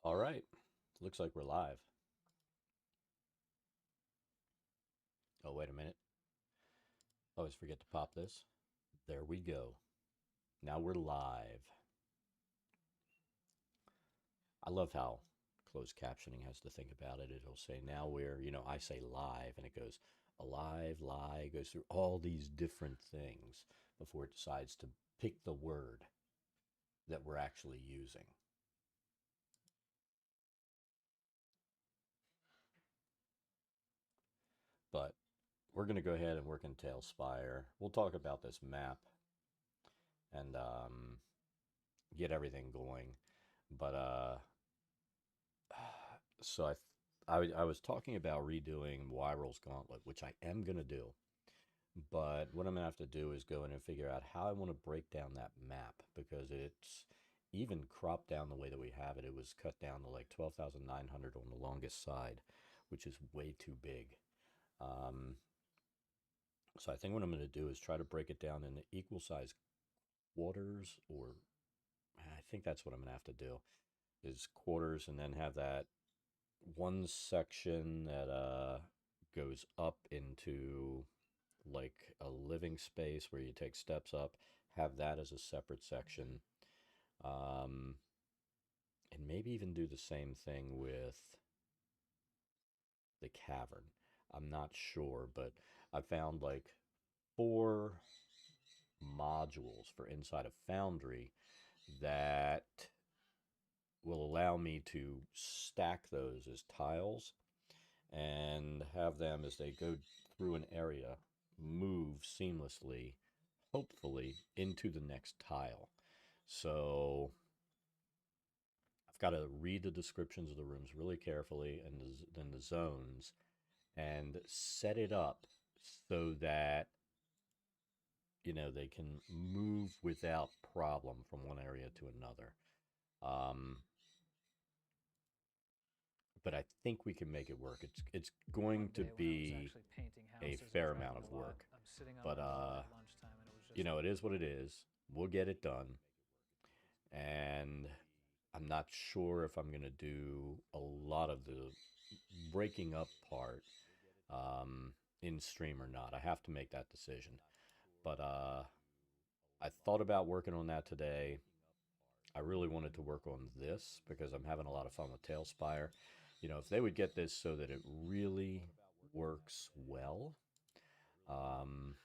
All right. Looks like we're live. Oh, wait a minute. Always forget to pop this. There we go. Now we're live. I love how closed captioning has to think about it. It'll say, now I say live, and it goes alive, lie, goes through all these different things before it decides to pick the word that we're actually using. But we're going to go ahead and work in Tailspire. We'll talk about this map and get everything going. But so I was talking about redoing Wyrell's Gauntlet, which I am going to do. But what I'm going to have to do is go in and figure out how I want to break down that map because it's even cropped down the way that we have it. It was cut down to like 12,900 on the longest side, which is way too big. Um, so I think what I'm going to do is try to break it down into equal size quarters, or I think that's what I'm going to have to do is quarters, and then have that one section that goes up into like a living space where you take steps up, have that as a separate section. Um, and maybe even do the same thing with the cavern. I'm not sure, but I found like 4 modules for inside of Foundry that will allow me to stack those as tiles and have them as they go through an area move seamlessly, hopefully, into the next tile. So I've got to read the descriptions of the rooms really carefully and then the zones and set it up so that they can move without problem from one area to another. Um, but I think we can make it work. It's going One to day when I was be actually painting a houses and fair amount driving of a lot, work. I'm sitting on But my bike at lunchtime and it was just it is what it is. We'll get it done. And I'm not sure if I'm going to do a lot of the breaking up part in stream or not. I have to make that decision. But I thought about working on that today. I really wanted to work on this because I'm having a lot of fun with Tailspire. If they would get this so that it really works well, um,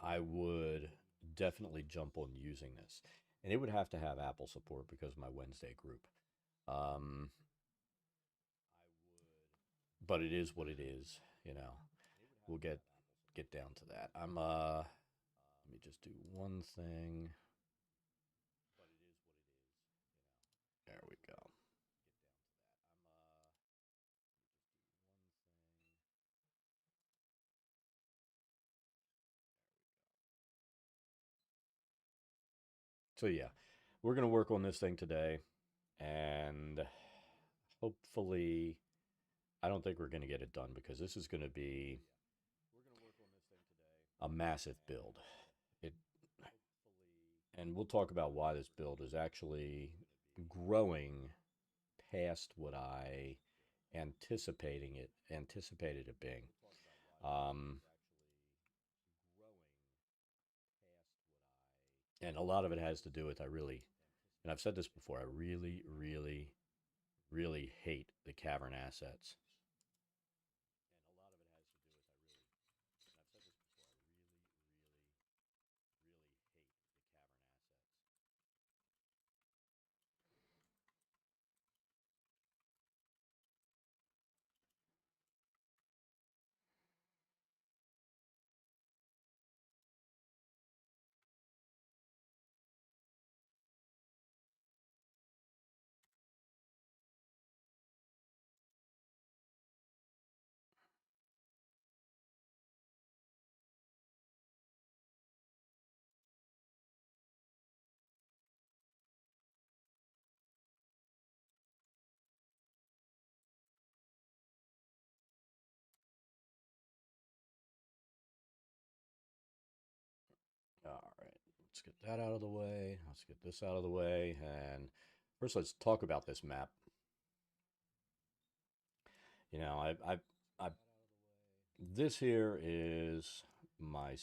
I would definitely jump on using this. And it would have to have Apple support because of my Wednesday group. Um, but it is what it is. We'll get down to that. Let me just do one thing. There we go. So yeah, we're gonna work on this thing today, and hopefully, I don't think we're gonna get it done because this is gonna be a massive build. It, and we'll talk about why this build is actually growing past what I anticipated it being. Um, and a lot of it has to do with and I've said this before, I really, really, really hate the cavern assets. let's get that out of the way. Let's get this out of the way. And first, let's talk about this map. You know, I this here is my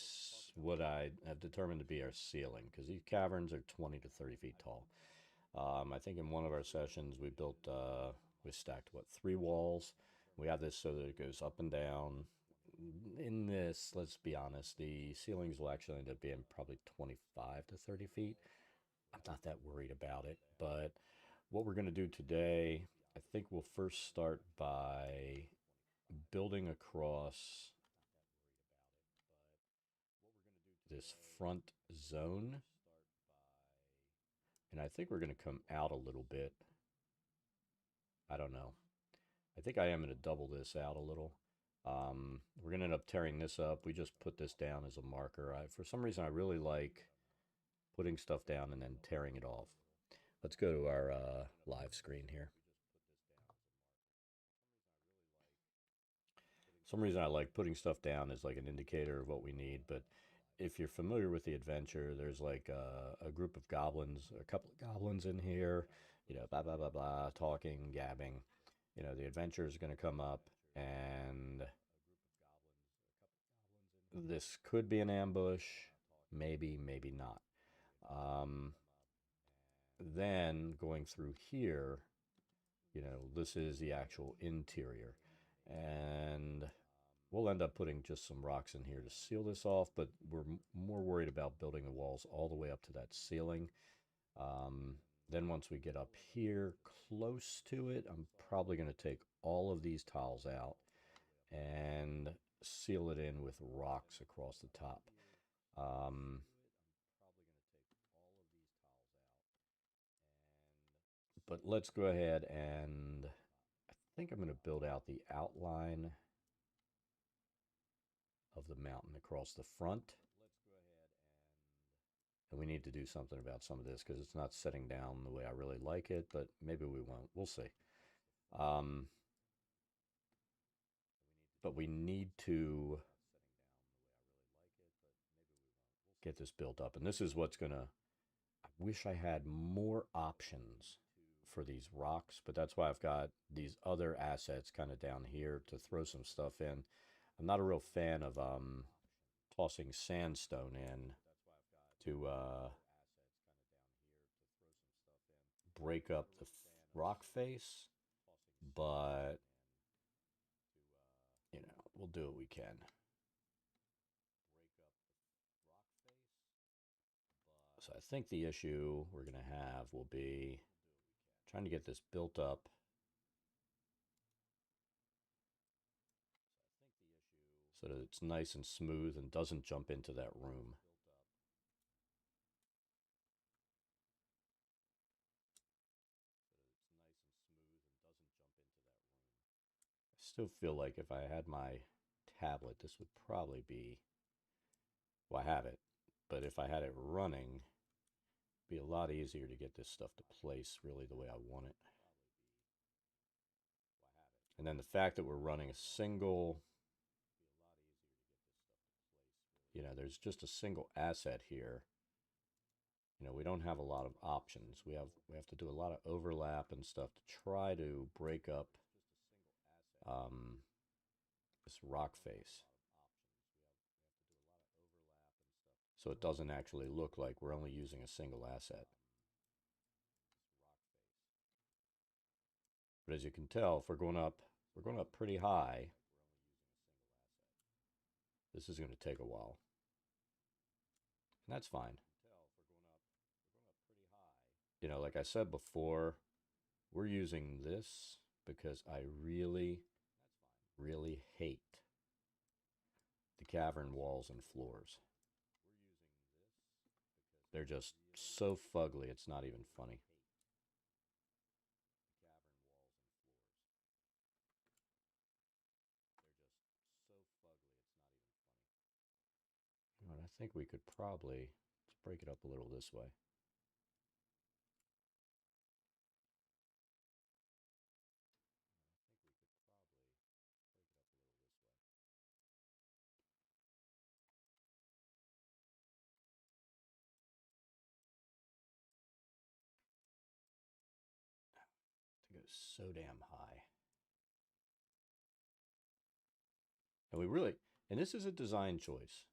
what I have determined to be our ceiling because these caverns are 20 to 30 feet tall. I think in one of our sessions we built, we stacked what, 3 walls. We have this so that it goes up and down. In this, let's be honest, the ceilings will actually end up being probably 25 to 30 feet. I'm not that worried about it, but what we're going to do today, I think we'll first start by building across this front zone. And I think we're going to come out a little bit. I don't know. I think I am going to double this out a little. We're going to end up tearing this up. We just put this down as a marker. For some reason, I really like putting stuff down and then tearing it off. Let's go to our live screen here. For some reason I like putting stuff down as like an indicator of what we need, but if you're familiar with the adventure, there's like a group of goblins, a couple of goblins in here, you know, blah, blah, blah, blah, talking, gabbing. You know, the adventure is going to come up, and this could be an ambush, maybe, maybe not. Um, then going through here, you know, this is the actual interior. And we'll end up putting just some rocks in here to seal this off, but we're more worried about building the walls all the way up to that ceiling. Then once we get up here close to it, I'm probably going to take all of these tiles out and seal it in with rocks across the top. But let's go ahead and I think I'm going to build out the outline of the mountain across the front. And we need to do something about some of this because it's not setting down the way I really like it, but maybe we won't. We'll see. But we need to get this built up. And this is what's going to, I wish I had more options for these rocks, but that's why I've got these other assets kind of down here to throw some stuff in. I'm not a real fan of tossing sandstone in to break up the rock face, but you know, we'll do what we can. So I think the issue we're going to have will be trying to get this built up so that it's nice and smooth and doesn't jump into that room. I still feel like if I had my tablet, this would probably be, well, I have it, but if I had it running, it'd be a lot easier to get this stuff to place really the way I want it. And then the fact that we're running a single, you know, there's just a single asset here. You know, we don't have a lot of options. We have to do a lot of overlap and stuff to try to break up this rock face, so it doesn't actually look like we're only using a single asset. But as you can tell, if we're going up pretty high. This is going to take a while, and that's fine. You know, like I said before, we're using this because I really, really hate the cavern walls and floors. They're just so fugly, it's not even funny. And I think we could probably, let's break it up a little this way. so damn high. And we really, and this is a design choice.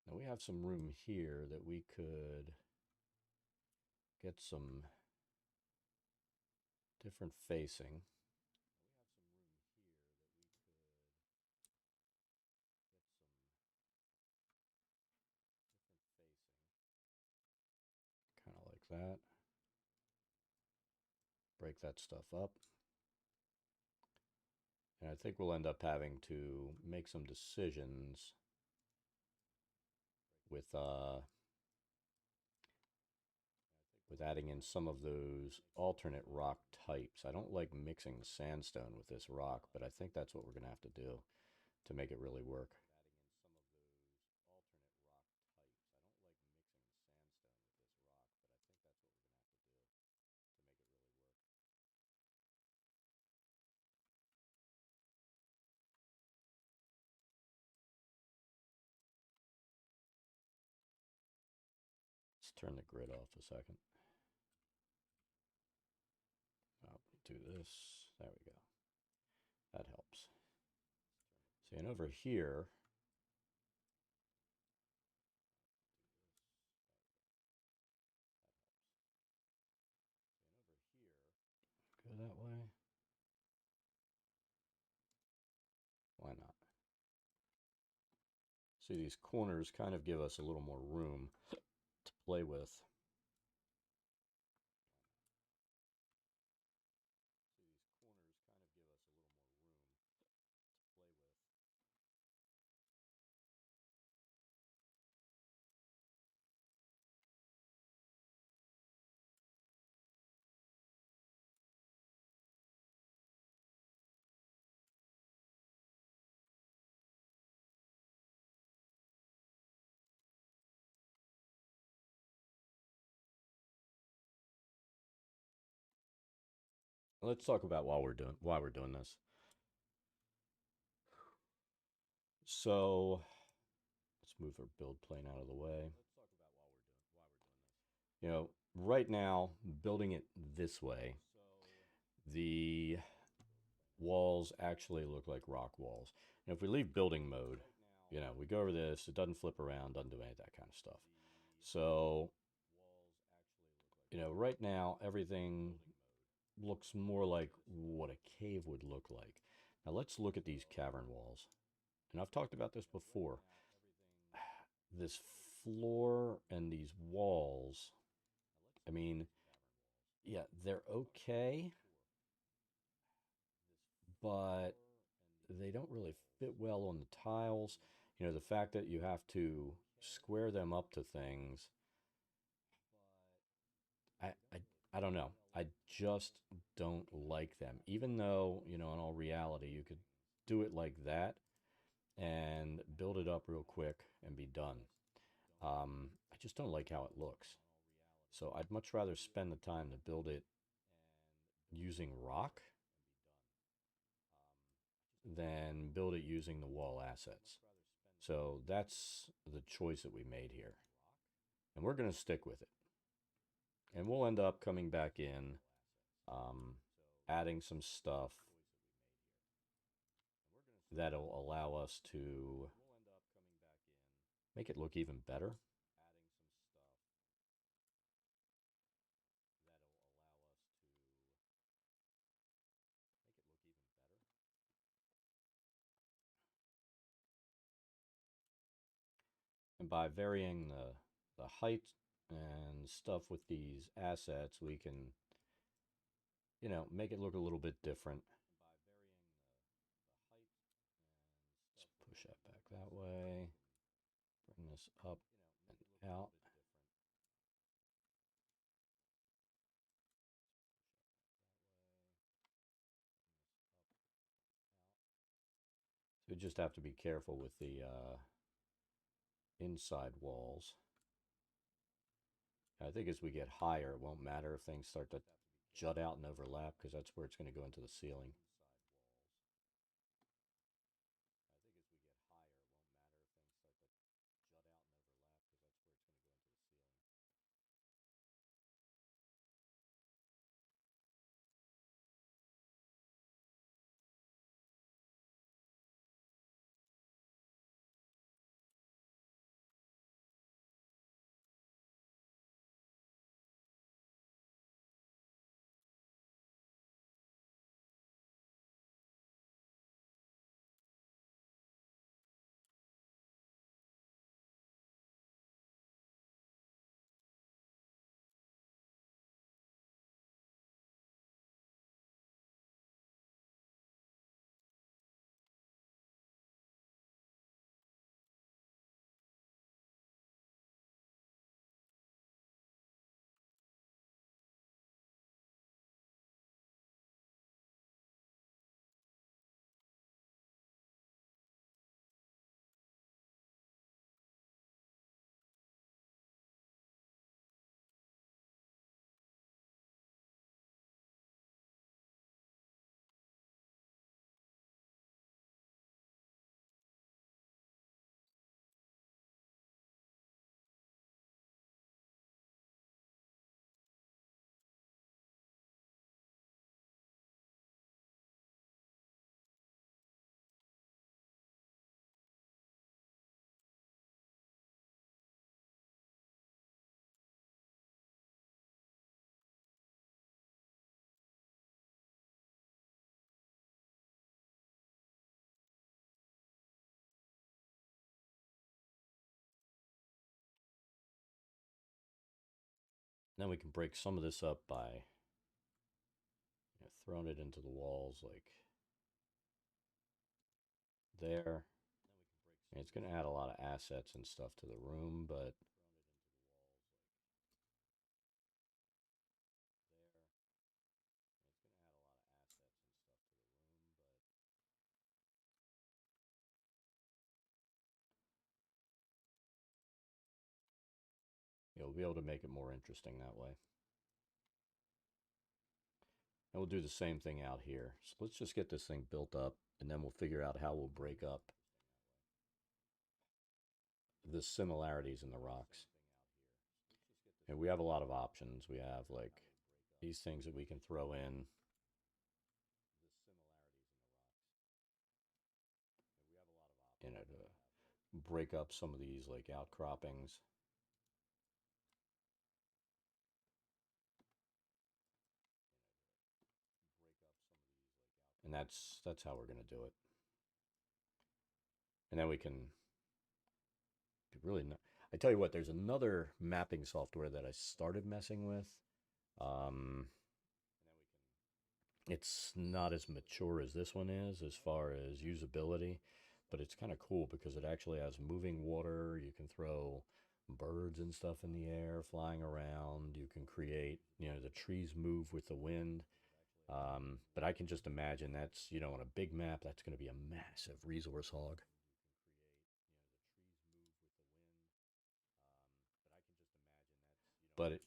Now we have some room here that we could get some different facing. Kind of like that. Break that stuff up. And I think we'll end up having to make some decisions with adding in some of those alternate rock types. I don't like mixing sandstone with this rock, but I think that's what we're going to have to do to make it really work. Let's turn the grid off a second. I'll do this. There we go. That helps. See, and over here, go that way. Why not? See, these corners kind of give us a little more room to play with. Let's talk about why we're doing this. So let's move our build plane out of the way. You know, right now, building it this way, the walls actually look like rock walls. And if we leave building mode, you know, we go over this, it doesn't flip around, doesn't do any of that kind of stuff. So, you know, right now, everything looks more like what a cave would look like. Now let's look at these cavern walls. And I've talked about this before. This floor and these walls, I mean, yeah, they're okay, but they don't really fit well on the tiles. You know, the fact that you have to square them up to things, I, I, I don't know. I just don't like them. Even though, you know, in all reality, you could do it like that and build it up real quick and be done. I just don't like how it looks. So I'd much rather spend the time to build it using rock than build it using the wall assets. So that's the choice that we made here. And we're going to stick with it. And we'll end up coming back in, adding some stuff that'll allow us to make it look even better. And by varying the height and stuff with these assets, we can, you know, make it look a little bit different. Let's push that back that way. Bring this up and out. So we just have to be careful with the inside walls. I think as we get higher, it won't matter if things start to jut out and overlap, because that's where it's going to go into the ceiling. Then we can break some of this up by throwing it into the walls like there. It's going to add a lot of assets and stuff to the room, but we'll be able to make it more interesting that way. And we'll do the same thing out here. So let's just get this thing built up, and then we'll figure out how we'll break up the similarities in the rocks. And we have a lot of options. We have like these things that we can throw in. To break up some of these like outcroppings. And that's how we're going to do it. And then we can really not, I tell you what, there's another mapping software that I started messing with. It's not as mature as this one is as far as usability, but it's kind of cool because it actually has moving water. You can throw birds and stuff in the air flying around. You can create, the trees move with the wind. But I can just imagine that's, on a big map, that's going to be a massive resource hog. But it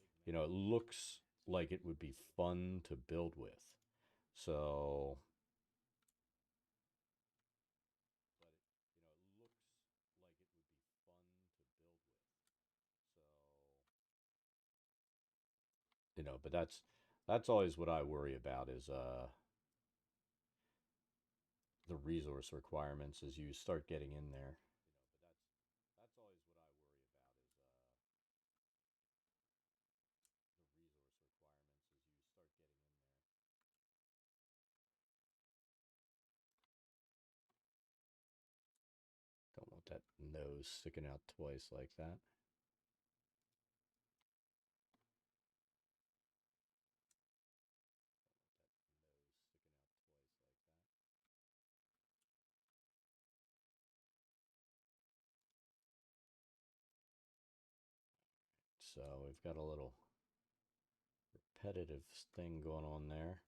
looks like it would be fun to build with. So but that's always what I worry about is the resource requirements as you start getting in there. Don't want that nose sticking out twice like that. So we've got a little repetitive thing going on there.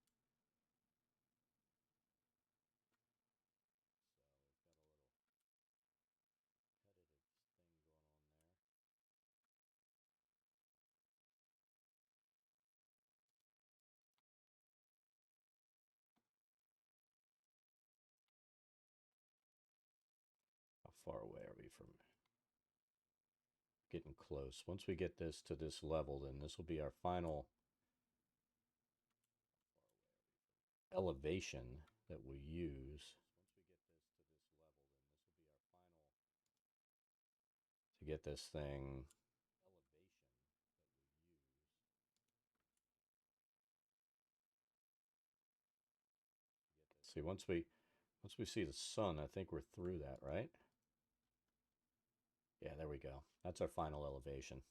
How far away are we from getting close? Once we get this to this level, then this will be our final elevation that we use to get this thing see once we see the sun, I think we're through that, right? Yeah, there we go. That's our final elevation.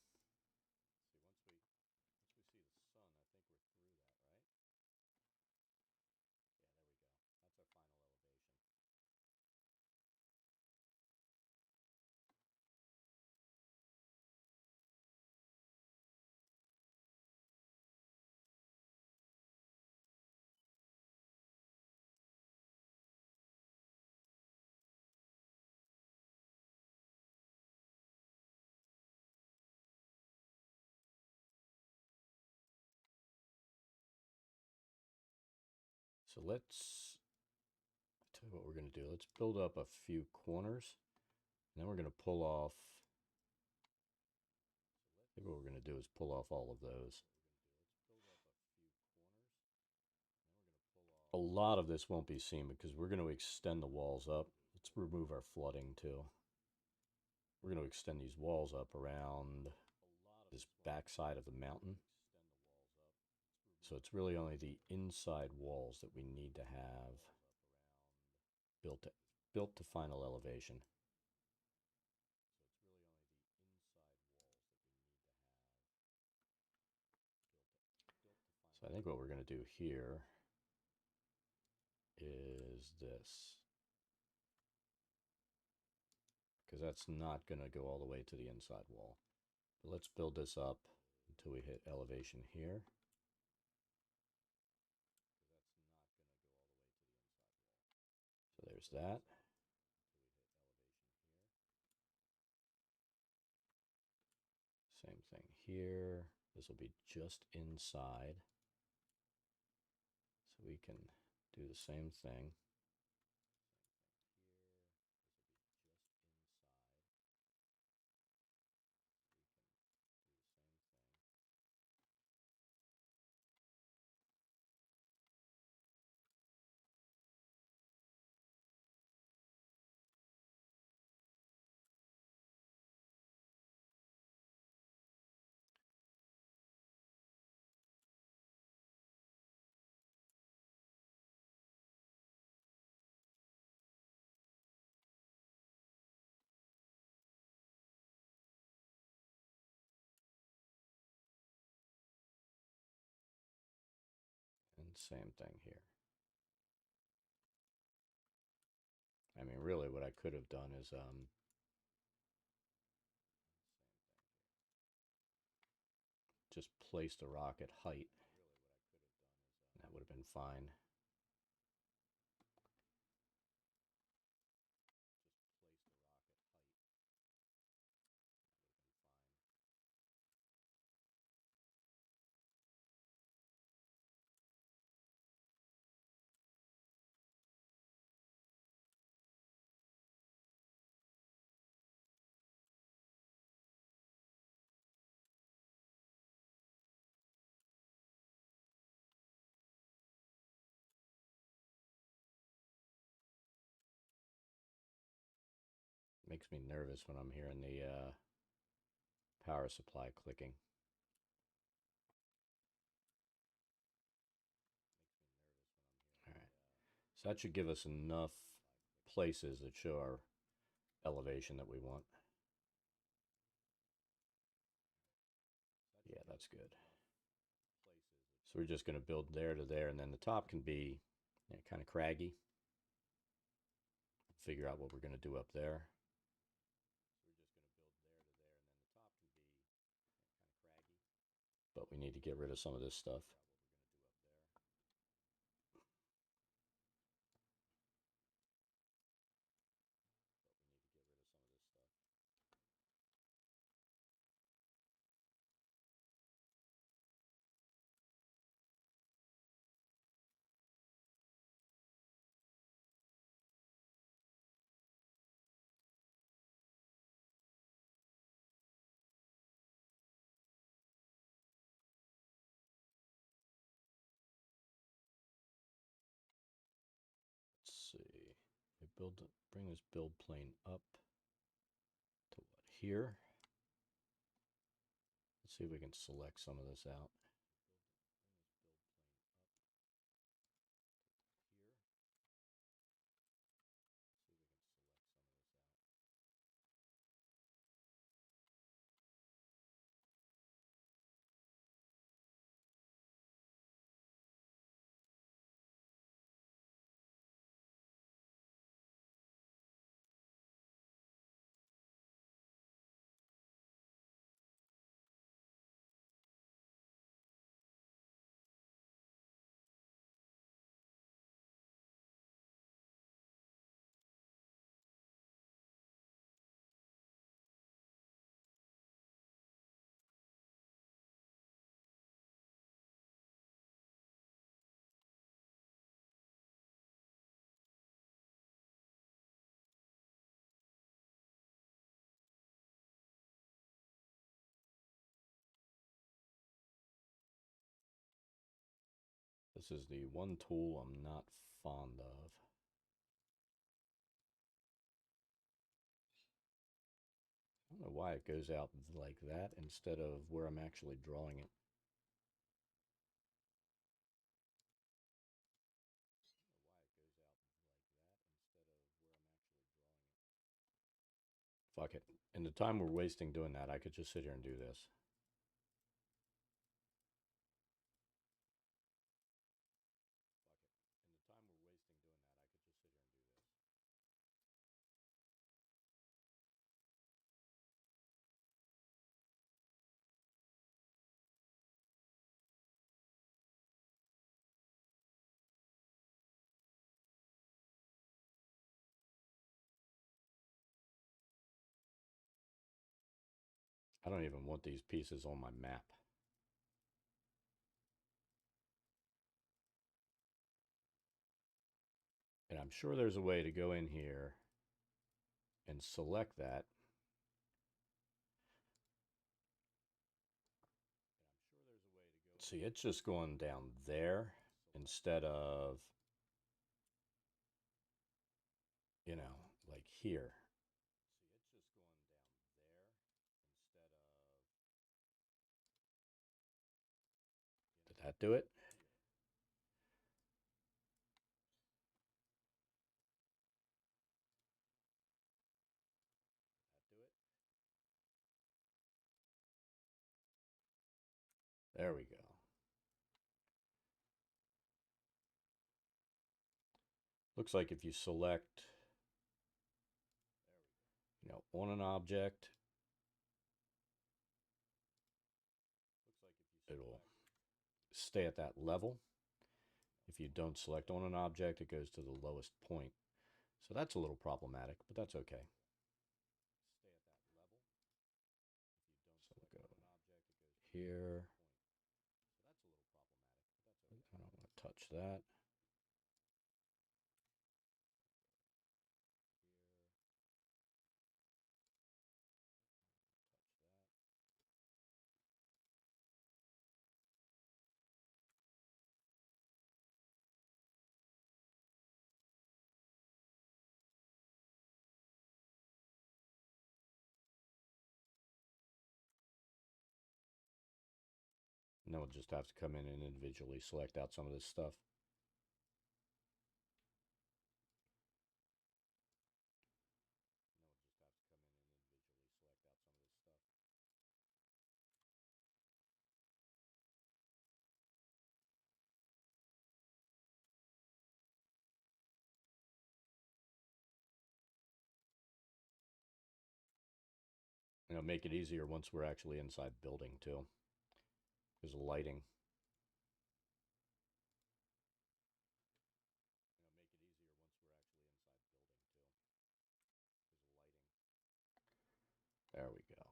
So let's tell you what we're going to do. Let's build up a few corners, and then we're going to pull off. Maybe what we're going to do is pull off all of those. A lot of this won't be seen because we're going to extend the walls up. Let's remove our flooding too. We're going to extend these walls up around this backside of the mountain. So it's really only the inside walls that we need to have built to final elevation. So I think what we're going to do here is this, because that's not going to go all the way to the inside wall. But let's build this up until we hit elevation here. So there's that. Same thing here. This will be just inside. So we can do the same thing. And same thing here. I mean, really what I could have done is just place the rock at height. That would have been fine. Makes me nervous when I'm hearing the power supply clicking. All right, so that should give us enough places that show our elevation that we want. Yeah, that's good. So we're just going to build there to there, and then the top can be kind of craggy. Figure out what we're going to do up there. But we need to get rid of some of this stuff. Let's see. We bring this build plane up to what, here? Let's see if we can select some of this out. This is the one tool I'm not fond of. I don't know why it goes out like that instead of where I'm actually drawing it. Fuck it. In the time we're wasting doing that, I could just sit here and do this. I don't even want these pieces on my map. And I'm sure there's a way to go in here and select that. See, it's just going down there instead of, you know, like here. Did that do it? There we go. Looks like if you select, you know, on an object, it'll stay at that level. If you don't select on an object, it goes to the lowest point. So that's a little problematic, but that's okay. So we'll go here. I don't want to touch that. And then we'll just have to come in and individually select out some of this stuff. You know, make it easier once we're actually inside building too. There's lighting. There we go.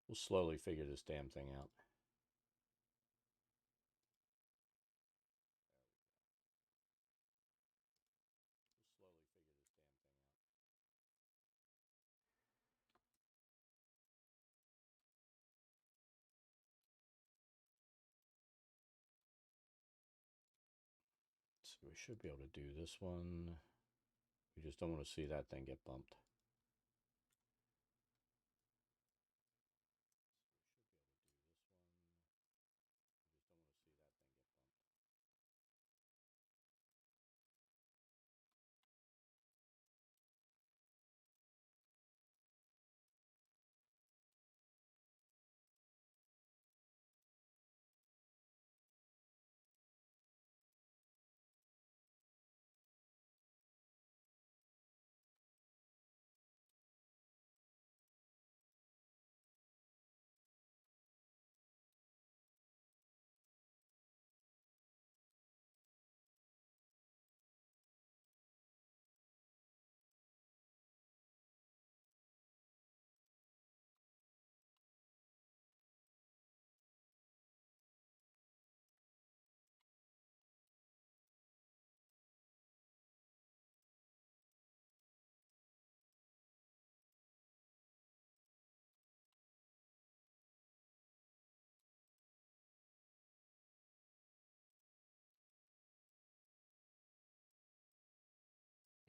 We'll slowly figure this damn thing out. So we should be able to do this one. We just don't want to see that thing get bumped.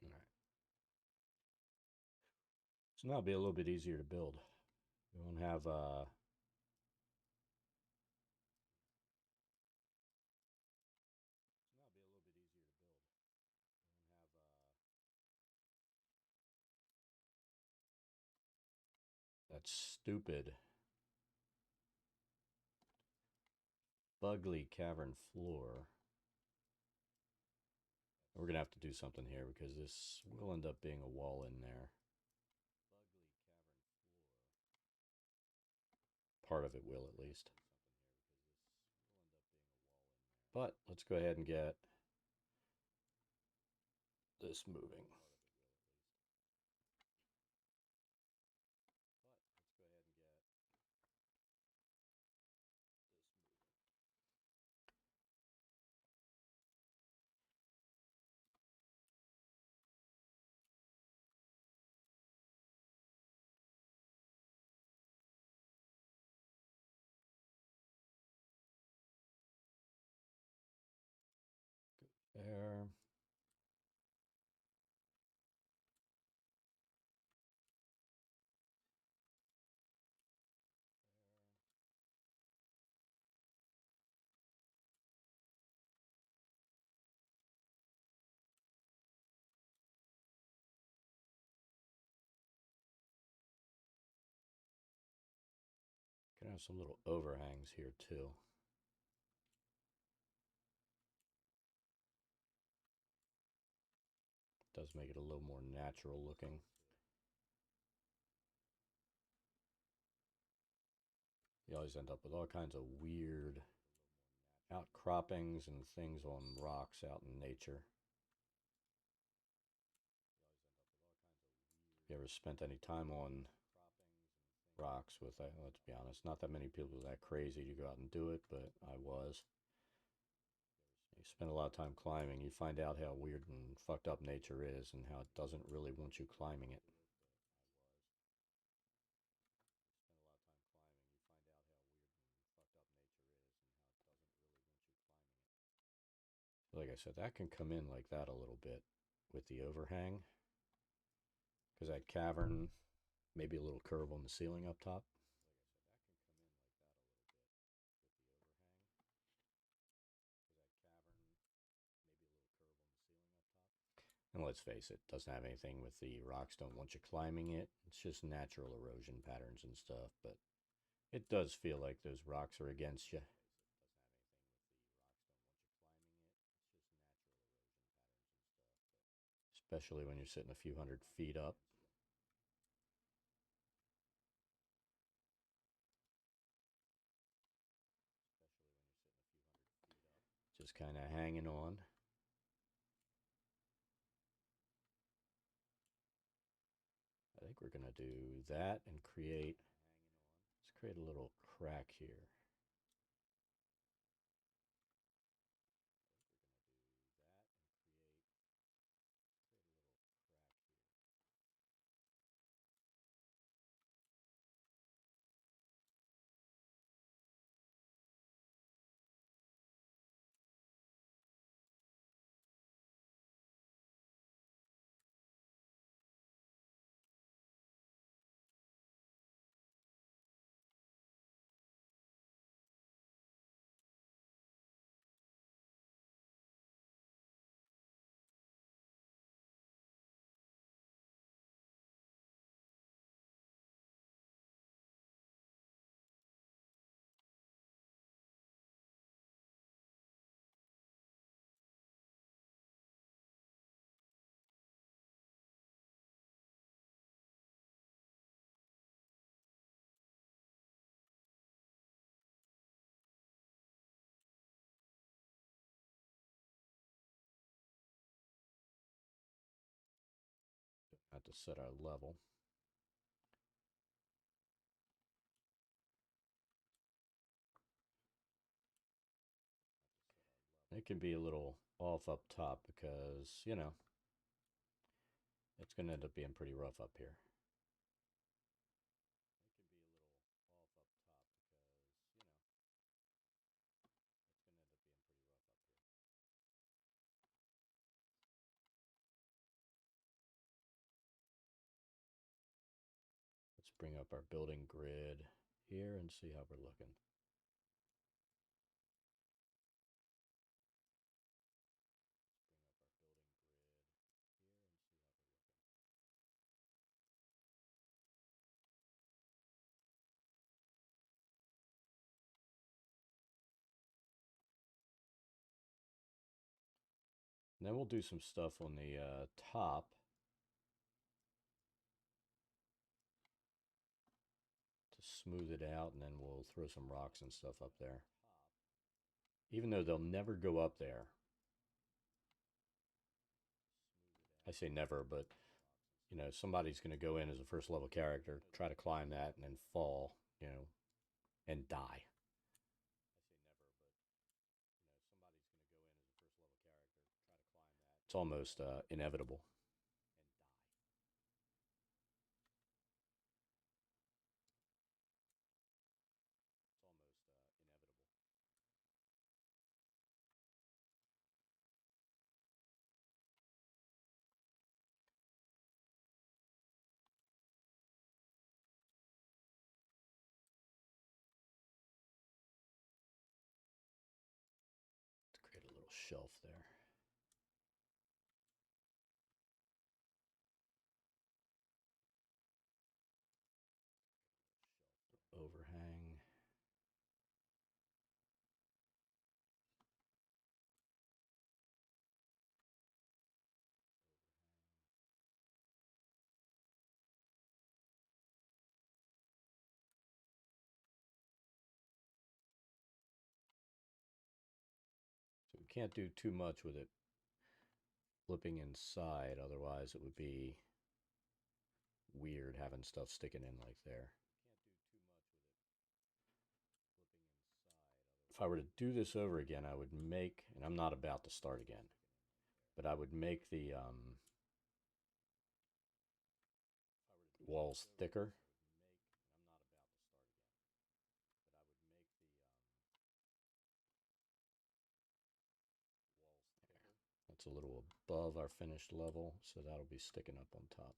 All right. So now it'll be a little bit easier to build. We won't have that stupid bugly cavern floor. We're gonna have to do something here because this will end up being a wall in there. Part of it will, at least. But let's go ahead and get this moving. Got some little overhangs here too. Does make it a little more natural looking. You always end up with all kinds of weird outcroppings and things on rocks out in nature. You ever spent any time on rocks with, let's be honest, not that many people are that crazy to go out and do it, but I was. You spend a lot of time climbing, you find out how weird and fucked up nature is and how it doesn't really want you climbing it. Like I said, that can come in like that a little bit with the overhang. Because that cavern, maybe a little curve on the ceiling up top. And let's face it, doesn't have anything with the rocks don't want you climbing it. It's just natural erosion patterns and stuff, but it does feel like those rocks are against you. Especially when you're sitting a few hundred feet up. Just kind of hanging on. I think we're going to do that and create, let's create a little crack here. Have to set our level. It can be a little off up top because, you know, it's going to end up being pretty rough up here. Let's bring up our building grid here and see how we're looking. And then we'll do some stuff on the top to smooth it out, and then we'll throw some rocks and stuff up there. Even though they'll never go up there. I say never, but you know, somebody's going to go in as a first level character, try to climb that, and then fall, you know, and die. It's almost inevitable. To create a little shelf there. Overhang. can't do too much with it flipping inside, otherwise it would be weird having stuff sticking in like there. If I were to do this over again, I would make, and I'm not about to start again, but I would make the walls thicker. That's a little above our finished level, so that'll be sticking up on top.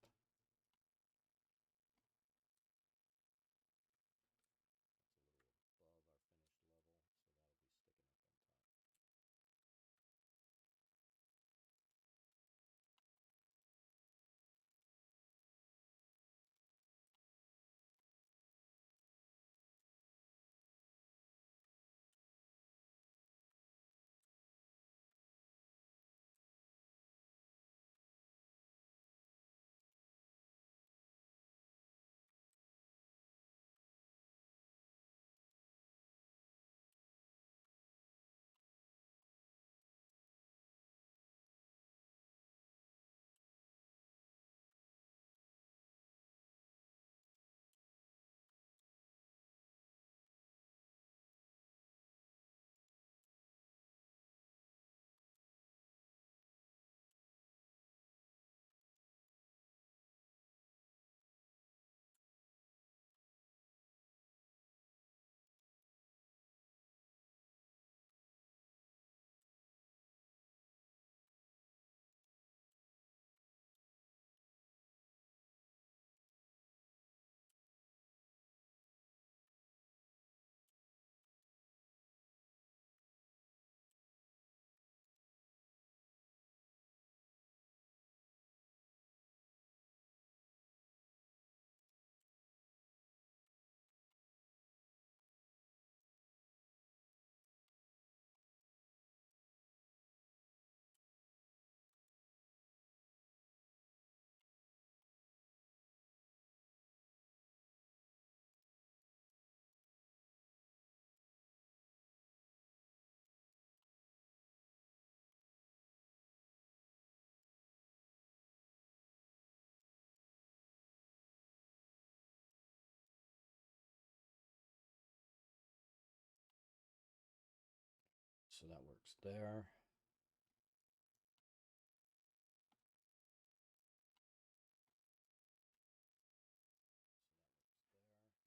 So that works there.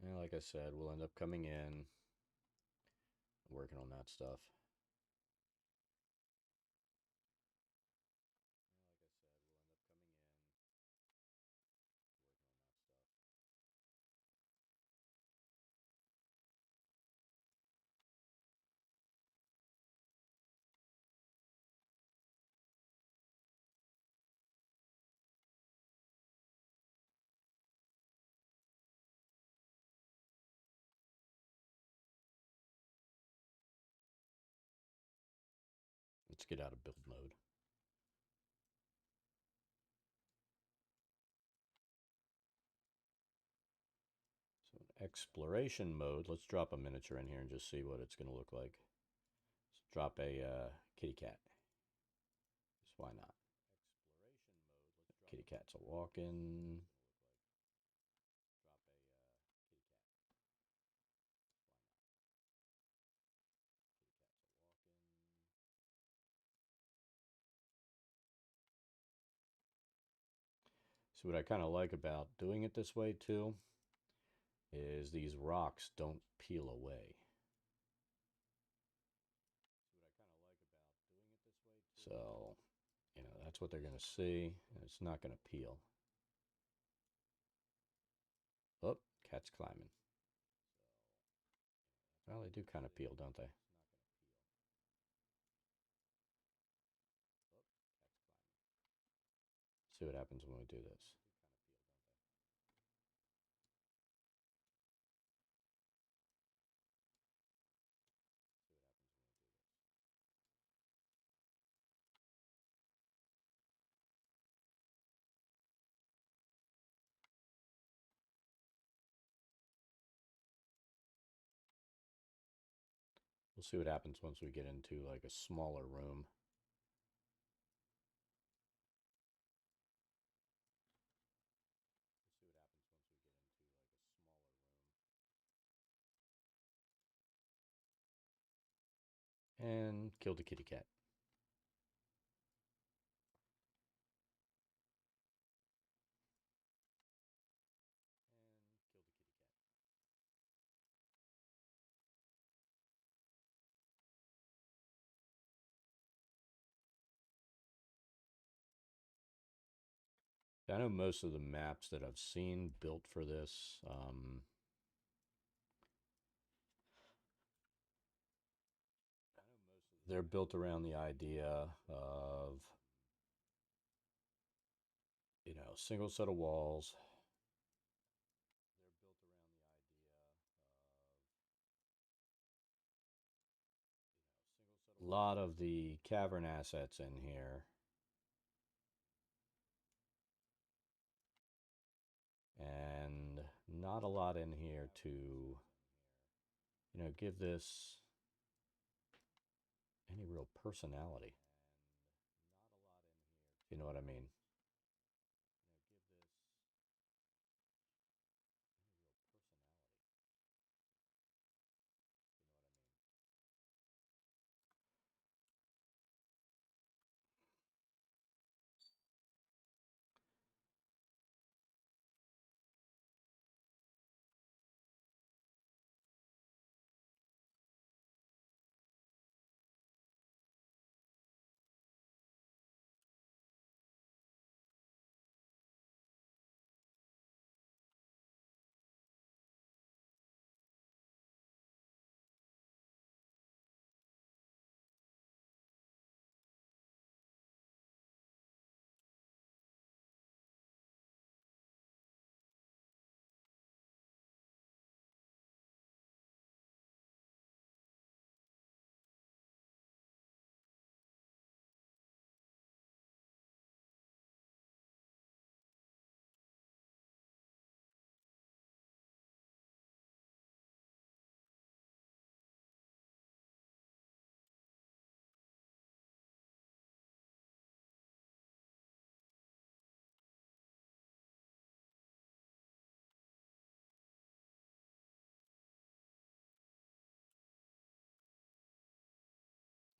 And like I said, we'll end up coming in, working on that stuff. Let's get out of build mode. So in exploration mode, let's drop a miniature in here and just see what it's going to look like. So drop a kitty cat. Just why not? Kitty cat's a walking. So what I kind of like about doing it this way too is these rocks don't peel away. So, you know, that's what they're going to see, and it's not going to peel. Oh, cat's climbing. Well, they do kind of peel, don't they? See what happens when we do this. We'll see what happens once we get into like a smaller room. And killed the kitty cat. I know most of the maps that I've seen built for this, they're built around the idea of, single set of walls. A lot of the cavern assets in here. And not a lot in here to, give this any real personality. You know what I mean?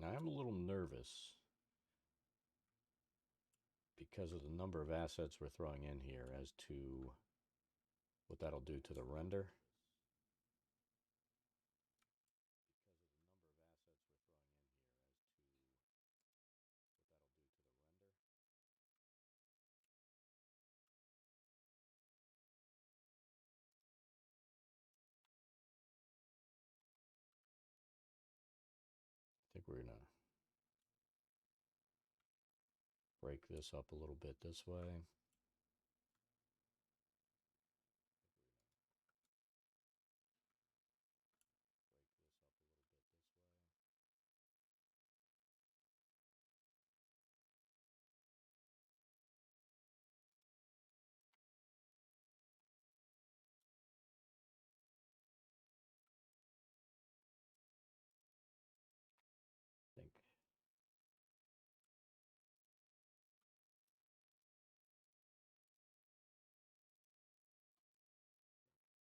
Now I'm a little nervous because of the number of assets we're throwing in here as to what that'll do to the render. I think we're going to break this up a little bit this way. I think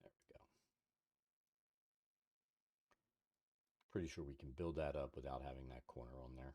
there we go. Pretty sure we can build that up without having that corner on there.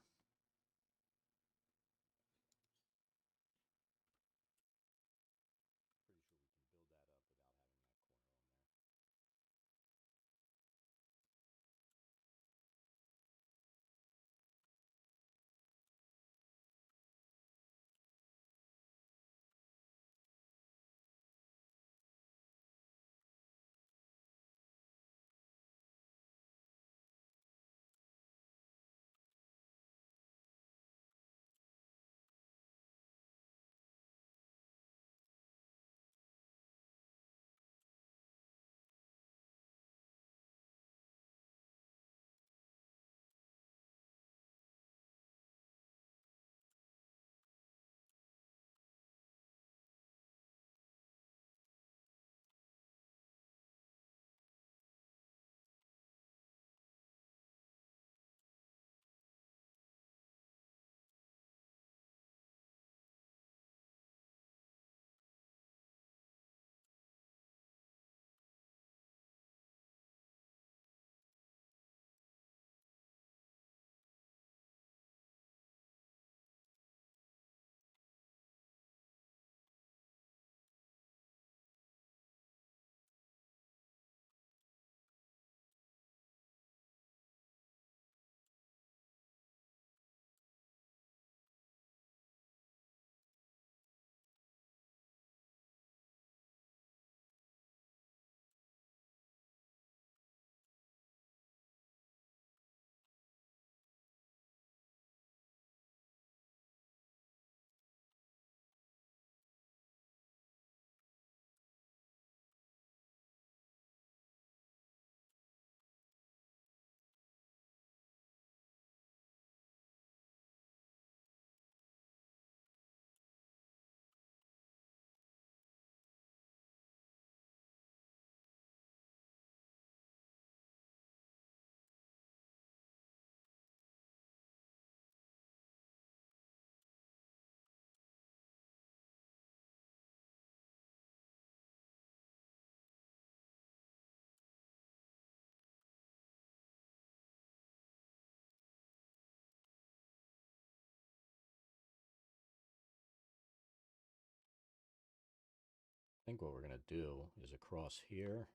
think what we're going to do is across here,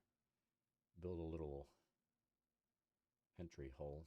build a little entry hole.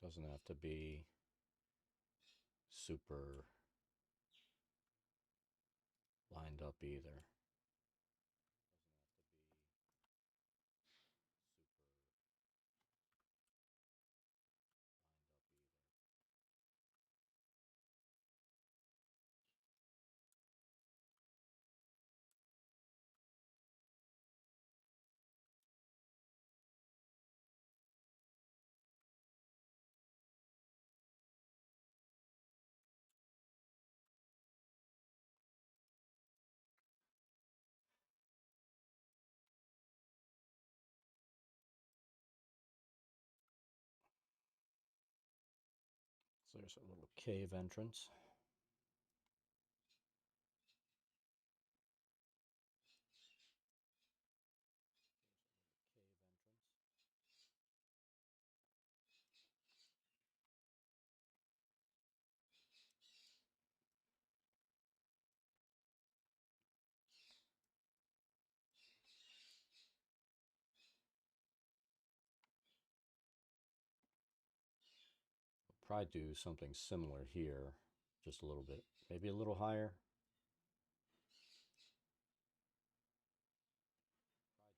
Doesn't have to be super lined up either. So there's a little cave entrance. Probably do something similar here, just a little bit, maybe a little higher.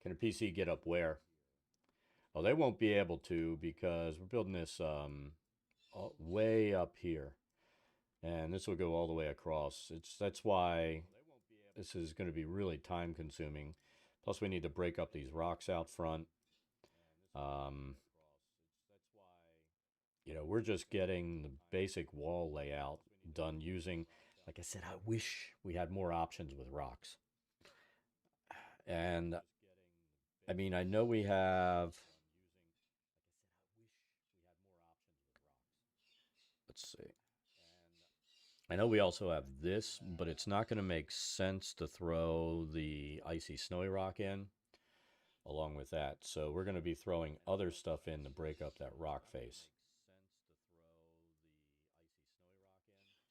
Can a PC get up where? Oh, they won't be able to because we're building this way up here, and this will go all the way across. That's why this is going to be really time consuming. Plus, we need to break up these rocks out front. Um, we're just getting the basic wall layout done using, like I said, I wish we had more options with rocks. And I mean, I know we have, let's see. I know we also have this, but it's not going to make sense to throw the icy snowy rock in along with that. So we're going to be throwing other stuff in to break up that rock face.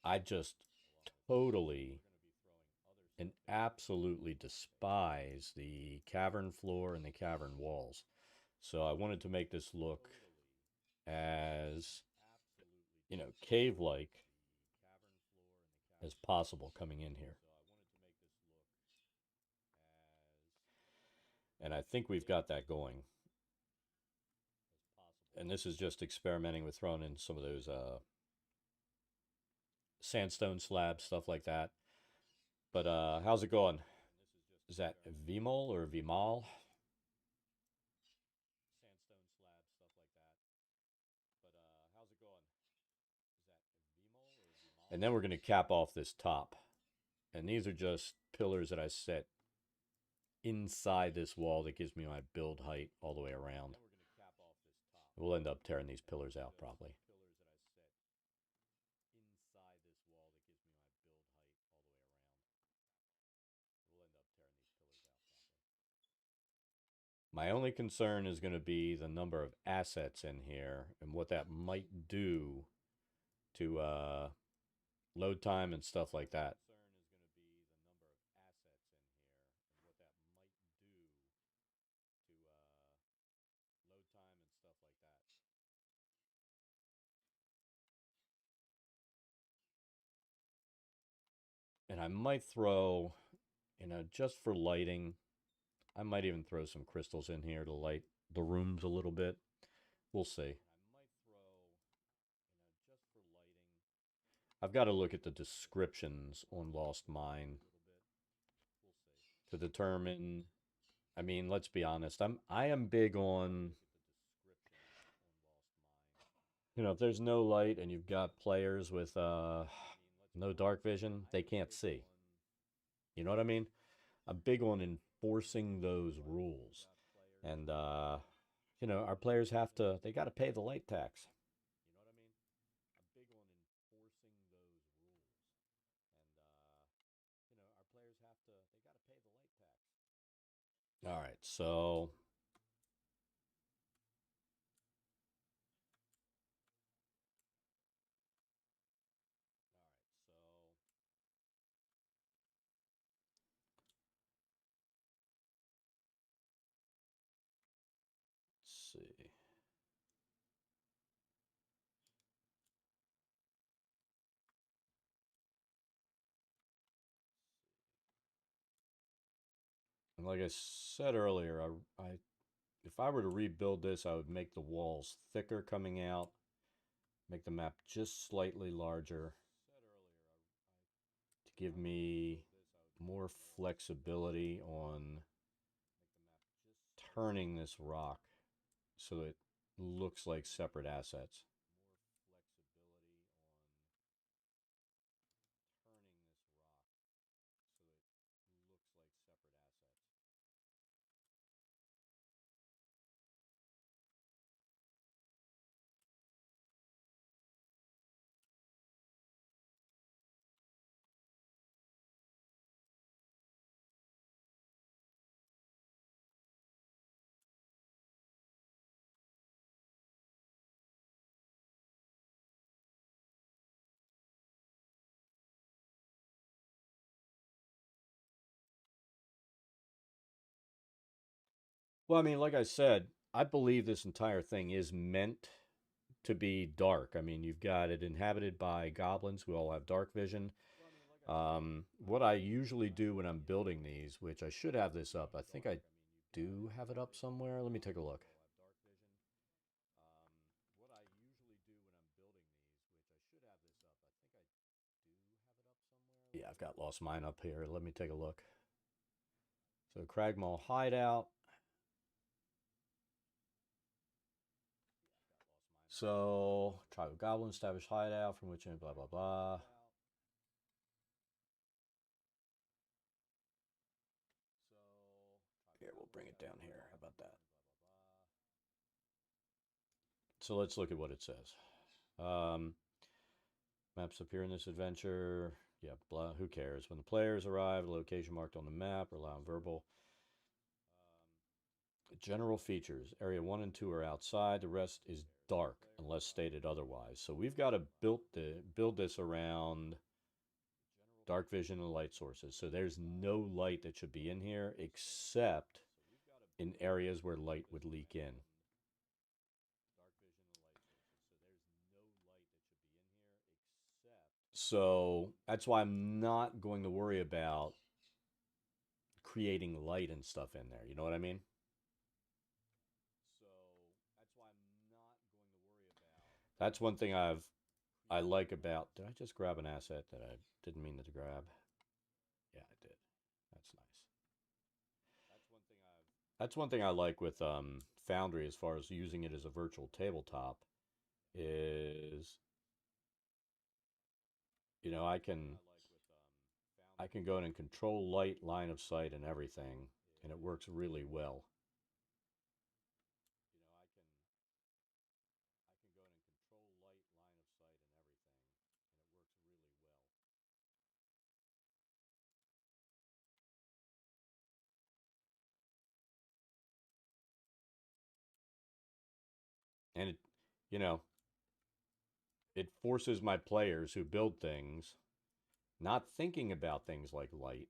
I just totally and absolutely despise the cavern floor and the cavern walls. So I wanted to make this look as, cave like as possible coming in here. And I think we've got that going. And this is just experimenting with throwing in some of those sandstone slabs, stuff like that. But how's it going? Is that Vmol or Vmal? And then we're going to cap off this top. And these are just pillars that I set inside this wall that gives me my build height all the way around. We'll end up tearing these pillars out probably. My only concern is going to be the number of assets in here and what that might do to load time and stuff like that. And I might throw, just for lighting, I might even throw some crystals in here to light the rooms a little bit. We'll see. I've got to look at the descriptions on Lost Mine to determine. I mean, let's be honest. I am big on, if there's no light and you've got players with no dark vision, they can't see. You know what I mean? I'm big on enforcing those rules. And our players they got to pay the light tax. All right, so let's see. And like I said earlier, if I were to rebuild this, I would make the walls thicker coming out, make the map just slightly larger to give me more flexibility on turning this rock so it looks like separate assets. Well, I mean, like I said, I believe this entire thing is meant to be dark. I mean, you've got it inhabited by goblins who all have dark vision. What I usually do when I'm building these, which I should have this up, I think I do have it up somewhere. Let me take a look. Yeah, I've got Lost Mine up here. Let me take a look. So, Cragmaw Hideout. So, tribe of goblins established hideout from which blah blah blah. Here, we'll bring it down here. How about that? So let's look at what it says. Maps appear in this adventure. Yeah, blah. Who cares? When the players arrive, a location marked on the map, rely on verbal. General features. Area 1 and 2 are outside. The rest is dark unless stated otherwise. So we've got to build this around dark vision and light sources. So there's no light that should be in here except in areas where light would leak in. So that's why I'm not going to worry about creating light and stuff in there. You know what I mean? That's one thing I like about. Did I just grab an asset that I didn't mean to grab? Yeah, I did. That's nice. That's one thing I like with Foundry as far as using it as a virtual tabletop is I can go in and control light, line of sight, and everything, and it works really well. And you know, it forces my players who build things not thinking about things like light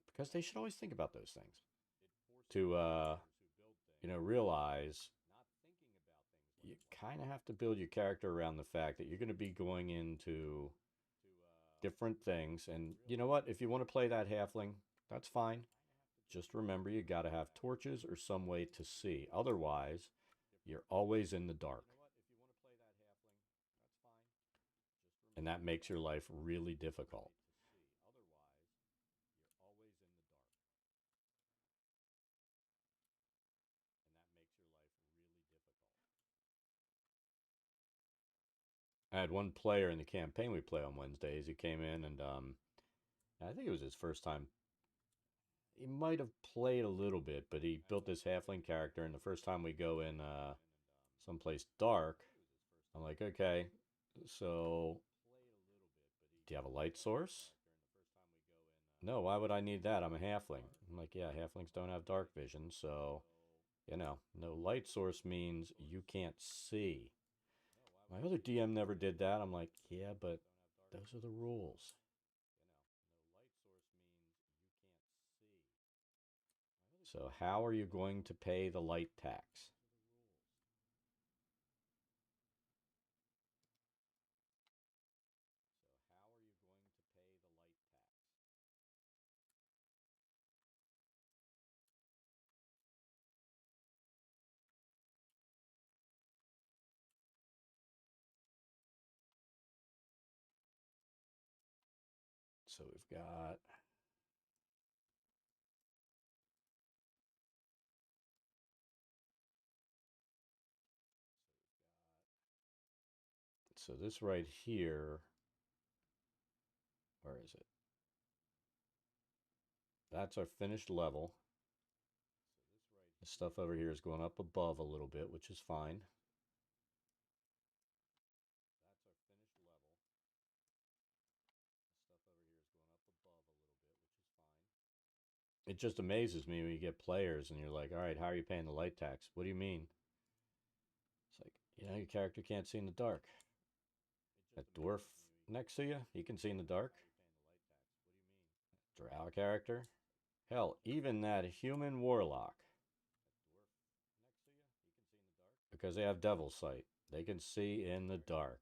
because they should always think about those things to realize you kind of have to build your character around the fact that you're going to be going into different things. And you know what? If you want to play that halfling, that's fine. Just remember you got to have torches or some way to see. Otherwise, you're always in the dark. And that makes your life really difficult. I had one player in the campaign we play on Wednesdays. He came in and I think it was his first time. He might have played a little bit, but he built this halfling character. And the first time we go in someplace dark, I'm like, okay, so do you have a light source? No, why would I need that? I'm a halfling. I'm like, yeah, halflings don't have dark vision, so no light source means you can't see. My other DM never did that. I'm like, yeah, but those are the rules. So how are you going to pay the light tax? So we've got so this right here, where is it? That's our finished level. The stuff over here is going up above a little bit, which is fine. It just amazes me when you get players and you're like, all right, how are you paying the light tax? What do you mean? It's like, your character can't see in the dark. That dwarf next to you, he can see in the dark. Drow character. Hell, even that human warlock, because they have devil sight, they can see in the dark.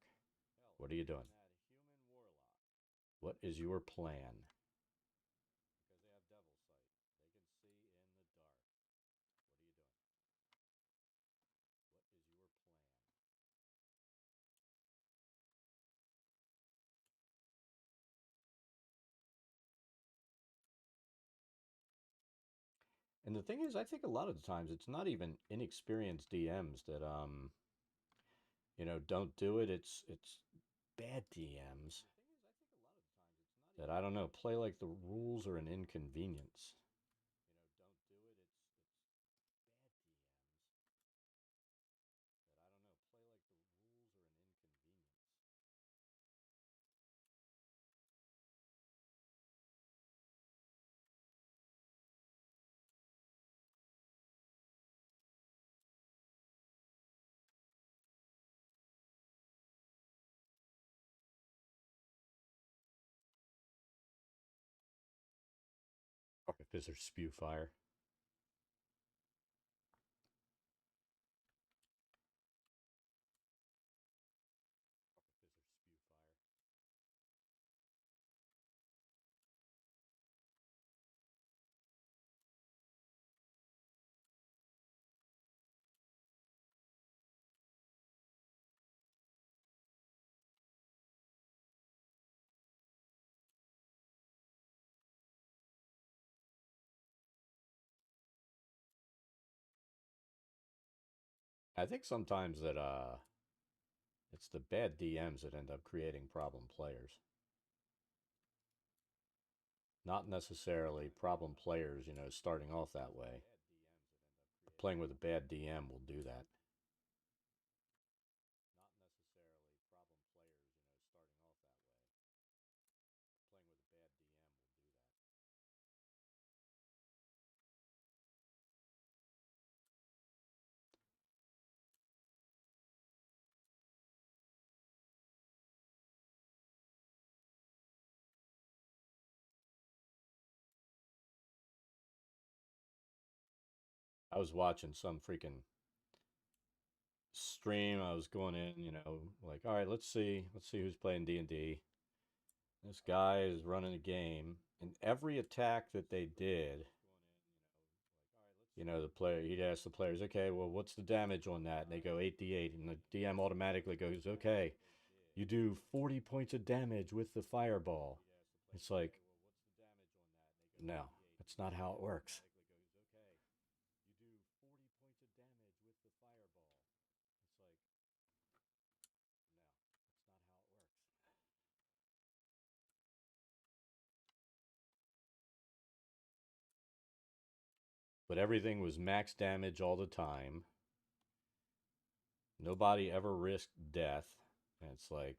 What are you doing? What is your plan? And the thing is, I think a lot of the times it's not even inexperienced DMs that don't do it. It's bad DMs that I don't know, play like the rules are an inconvenience. Artificer spew fire. I think sometimes that it's the bad DMs that end up creating problem players. Not necessarily problem players, starting off that way. But playing with a bad DM will do that. I was watching some freaking stream. I was going in, like, all right, let's see who's playing D&D. This guy is running a game, and every attack that they did, the player, he'd ask the players, okay, well, what's the damage on that? And they go 8d8, and the DM automatically goes, okay, You do 40 points of damage with the fireball. It's like, no, that's not how it works. But everything was max damage all the time. Nobody ever risked death. And it's like,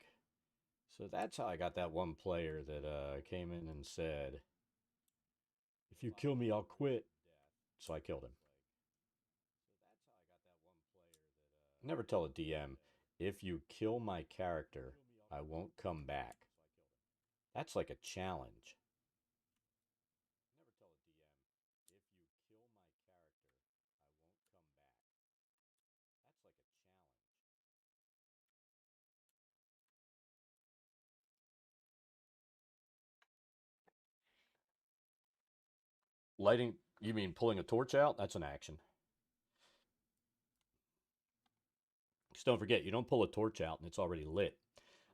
so that's how I got that one player that came in and said, if you kill me, I'll quit. So I killed him. Never tell a DM, if you kill my character, I won't come back. That's like a challenge. Lighting, you mean pulling a torch out? That's an action. Just don't forget, you don't pull a torch out and it's already lit.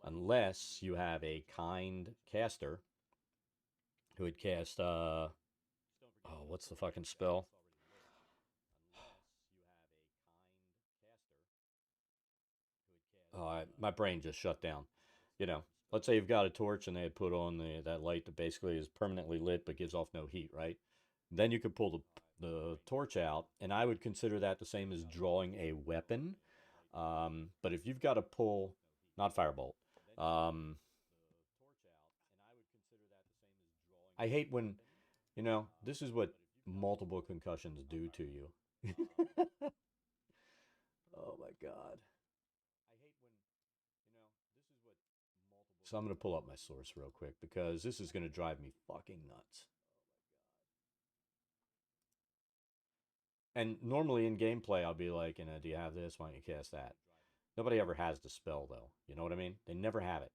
Unless you have a kind caster who would cast, what's the fucking spell? My brain just shut down. You know, let's say you've got a torch and they had put on that light that basically is permanently lit but gives off no heat, right? Then you could pull the torch out, and I would consider that the same as drawing a weapon. But if you've got to pull, not firebolt, um, I hate when, this is what multiple concussions do to you. Oh my God. So I'm going to pull up my source real quick because this is going to drive me fucking nuts. And normally in gameplay, I'll be like, do you have this? Why don't you cast that? Nobody ever has the spell, though. You know what I mean? They never have it.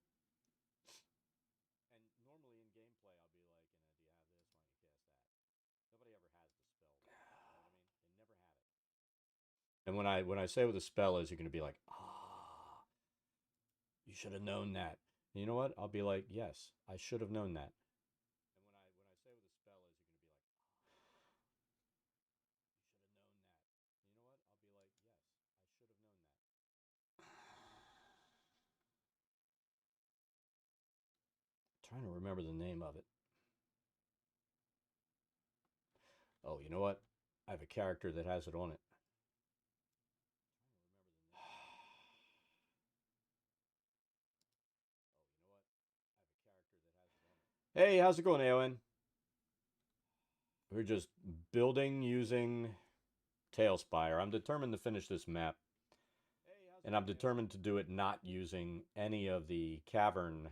And when I say what the spell is, you're going to be like, you should have known that. And you know what? I'll be like, yes, I should have known that. I'm trying to remember the name of it. Oh, you know what? I have a character that has it on it. Hey, how's it going, Aowen? We're just building using Tailspire. I'm determined to finish this map. And I'm determined to do it not using any of the cavern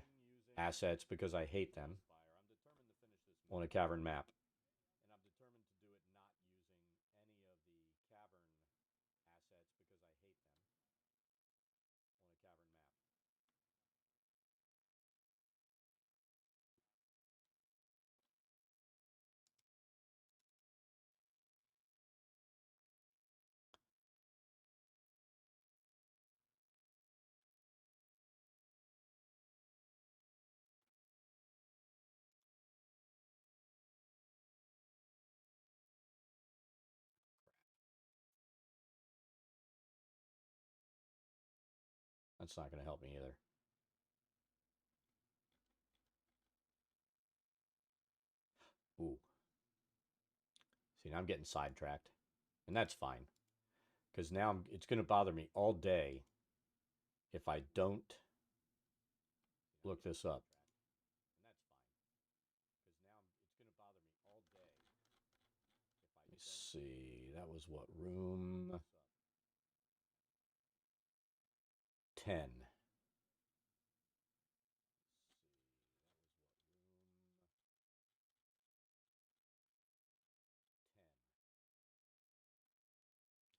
assets because I hate them on a cavern map. That's not going to help me either. Ooh. See, now I'm getting sidetracked. And that's fine. Because now it's going to bother me all day if I don't look this up. Let me see. That was what? Room 10.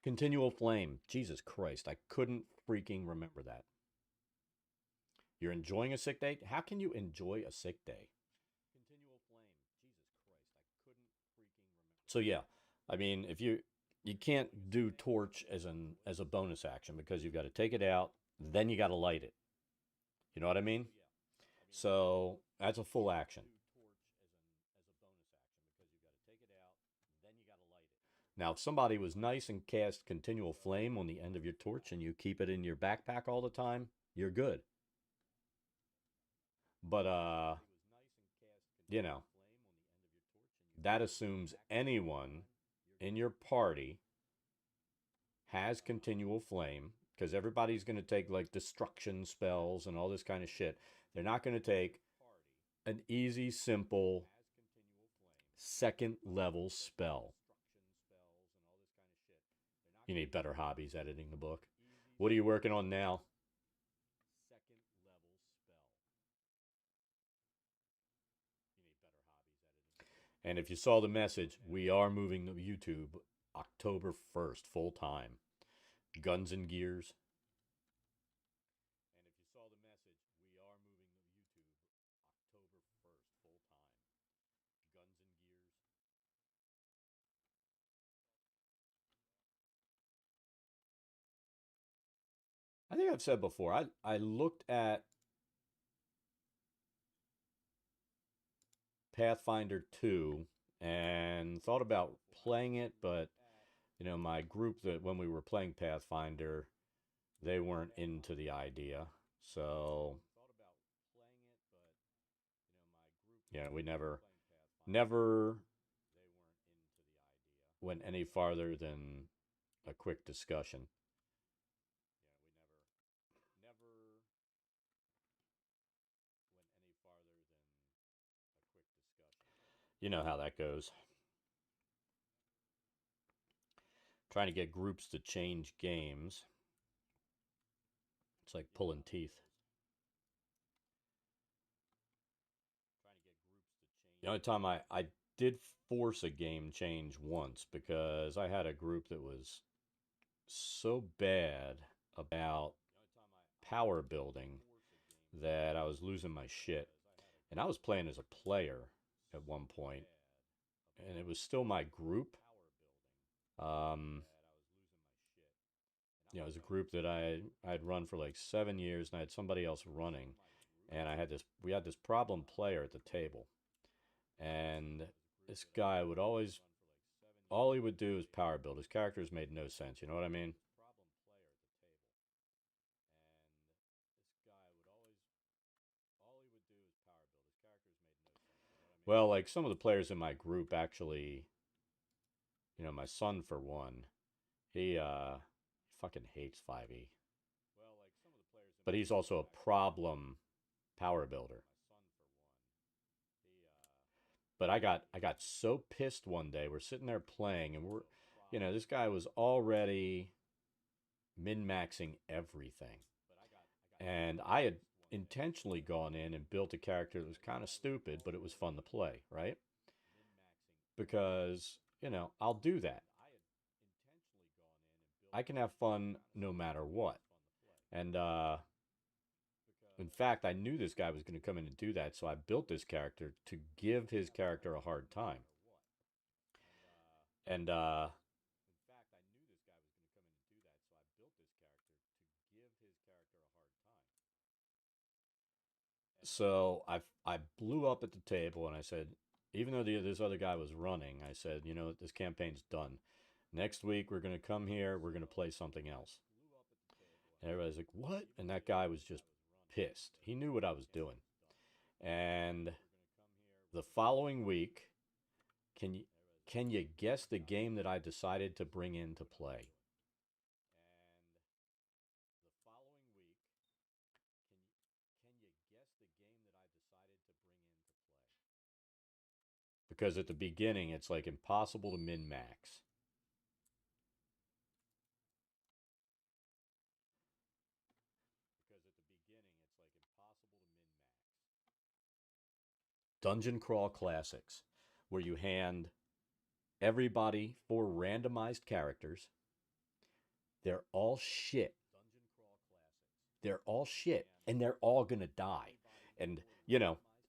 Continual flame. Jesus Christ. I couldn't freaking remember that. You're enjoying a sick day? How can you enjoy a sick day? So yeah, I mean, if you can't do torch as a bonus action because you've got to take it out, then you got to light it. You know what I mean? So that's a full action. Now, if somebody was nice and cast continual flame on the end of your torch and you keep it in your backpack all the time, you're good. But you know, that assumes anyone in your party has continual flame because everybody's going to take like destruction spells and all this kind of shit. They're not going to take an easy, simple second level spell. You need better hobbies editing the book. What are you working on now? And if you saw the message, we are moving to YouTube October 1st, full time. Guns and Gears. I think I've said before, I looked at Pathfinder 2 and thought about playing it, but my group that when we were playing Pathfinder, they weren't into the idea. So, yeah, we never went any farther than a quick discussion. You know how that goes. Trying to get groups to change games. It's like pulling teeth. The only time I did force a game change once because I had a group that was so bad about power building that I was losing my shit. And I was playing as a player at one point, and it was still my group. Um, it was a group that I'd run for like 7 years, and I had somebody else running, and we had this problem player at the table, and this guy would always all he would do is power build. His characters made no sense. You know what I mean? Well, like some of the players in my group actually, my son for one, he fucking hates 5e. But he's also a problem power builder. But I got so pissed one day. We're sitting there playing and this guy was already min-maxing everything. And I had intentionally gone in and built a character that was kind of stupid, but it was fun to play, right? Because, I'll do that. I can have fun no matter what. And in fact, I knew this guy was going to come in and do that, so I built this character to give his character a hard time. And so I blew up at the table and I said, even though this other guy was running, I said, this campaign's done. Next week we're going to come here. We're going to play something else. And everybody's like, what? And that guy was just pissed. He knew what I was doing. And the following week, can you can you guess the game that I decided to bring into play? Because at the beginning it's like impossible to min max. Dungeon Crawl Classics, where you hand everybody four randomized characters. They're all shit. They're all shit. And they're all going to die. And,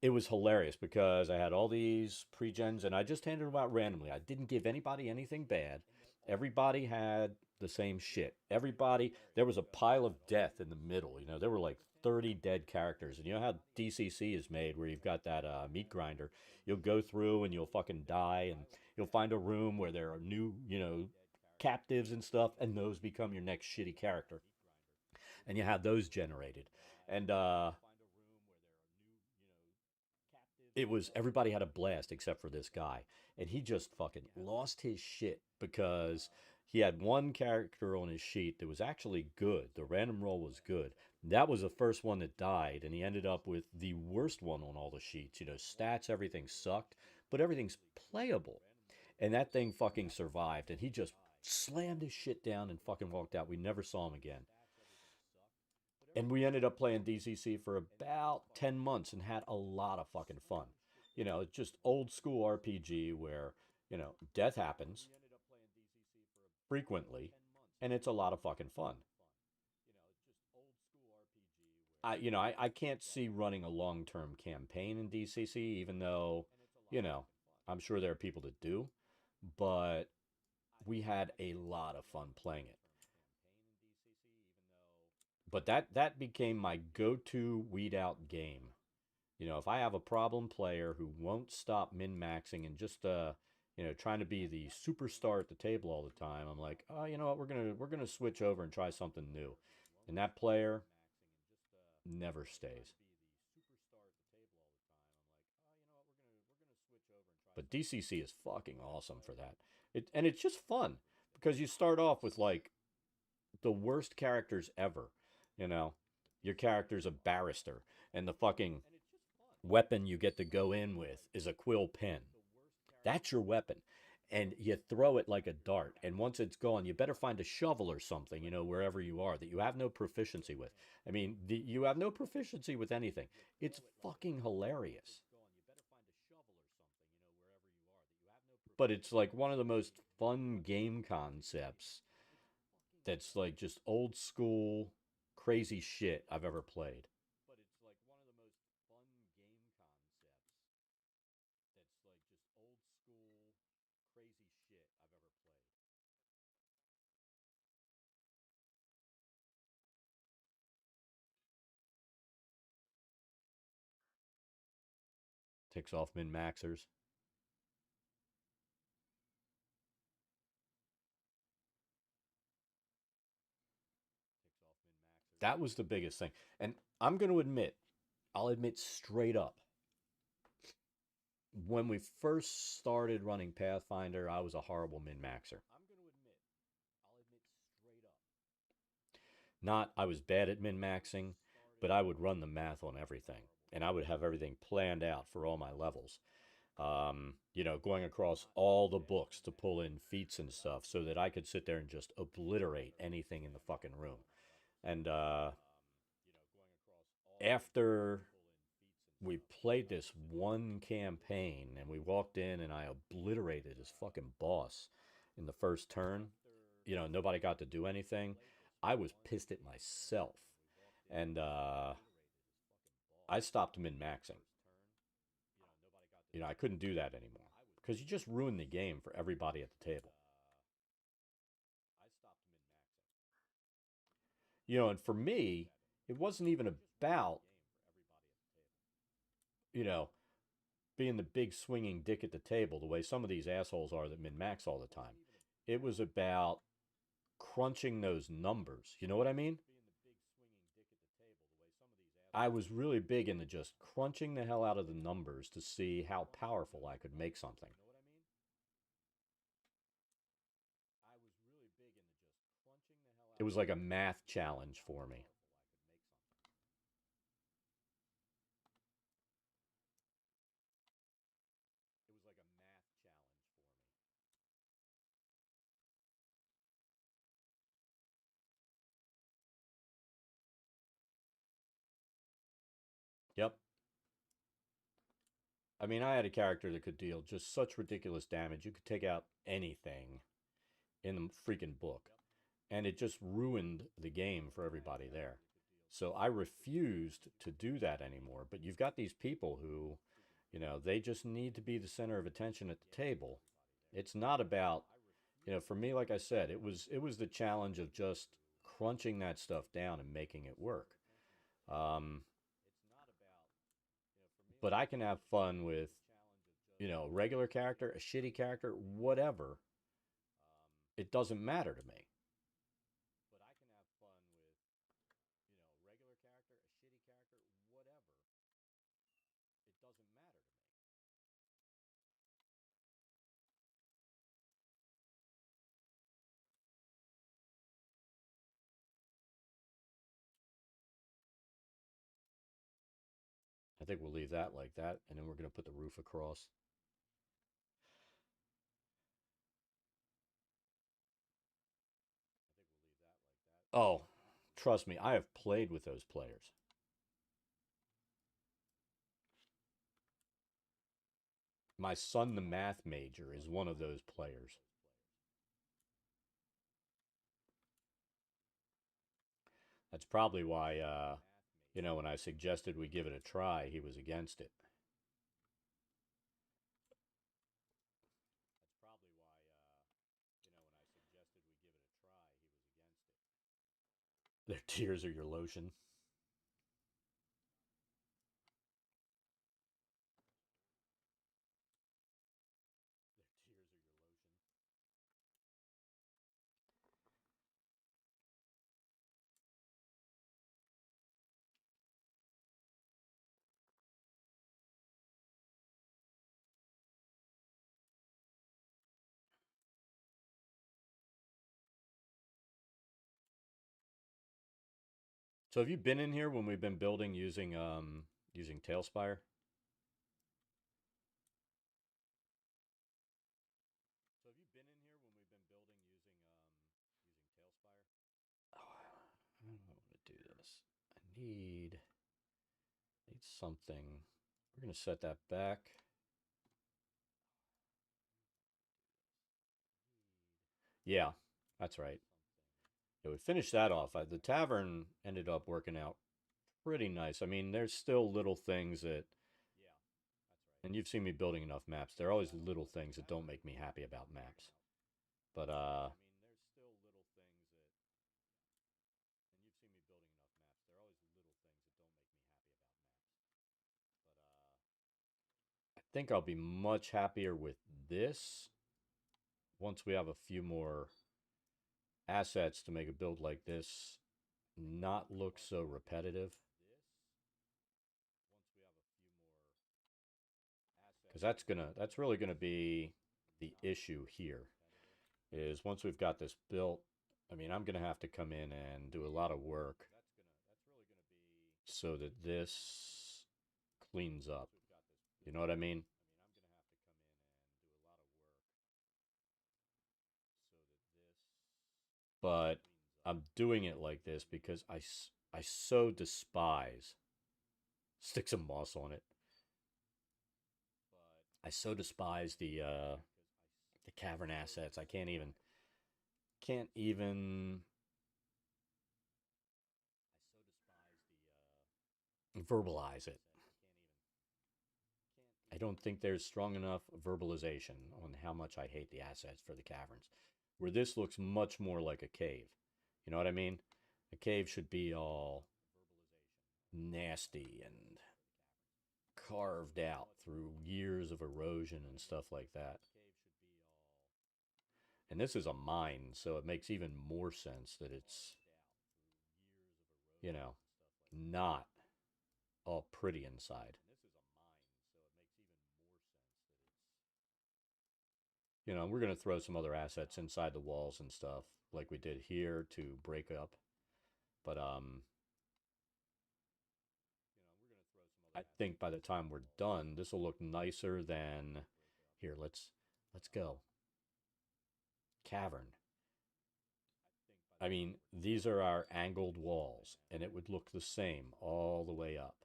it was hilarious because I had all these pre-gens and I just handed them out randomly. I didn't give anybody anything bad. Everybody had the same shit. There was a pile of death in the middle. There were like 30 dead characters. And you know how DCC is made, where you've got that meat grinder. You'll go through and you'll fucking die, and you'll find a room where there are new, captives and stuff, and those become your next shitty character. And you have those generated. And it was everybody had a blast except for this guy, and he just fucking lost his shit because he had one character on his sheet that was actually good. The random roll was good. That was the first one that died, and he ended up with the worst one on all the sheets. Stats, everything sucked, but everything's playable. And that thing fucking survived, and he just slammed his shit down and fucking walked out. We never saw him again. And we ended up playing DCC for about 10 months and had a lot of fucking fun. It's just old school RPG where, death happens frequently and it's a lot of fucking fun. I can't see running a long term campaign in DCC, even though, you know, I'm sure there are people that do, but we had a lot of fun playing it. But that became my go-to weed out game. If I have a problem player who won't stop min maxing and just trying to be the superstar at the table all the time, I'm like, oh, you know what, we're gonna switch over and try something new. And that player never stays. But DCC is fucking awesome for that. And it's just fun because you start off with like the worst characters ever. You know, your character's a barrister, and the fucking weapon you get to go in with is a quill pen. That's your weapon. And you throw it like a dart. And once it's gone, you better find a shovel or something, wherever you are that you have no proficiency with. I mean, you have no proficiency with anything. It's fucking hilarious. But it's like one of the most fun game concepts that's like just old school crazy shit I've ever played. Ticks off min maxers. That was the biggest thing. And I'm going to admit, I'll admit straight up, when we first started running Pathfinder, I was a horrible min maxer. Not I was bad at min maxing, but I would run the math on everything. And I would have everything planned out for all my levels. Going across all the books to pull in feats and stuff so that I could sit there and just obliterate anything in the fucking room. And after we played this one campaign and we walked in and I obliterated his fucking boss in the first turn, nobody got to do anything. I was pissed at myself. And I stopped min maxing. I couldn't do that anymore because you just ruined the game for everybody at the table. And for me, it wasn't even about, you know, being the big swinging dick at the table the way some of these assholes are that min max all the time. It was about crunching those numbers. You know what I mean? I was really big into just crunching the hell out of the numbers to see how powerful I could make something. It was like a math challenge for me. Yep. I mean, I had a character that could deal just such ridiculous damage. You could take out anything in the freaking book. And it just ruined the game for everybody there. So I refused to do that anymore. But you've got these people who, they just need to be the center of attention at the table. It's not about, for me, like I said, it was the challenge of just crunching that stuff down and making it work. Um, but I can have fun with, regular character, a shitty character, whatever. It doesn't matter to me. I think we'll leave that like that, and then we're going to put the roof across. Oh, trust me, I have played with those players. My son, the math major, is one of those players. That's probably why, when I suggested we give it a try, he was against it. Their tears are your lotion. So have you been in here when we've been building using Tailspire? Oh, I don't want to do this. I need something. We're gonna set that back. Yeah, that's right. Yeah, we finished that off. The tavern ended up working out pretty nice. I mean, there's still little things that, and you've seen me building enough maps. There are always little things that don't make me happy about maps. But I think I'll be much happier with this once we have a few more assets to make a build like this not look so repetitive. Because that's really gonna be the issue here. Is once we've got this built, I mean, I'm gonna have to come in and do a lot of work so that this cleans up. You know what I mean? But I'm doing it like this because I so despise, stick some moss on it. I so despise the cavern assets. I can't even verbalize it. I don't think there's strong enough verbalization on how much I hate the assets for the caverns. Where this looks much more like a cave. You know what I mean? A cave should be all nasty and carved out through years of erosion and stuff like that. And this is a mine, so it makes even more sense that it's, you know, not all pretty inside. We're going to throw some other assets inside the walls and stuff like we did here to break up. But I think by the time we're done, this will look nicer than here. Let's go. Cavern. I mean, these are our angled walls, and it would look the same all the way up.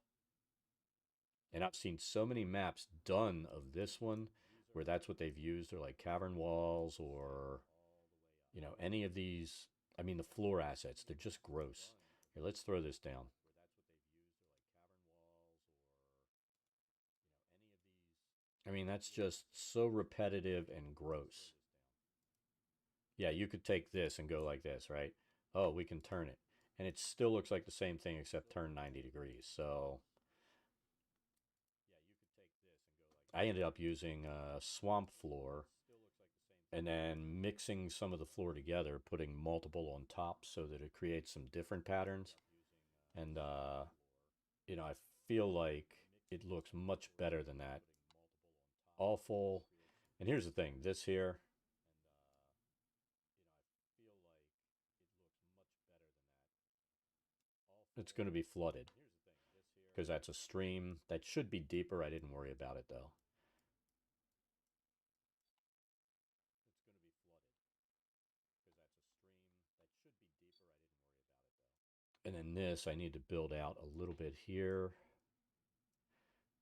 And I've seen so many maps done of this one where that's what they've used. They're like cavern walls or, any of these. I mean, the floor assets, they're just gross. Here, let's throw this down. I mean, that's just so repetitive and gross. Yeah, you could take this and go like this, right? Oh, we can turn it. and it still looks like the same thing except turned 90 degrees. So I ended up using a swamp floor and then mixing some of the floor together, putting multiple on top so that it creates some different patterns. And, I feel like it looks much better than that. Awful. And here's the thing, this here, it's going to be flooded because that's a stream that should be deeper. I didn't worry about it though. And then this, I need to build out a little bit here.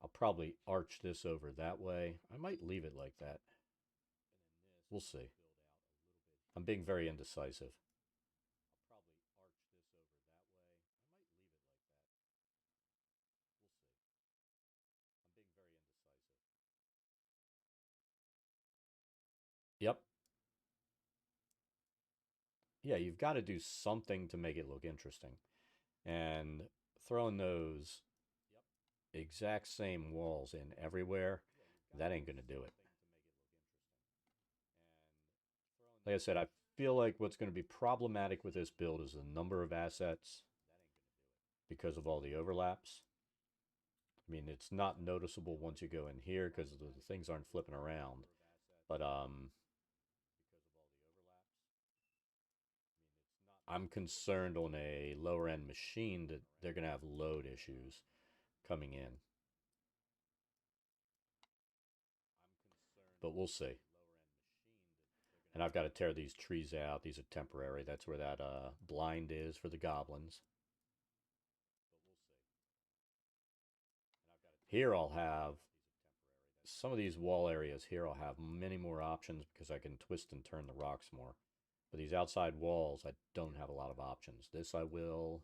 I'll probably arch this over that way. I might leave it like that. We'll see. I'm being very indecisive. Yep. Yeah, you've got to do something to make it look interesting. And throwing those exact same walls in everywhere, that ain't going to do it. Like I said, I feel like what's going to be problematic with this build is the number of assets because of all the overlaps. I mean, it's not noticeable once you go in here because the things aren't flipping around. But I'm concerned on a lower end machine that they're going to have load issues coming in. But we'll see. And I've got to tear these trees out. These are temporary. That's where that blind is for the goblins. Here I'll have some of these wall areas here. I'll have many more options because I can twist and turn the rocks more. But these outside walls, I don't have a lot of options. This I will.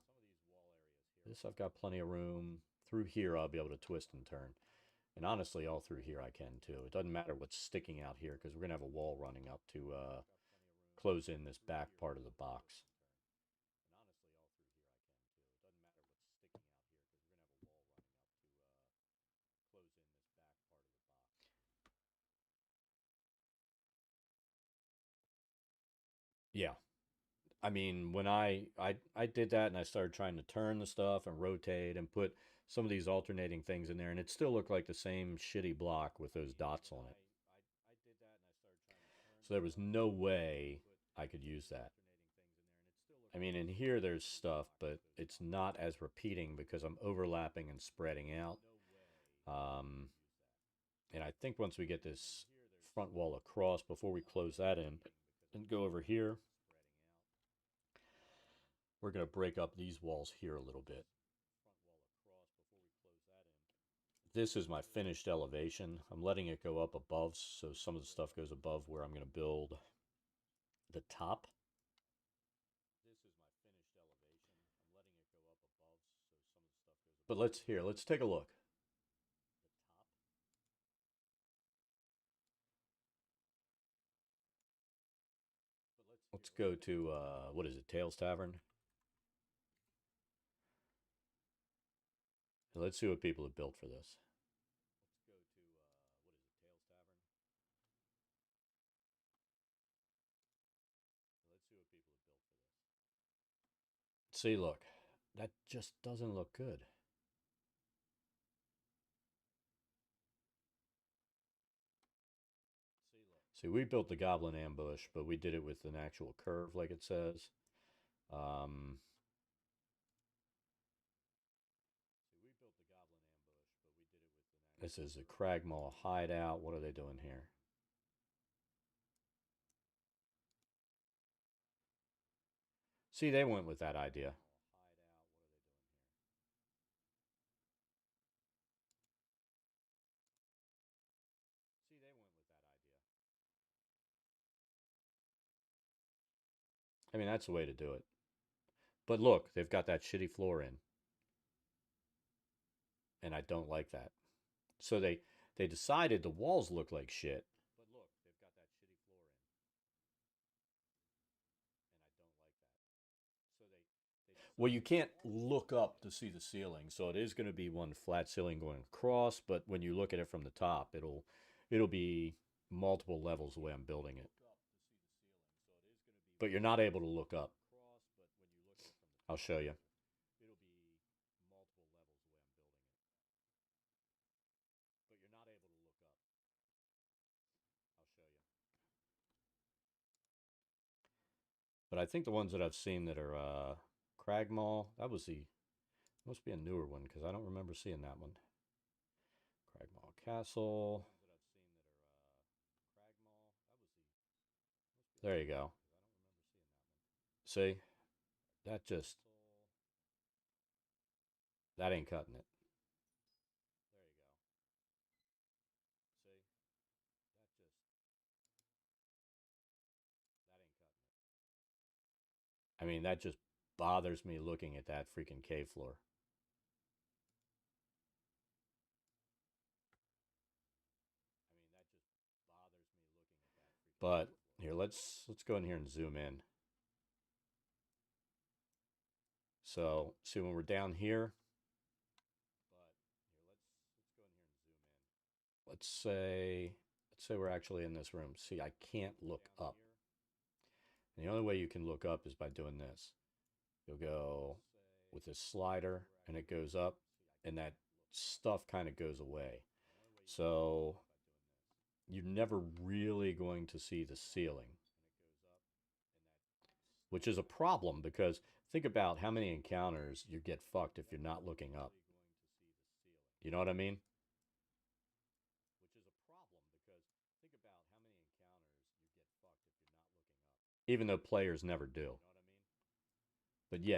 This I've got plenty of room. Through here I'll be able to twist and turn. And honestly, all through here I can too. It doesn't matter what's sticking out here because we're going to have a wall running up to close in this back part of the box. Yeah. I mean, when I did that and I started trying to turn the stuff and rotate and put some of these alternating things in there, and it still looked like the same shitty block with those dots on it. So there was no way I could use that. I mean, in here there's stuff, but it's not as repeating because I'm overlapping and spreading out. Um, and I think once we get this front wall across, before we close that in and go over here, we're going to break up these walls here a little bit. This is my finished elevation. I'm letting it go up above, so some of the stuff goes above where I'm going to build the top. But let's take a look. Let's go to what is it, Tails Tavern? Let's see what people have built for this. See, look, that just doesn't look good. See, we built the goblin ambush, but we did it with an actual curve, like it says. Um, this is a Cragmaw Hideout. What are they doing here? See, they went with that idea. I mean, that's the way to do it. But look, they've got that shitty floor in. And I don't like that. So they decided the walls look like shit. Well, you can't look up to see the ceiling, so it is going to be one flat ceiling going across. But when you look at it from the top, it'll be multiple levels the way I'm building it. But you're not able to look up. I'll show you. But I think the ones that I've seen that are Cragmaw, that was the, must be a newer one because I don't remember seeing that one. Cragmaw Castle. There you go. See? That just, that ain't cutting it. I mean, that just bothers me looking at that freaking cave floor. But here, let's go in here and zoom in. So, see when we're down here, let's say we're actually in this room. See, I can't look up. And the only way you can look up is by doing this. You'll go with this slider and it goes up and that stuff kind of goes away. So you're never really going to see the ceiling, which is a problem because think about how many encounters you get fucked if you're not looking up. You know what I mean? Even though players never do. But yeah,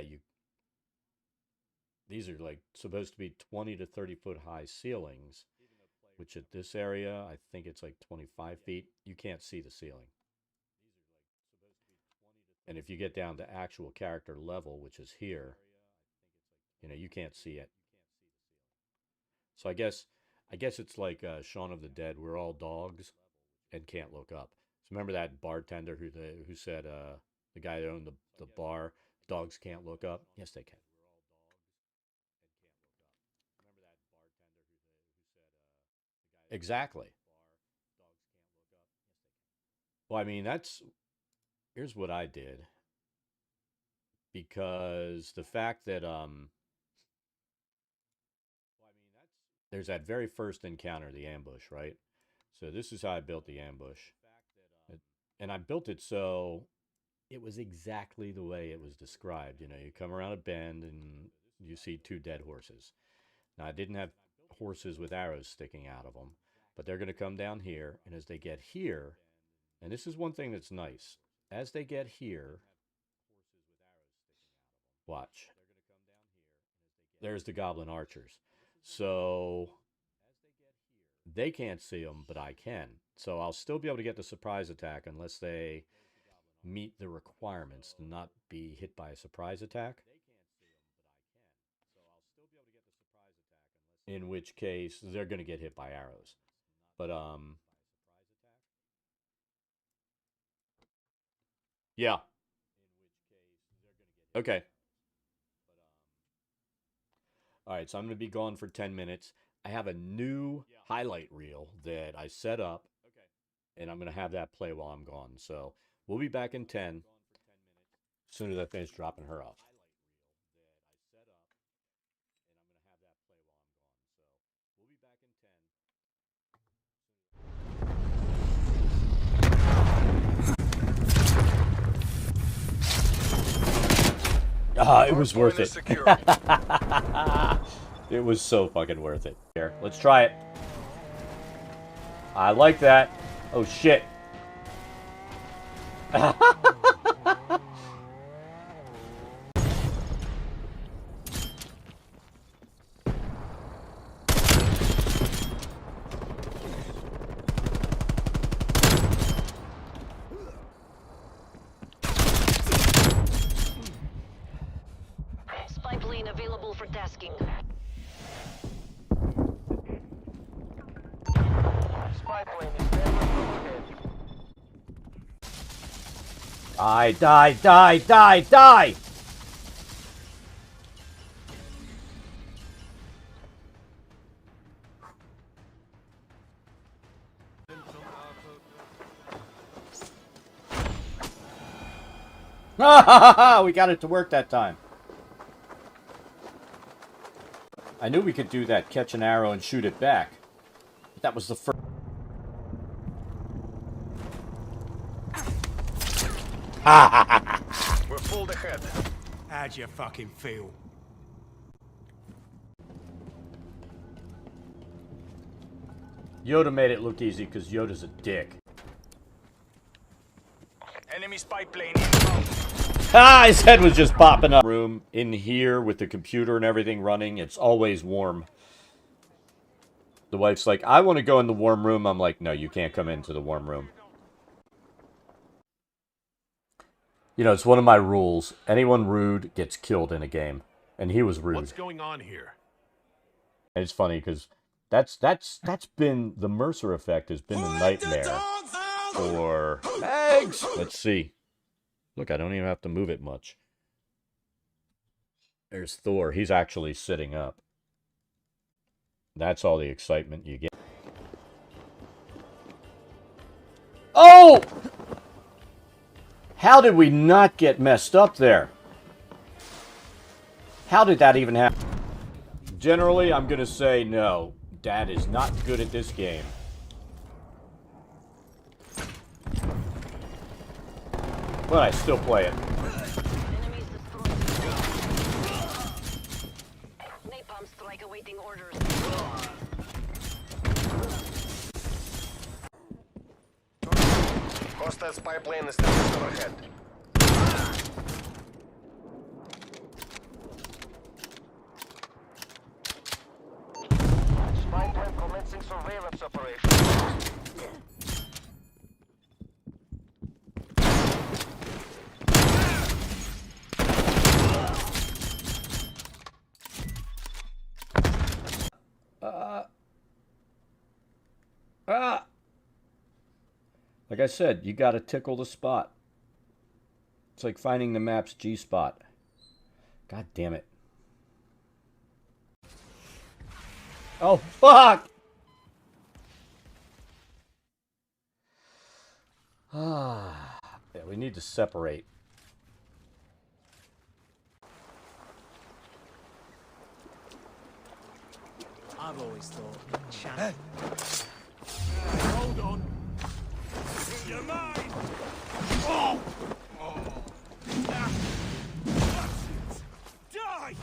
these are like supposed to be 20 to 30 foot high ceilings, which at this area, I think it's like 25 feet. You can't see the ceiling. And if you get down to actual character level, which is here, you know, you can't see it. So I guess it's like Shaun of the Dead. We're all dogs and can't look up. So remember that bartender who said the guy that owned the bar, dogs can't look up? Yes, they can. Exactly. Well, I mean, here's what I did because the fact that there's that very first encounter, the ambush, right? So this is how I built the ambush. And I built it so it was exactly the way it was described. You know, you come around a bend and you see two dead horses. Now, I didn't have horses with arrows sticking out of them, but they're going to come down here. And as they get here, and this is one thing that's nice, as they get here, watch, there's the goblin archers. So they can't see them, but I can. So I'll still be able to get the surprise attack unless they meet the requirements to not be hit by a surprise attack. In which case, they're going to get hit by arrows. But, yeah. Okay. All right, so I'm going to be gone for 10 minutes. I have a new highlight reel that I set up, and I'm going to have that play while I'm gone. So we'll be back in 10 as soon as I finish dropping her off. It was worth it. It was so fucking worth it. Here, let's try it. I like that. Oh shit. Available for tasking. Spy plane is there. Die, die, die, die, die! Ha ha ha! We got it to work that time. I knew we could do that, catch an arrow and shoot it back. But that was the first... We're full ahead. How'd you fucking feel? Yoda made it look easy because Yoda's a dick. Enemy spy plane inbound. Ah, his head was just popping up. Room in here with the computer and everything running, it's always warm. The wife's like, I want to go in the warm room. I'm like, no, you can't come into the warm room. You know, it's one of my rules. Anyone rude gets killed in a game. And he was rude. What's going on here? And it's funny because that's been the Mercer effect has been the nightmare for eggs. Let's see. Look, I don't even have to move it much. There's Thor. He's actually sitting up. That's all the excitement you get. Oh! How did we not get messed up there? How did that even happen? Generally, I'm going to say no. Dad is not good at this game. But I still play it. Enemies destroyed. Napalm strike awaiting orders. Hostile spy plane is still overhead. Spy plane commencing surveillance operation. Like I said, you gotta tickle the spot. It's like finding the map's G-spot. God damn it. Oh, fuck! Yeah, we need to separate. I've always thought chat. Hold on. You're mine! Oh! Ah. Die!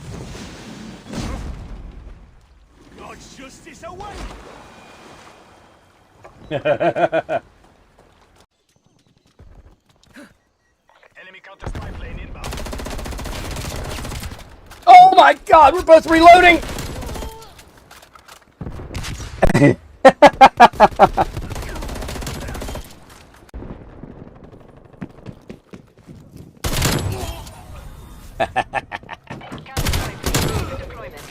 God's justice away! Enemy counter spy plane inbound. Oh my god, we're both reloading! Deployment.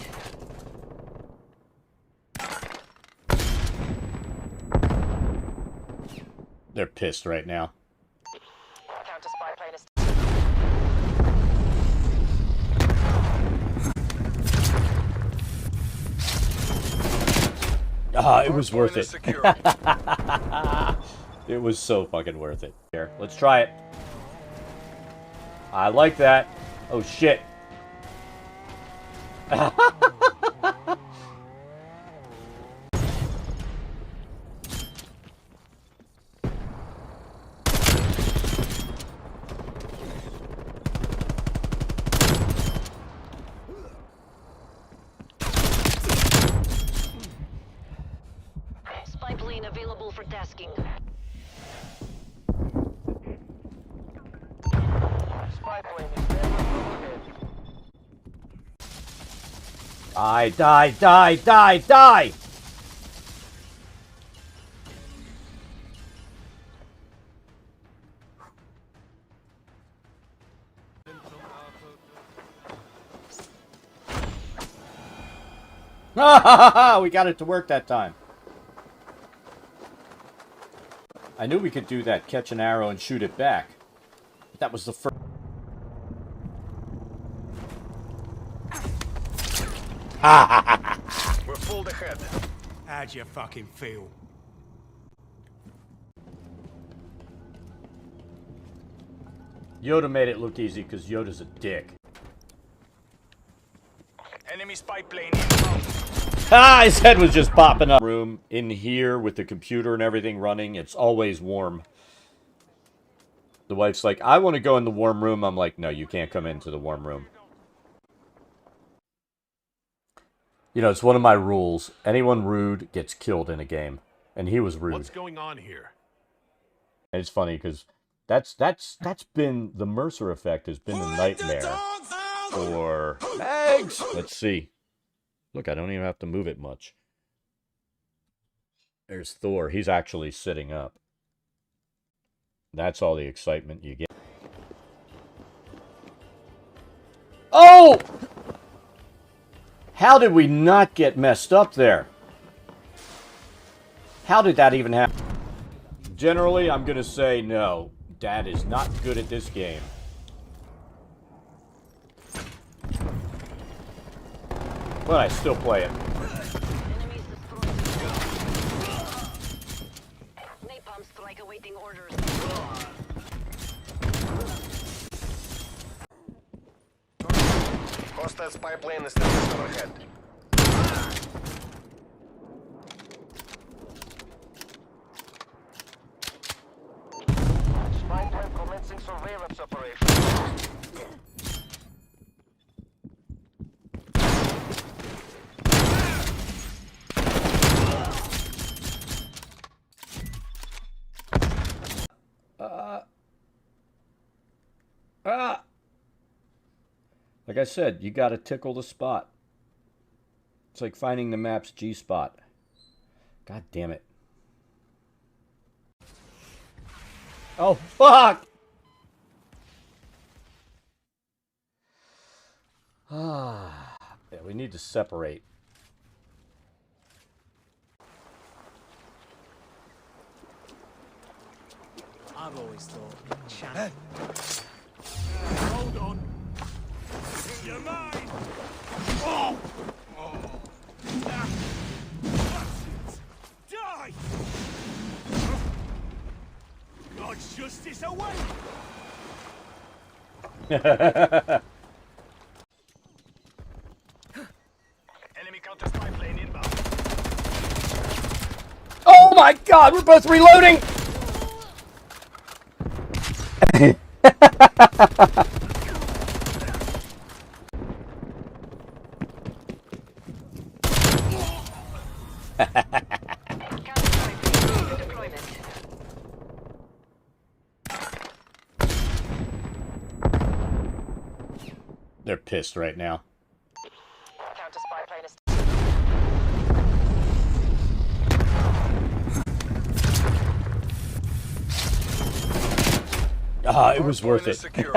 They're pissed right now. Counter spy plane is. Ah, it was worth it. Secure. It was so fucking worth it. Here, let's try it. I like that. Oh shit. Spy plane available for tasking. Spy plane is standing overhead. Die! We got it to work that time. I knew we could do that, catch an arrow and shoot it back. But that was the first... We're full ahead. How'd you fucking feel? Yoda made it look easy because Yoda's a dick. Enemy spy plane inbound. Ah, his head was just popping up. Room in here with the computer and everything running. It's always warm. The wife's like, I want to go in the warm room. I'm like, no, you can't come into the warm room. You know, it's one of my rules. Anyone rude gets killed in a game. And he was rude. What's going on here? And it's funny because that's been the Mercer effect has been the nightmare for Mags. Let's see. Look, I don't even have to move it much. There's Thor. He's actually sitting up. That's all the excitement you get. Oh! How did we not get messed up there? How did that even happen? Generally, I'm going to say no. Dad is not good at this game. But I still play it. Enemies destroyed. Napalm strike awaiting orders. Hostile spy plane is still overhead. Spy plane commencing surveillance operation. Like I said, you got to tickle the spot. It's like finding the map's G-spot. God damn it. Oh, fuck! Yeah, we need to separate. I've always thought champ. Hold on. You're mine. Oh! Ah. Die! God's justice away! Enemy counter spy plane inbound. Oh my god, we're both reloading! Deployment. They're pissed right now. Counter spy plane is. Ah, it was worth Hardpoint is it. secure.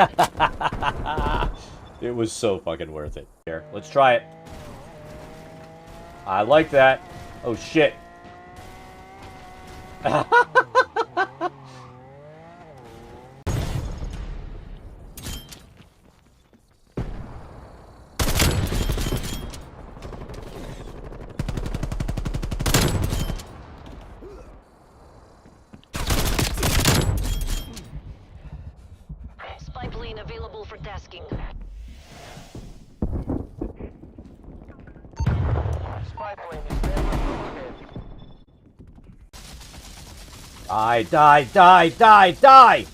It was so fucking worth it. Here, let's try it. I like that. Oh shit. Spy plane available for tasking. Spy plane is standing overhead. Die, die, die, die, die!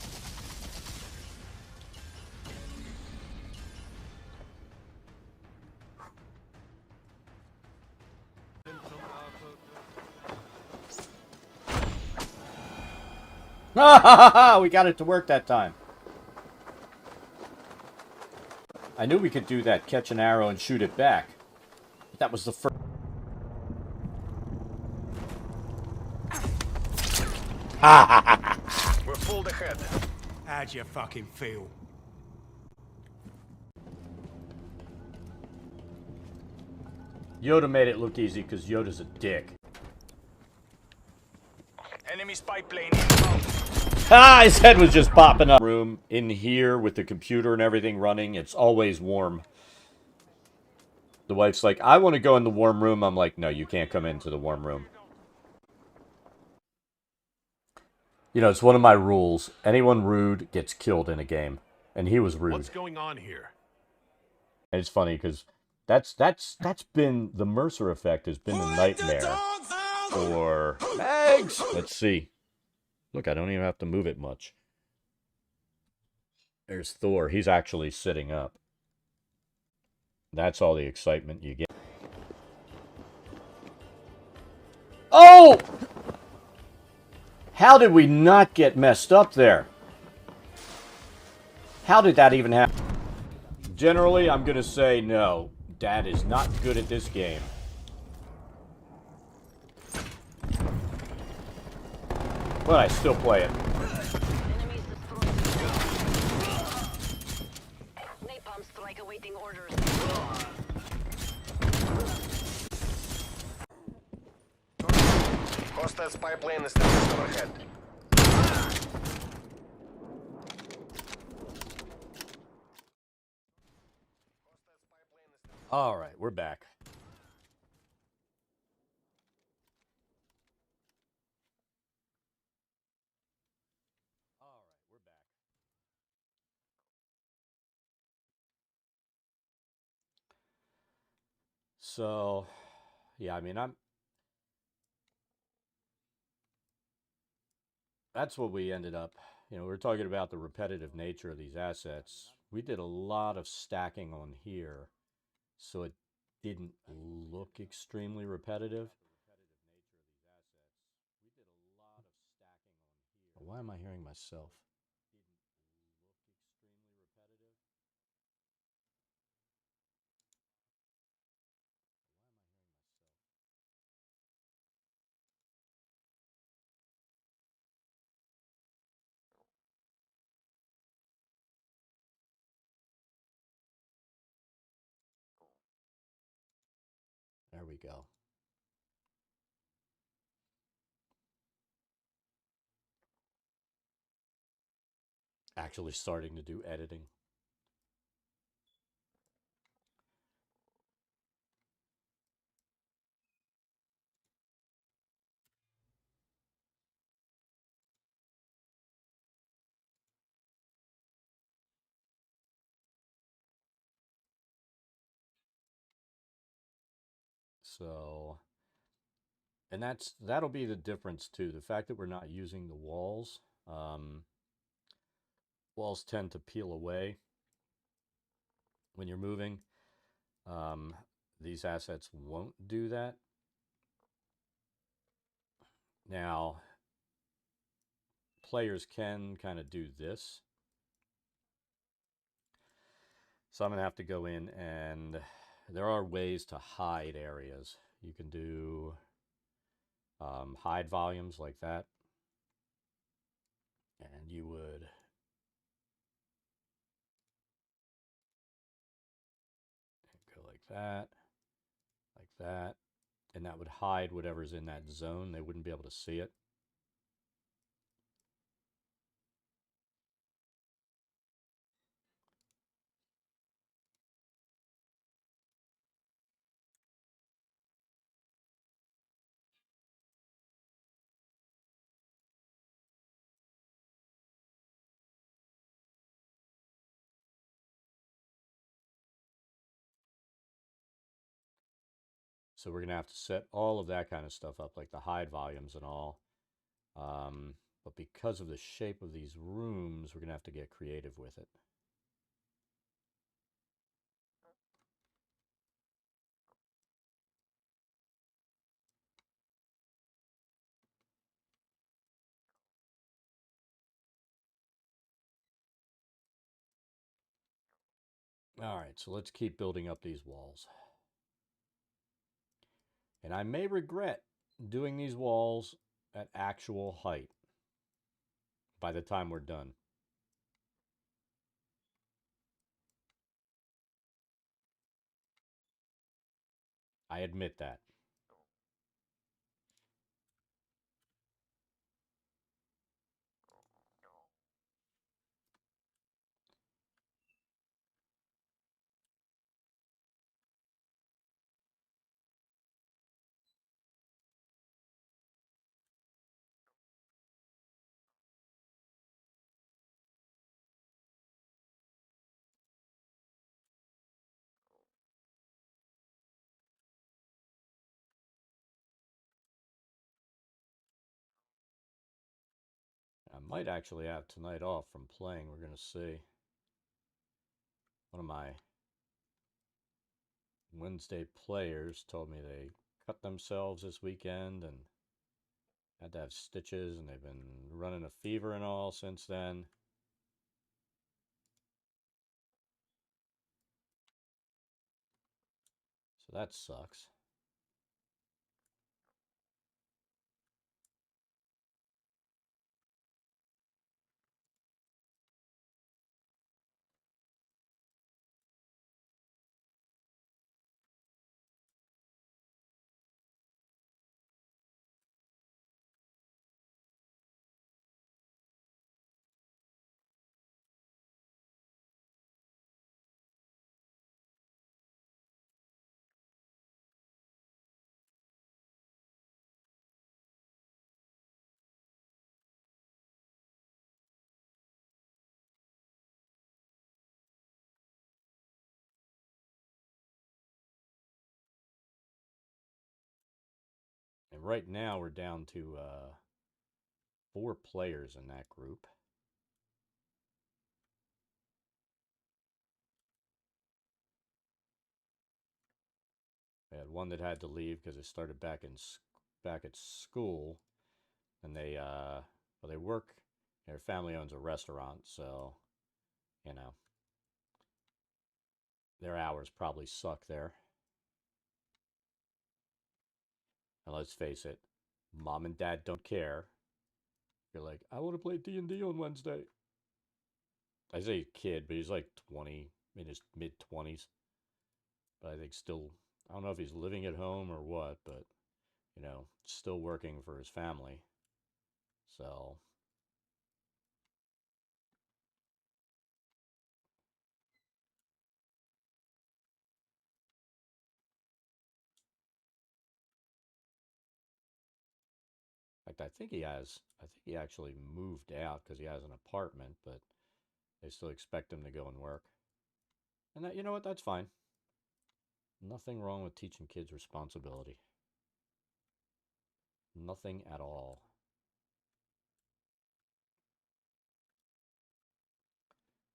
We got it to work that time. I knew we could do that, catch an arrow and shoot it back. But that was the first. We're pulled ahead. How'd you fucking feel? Yoda made it look easy because Yoda's a dick. Enemy spy plane inbound. Ah, his head was just popping up. Room in here with the computer and everything running. It's always warm. The wife's like, I want to go in the warm room. I'm like, no, you can't come into the warm room. You know, it's one of my rules. Anyone rude gets killed in a game. And he was rude. What's going on here? And it's funny because that's been the Mercer effect has been the nightmare for Mags. Let's see. Look, I don't even have to move it much. There's Thor. He's actually sitting up. That's all the excitement you get. Oh! How did we not get messed up there? How did that even happen? Generally, I'm going to say no. Dad is not good at this game. But I still play it. Enemies destroyed. Napalm strike awaiting orders. Hostile spy plane established overhead. All right, we're back. So, yeah, I mean, that's what we ended up, we were talking about the repetitive nature of these assets. We did a lot of stacking on here, so it didn't look extremely repetitive. Why am I hearing myself? There we go. Actually starting to do editing. So, and that'll be the difference too. The fact that we're not using the walls. Walls tend to peel away when you're moving. These assets won't do that. Now, players can kind of do this. So I'm going to have to go in, and there are ways to hide areas. You can do hide volumes like that. And you would go like that, and that would hide whatever's in that zone. They wouldn't be able to see it. So we're going to have to set all of that kind of stuff up, like the hide volumes and all. But because of the shape of these rooms, we're going to have to get creative with it. All right, so let's keep building up these walls. And I may regret doing these walls at actual height by the time we're done. I admit that. Might actually have tonight off from playing. We're going to see. One of my Wednesday players told me they cut themselves this weekend and had to have stitches, and they've been running a fever and all since then. So that sucks. And right now we're down to 4 players in that group. We had one that had to leave because it started back at school, and they work. Their family owns a restaurant, so you know their hours probably suck there. And let's face it, mom and dad don't care. You're like, I want to play D&D on Wednesday. I say kid, but he's like 20, in his mid-20s. But I think still, I don't know if he's living at home or what, but, still working for his family. So, in fact, I think he actually moved out because he has an apartment, but they still expect him to go and work. And that, you know what, that's fine. Nothing wrong with teaching kids responsibility. Nothing at all.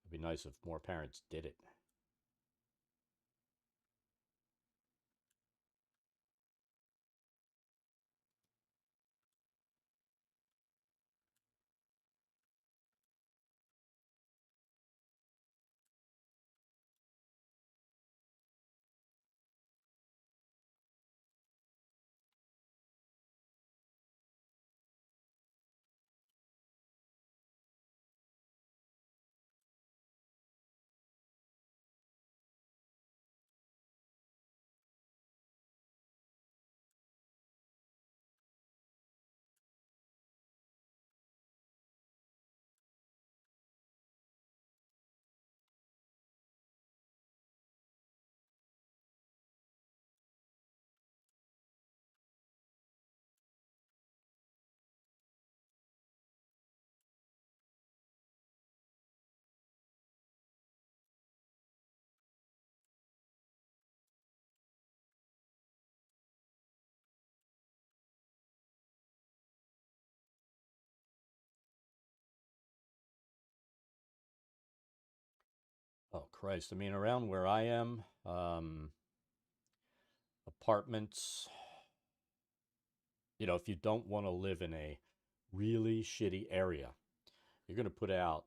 It'd be nice if more parents did it. Oh, Christ. I mean, around where I am, apartments, if you don't want to live in a really shitty area, you're going to put out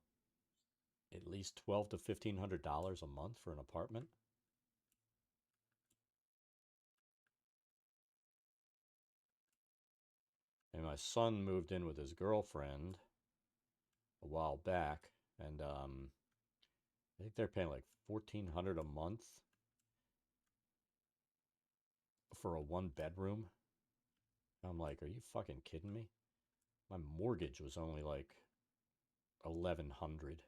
at least $1,200 to $1,500 a month for an apartment. And my son moved in with his girlfriend a while back, and I think they're paying like $1,400 a month for a 1-bedroom. I'm like, are you fucking kidding me? My mortgage was only like 1,100.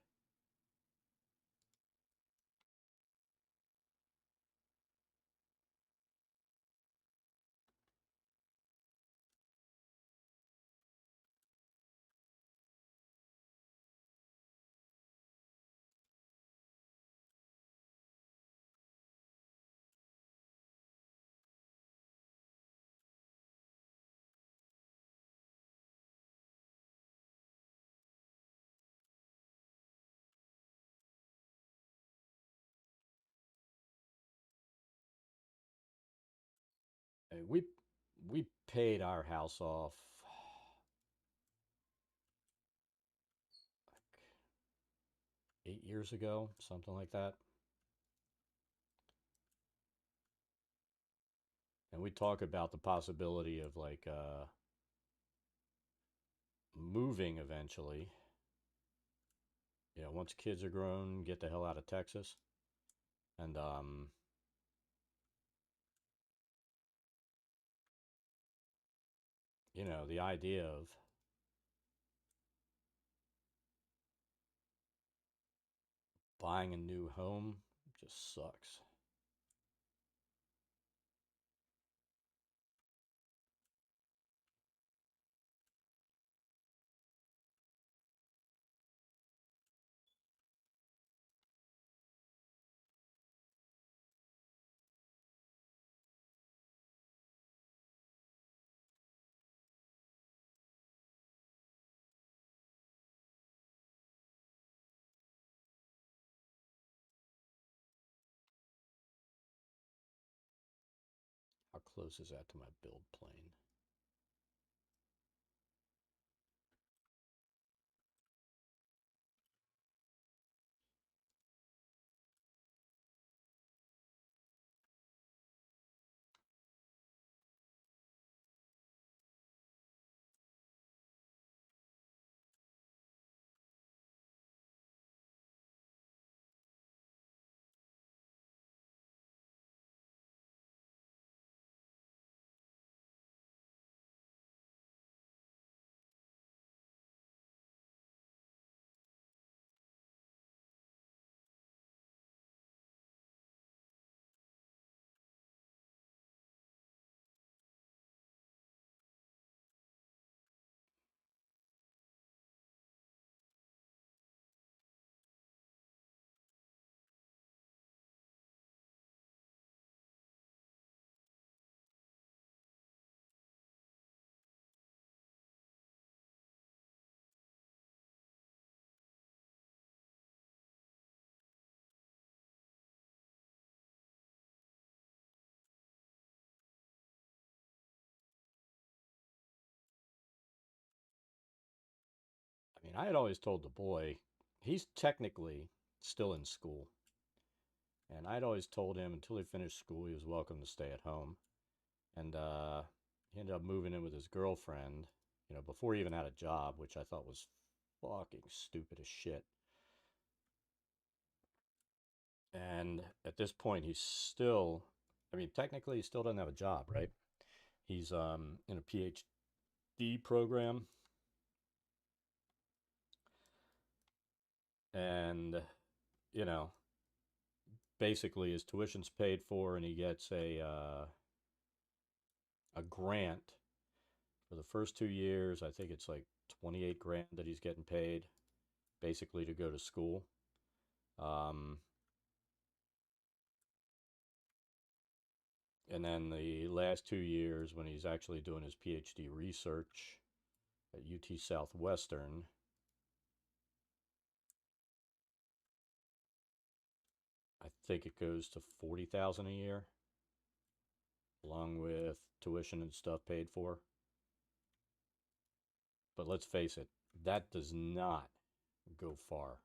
We paid our house off like 8 years ago, something like that. And we talk about the possibility of like moving eventually. Once kids are grown, get the hell out of Texas. And the idea of buying a new home just sucks. How close is that to my build plane? I mean, I had always told the boy, he's technically still in school. And I'd always told him until he finished school, he was welcome to stay at home. And he ended up moving in with his girlfriend, before he even had a job, which I thought was fucking stupid as shit. And at this point, he's still, I mean, technically, he still doesn't have a job, right? He's in a PhD program. And, you know, basically his tuition's paid for and he gets a grant for the first 2 years. I think it's like 28 grand that he's getting paid basically to go to school. Um, and then the last 2 years when he's actually doing his PhD research at UT Southwestern, I think it goes to 40,000 a year, along with tuition and stuff paid for. But let's face it, that does not go far.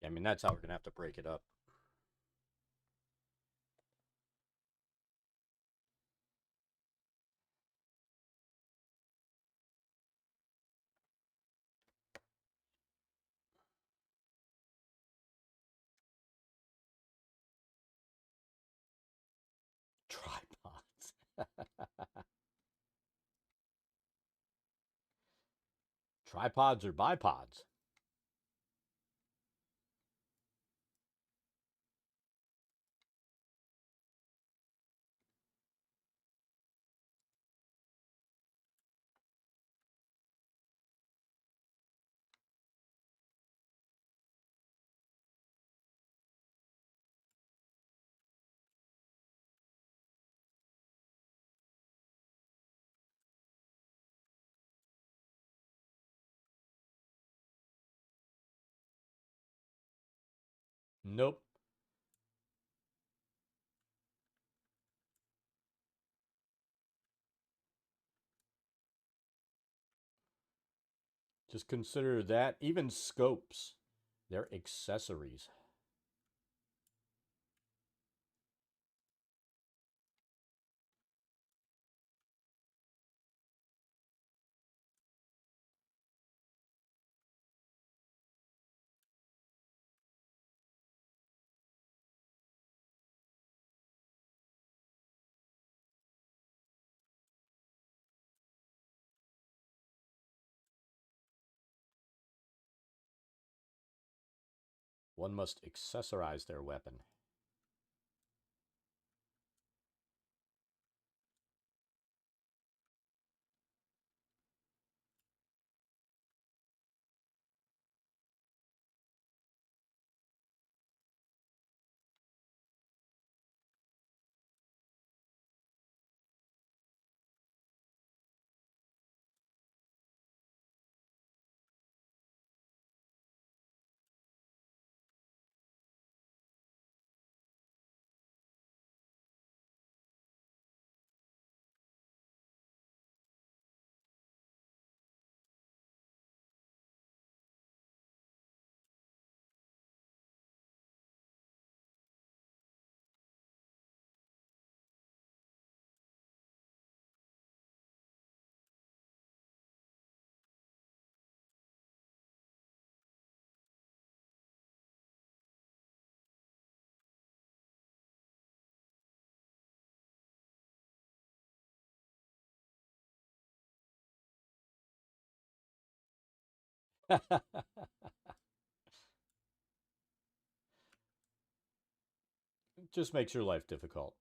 I mean, that's how we're gonna have to break it up. Tripods. Tripods or bipods? Nope. Just consider that even scopes, they're accessories. One must accessorize their weapon. Just makes your life difficult.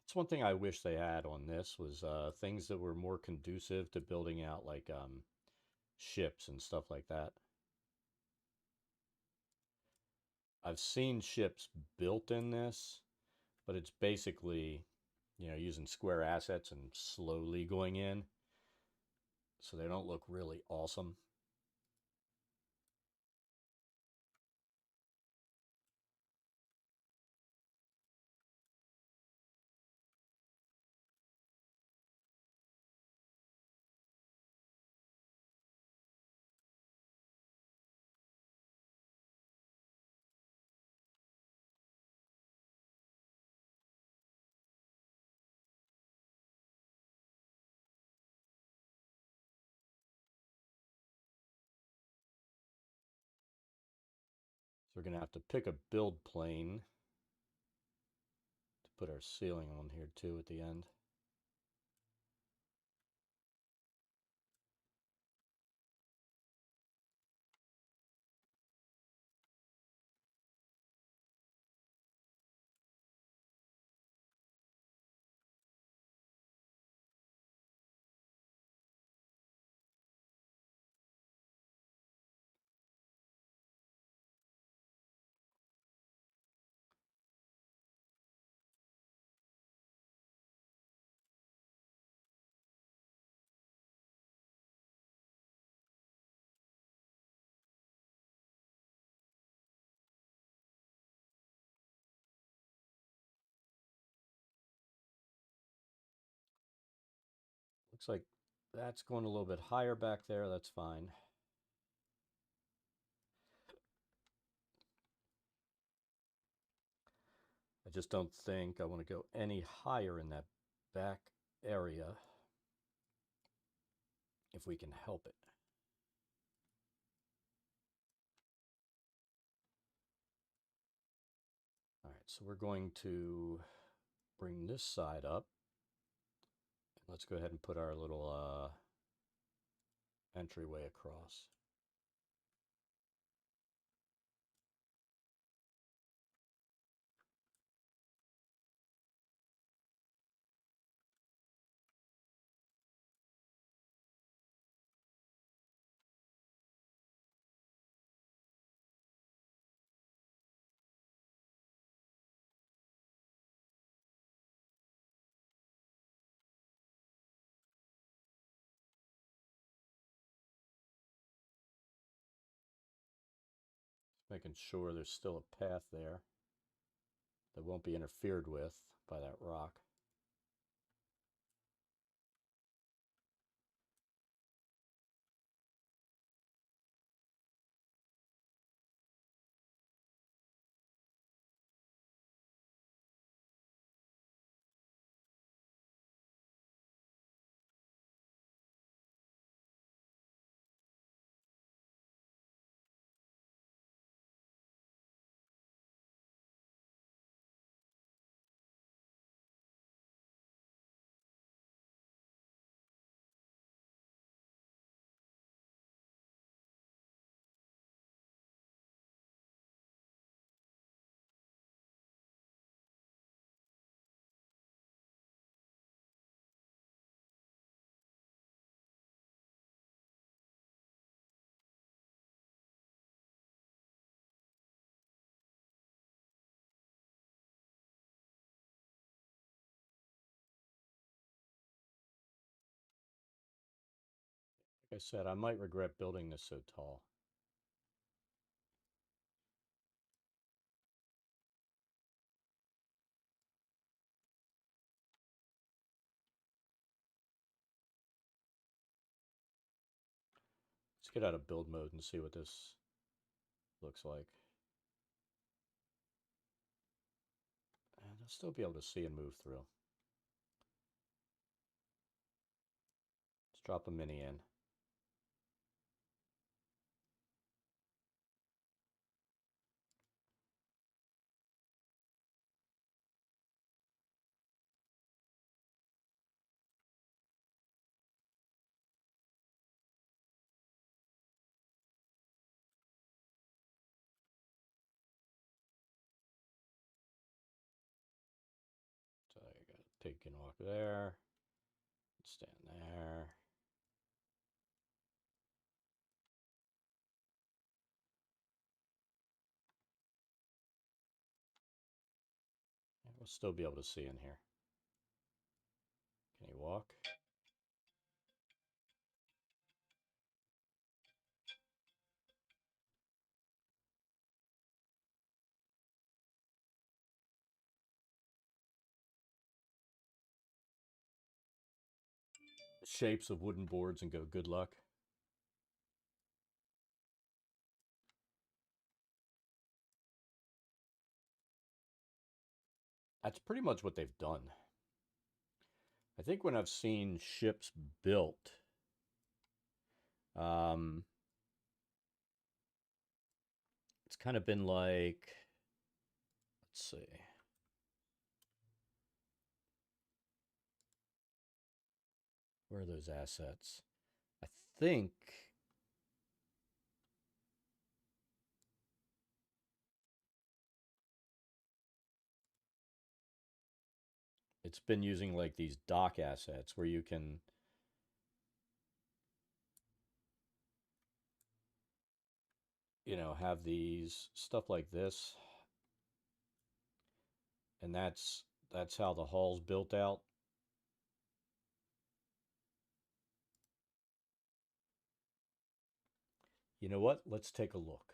That's one thing I wish they had on this was things that were more conducive to building out like ships and stuff like that. I've seen ships built in this, but it's basically, using square assets and slowly going in, so they don't look really awesome. So we're going to have to pick a build plane to put our ceiling on here too at the end. Looks like that's going a little bit higher back there. That's fine. I just don't think I want to go any higher in that back area if we can help it. All right, so we're going to bring this side up. Let's go ahead and put our little entryway across. Making sure there's still a path there that won't be interfered with by that rock. Like I said, I might regret building this so tall. Let's get out of build mode and see what this looks like. And I'll still be able to see and move through. Let's drop a mini in. So I gotta there. Stand there. We'll still be able to see in here. Can he walk? Shapes of wooden boards and go good luck. That's pretty much what they've done. I think when I've seen ships built, it's kind of been like, let's see. Where are those assets? I think it's been using like these dock assets where you can have these stuff like this, and that's how the hull's built out. You know what? Let's take a look.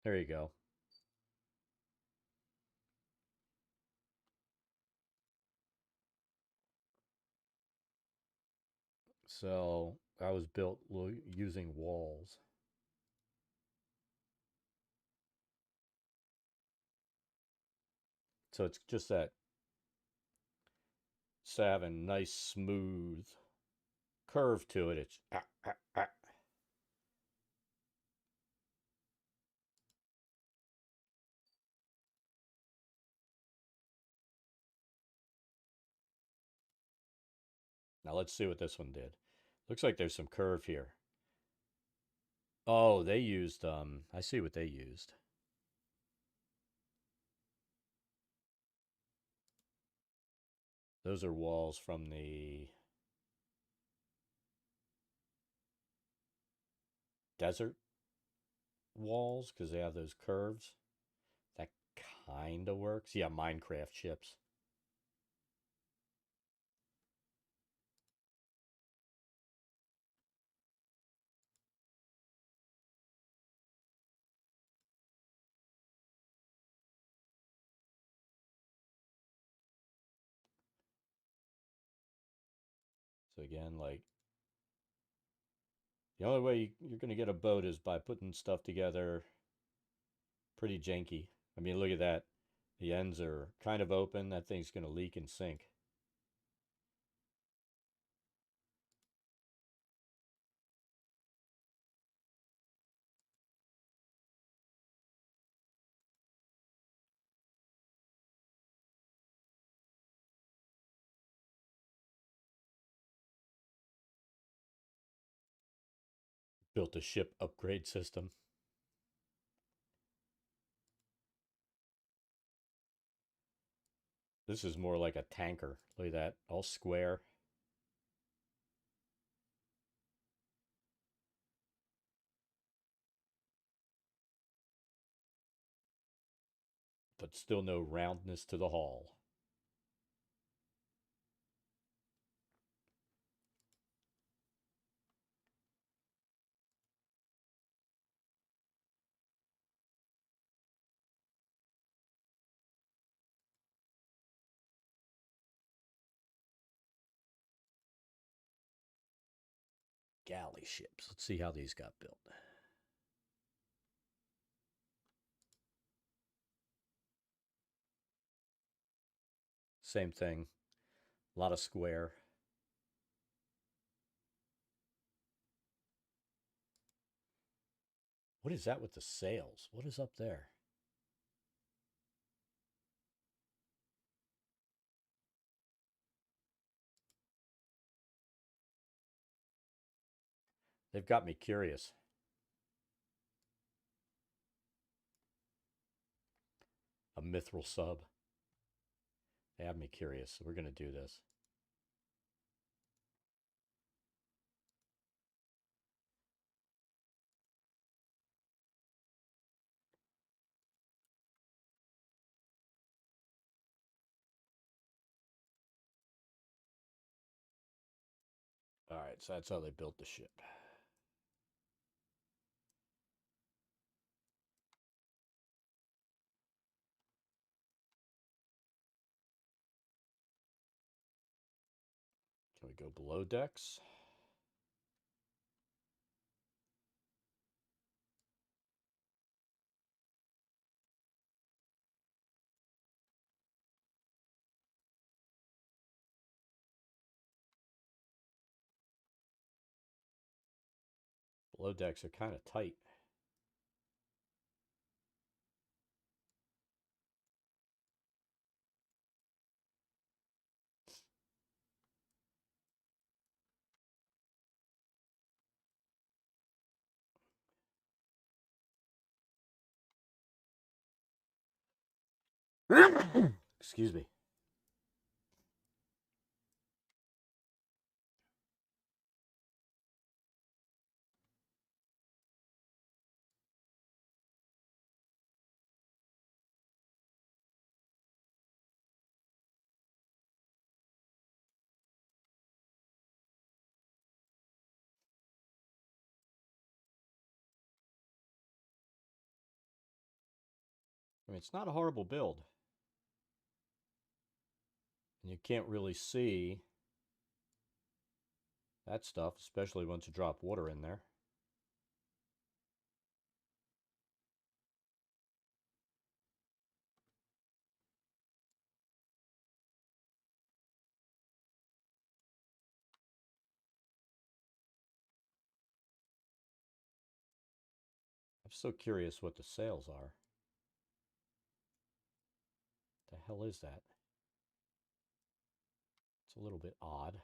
There you go. So I was built using walls. So it's just that having nice smooth curve to it. It's Now let's see what this one did. Looks like there's some curve here. Oh, they used I see what they used. Those are walls from the desert walls because they have those curves. That kind of works. Yeah, Minecraft ships. So again, like, the only way you're going to get a boat is by putting stuff together pretty janky. I mean, look at that. The ends are kind of open. That thing's going to leak and sink. Built a ship upgrade system. This is more like a tanker. Look at that, all square. But still no roundness to the hull. Galley ships. Let's see how these got built. Same thing. A lot of square. What is that with the sails? What is up there? They've got me curious. A mithril sub. They have me curious, so we're going to do this. Alright, so that's how they built the ship. Can we go below decks? Below decks are kind of tight. Excuse me. I mean, it's not a horrible build. And you can't really see that stuff, especially once you drop water in there. I'm so curious what the sails are. The hell is that? It's a little bit odd.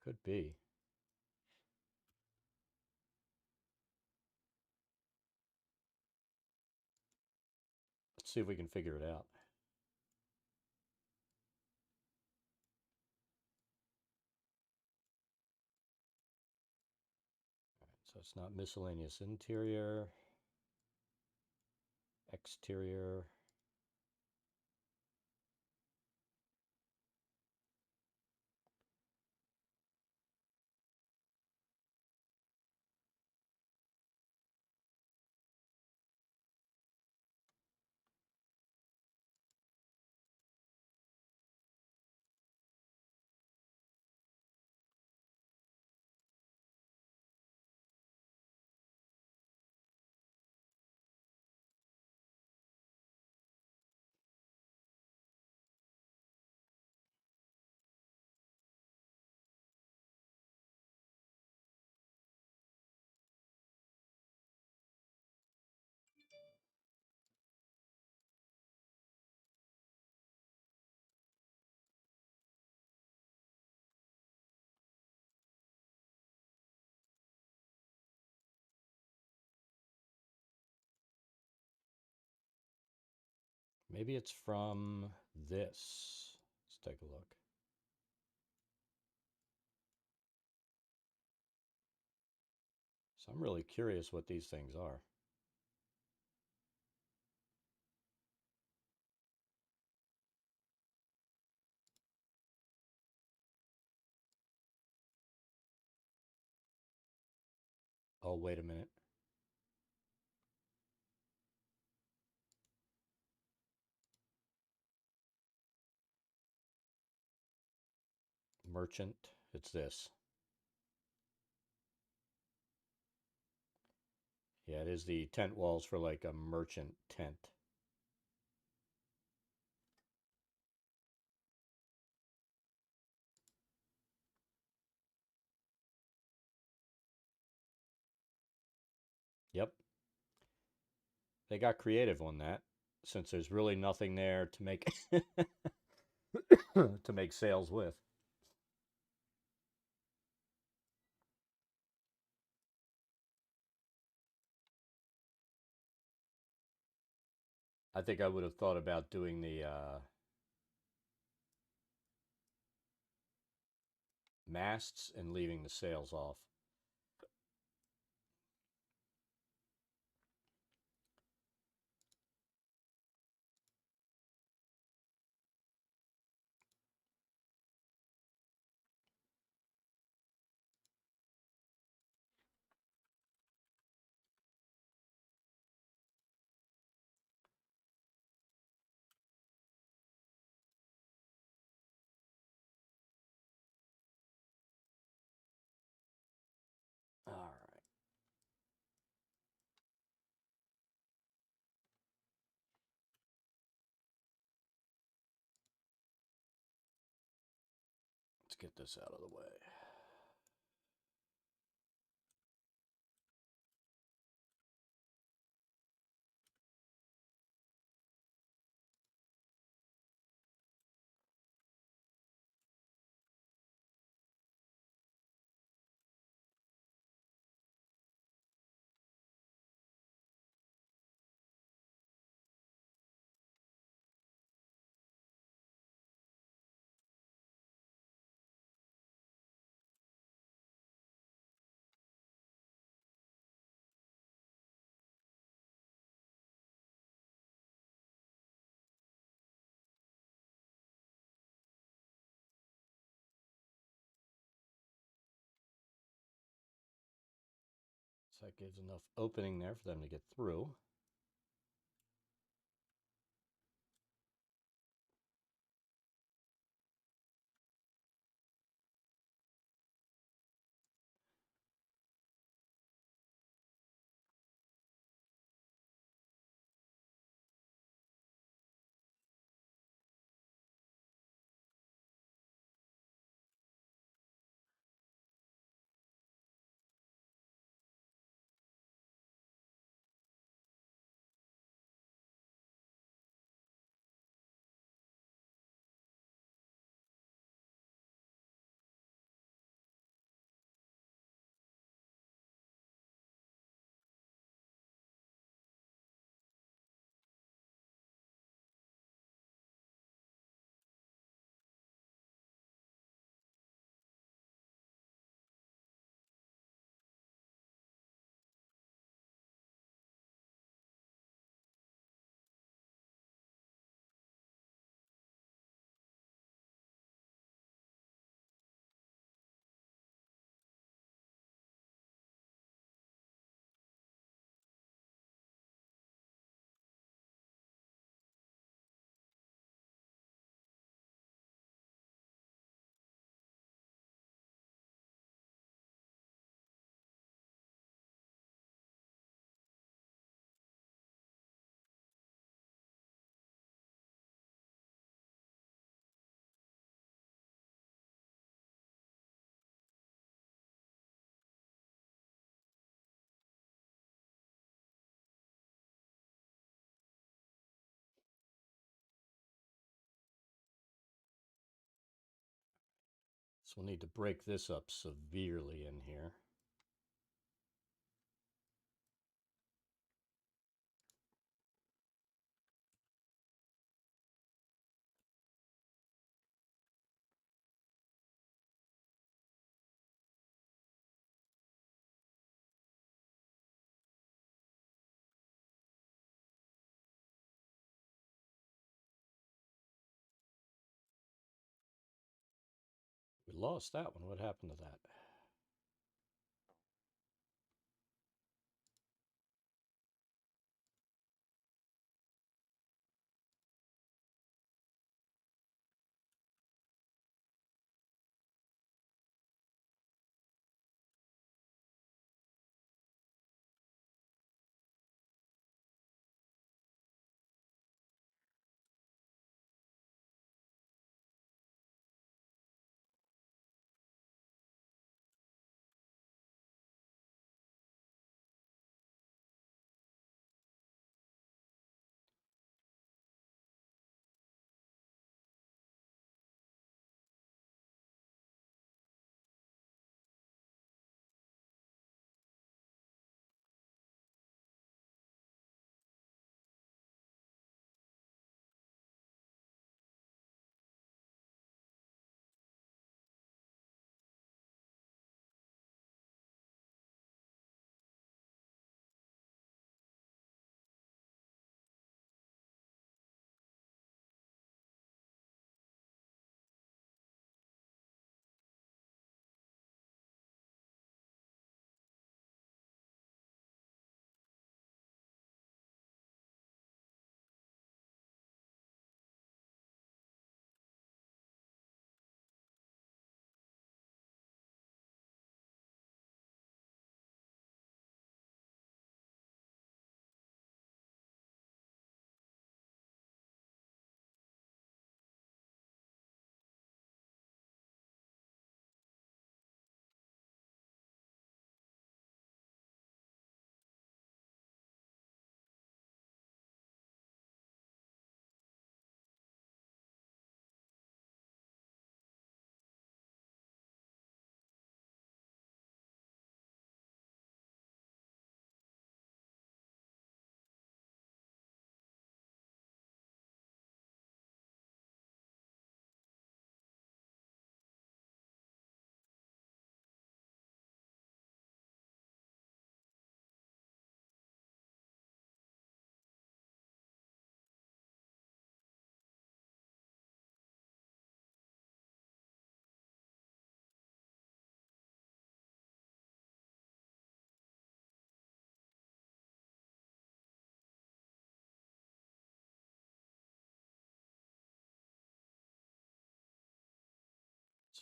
Could be. Let's see if we can figure it out. So it's not miscellaneous interior, exterior. Maybe it's from this. Let's take a look. So I'm really curious what these things are. Oh, wait a minute. Merchant. It's this. Yeah, it is the tent walls for like a merchant tent. Yep. They got creative on that since there's really nothing there to make to make sales with. I think I would have thought about doing the masts and leaving the sails off. All right. Let's get this out of the way. So that gives enough opening there for them to get through. So we'll need to break this up severely in here. We lost that one. What happened to that?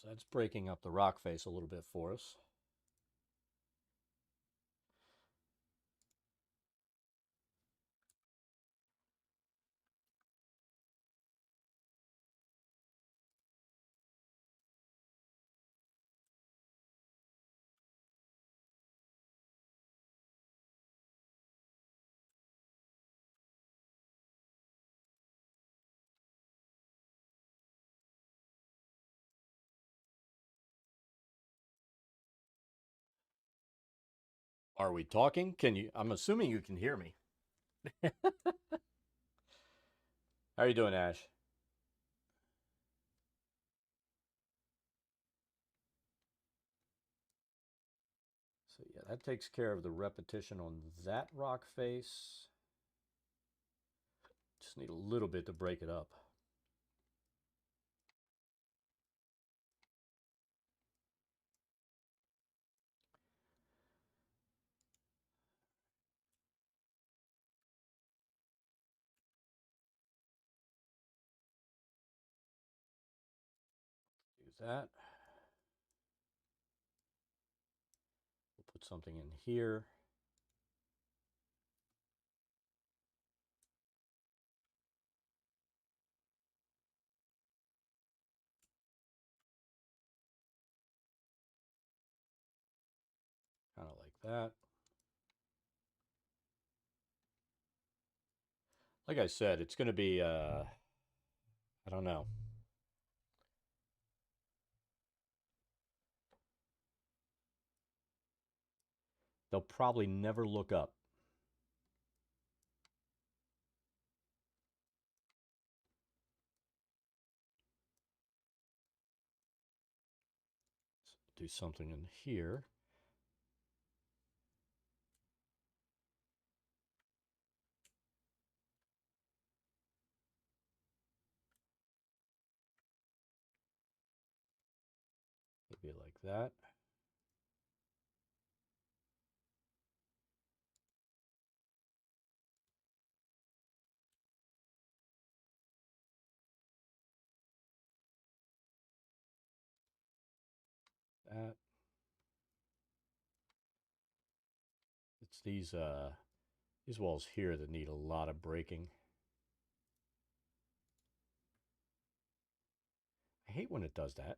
So that's breaking up the rock face a little bit for us. Are we talking? Can you? I'm assuming you can hear me. How are you doing, Ash? So yeah, that takes care of the repetition on that rock face. Just need a little bit to break it up. Do that. We'll put something in here. Kind of like that. Like I said, it's going to be, I don't know. They'll probably never look up. So do something in here. Maybe like that. That. It's these walls here that need a lot of breaking. I hate when it does that.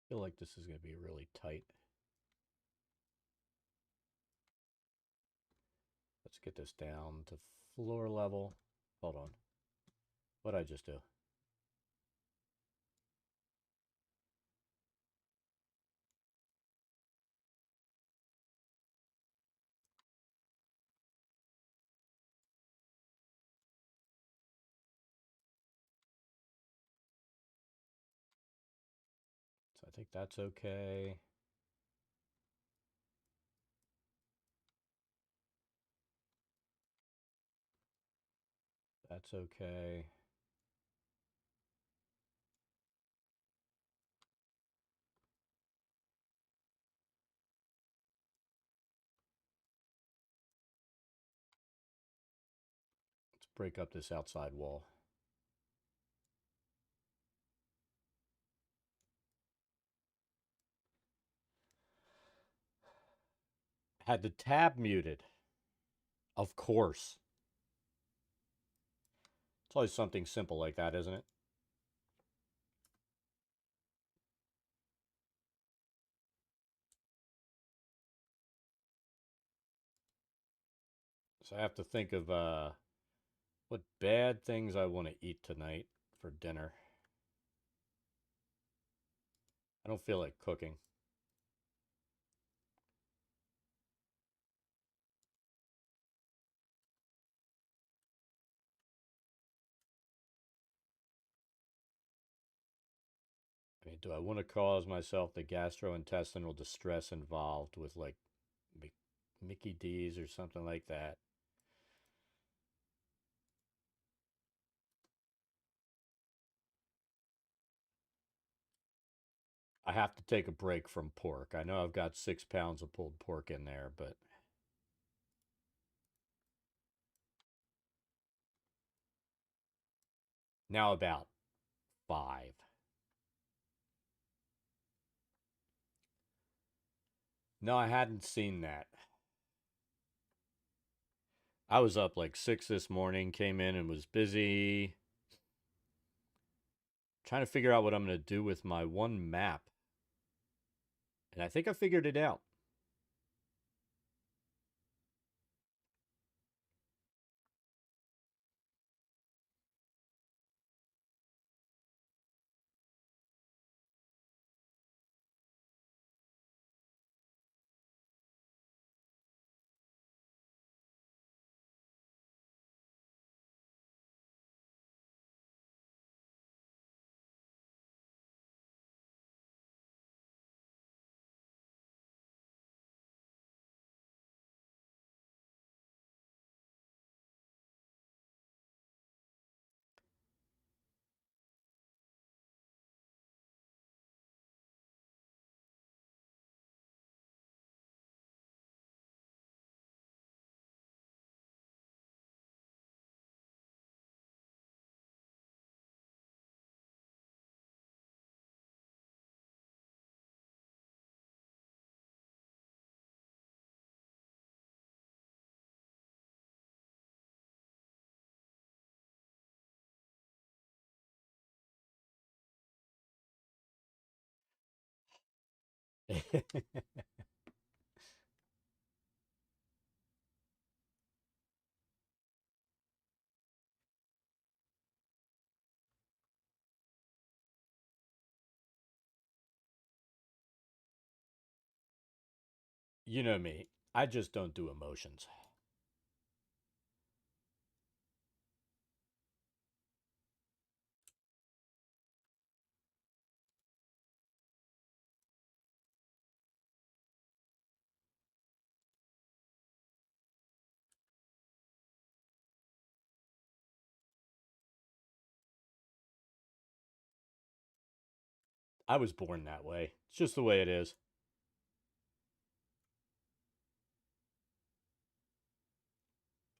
I feel like this is going to be really tight. Let's get this down to floor level. Hold on. What did I just do? think that's okay. That's okay. Let's break up this outside wall. Had the tab muted. Of course. It's always something simple like that, isn't it? So I have to think of what bad things I want to eat tonight for dinner. I don't feel like cooking. I mean, do I want to cause myself the gastrointestinal distress involved with like Mickey D's or something like that? I have to take a break from pork. I know I've got 6 pounds of pulled pork in there, but now about 5. No, I hadn't seen that. I was up like 6 this morning, came in and was busy trying to figure out what I'm going to do with my one map. And I think I figured it out. You know me. I just don't do emotions. I was born that way. It's just the way it is.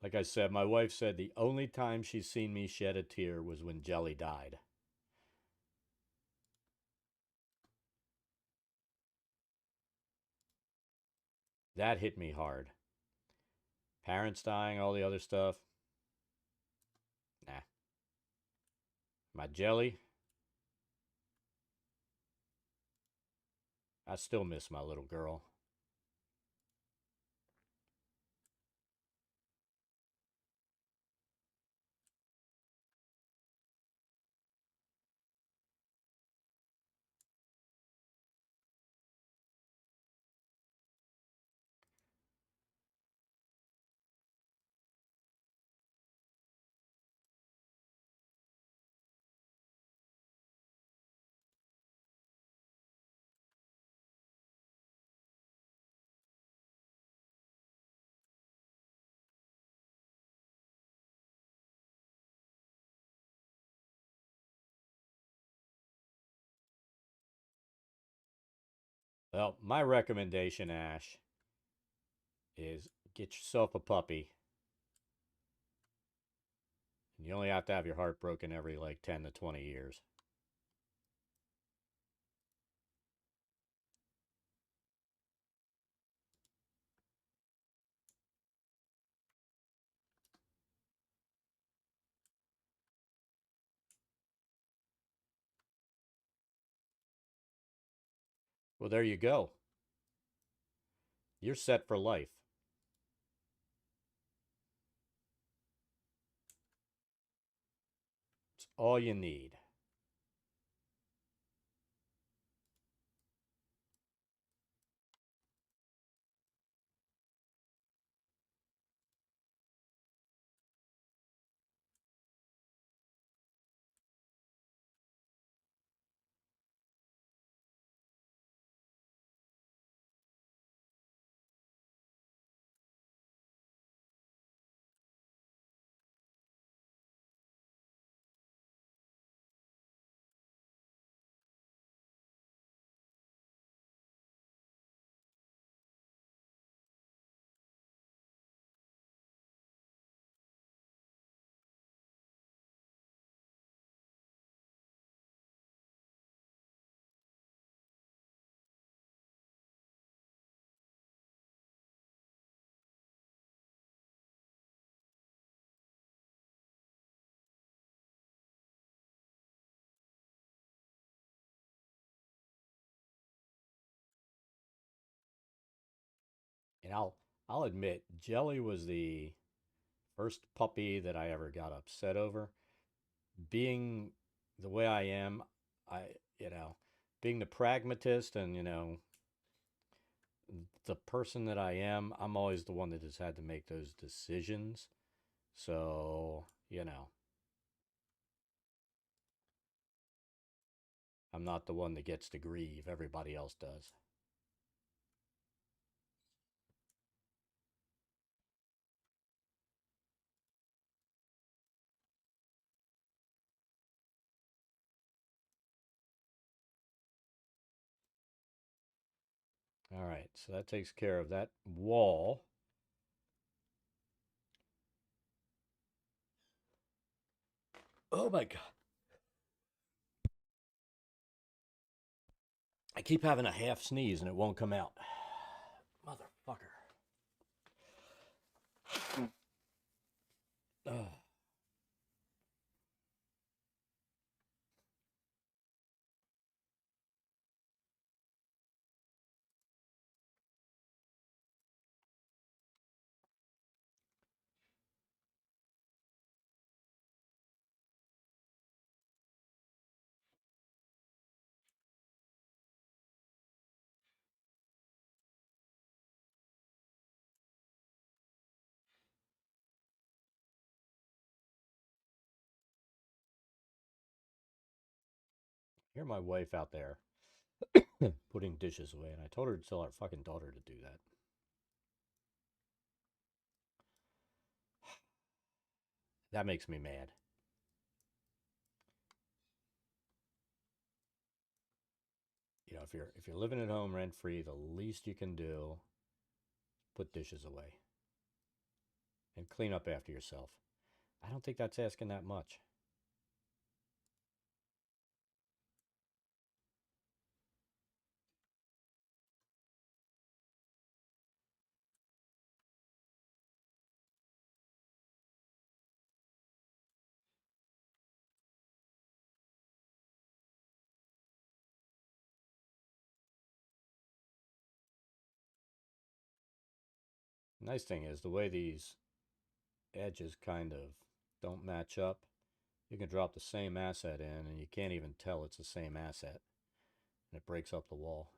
Like I said, my wife said the only time she's seen me shed a tear was when Jelly died. That hit me hard. Parents dying, all the other stuff. Nah. My Jelly, I still miss my little girl. Well, my recommendation, Ash, is get yourself a puppy. And you only have to have your heart broken every like 10 to 20 years. Well, there you go. You're set for life. It's all you need. And I'll admit, Jelly was the first puppy that I ever got upset over. Being the way I am, I you know, being the pragmatist and the person that I am, I'm always the one that has had to make those decisions. So, I'm not the one that gets to grieve. Everybody else does. All right, so that takes care of that wall. Oh my God. I keep having a half sneeze and it won't come out. Motherfucker. Ugh. Hear my wife out there putting dishes away, and I told her to tell our fucking daughter to do that. That makes me mad. If you're living at home rent free, the least you can do is put dishes away and clean up after yourself. I don't think that's asking that much. Nice thing is the way these edges kind of don't match up, you can drop the same asset in and you can't even tell it's the same asset, and it breaks up the wall.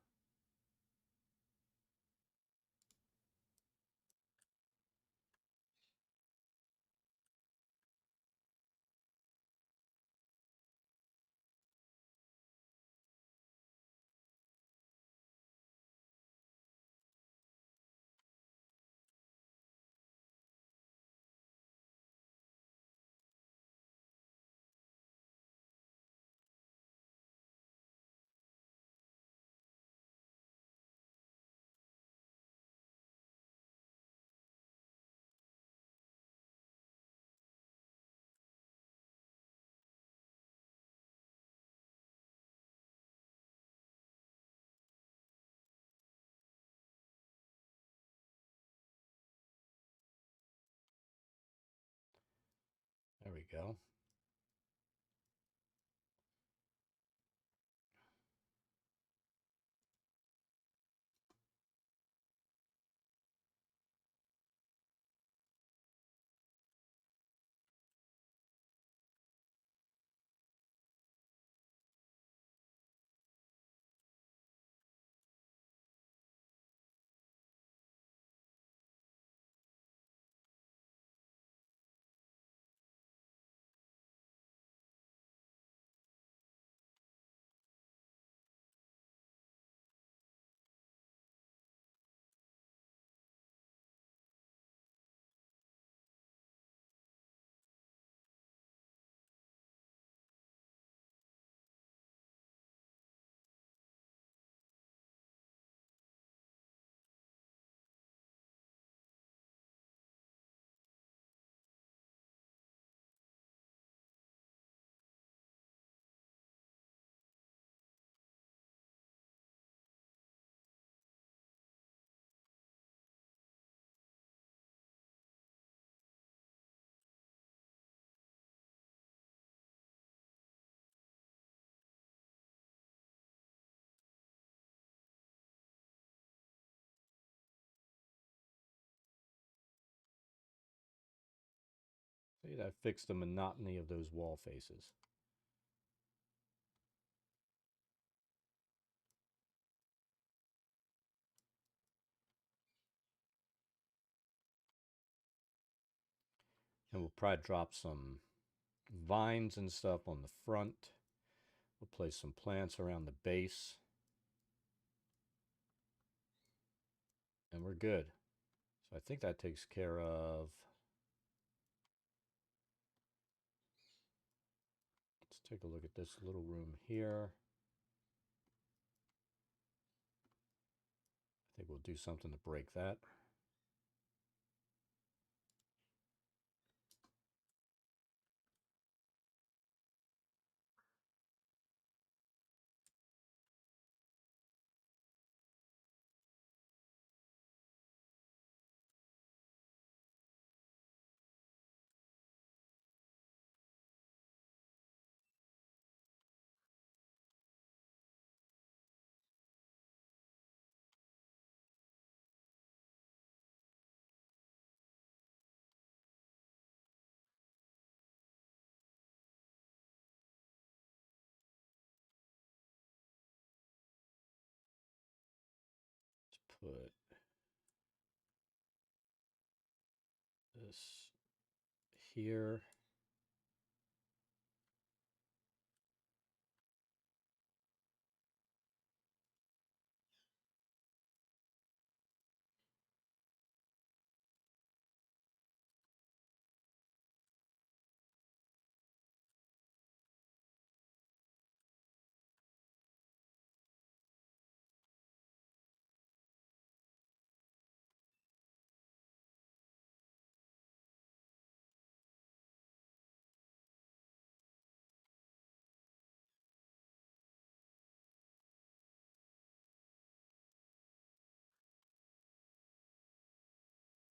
go. See, that fixed the monotony of those wall faces. And we'll probably drop some vines and stuff on the front. We'll place some plants around the base. And we're good. So I think that takes care of... Let's take a look at this little room here. I think we'll do something to break that. Let's put this here.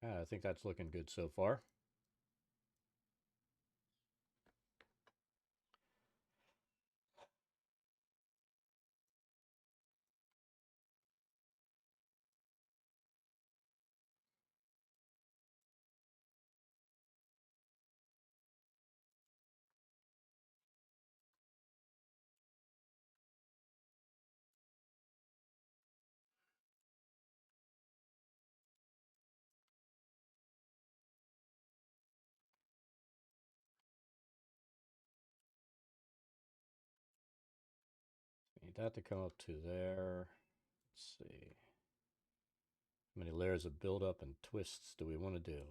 I think that's looking good so far. Need that to come up to there. Let's see. How many layers of buildup and twists do we want to do?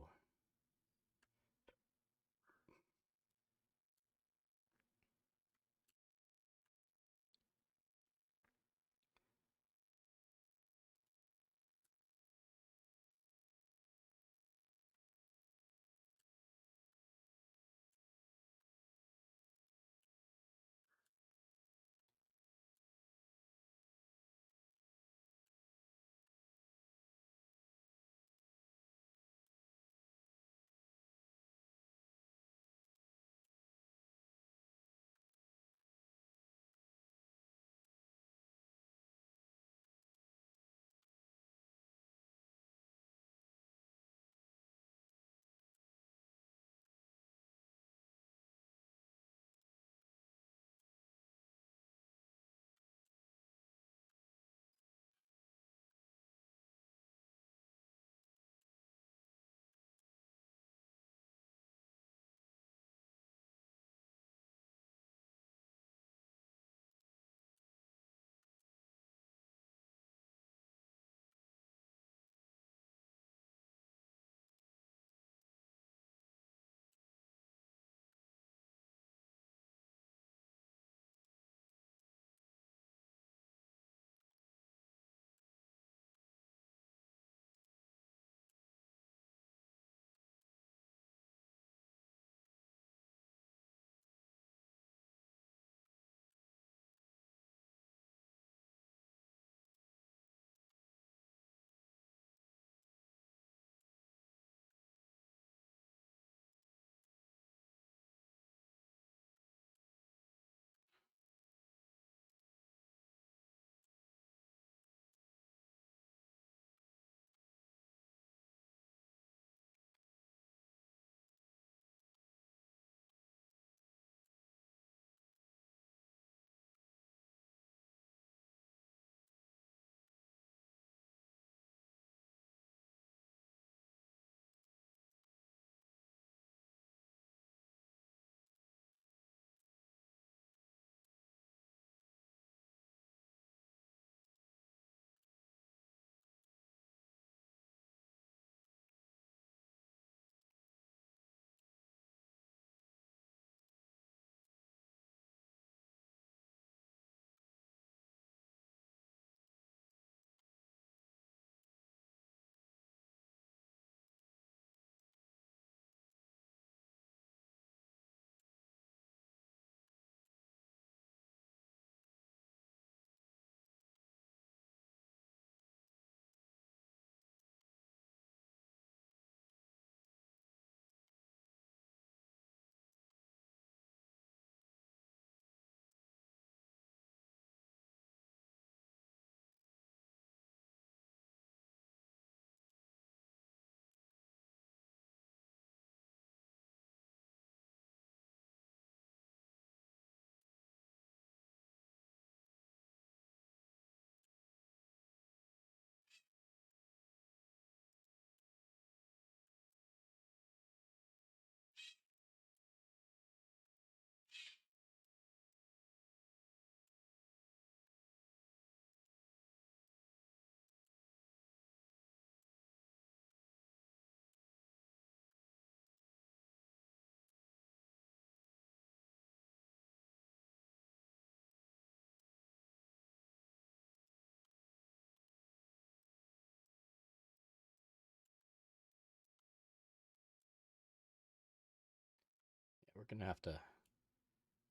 we're going to have to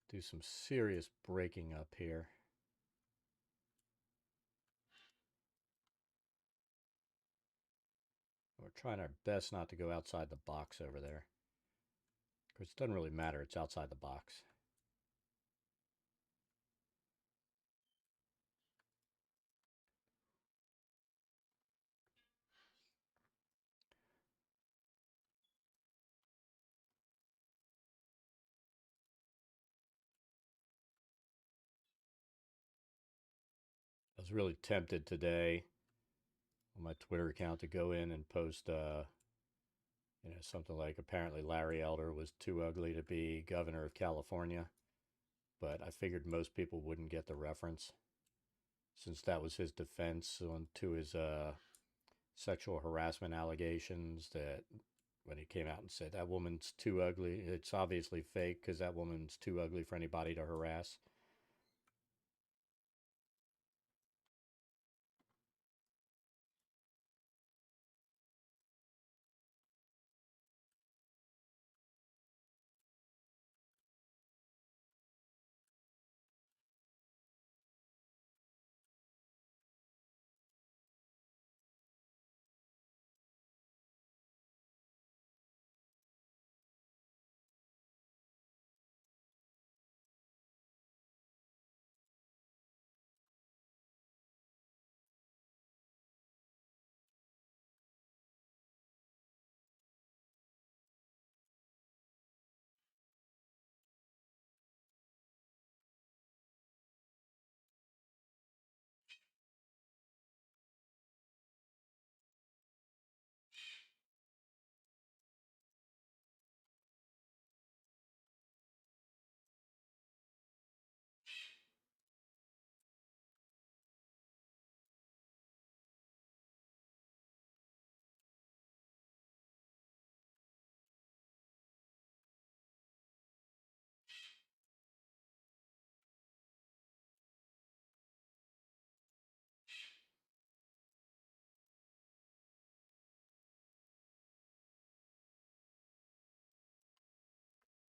do some serious breaking up here. We're trying our best not to go outside the box over there. Because it doesn't really matter, it's outside the box. I was really tempted today on my Twitter account to go in and post, something like apparently Larry Elder was too ugly to be governor of California. But I figured most people wouldn't get the reference since that was his defense to his sexual harassment allegations, that when he came out and said that woman's too ugly, it's obviously fake because that woman's too ugly for anybody to harass.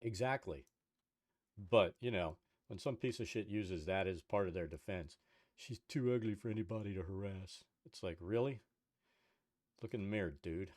Exactly. But, when some piece of shit uses that as part of their defense, she's too ugly for anybody to harass. It's like, really? Look in the mirror, dude.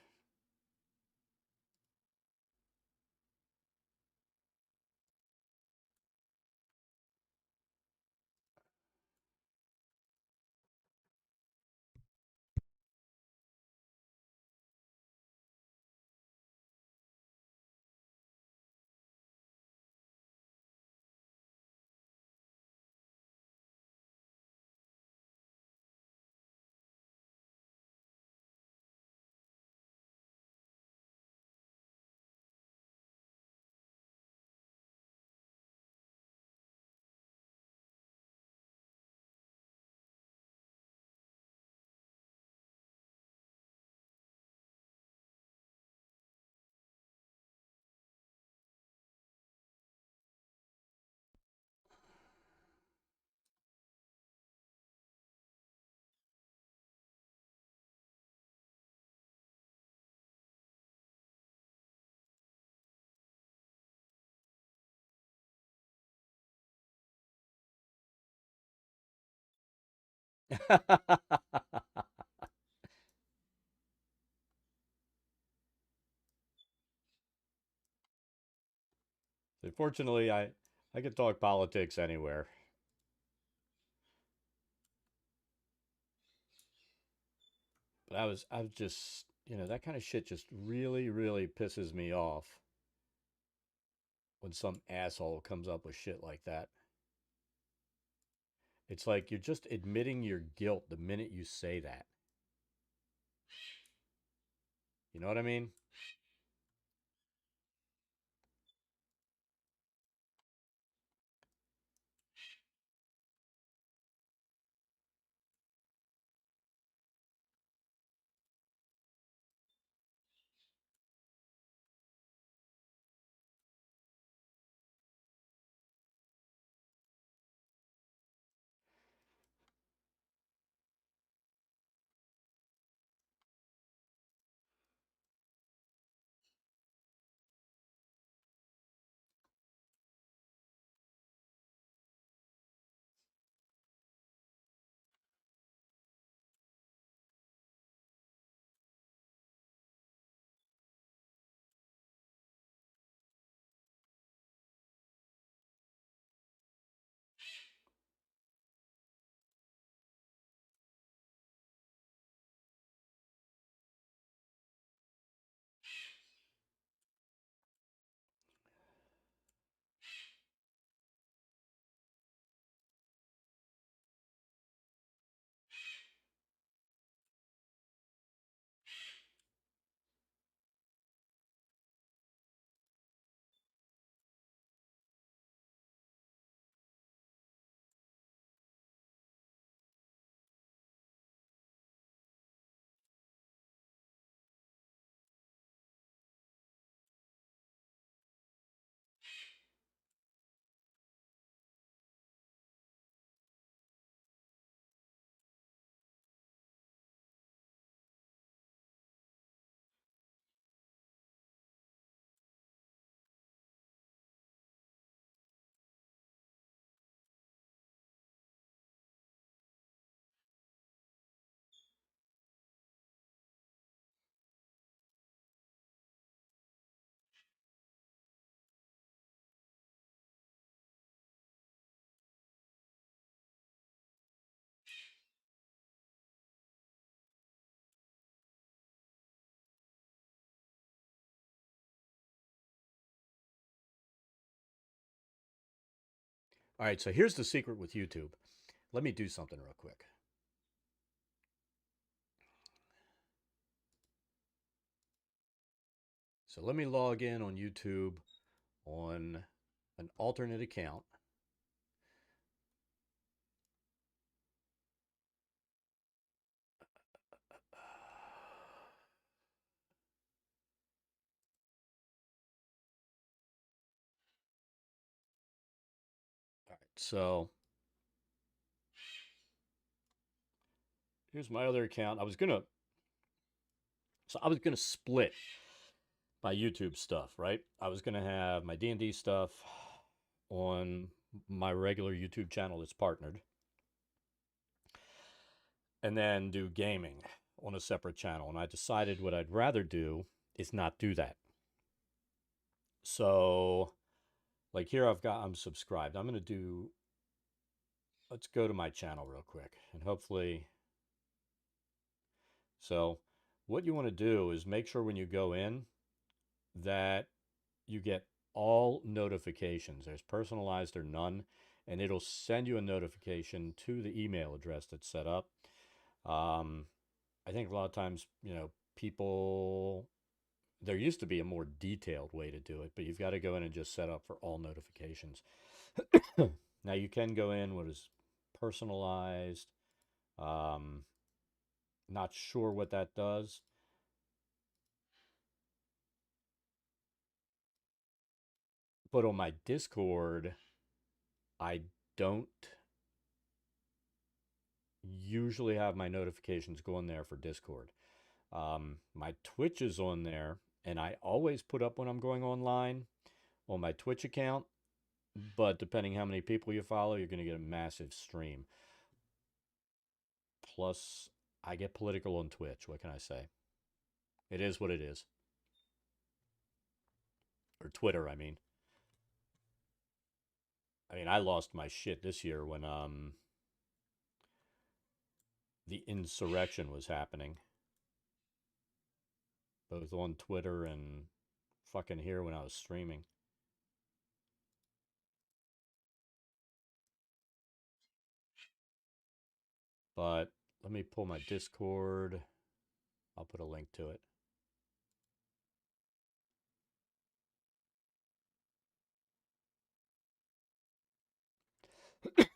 Fortunately, I could talk politics anywhere. But I was just, that kind of shit just really, really pisses me off when some asshole comes up with shit like that. It's like you're just admitting your guilt the minute you say that. You know what I mean? All right, so here's the secret with YouTube. Let me do something real quick. So let me log in on YouTube on an alternate account. All right, so here's my other account. I was gonna split my YouTube stuff, right? I was gonna have my D&D stuff on my regular YouTube channel that's partnered, and then do gaming on a separate channel. And I decided what I'd rather do is not do that. So, like here I'm subscribed. I'm gonna do. Let's go to my channel real quick, and hopefully. So, what you want to do is make sure when you go in that you get all notifications. There's personalized or none, and it'll send you a notification to the email address that's set up. I think a lot of times, people, there used to be a more detailed way to do it, but you've got to go in and just set up for all notifications. Now you can go in what is personalized. Not sure what that does. But on my Discord, I don't usually have my notifications going there for Discord. My Twitch is on there, and I always put up when I'm going online on my Twitch account. But depending how many people you follow, you're going to get a massive stream. Plus, I get political on Twitch. What can I say? It is what it is. Or Twitter, I mean. I lost my shit this year when the insurrection was happening, both on Twitter and fucking here when I was streaming. But let me pull my Discord. I'll put a link to it.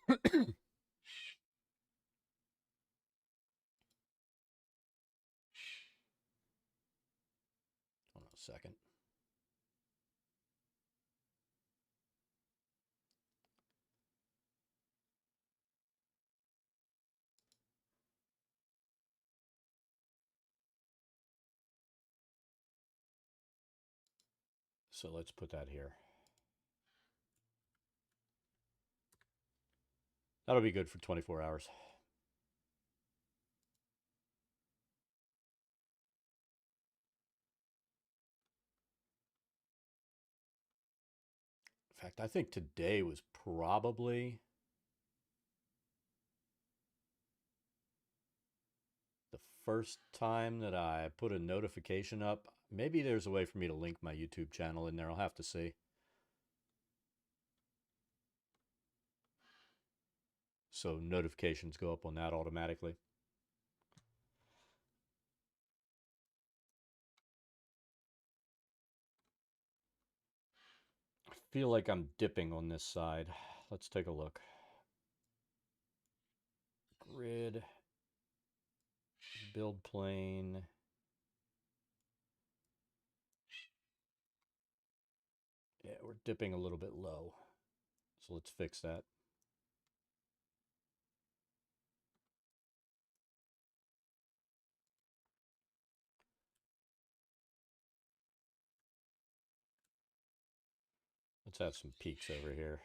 Hold on a second. So let's put that here. That'll be good for 24 hours. In fact, I think today was probably the first time that I put a notification up. Maybe there's a way for me to link my YouTube channel in there. I'll have to see. So notifications go up on that automatically. I feel like I'm dipping on this side. Let's take a look. Grid. Build plane. Yeah, we're dipping a little bit low. So let's fix that. Let's have some peaks over here.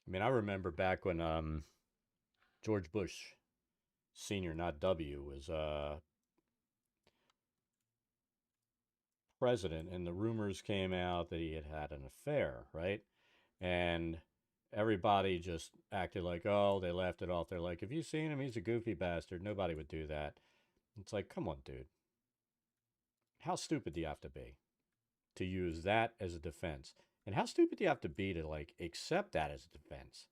I mean, I remember back when George Bush Senior, not W, was president, and the rumors came out that he had had an affair, right? And everybody just acted like, oh, they laughed it off. They're like, have you seen him? He's a goofy bastard. Nobody would do that. It's like, come on, dude. How stupid do you have to be to use that as a defense? And how stupid do you have to be to like accept that as a defense?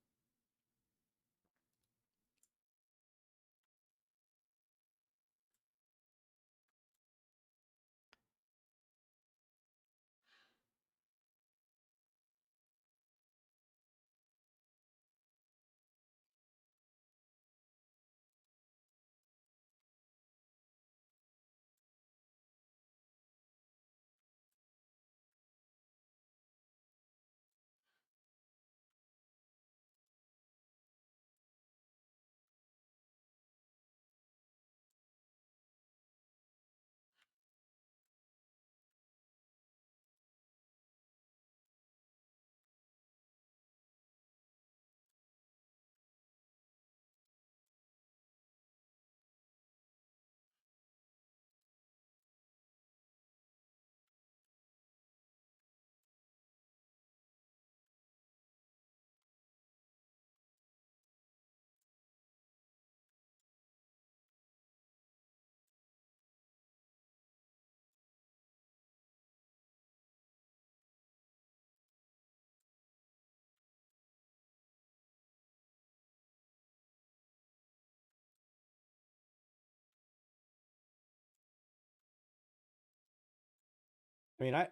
I mean, I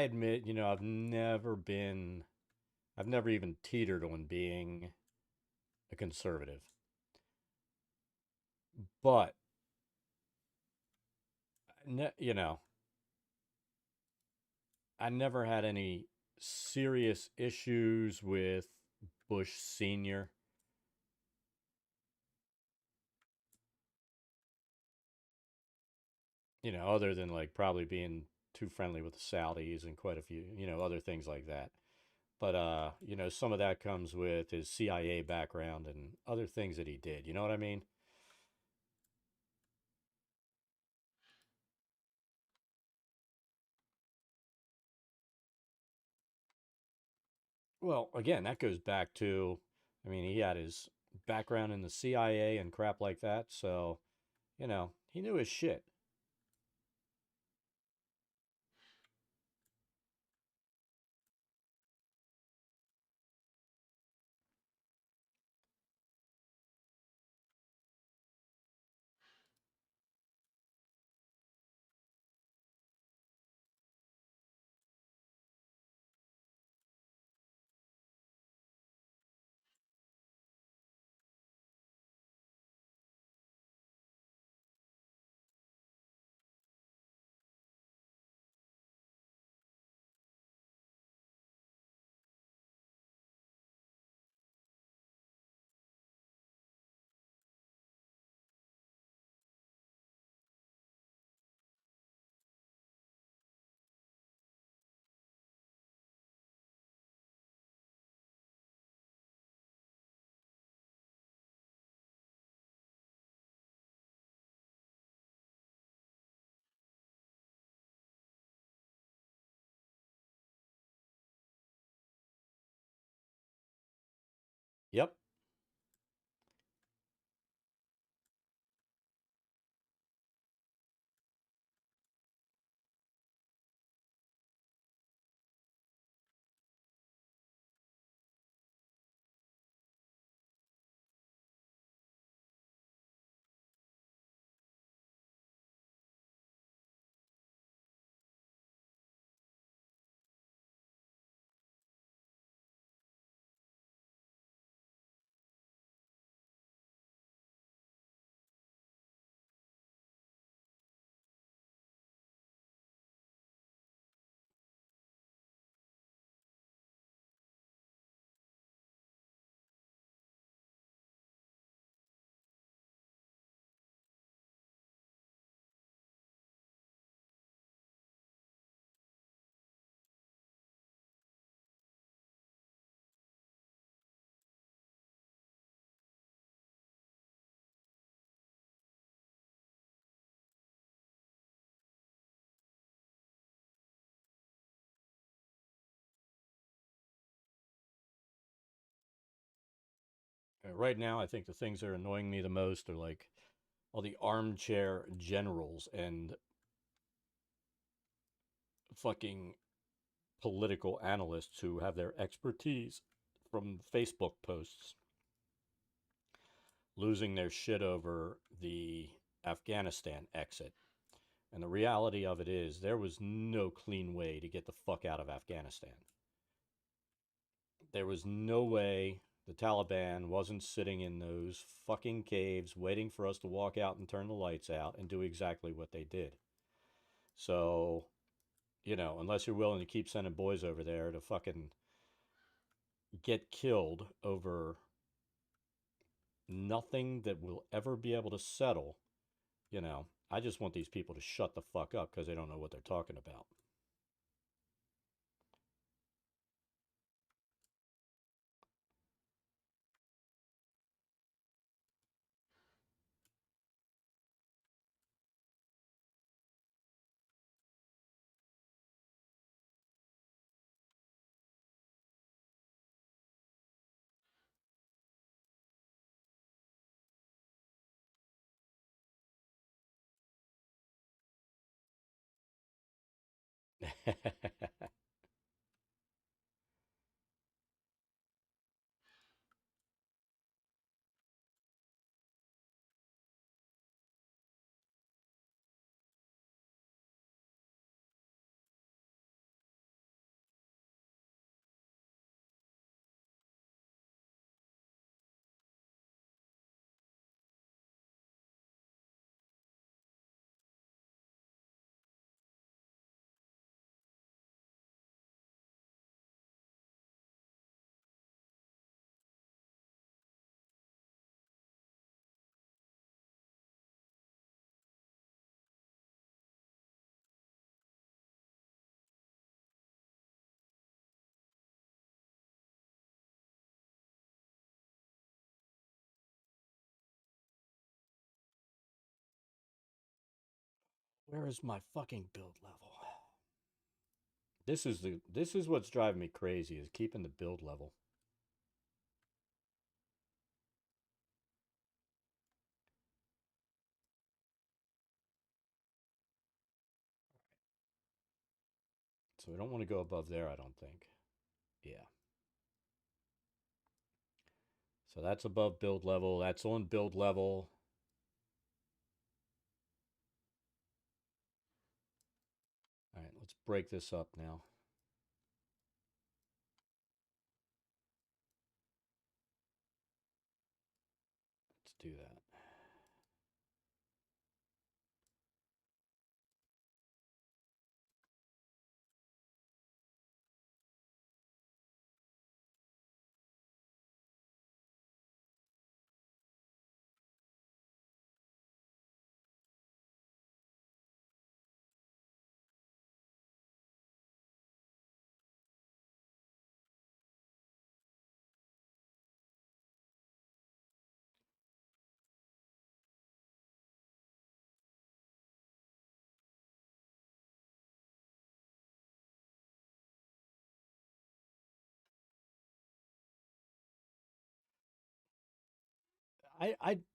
admit, I've never even teetered on being a conservative. But, you know, I never had any serious issues with Bush Sr. Other than like probably being too friendly with the Saudis and quite a few, other things like that. But, some of that comes with his CIA background and other things that he did. You know what I mean? Well, again, that goes back to, I mean, he had his background in the CIA and crap like that. So, he knew his shit. Yep. Right now, I think the things that are annoying me the most are like all the armchair generals and fucking political analysts who have their expertise from Facebook posts losing their shit over the Afghanistan exit. And the reality of it is, there was no clean way to get the fuck out of Afghanistan. There was no way the Taliban wasn't sitting in those fucking caves waiting for us to walk out and turn the lights out and do exactly what they did. So, unless you're willing to keep sending boys over there to fucking get killed over nothing that will ever be able to settle, I just want these people to shut the fuck up because they don't know what they're talking about. Where is my fucking build level? This is what's driving me crazy, is keeping the build level. So we don't want to go above there, I don't think. Yeah. So that's above build level. That's on build level. All right, let's break this up now. Let's do that.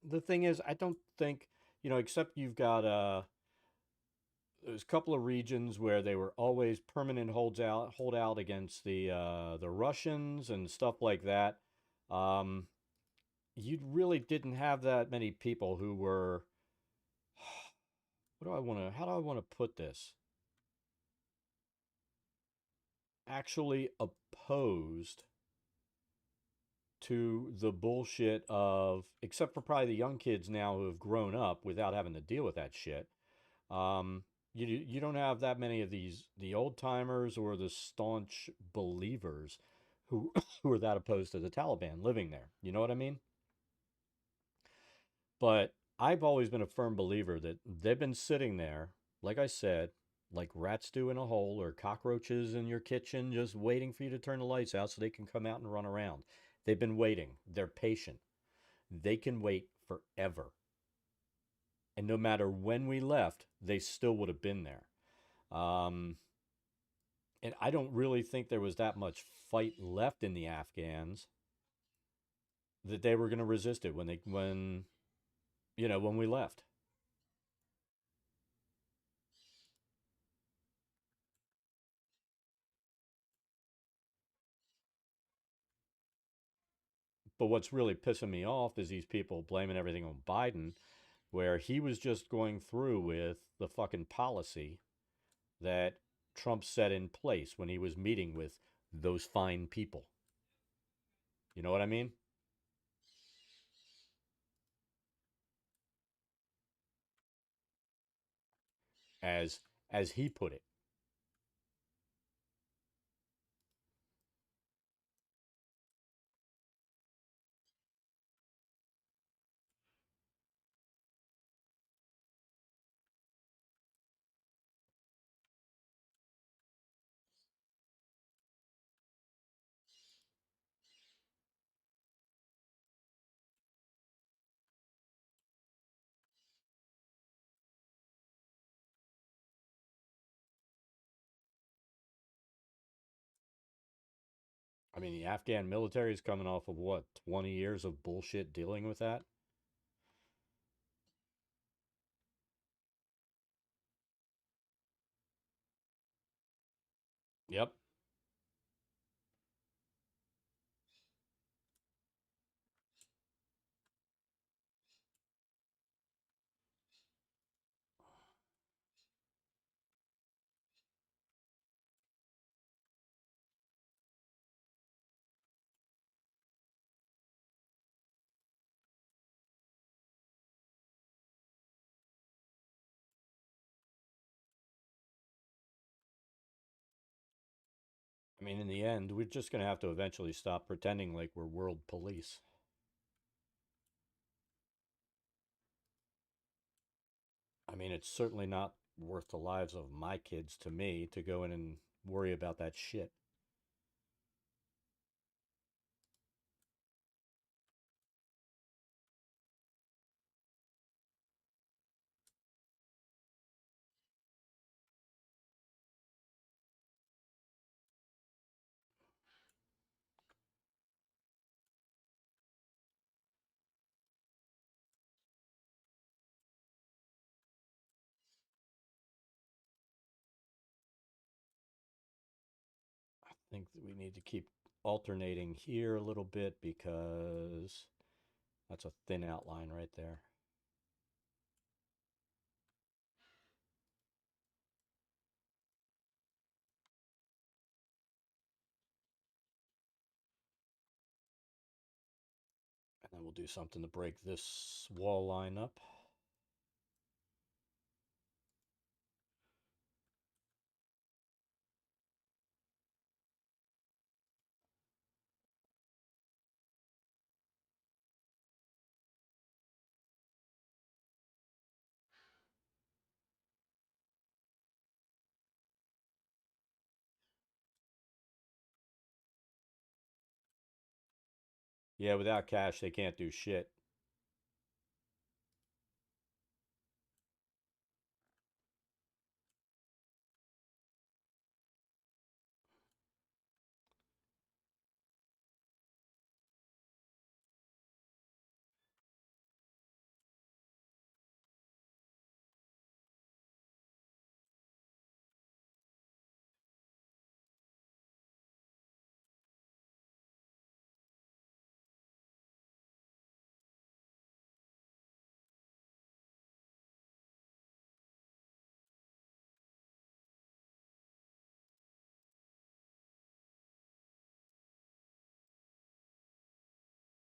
The thing is, I don't think, except you've got there's a couple of regions where they were always permanent holdout against the Russians and stuff like that. Um, you really didn't have that many people who were, how do I want to put this? Actually opposed to the bullshit of, except for probably the young kids now who have grown up without having to deal with that shit. Um, you don't have that many of the old timers or the staunch believers who who are that opposed to the Taliban living there. You know what I mean? But I've always been a firm believer that they've been sitting there, like I said, like rats do in a hole or cockroaches in your kitchen, just waiting for you to turn the lights out so they can come out and run around. They've been waiting. They're patient. They can wait forever. And no matter when we left, they still would have been there. Um, and I don't really think there was that much fight left in the Afghans. that they were going to resist it when when we left. But what's really pissing me off is these people blaming everything on Biden, where he was just going through with the fucking policy that Trump set in place when he was meeting with those fine people. You know what I mean? As he put it. I mean, the Afghan military is coming off of what, 20 years of bullshit dealing with that? Yep. I mean, in the end, we're just going to have to eventually stop pretending like we're world police. I mean, it's certainly not worth the lives of my kids to me to go in and worry about that shit. I think that we need to keep alternating here a little bit because that's a thin outline right there. And then we'll do something to break this wall line up. Yeah, without cash, they can't do shit.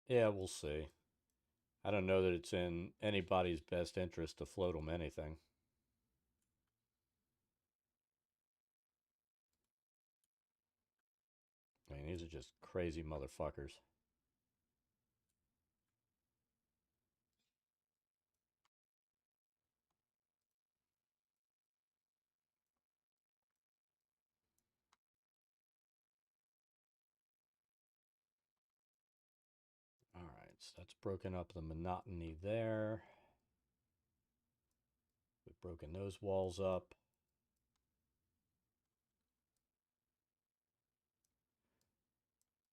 Yeah, we'll see. I don't know that it's in anybody's best interest to float them anything. I mean, these are just crazy motherfuckers. All right, so that's broken up the monotony there. We've broken those walls up.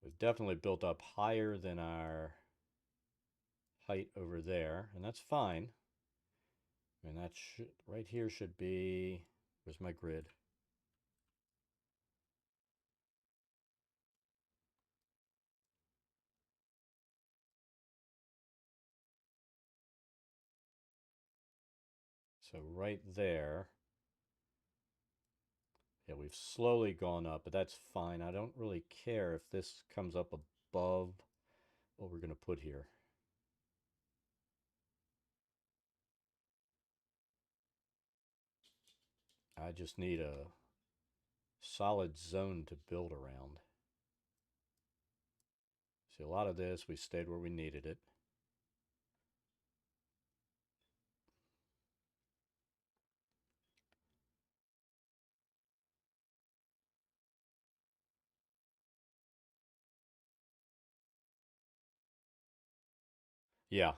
We've definitely built up higher than our height over there, and that's fine. And that should, right here should be, where's my grid? So right there. Yeah, we've slowly gone up, but that's fine. I don't really care if this comes up above what we're going to put here. I just need a solid zone to build around. See, a lot of this, we stayed where we needed it. Yeah.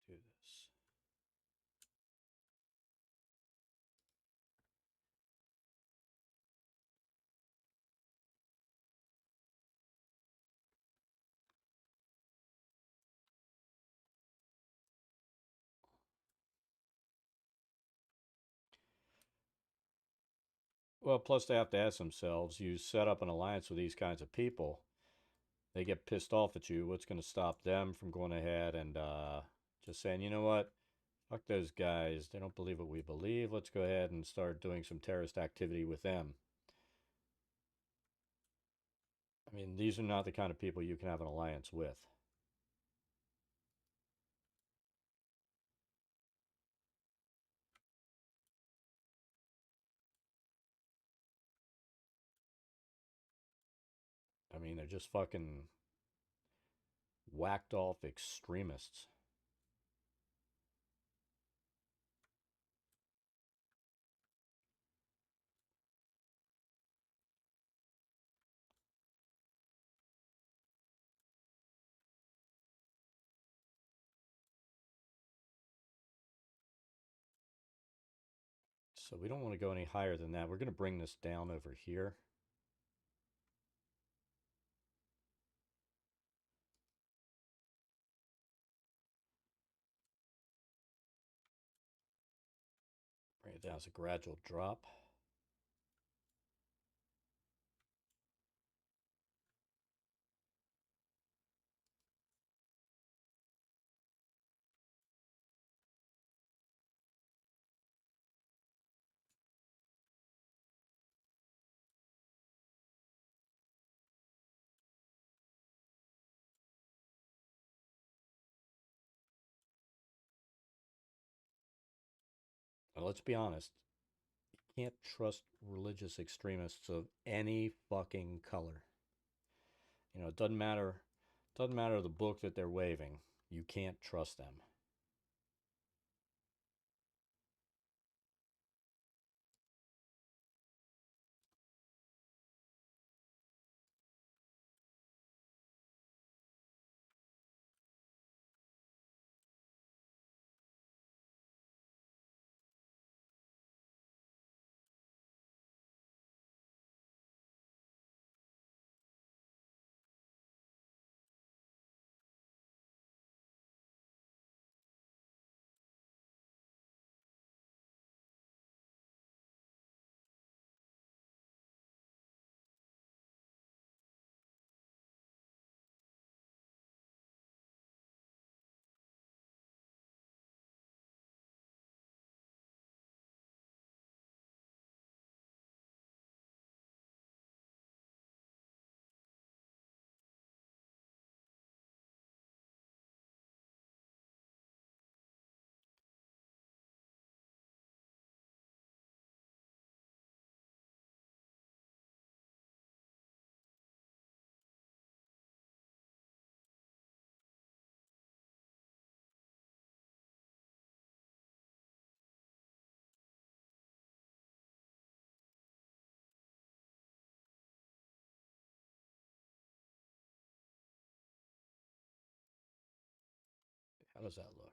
Do this. Well, plus they have to ask themselves, you set up an alliance with these kinds of people, they get pissed off at you. What's going to stop them from going ahead and just saying, you know what? Fuck those guys. They don't believe what we believe. Let's go ahead and start doing some terrorist activity with them. I mean, these are not the kind of people you can have an alliance with. I mean, they're just fucking whacked off extremists. So we don't want to go any higher than that. We're going to bring this down over here. Bring it down as a gradual drop. Now, let's be honest. You can't trust religious extremists of any fucking color. You know, it doesn't matter Doesn't matter the book that they're waving. You can't trust them. How does that look?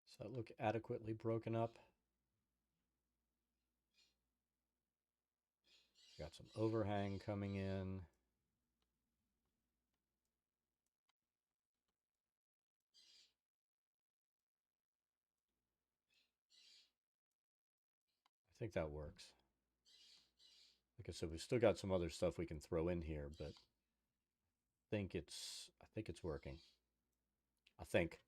Does that look adequately broken up? Got some overhang coming in. I think that works. Like I said, we've still got some other stuff we can throw in here, but I think it's working. I think.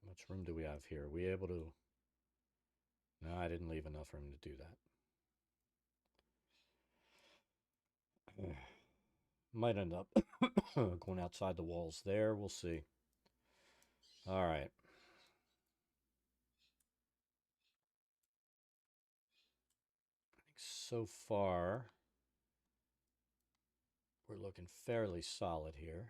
How much room do we have here? Are we able to? No, I didn't leave enough room to do that. Might end up going outside the walls there. We'll see. All right. I think so far we're looking fairly solid here.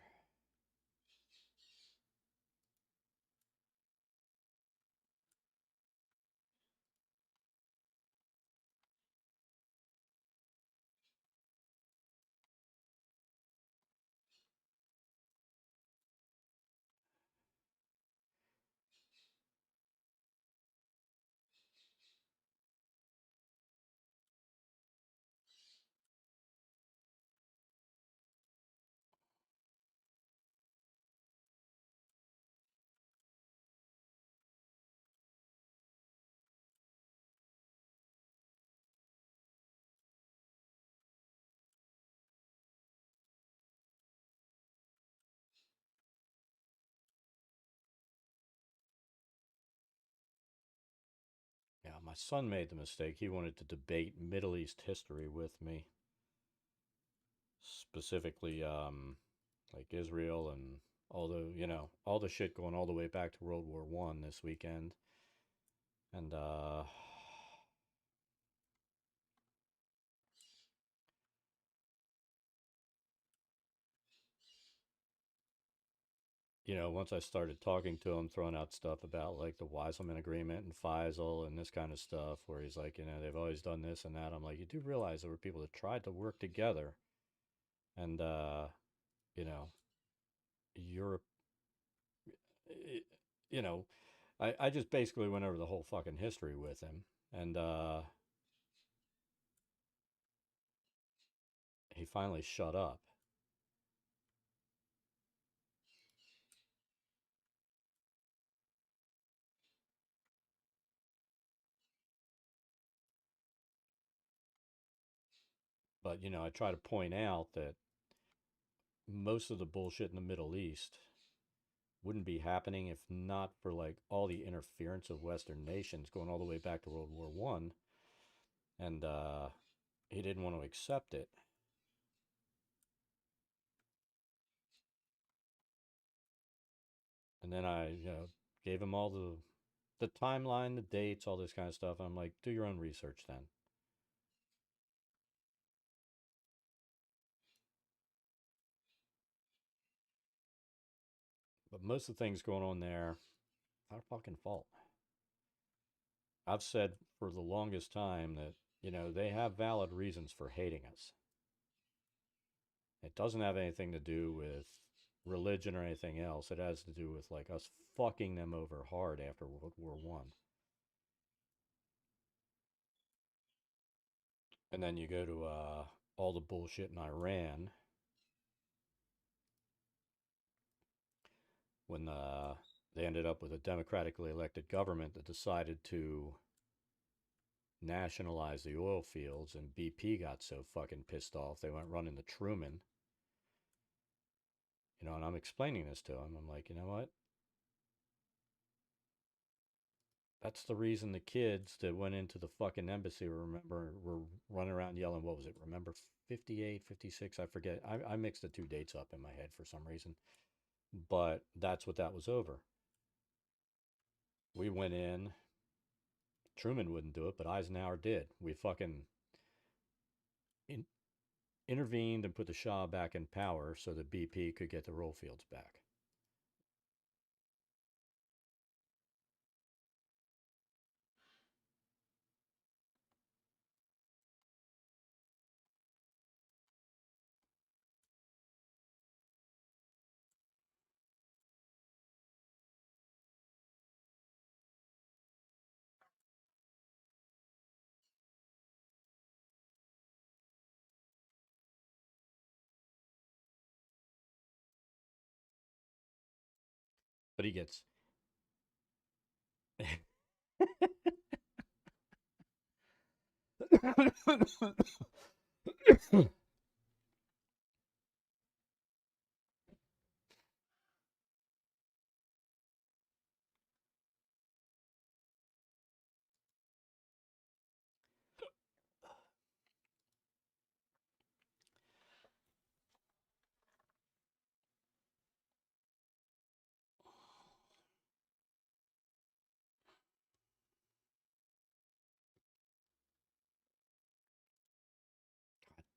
Yeah, my son made the mistake. He wanted to debate Middle East history with me, specifically like Israel and all the all the shit going all the way back to World War One this weekend. And once I started talking to him, throwing out stuff about like the Weisselman Agreement and Faisal and this kind of stuff, where he's like, they've always done this and that. I'm like, you do realize there were people that tried to work together, and you know, Europe, you know, I just basically went over the whole fucking history with him, and he finally shut up. But, I try to point out that most of the bullshit in the Middle East wouldn't be happening if not for like all the interference of Western nations going all the way back to World War One, and he didn't want to accept it. And then I, gave him all the timeline, the dates, all this kind of stuff. I'm like, do your own research then. But most of the things going on there, our fucking fault. I've said for the longest time that, they have valid reasons for hating us. It doesn't have anything to do with religion or anything else. It has to do with like us fucking them over hard after World War One. And then you go to all the bullshit in Iran when they ended up with a democratically elected government that decided to nationalize the oil fields, and BP got so fucking pissed off they went running to Truman. And I'm explaining this to him. I'm like, you know what? That's the reason the kids that went into the fucking embassy were running around yelling, what was it? Remember 58, 56? I forget. I mixed the two dates up in my head for some reason. But that's what that was over. We went in. Truman wouldn't do it, but Eisenhower did. We fucking in, intervened and put the Shah back in power so that BP could get the oil fields back. But he gets.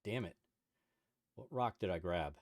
Damn it. What rock did I grab?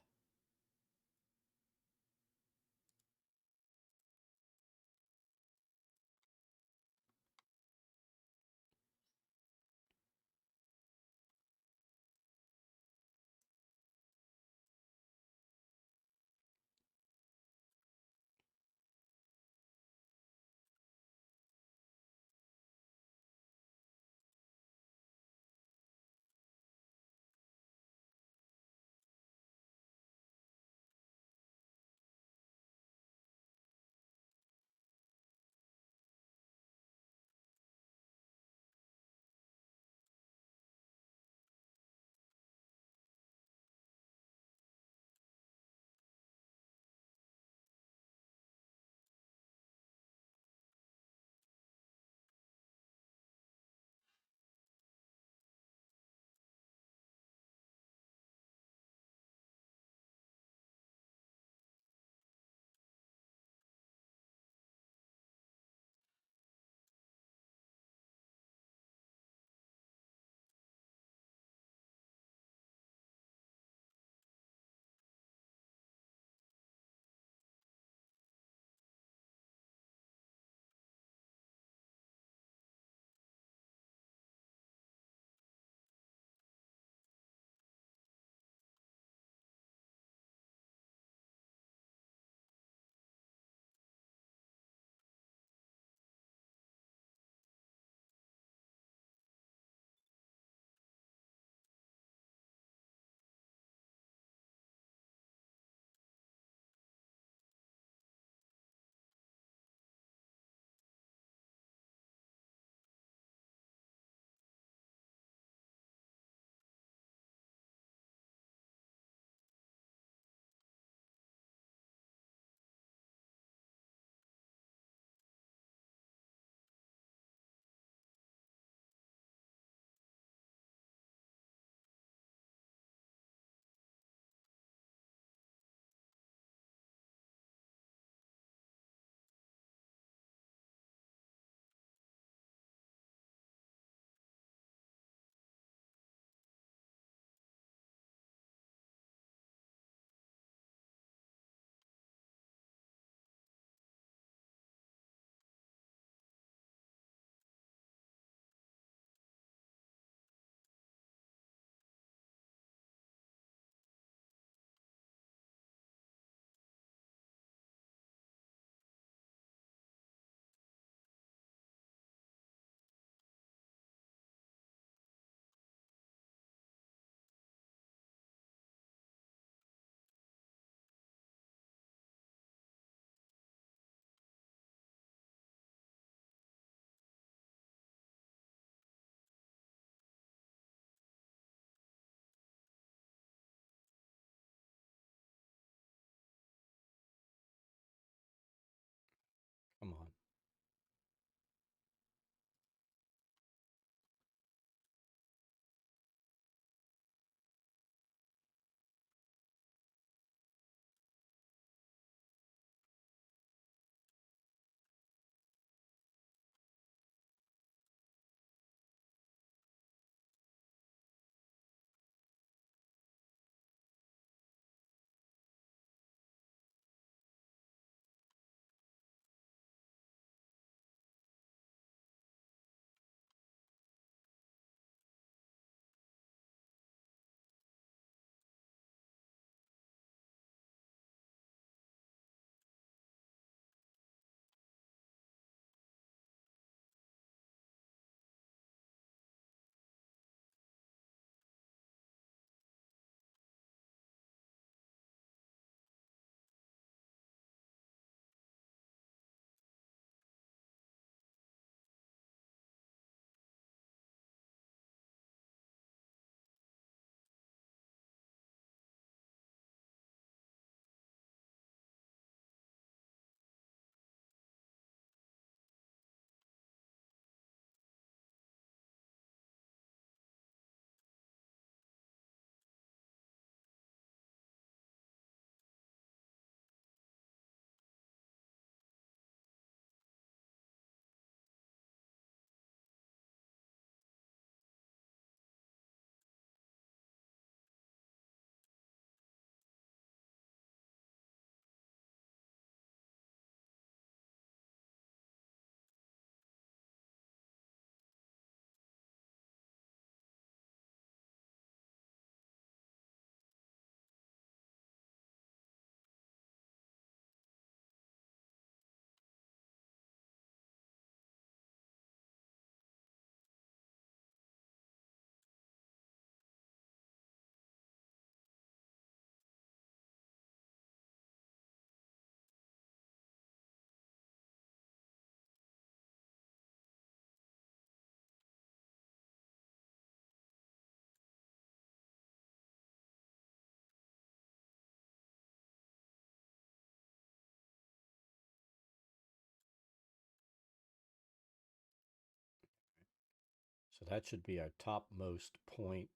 So that should be our topmost point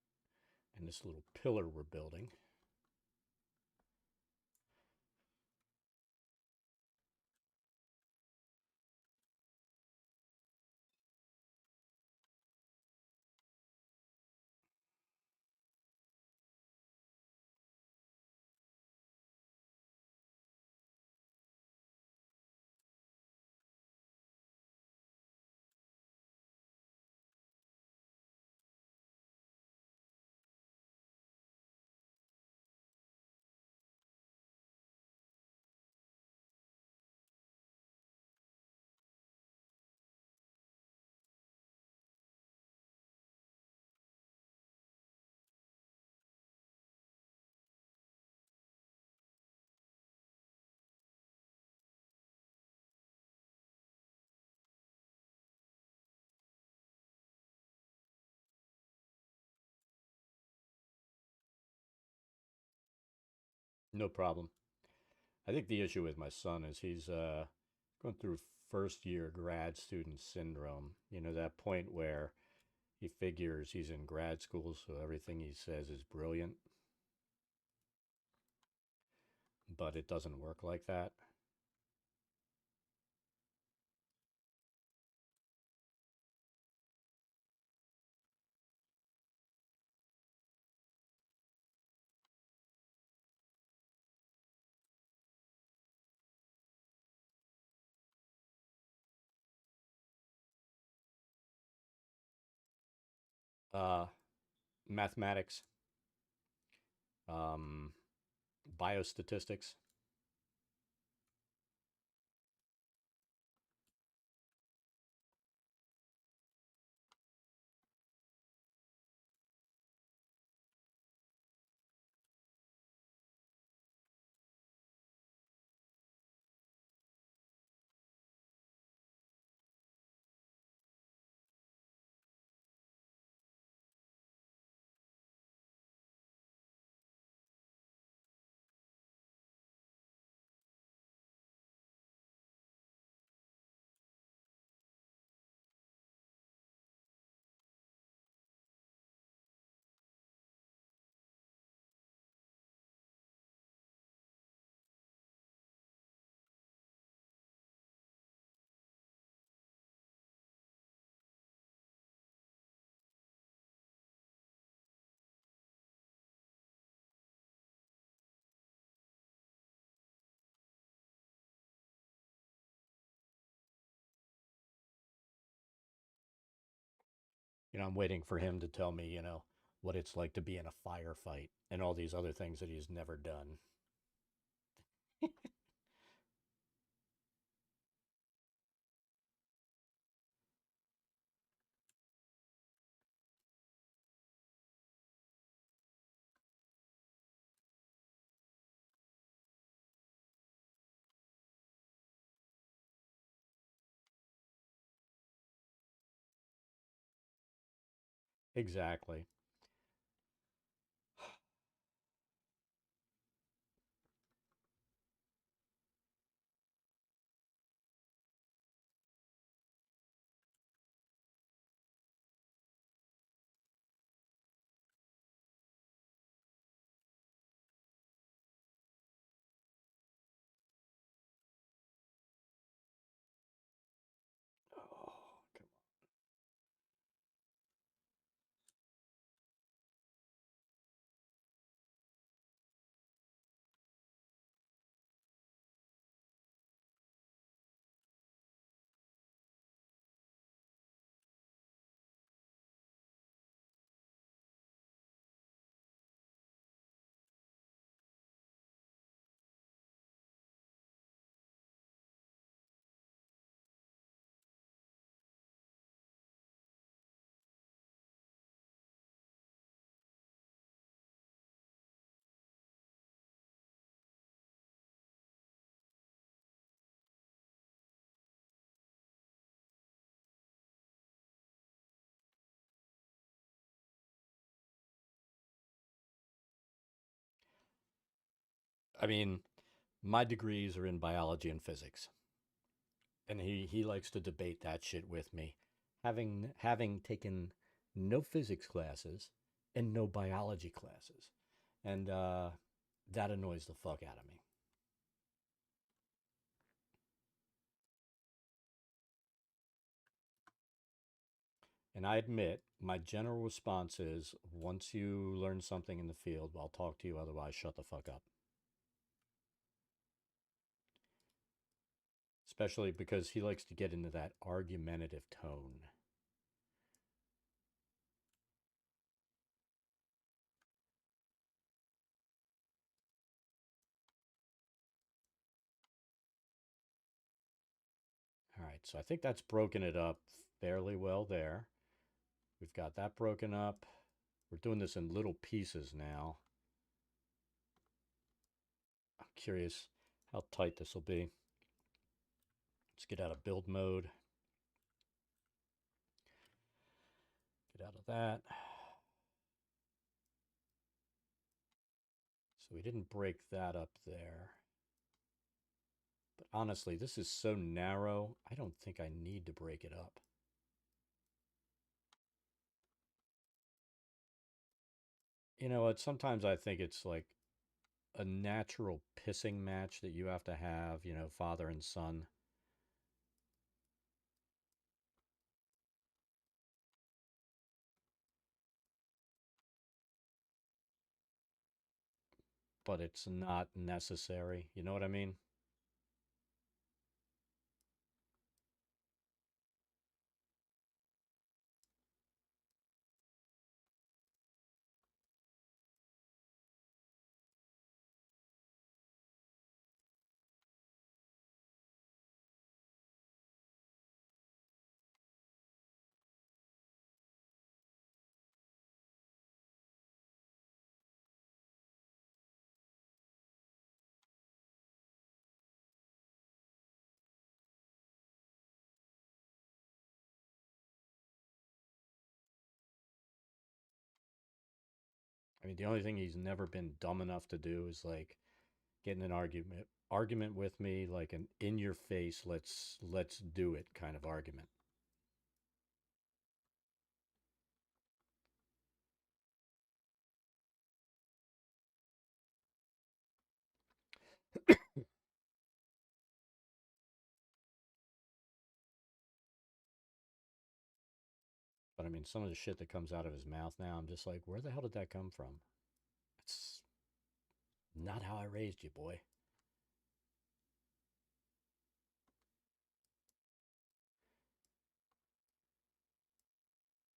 in this little pillar we're building. No problem. I think the issue with my son is he's going through first year grad student syndrome. You know, that point where he figures he's in grad school, so everything he says is brilliant. But it doesn't work like that. Uh, Mathematics, um, biostatistics. You know, I'm waiting for him to tell me, you know, what it's like to be in a firefight and all these other things that he's never done. Exactly. Oh, come on. I mean, my degrees are in biology and physics, and he likes to debate that shit with me. Having taken no physics classes, and no biology classes. And that annoys the fuck out of me. And I admit, my general response is once you learn something in the field, I'll talk to you, otherwise, shut the fuck up. Especially because he likes to get into that argumentative tone. All right, so I think that's broken it up fairly well there. We've got that broken up. We're doing this in little pieces now. I'm curious how tight this will be. Let's get out of build mode. Get out of that. So we didn't break that up there. But honestly, this is so narrow, I don't think I need to break it up. You know what? Sometimes I think it's like a natural pissing match that you have to have, you know, father and son. But it's not necessary. You know what I mean? I mean, the only thing he's never been dumb enough to do is like get in an argument with me, like an in your face, let's do it kind of argument. But I mean, some of the shit that comes out of his mouth now, I'm just like, where the hell did that come from? It's not how I raised you, boy.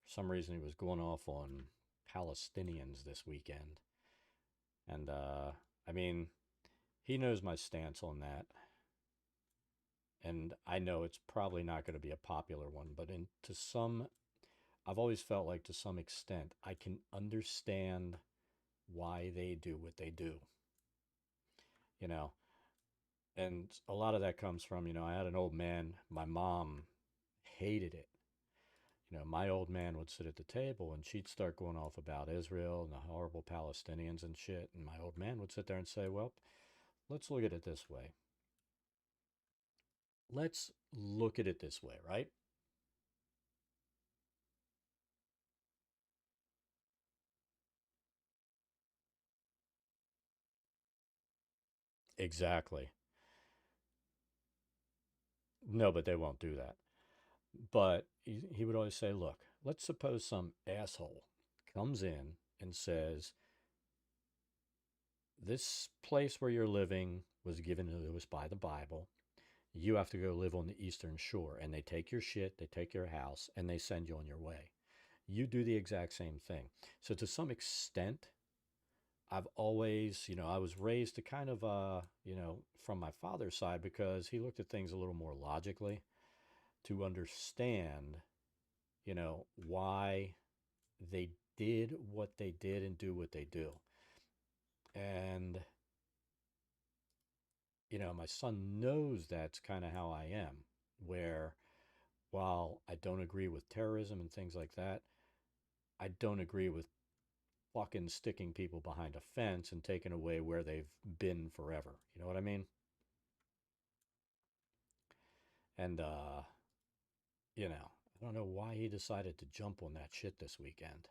For some reason, he was going off on Palestinians this weekend. And, I mean, he knows my stance on that. And I know it's probably not going to be a popular one, but to some, I've always felt like to some extent, I can understand why they do what they do, you know. And a lot of that comes from, you know, I had an old man, my mom hated it. You know, my old man would sit at the table and she'd start going off about Israel and the horrible Palestinians and shit. And my old man would sit there and say, well, let's look at it this way. Let's look at it this way, right? Exactly. No, but they won't do that. But he would always say, look, let's suppose some asshole comes in and says, this place where you're living was given to us by the Bible. You have to go live on the Eastern Shore. And they take your shit, they take your house, and they send you on your way. You do the exact same thing. So to some extent, I've always, you know, I was raised to kind of, you know, from my father's side because he looked at things a little more logically to understand, you know, why they did what they did and do what they do. And, you know, my son knows that's kind of how I am, where while I don't agree with terrorism and things like that, I don't agree with fucking sticking people behind a fence and taking away where they've been forever. You know what I mean? And, you know, I don't know why he decided to jump on that shit this weekend.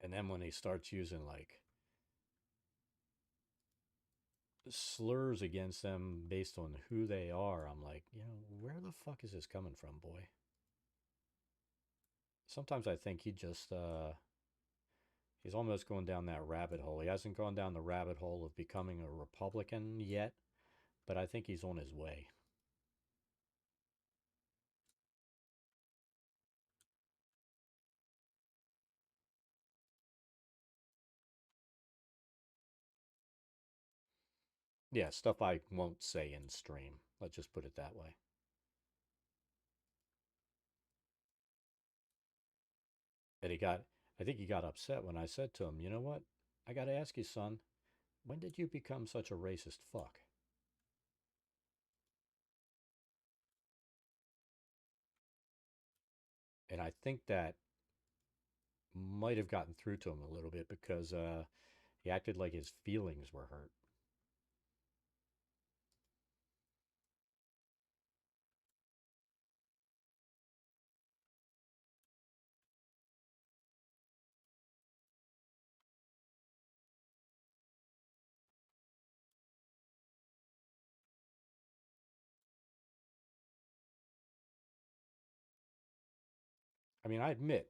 And then when he starts using like slurs against them based on who they are, I'm like, where the fuck is this coming from, boy? Sometimes I think he's almost going down that rabbit hole. He hasn't gone down the rabbit hole of becoming a Republican yet, but I think he's on his way. Yeah, stuff I won't say in stream. Let's just put it that way. And I think he got upset when I said to him, you know what? I got to ask you, son, when did you become such a racist fuck? And I think that might have gotten through to him a little bit because he acted like his feelings were hurt. I mean, I admit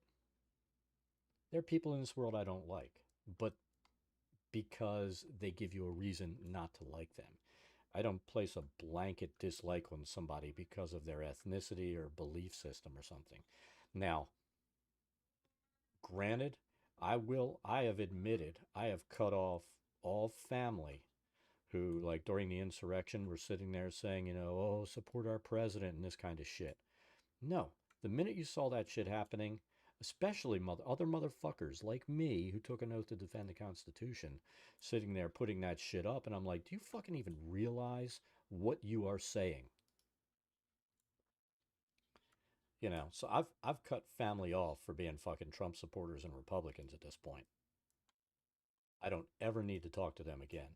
there are people in this world I don't like, but because they give you a reason not to like them. I don't place a blanket dislike on somebody because of their ethnicity or belief system or something. Now, granted, I have admitted, I have cut off all family who, like during the insurrection, were sitting there saying, oh, support our president and this kind of shit. No, the minute you saw that shit happening, especially other motherfuckers like me who took an oath to defend the Constitution, sitting there putting that shit up, and I'm like, do you fucking even realize what you are saying? So I've cut family off for being fucking Trump supporters and Republicans at this point. I don't ever need to talk to them again.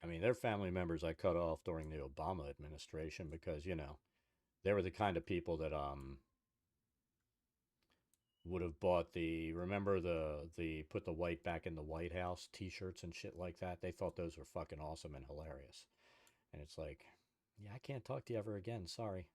I mean, they're family members I cut off during the Obama administration because, they were the kind of people that would have bought remember the put the white back in the White House t-shirts and shit like that. They thought those were fucking awesome and hilarious. And it's like, yeah, I can't talk to you ever again. Sorry.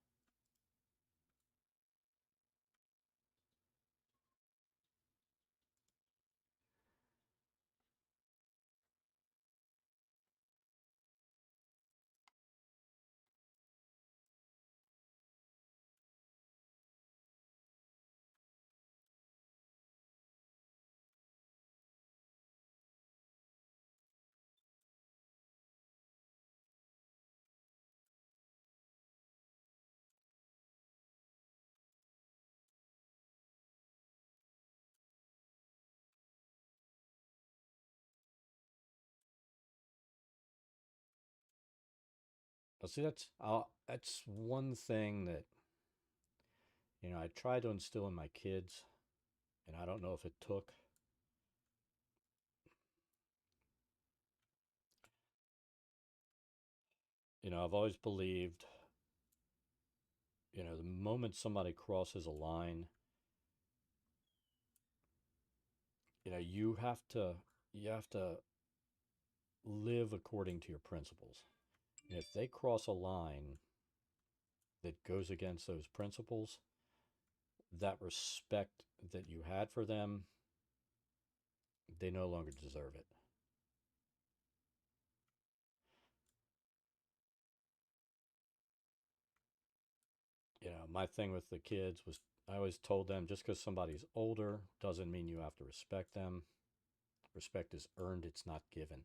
But see, that's one thing that I tried to instill in my kids, and I don't know if it took. I've always believed, the moment somebody crosses a line, you have to live according to your principles. And if they cross a line, that goes against those principles, that respect that you had for them, they no longer deserve it. You know, my thing with the kids was I always told them just because somebody's older doesn't mean you have to respect them. Respect is earned, it's not given.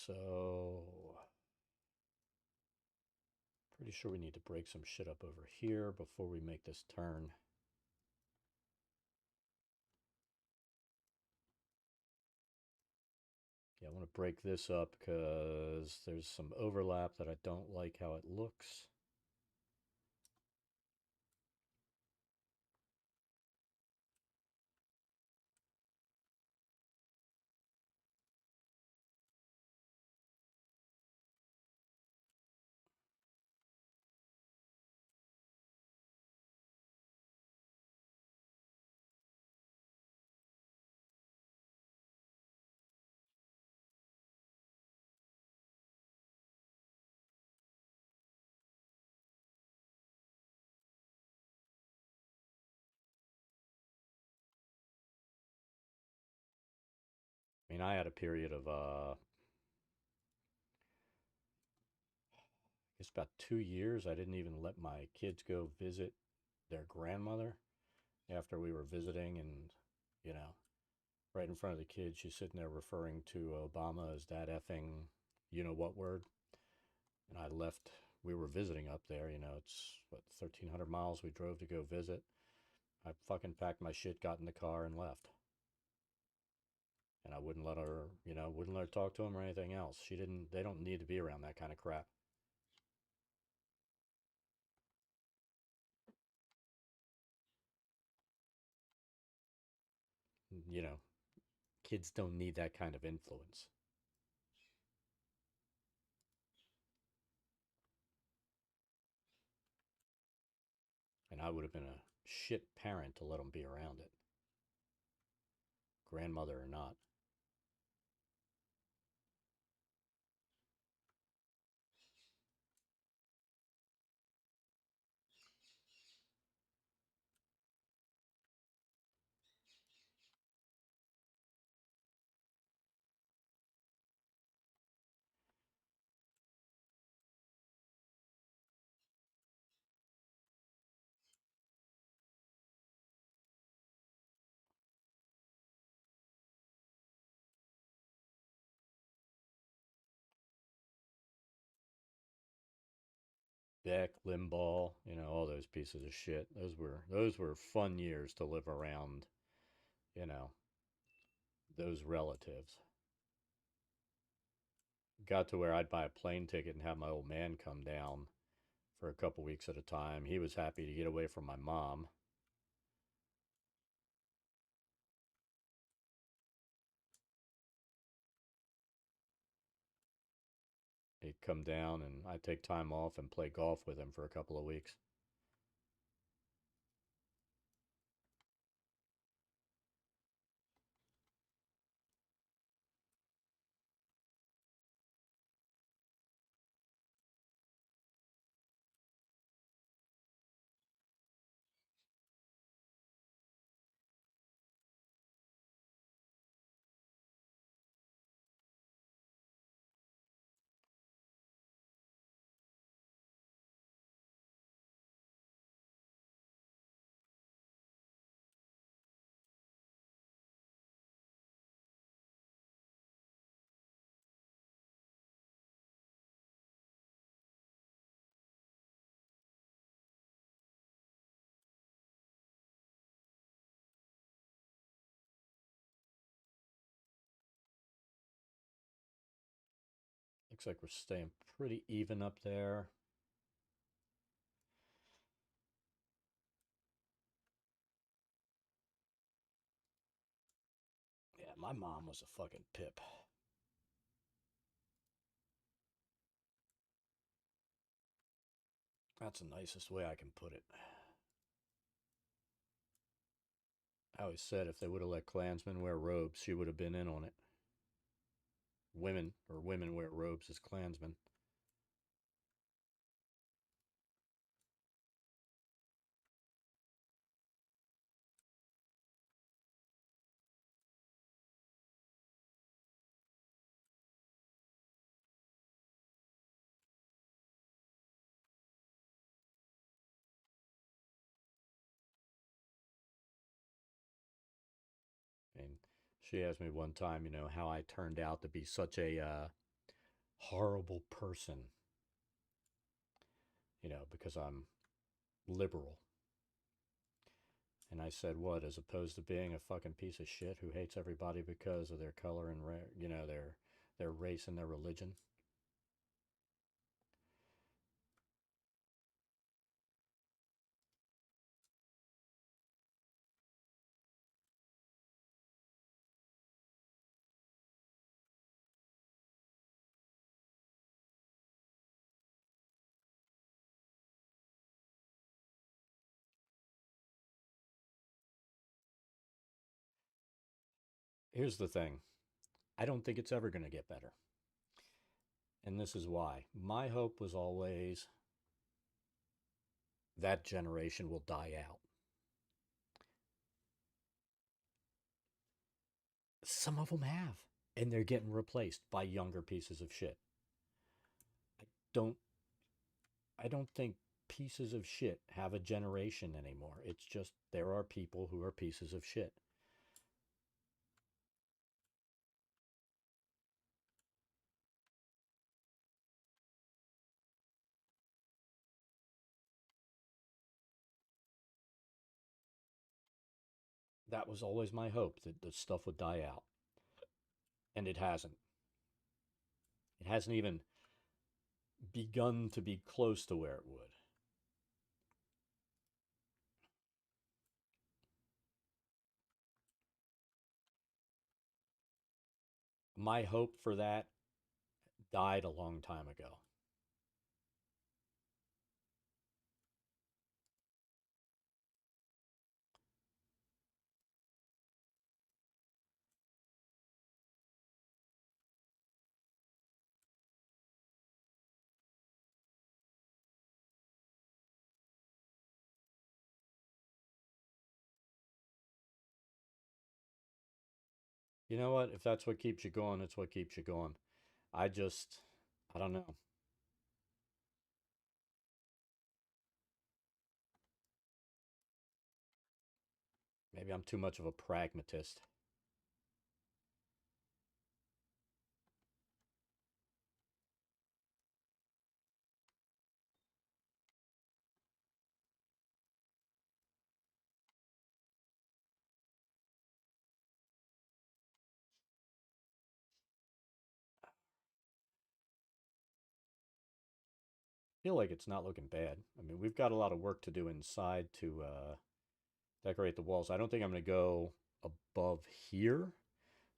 So, pretty sure we need to break some shit up over here before we make this turn. Yeah, I want to break this up because there's some overlap that I don't like how it looks. I mean, I had a period of, I guess about 2 years, I didn't even let my kids go visit their grandmother after we were visiting, and, you know, right in front of the kids, she's sitting there referring to Obama as that effing, you know what word. And I left, we were visiting up there, you know, it's what, 1,300 miles we drove to go visit. I fucking packed my shit, got in the car, and left. And I wouldn't let her, you know, wouldn't let her talk to him or anything else. She didn't, they don't need to be around that kind of crap. You know, kids don't need that kind of influence. And I would have been a shit parent to let them be around it, grandmother or not. Beck, Limbaugh, you know, all those pieces of shit. Those were fun years to live around, you know, those relatives. Got to where I'd buy a plane ticket and have my old man come down for a couple weeks at a time. He was happy to get away from my mom. He'd come down and I'd take time off and play golf with him for a couple of weeks. Looks like we're staying pretty even up there. Yeah, my mom was a fucking pip. That's the nicest way I can put it. I always said if they would have let Klansmen wear robes, she would have been in on it. Women wear robes as Klansmen. And she asked me one time, how I turned out to be such a horrible person, because I'm liberal. And I said, what, as opposed to being a fucking piece of shit who hates everybody because of their color and, their race and their religion? Here's the thing. I don't think it's ever going to get better. And this is why. My hope was always that generation will die out. Some of them have. And they're getting replaced by younger pieces of shit. I don't I don't think pieces of shit have a generation anymore. It's just there are people who are pieces of shit. That was always my hope, that the stuff would die out. And it hasn't. It hasn't even begun to be close to where it would. My hope for that died a long time ago. You know what? If that's what keeps you going, it's what keeps you going. I don't know. Maybe I'm too much of a pragmatist. I feel like it's not looking bad. I mean, we've got a lot of work to do inside to decorate the walls. I don't think I'm going to go above here,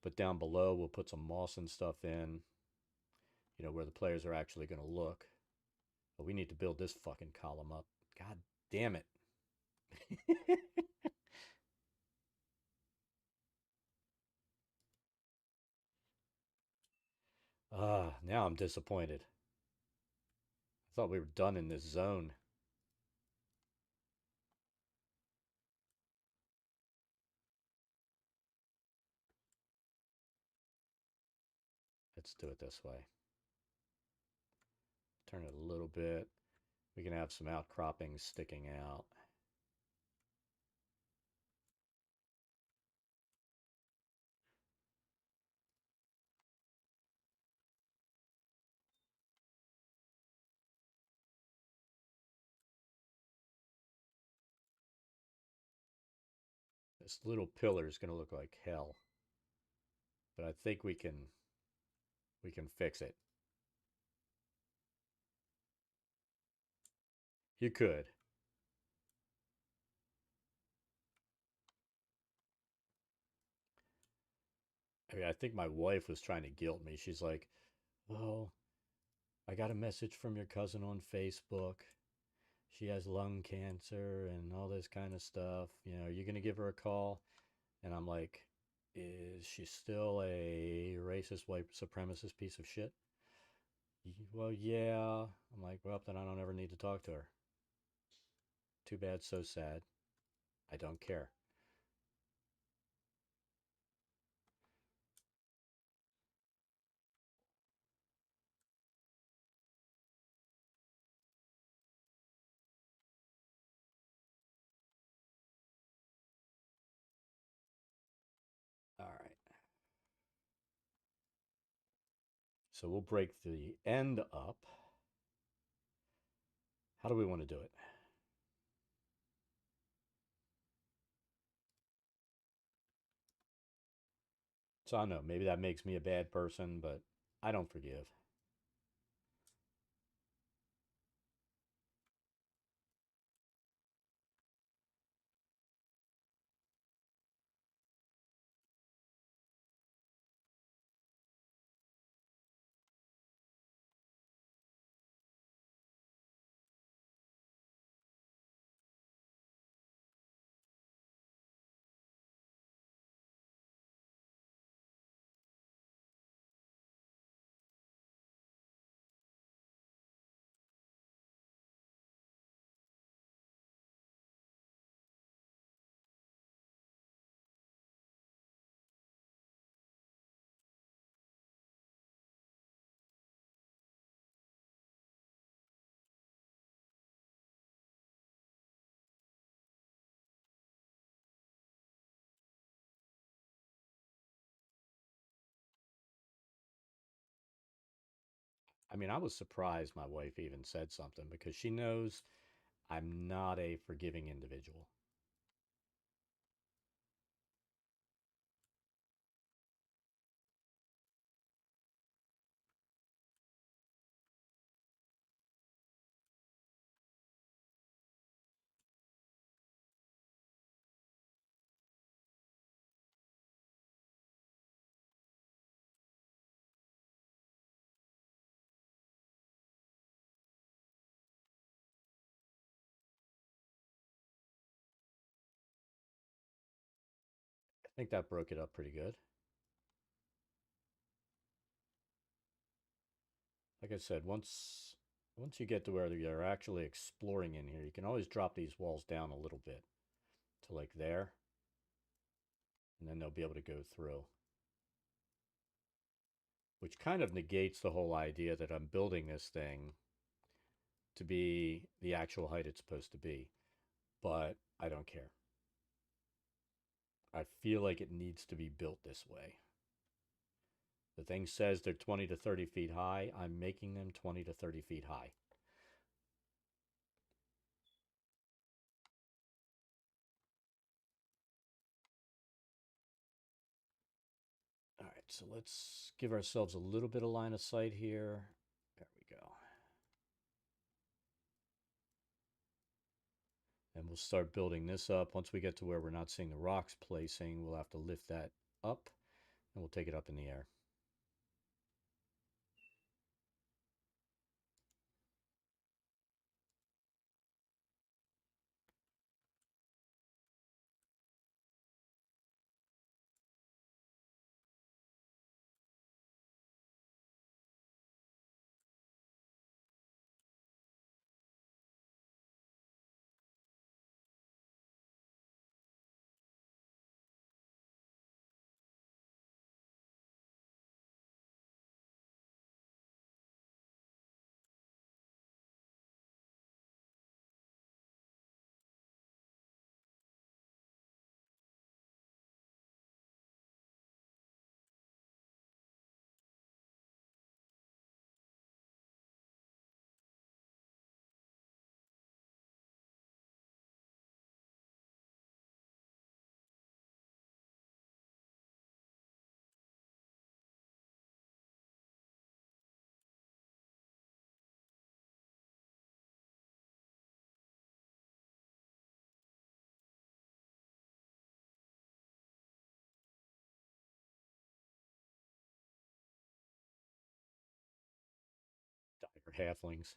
but down below we'll put some moss and stuff in, where the players are actually going to look. But we need to build this fucking column up. God damn it. Now I'm disappointed. I thought we were done in this zone. Let's do it this way. Turn it a little bit. We can have some outcroppings sticking out. This little pillar is going to look like hell, but I think we can fix it. You could. I mean, I think my wife was trying to guilt me. She's like, "Well, I got a message from your cousin on Facebook. She has lung cancer and all this kind of stuff. You know, are you going to give her a call?" And I'm like, "Is she still a racist, white supremacist piece of shit?" Well, yeah. I'm like, "Well, then I don't ever need to talk to her. Too bad, so sad. I don't care." All right. So we'll break the end up. How do we want to do it? So I don't know. Maybe that makes me a bad person, but I don't forgive. I mean, I was surprised my wife even said something because she knows I'm not a forgiving individual. I think that broke it up pretty good. Like I said, once you get to where you're actually exploring in here, you can always drop these walls down a little bit to like there, and then they'll be able to go through. Which kind of negates the whole idea that I'm building this thing to be the actual height it's supposed to be. But I don't care. I feel like it needs to be built this way. The thing says they're 20 to 30 feet high. I'm making them 20 to 30 feet high. All right, so let's give ourselves a little bit of line of sight here. There we go. And we'll start building this up. Once we get to where we're not seeing the rocks placing, we'll have to lift that up and we'll take it up in the air. halflings.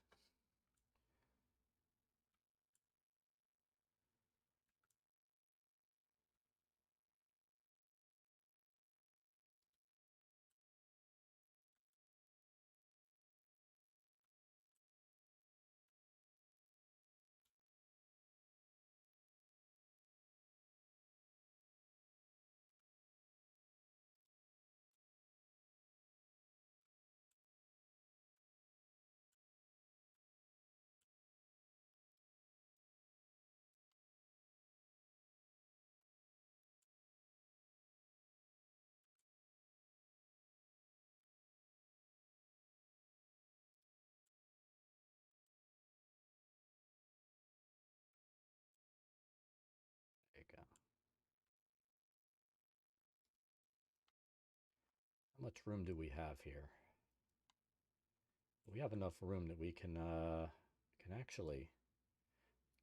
There you go. How much room do we have here? We have enough room that we can actually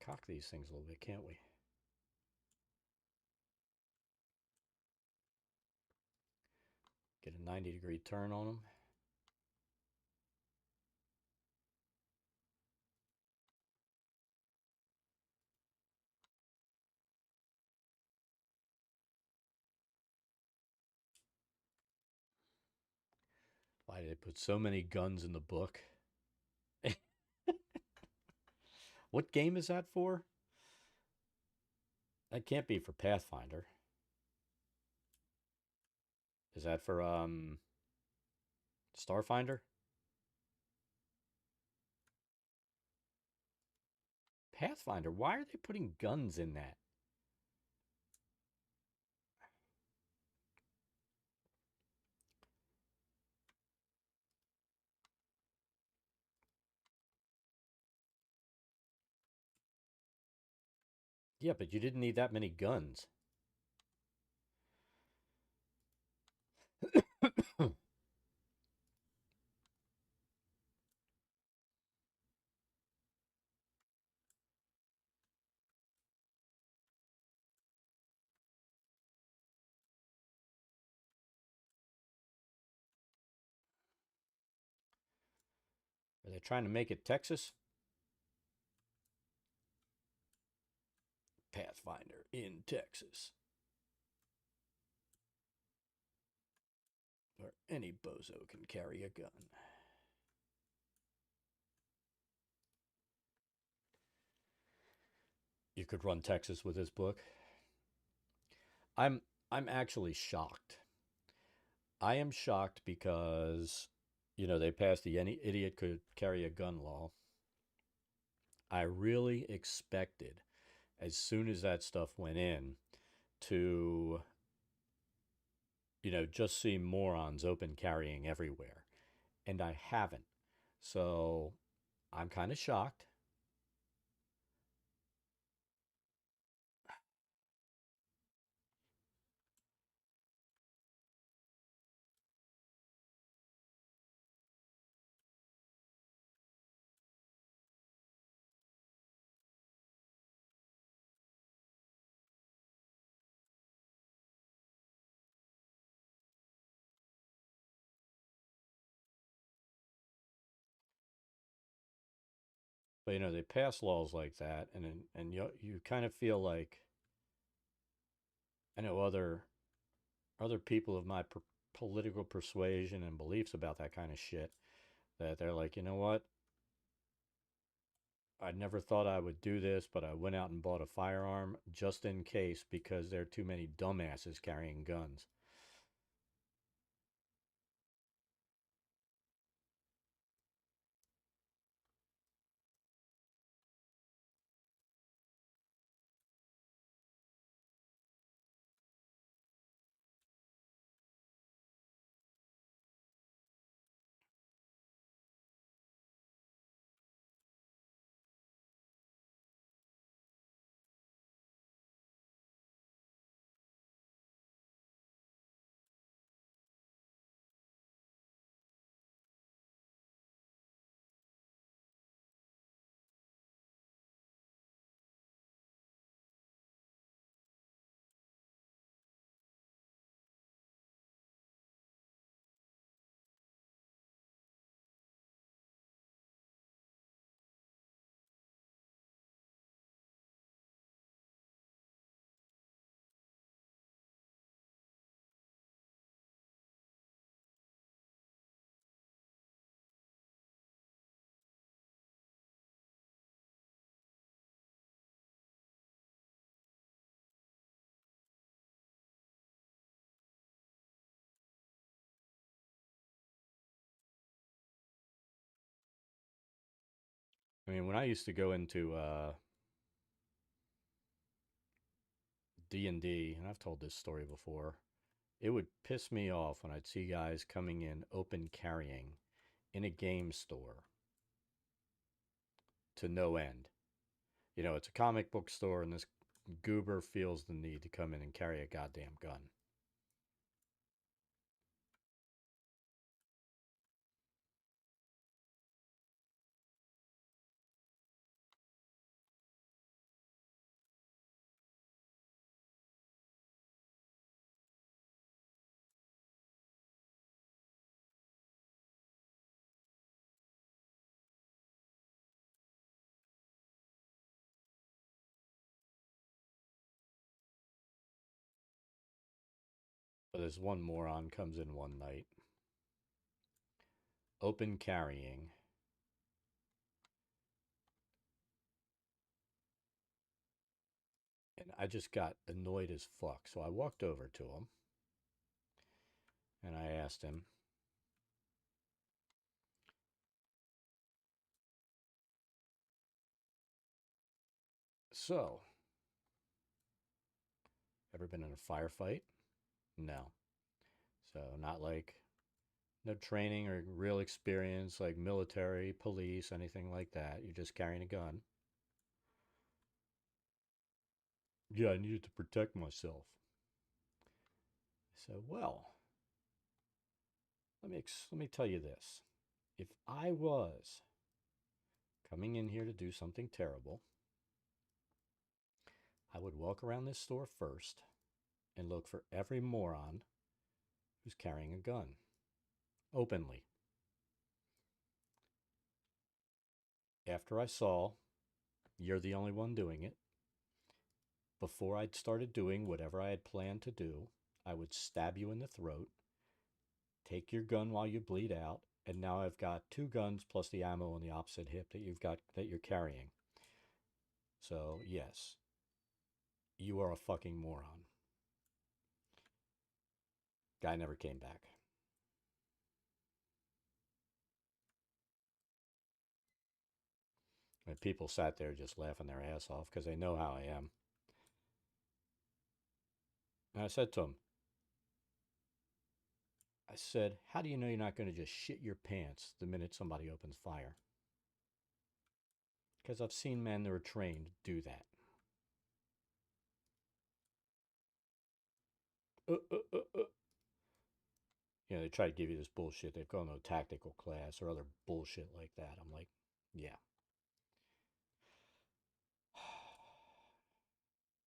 cock these things a little bit, can't we? Get a 90-degree turn on them. Why did they put so many guns in the book? What game is that for? That can't be for Pathfinder. Is that for Starfinder? Pathfinder, why are they putting guns in that? Yeah, but you didn't need that many guns. Are they trying to make it Texas? Pathfinder in Texas. Where any bozo can carry a gun. You could run Texas with this book. I'm actually shocked. I am shocked because, you know, they passed the any idiot could carry a gun law. I really expected, as soon as that stuff went in, to, you know, just see morons open carrying everywhere. And I haven't. So I'm kind of shocked. But, you know, they pass laws like that, and you kind of feel like, I know other people of my political persuasion and beliefs about that kind of shit, that they're like, you know what? I never thought I would do this, but I went out and bought a firearm just in case because there are too many dumbasses carrying guns. I mean, when I used to go into D&D, and I've told this story before, it would piss me off when I'd see guys coming in open carrying in a game store to no end. You know, it's a comic book store, and this goober feels the need to come in and carry a goddamn gun. But this one moron comes in one night, open carrying, and I just got annoyed as fuck. So I walked over to him and I asked him, "So, ever been in a firefight?" No. So, not like no training or real experience like military, police, anything like that. You're just carrying a gun. Yeah, I needed to protect myself. I said, well, let me tell you this. If I was coming in here to do something terrible, I would walk around this store first and look for every moron who's carrying a gun openly. After I saw you're the only one doing it, before I'd started doing whatever I had planned to do, I would stab you in the throat, take your gun while you bleed out, and now I've got two guns plus the ammo on the opposite hip that you're carrying. So, yes, you are a fucking moron. Guy never came back. And people sat there just laughing their ass off because they know how I am. And I said to him, I said, how do you know you're not going to just shit your pants the minute somebody opens fire? Because I've seen men that are trained do that. Uh, uh, uh, uh. You know, they try to give you this bullshit. They've gone to a tactical class or other bullshit like that. I'm like, yeah.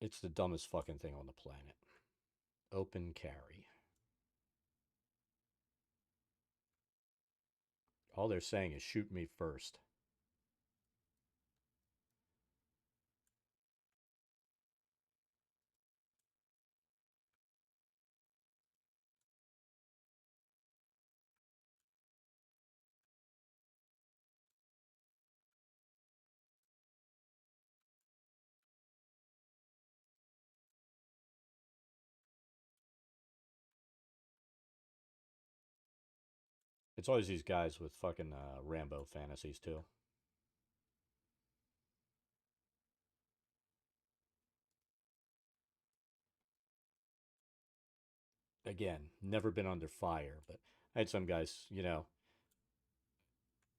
It's the dumbest fucking thing on the planet. Open carry. All they're saying is shoot me first. It's always these guys with fucking Rambo fantasies, too. Again, never been under fire, but I had some guys, you know,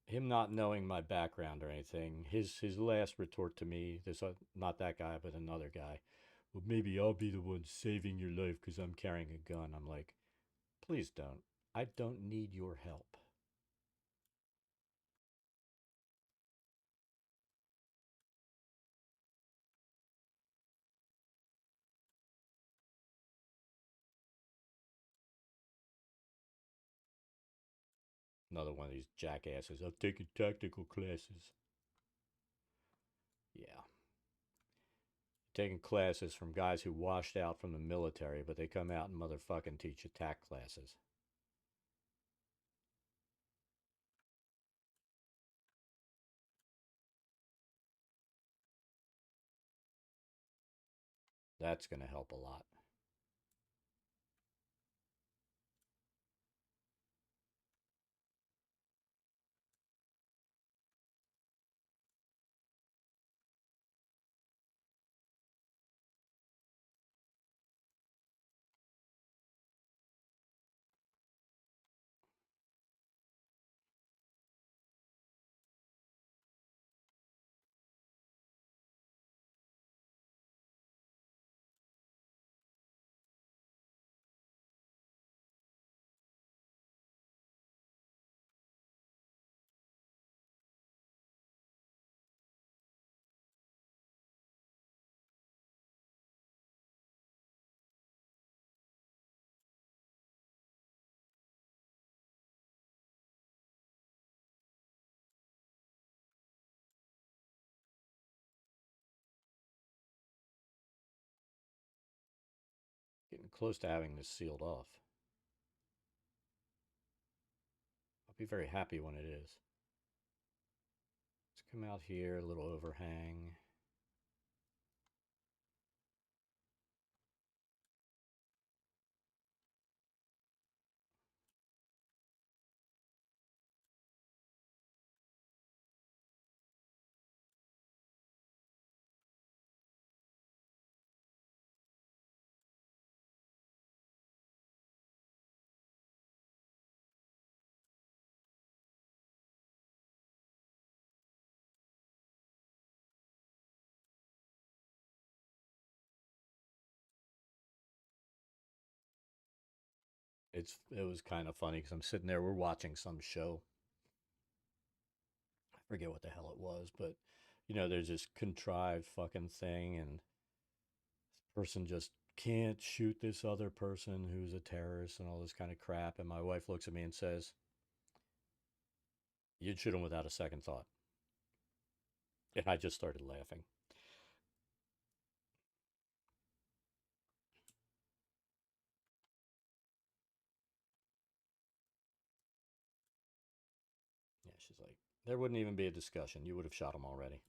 him not knowing my background or anything, his last retort to me, this not that guy, but another guy, well, maybe I'll be the one saving your life because I'm carrying a gun. I'm like, please don't. I don't need your help. Another one of these jackasses. I've taken tactical classes. Yeah. Taking classes from guys who washed out from the military, but they come out and motherfucking teach attack classes. That's going to help a lot. Getting close to having this sealed off. I'll be very happy when it is. Let's come out here, a little overhang. It was kind of funny because I'm sitting there, we're watching some show. I forget what the hell it was, but you know, there's this contrived fucking thing, and this person just can't shoot this other person who's a terrorist and all this kind of crap. And my wife looks at me and says, "You'd shoot him without a second thought." And I just started laughing. Yeah, she's like, there wouldn't even be a discussion. You would have shot him already.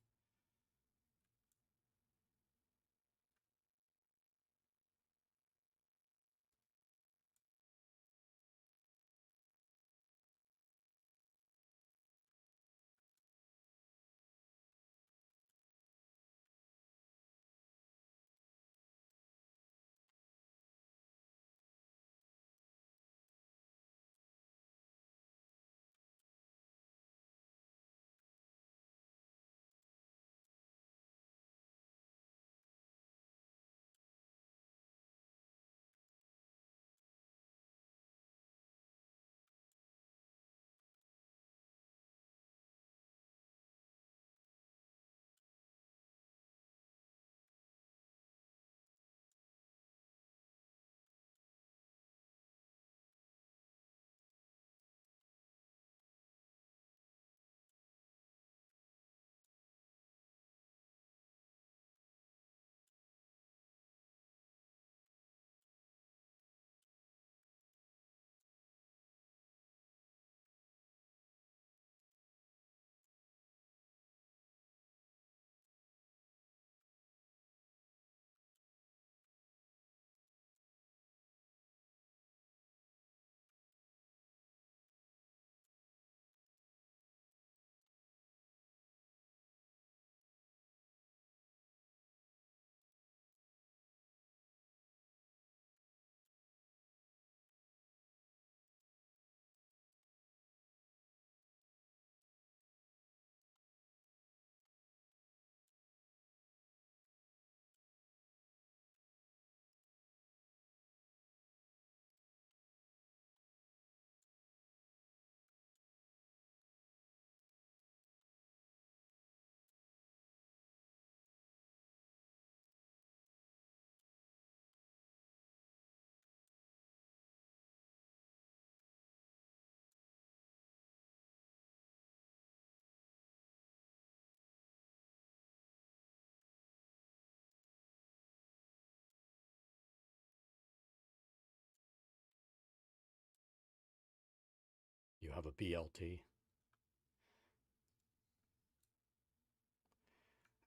You have a BLT.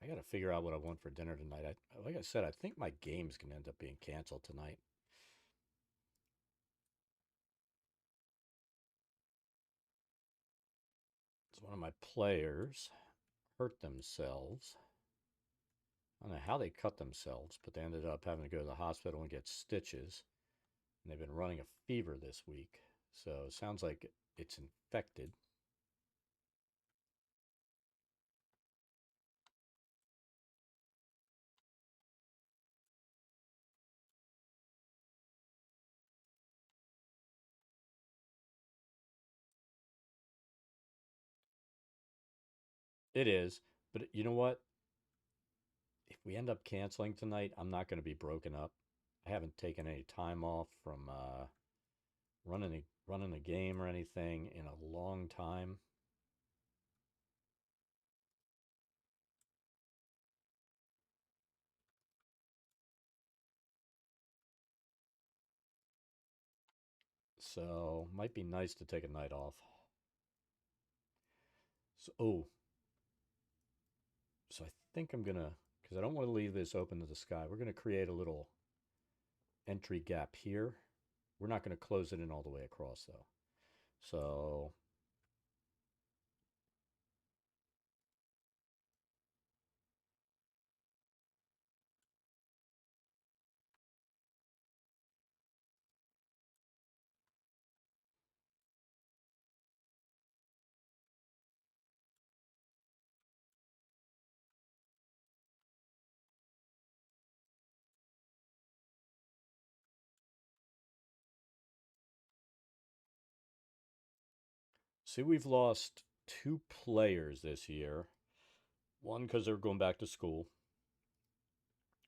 I got to figure out what I want for dinner tonight. Like I said, I think my game's going to end up being canceled tonight. It's one of my players hurt themselves. I don't know how they cut themselves, but they ended up having to go to the hospital and get stitches. And they've been running a fever this week. So it sounds like it's infected. It is. But you know what? If we end up canceling tonight, I'm not going to be broken up. I haven't taken any time off from running a game or anything in a long time. So, might be nice to take a night off. So, oh. So I think I'm gonna, because I don't want to leave this open to the sky, we're gonna create a little entry gap here. We're not gonna close it in all the way across though. So see, we've lost 2 players this year. One because they're going back to school.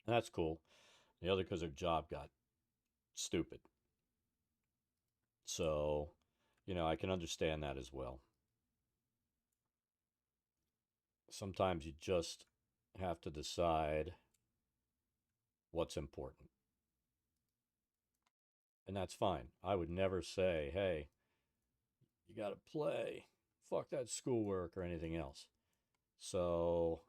And that's cool. The other because their job got stupid. So, I can understand that as well. Sometimes you just have to decide what's important. And that's fine. I would never say, hey, you got to play. Fuck that schoolwork or anything else. So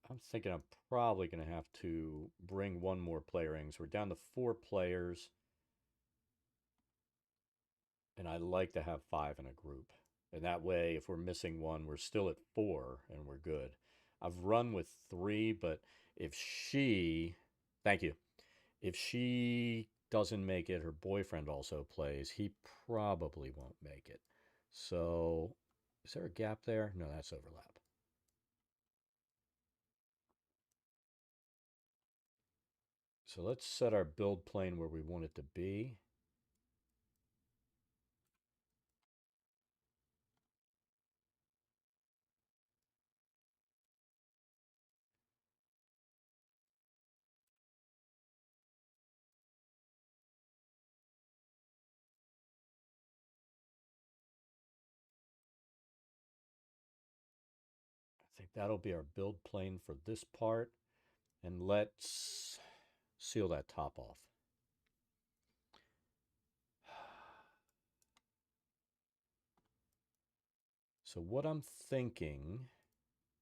I'm thinking I'm probably going to have to bring one more player in. So we're down to 4 players. And I like to have 5 in a group. And that way, if we're missing one, we're still at 4 and we're good. I've run with 3, but if she, thank you, if she doesn't make it, her boyfriend also plays, he probably won't make it. So, is there a gap there? No, that's overlap. So let's set our build plane where we want it to be. I think that'll be our build plane for this part. And let's seal that top off. So what I'm thinking,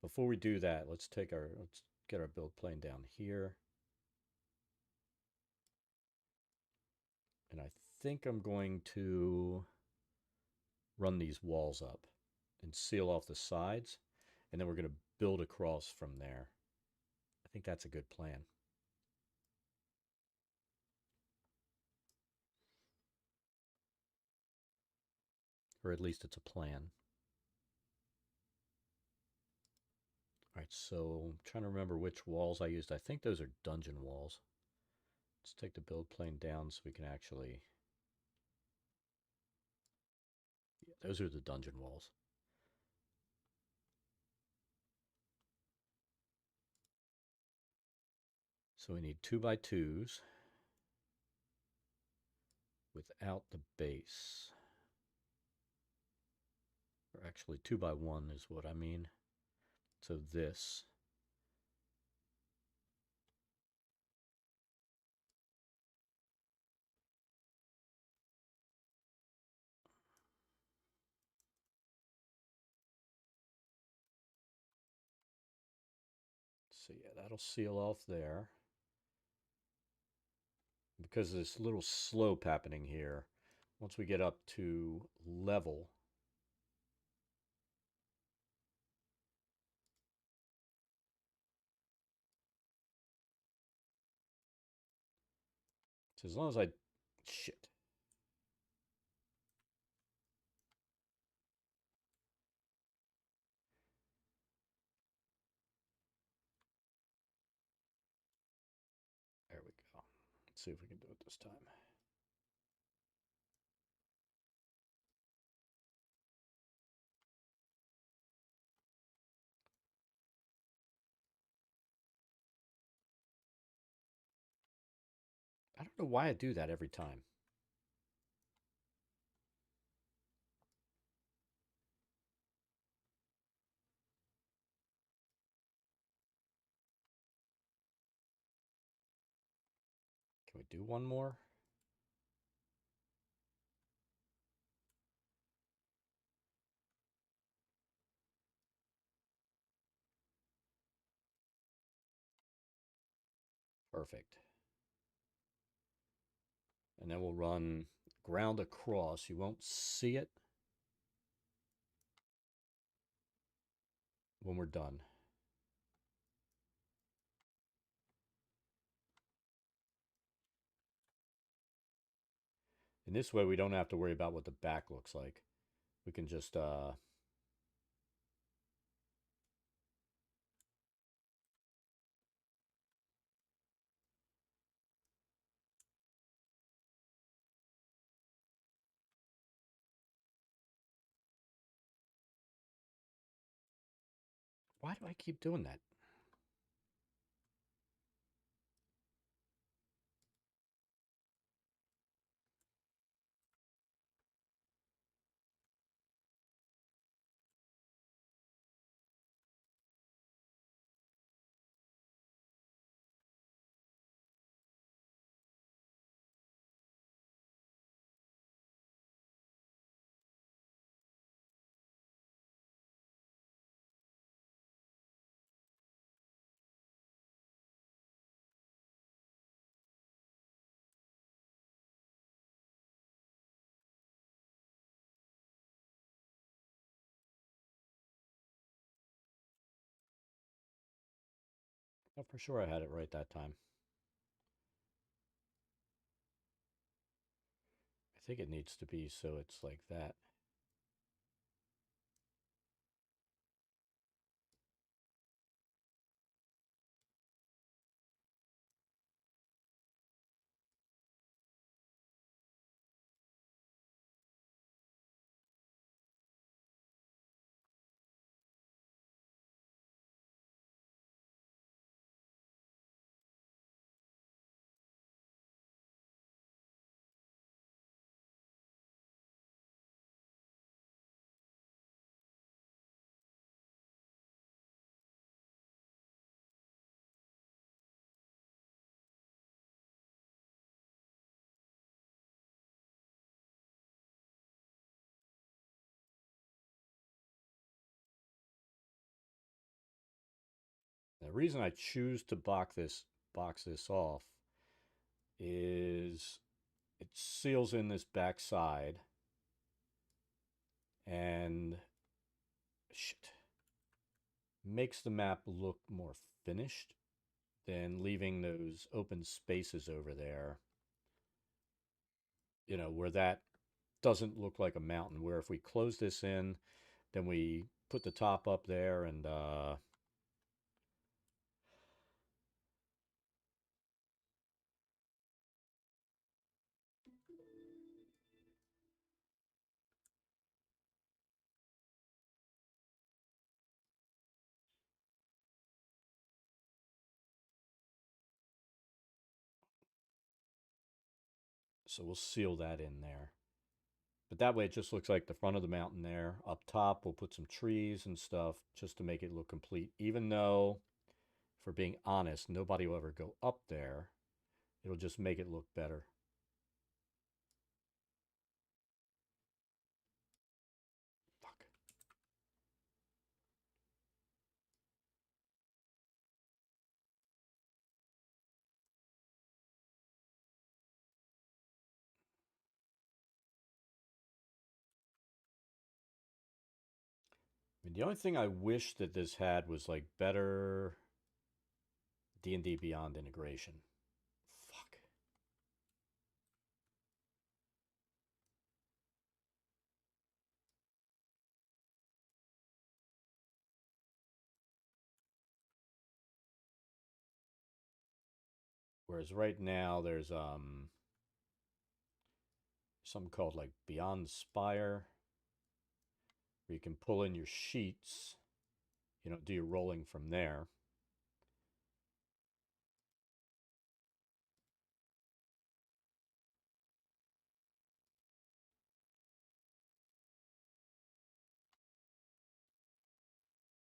before we do that, let's get our build plane down here. And I think I'm going to run these walls up and seal off the sides. And then we're going to build across from there. I think that's a good plan. Or at least it's a plan. All right, so I'm trying to remember which walls I used. I think those are dungeon walls. Let's take the build plane down so we can actually... Yeah, those are the dungeon walls. So we need 2x2s without the base. Or actually 2x1 is what I mean. So this. So yeah, that'll seal off there. Because of this little slope happening here, once we get up to level, so as long as shit. There we go. Let's see if we can do it this time. I don't know why I do that every time. Can we do one more? Perfect. And then we'll run ground across. You won't see it when we're done. And this way we don't have to worry about what the back looks like. We can just why do I keep doing that? Oh, for sure I had it right that time. I think it needs to be so it's like that. The reason I choose to box this off is it seals in this back side and shit, makes the map look more finished than leaving those open spaces over there, you know, where that doesn't look like a mountain. Where if we close this in, then we put the top up there and so we'll seal that in there. But that way it just looks like the front of the mountain there. Up top, we'll put some trees and stuff just to make it look complete. Even though, if we're being honest, nobody will ever go up there. It'll just make it look better. Fuck. I mean, the only thing I wish that this had was like better D&D Beyond integration. Fuck. Whereas right now there's something called like Beyond Spire, where you can pull in your sheets, you know, do your rolling from there.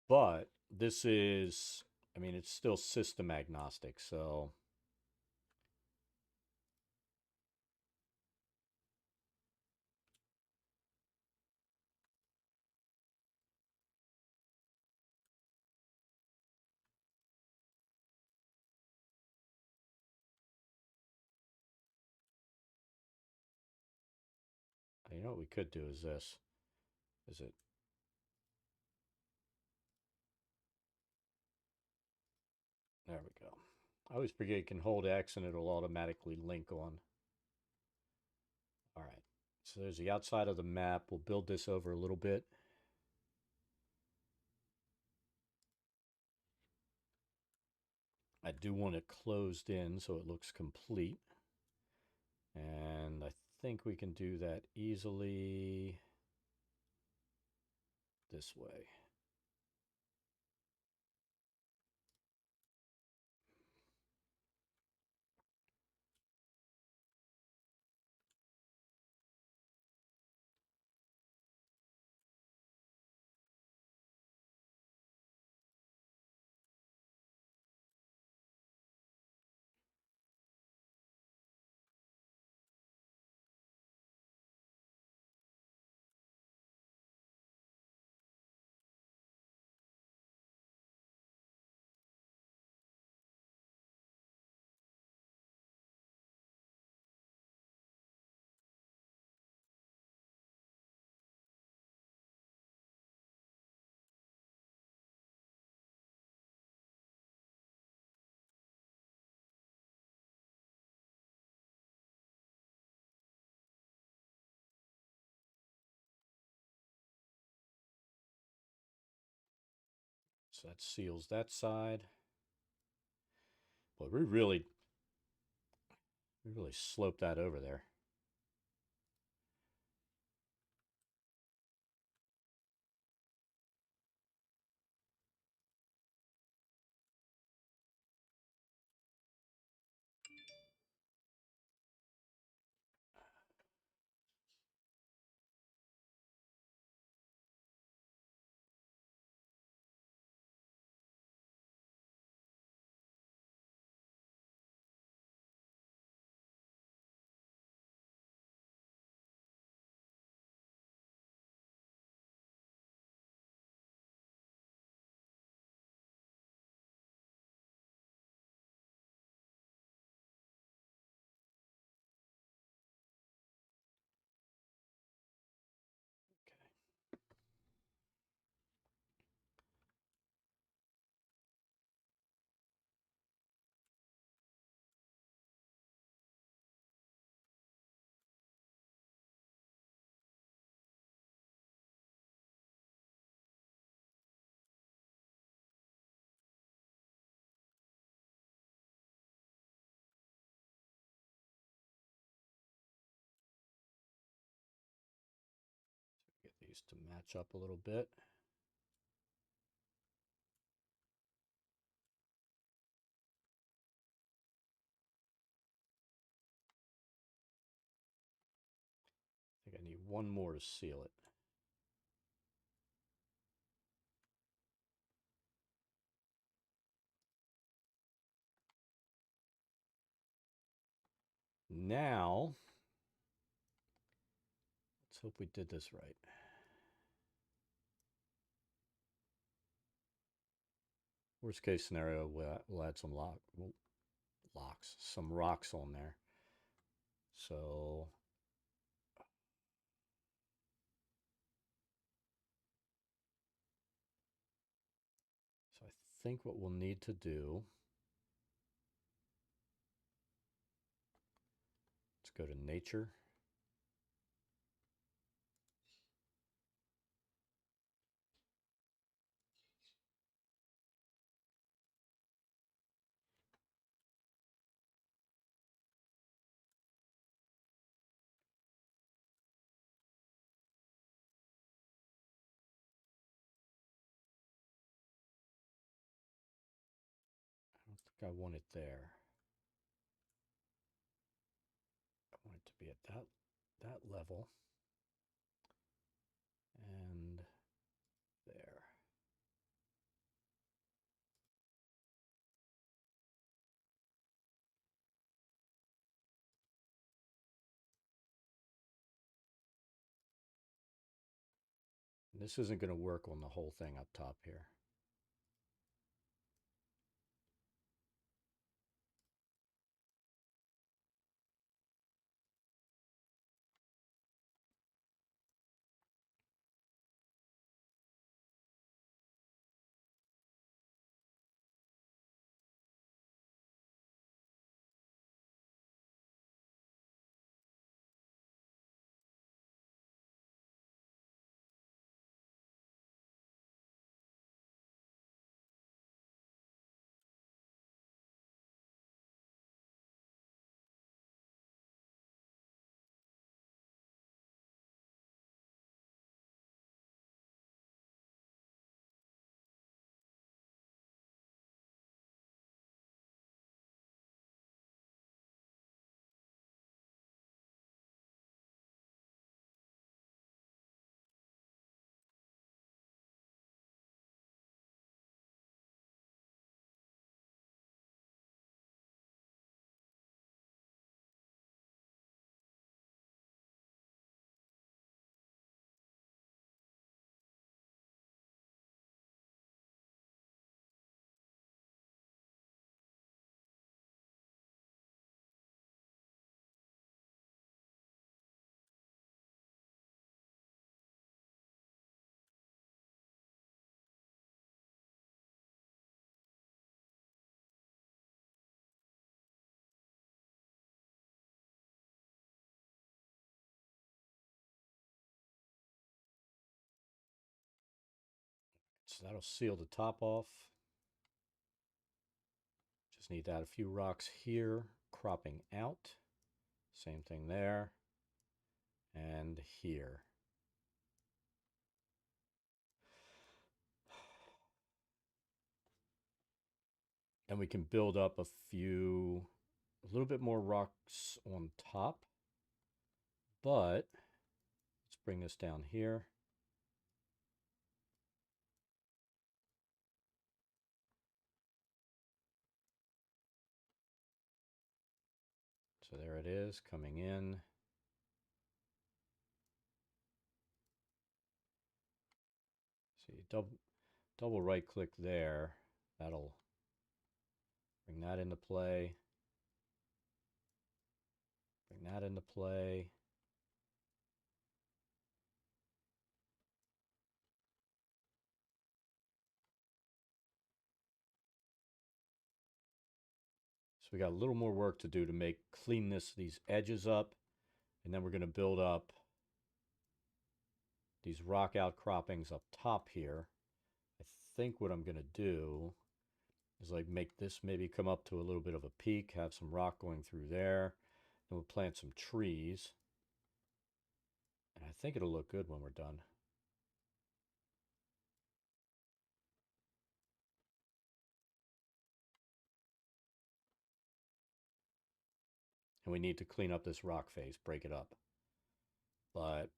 But this is, I mean, it's still system agnostic, so know what we could do is this. Is it? There we go. I always forget you can hold X and it'll automatically link on. All right. So there's the outside of the map. We'll build this over a little bit. I do want it closed in so it looks complete. And I think we can do that easily this way. So that seals that side. But we really sloped that over there. Get these to match up a little bit. I think I need one more to seal it. Now, let's hope we did this right. Worst case scenario, we'll add some locks, some rocks on there. So I think what we'll need to do, let's go to nature. I don't think I want it there. I want it to be at that level and there. And this isn't going to work on the whole thing up top here. so that'll seal the top off. Just need to add a few rocks here, cropping out. Same thing there. And here. And we can build up a little bit more rocks on top. But let's bring this down here. So there it is, coming in. See, double right click there. That'll bring that into play. Bring that into play. So we got a little more work to do to clean these edges up. And then we're going to build up these rock outcroppings up top here. I think what I'm going to do is like make this maybe come up to a little bit of a peak, have some rock going through there. Then we'll plant some trees. And I think it'll look good when we're done. And we need to clean up this rock face, break it up. But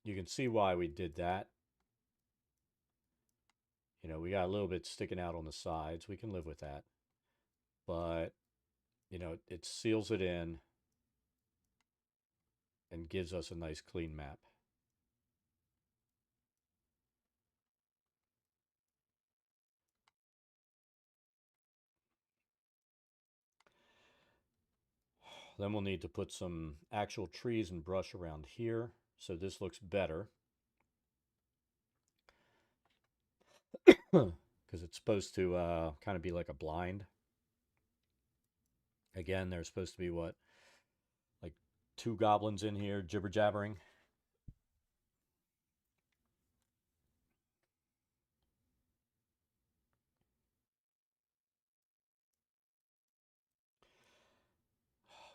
you can see why we did that. You know, we got a little bit sticking out on the sides. We can live with that. But, you know, it seals it in and gives us a nice clean map. Then we'll need to put some actual trees and brush around here, so this looks better. Because it's supposed to kind of be like a blind. Again, there's supposed to be what? Like 2 goblins in here jibber-jabbering.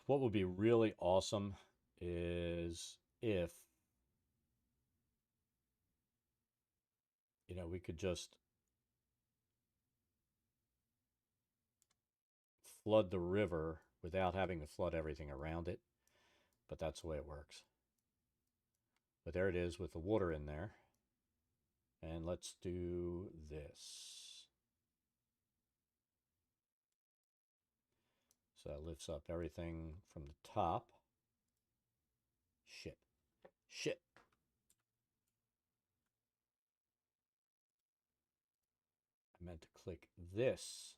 What would be really awesome is if, you know, we could just flood the river without having to flood everything around it. But that's the way it works. But there it is with the water in there. And let's do this. So that lifts up everything from the top. Shit. Shit. I meant to click this.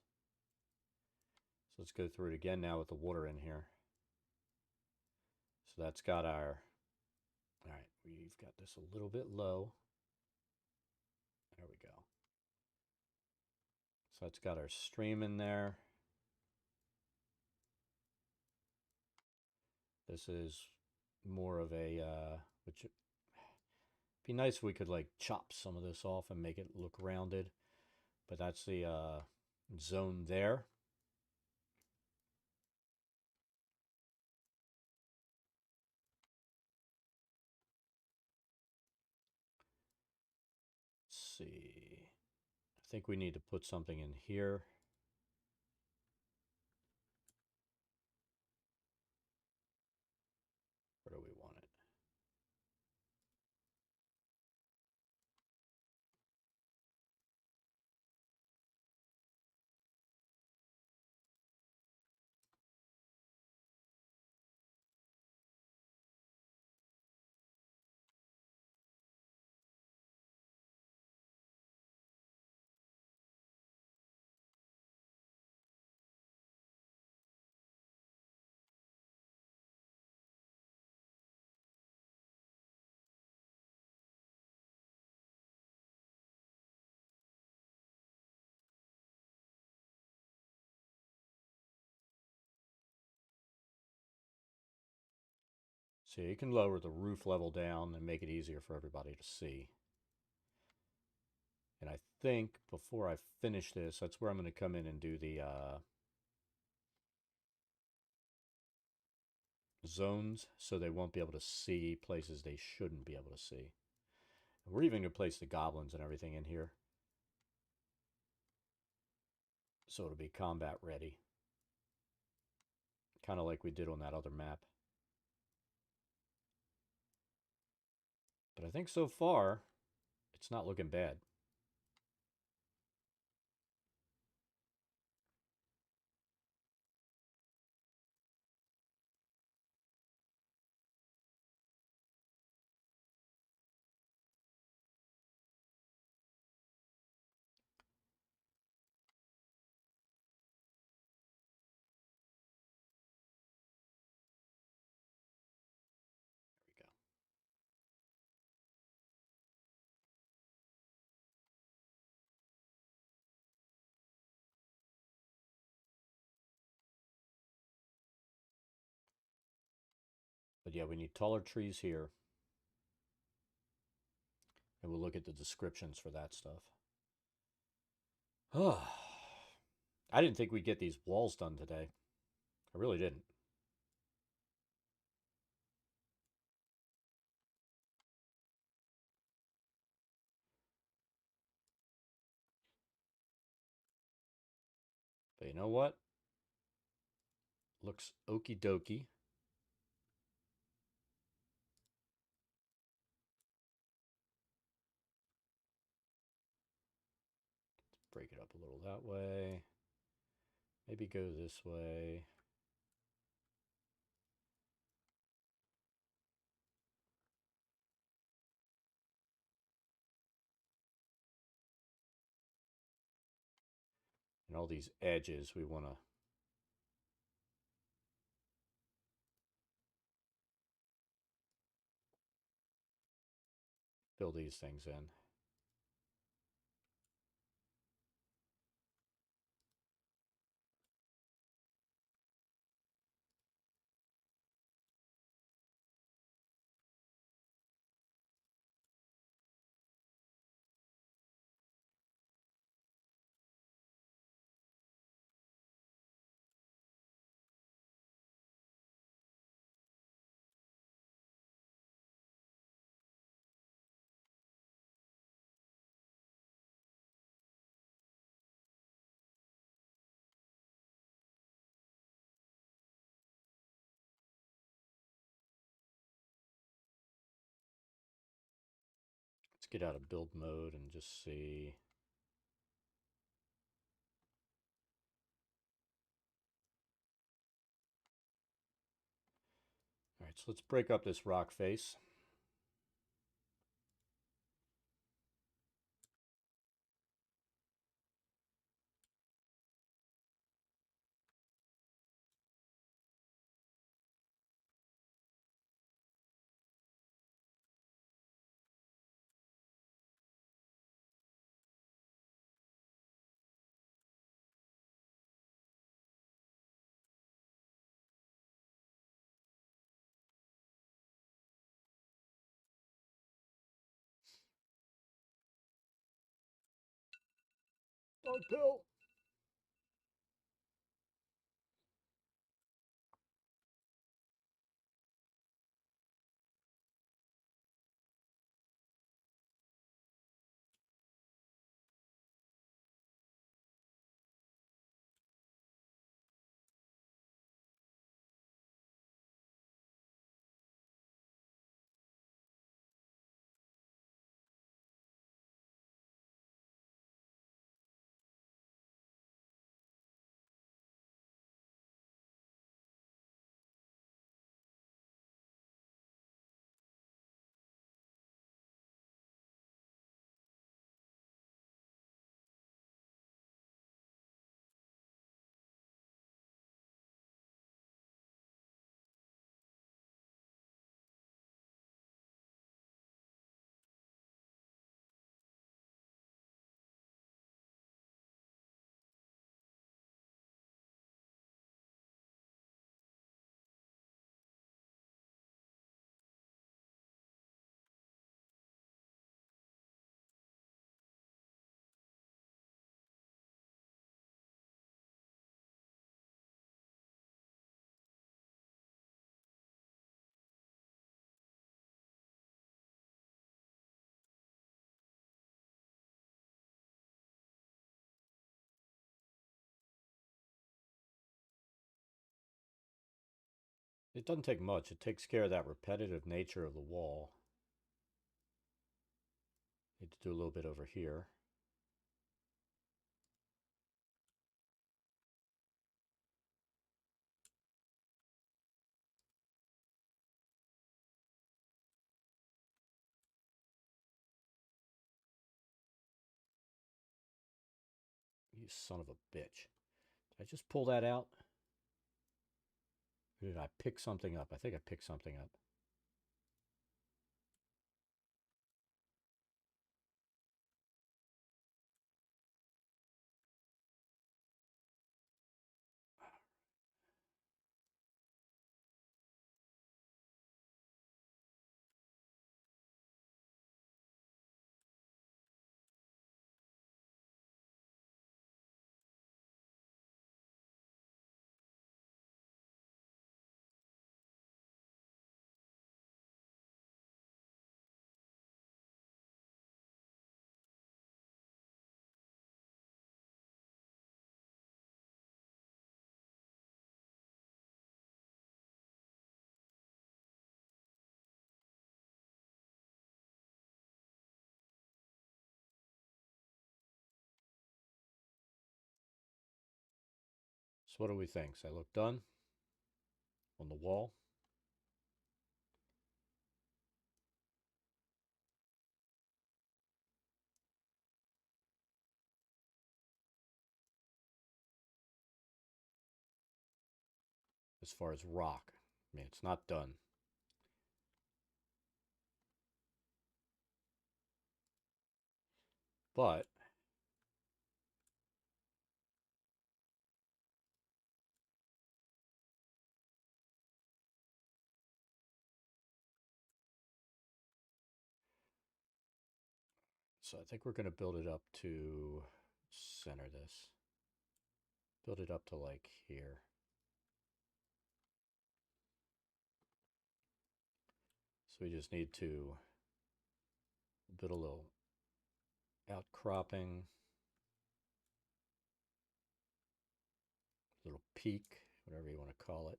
So let's go through it again now with the water in here. So that's got our... All right, we've got this a little bit low. There we go. So that's got our stream in there. This is more of a, which be nice if we could like chop some of this off and make it look rounded. But that's the zone there. Let's see. I think we need to put something in here. Where do we want it? So you can lower the roof level down and make it easier for everybody to see. And I think before I finish this, that's where I'm going to come in and do the zones, so they won't be able to see places they shouldn't be able to see. We're even going to place the goblins and everything in here, so it'll be combat ready. Kind of like we did on that other map. But I think so far, it's not looking bad. There we go. But yeah, we need taller trees here. And we'll look at the descriptions for that stuff. I didn't think we'd get these walls done today. I really didn't. But you know what? Looks okie dokie. Break it up a little that way. Maybe go this way. And all these edges we want to fill these things in. Let's get out of build mode and just see. All right, so let's break up this rock face. Dog pill. It doesn't take much. It takes care of that repetitive nature of the wall. Need to do a little bit over here. You son of a bitch. Did I just pull that out? Or did I pick something up? I think I picked something up. So what do we think? Does that look done? On the wall? As far as rock. I mean, it's not done. But so I think we're going to build it up to center this. Build it up to like here. So we just need to build a little outcropping, little peak, whatever you want to call it.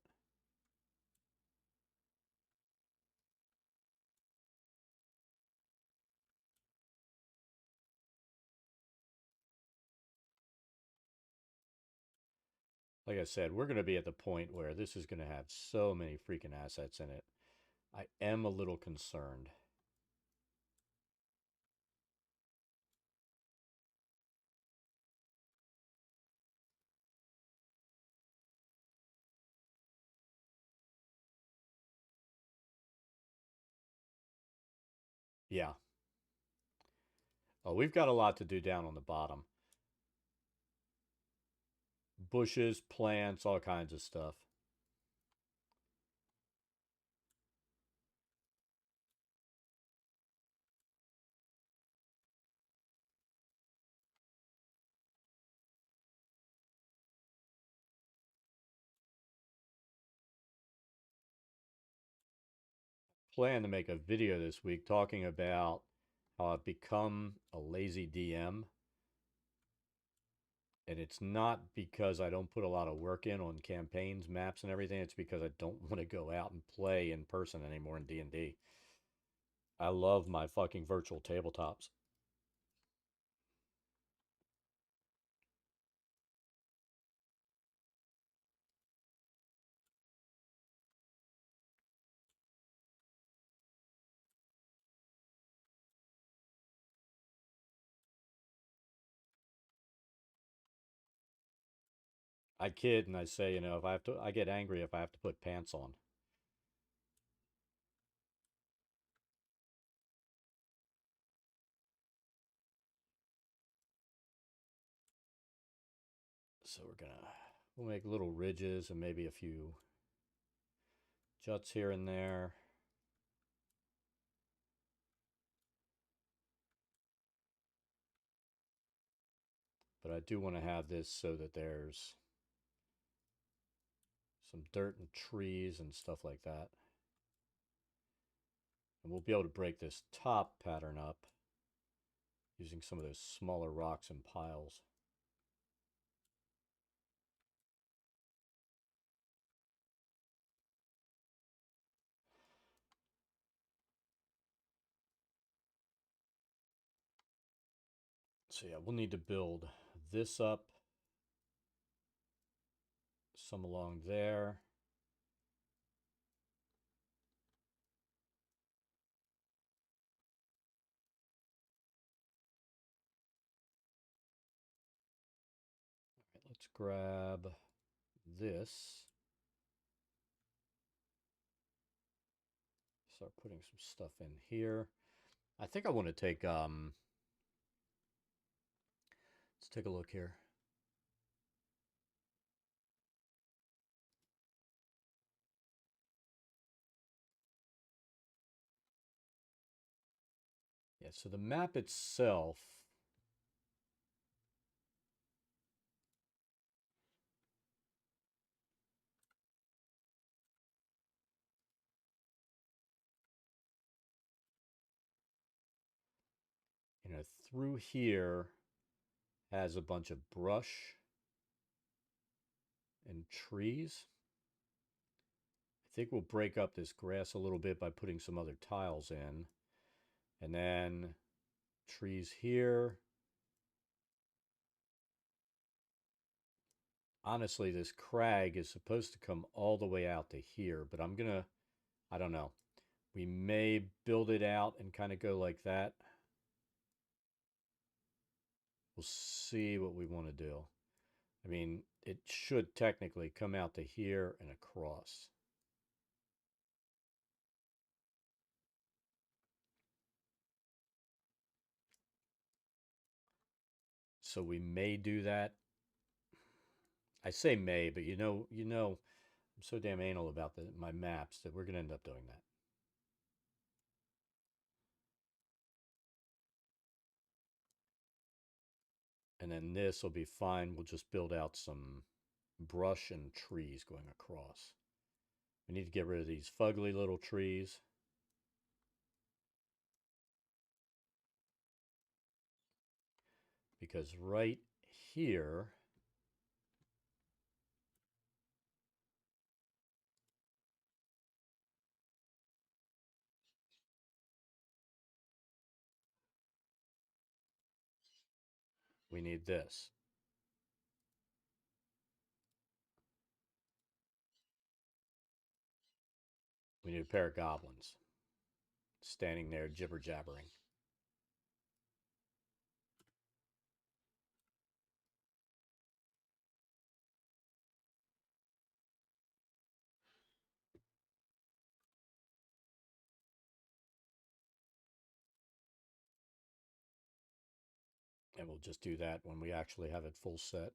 Like I said, we're going to be at the point where this is going to have so many freaking assets in it. I am a little concerned. Yeah. Oh, we've got a lot to do down on the bottom. Bushes, plants, all kinds of stuff. Plan to make a video this week talking about how I've become a lazy DM. And it's not because I don't put a lot of work in on campaigns, maps, and everything. It's because I don't want to go out and play in person anymore in D&D. I love my fucking virtual tabletops. I kid and I say, you know, if I have to, I get angry if I have to put pants on. So we'll make little ridges and maybe a few juts here and there. But I do want to have this so that there's some dirt and trees and stuff like that. And we'll be able to break this top pattern up using some of those smaller rocks and piles. So yeah, we'll need to build this up. Some along there. All right, let's grab this. Start putting some stuff in here. I think I want to take let's take a look here. Yeah, so the map itself, through here has a bunch of brush and trees. I think we'll break up this grass a little bit by putting some other tiles in. And then trees here. Honestly, this crag is supposed to come all the way out to here, but I don't know. We may build it out and kind of go like that. We'll see what we want to do. I mean, it should technically come out to here and across. So we may do that. I say may, but I'm so damn anal about my maps that we're going to end up doing that. And then this will be fine. We'll just build out some brush and trees going across. We need to get rid of these fugly little trees. Because right here, we need this. We need a pair of goblins standing there jibber jabbering. And we'll just do that when we actually have it full set.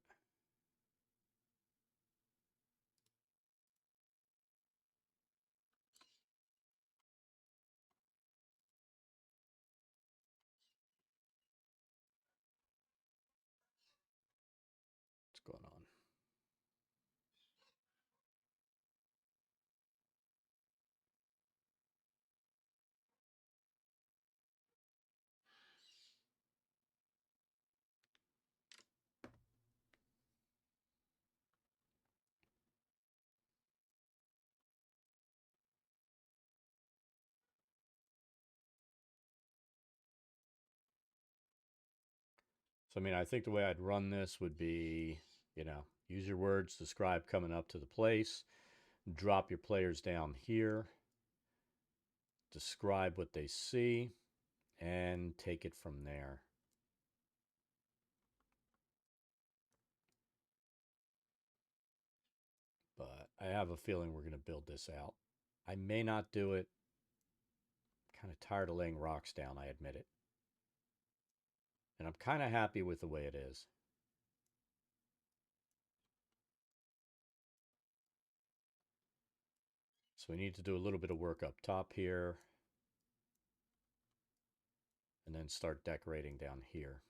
What's going on? So, I mean, I think the way I'd run this would be, use your words, describe coming up to the place, drop your players down here, describe what they see, and take it from there. But I have a feeling we're going to build this out. I may not do it. Kind of tired of laying rocks down, I admit it. And I'm kind of happy with the way it is. So we need to do a little bit of work up top here. And then start decorating down here.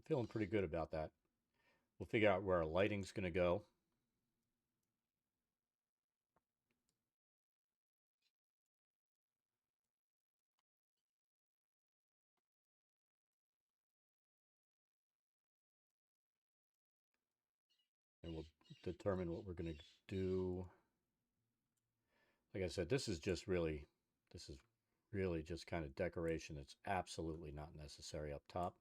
feeling pretty good about that. We'll figure out where our lighting's going to go. And we'll determine what we're going to do. Like I said, this is really just kind of decoration. It's absolutely not necessary up top.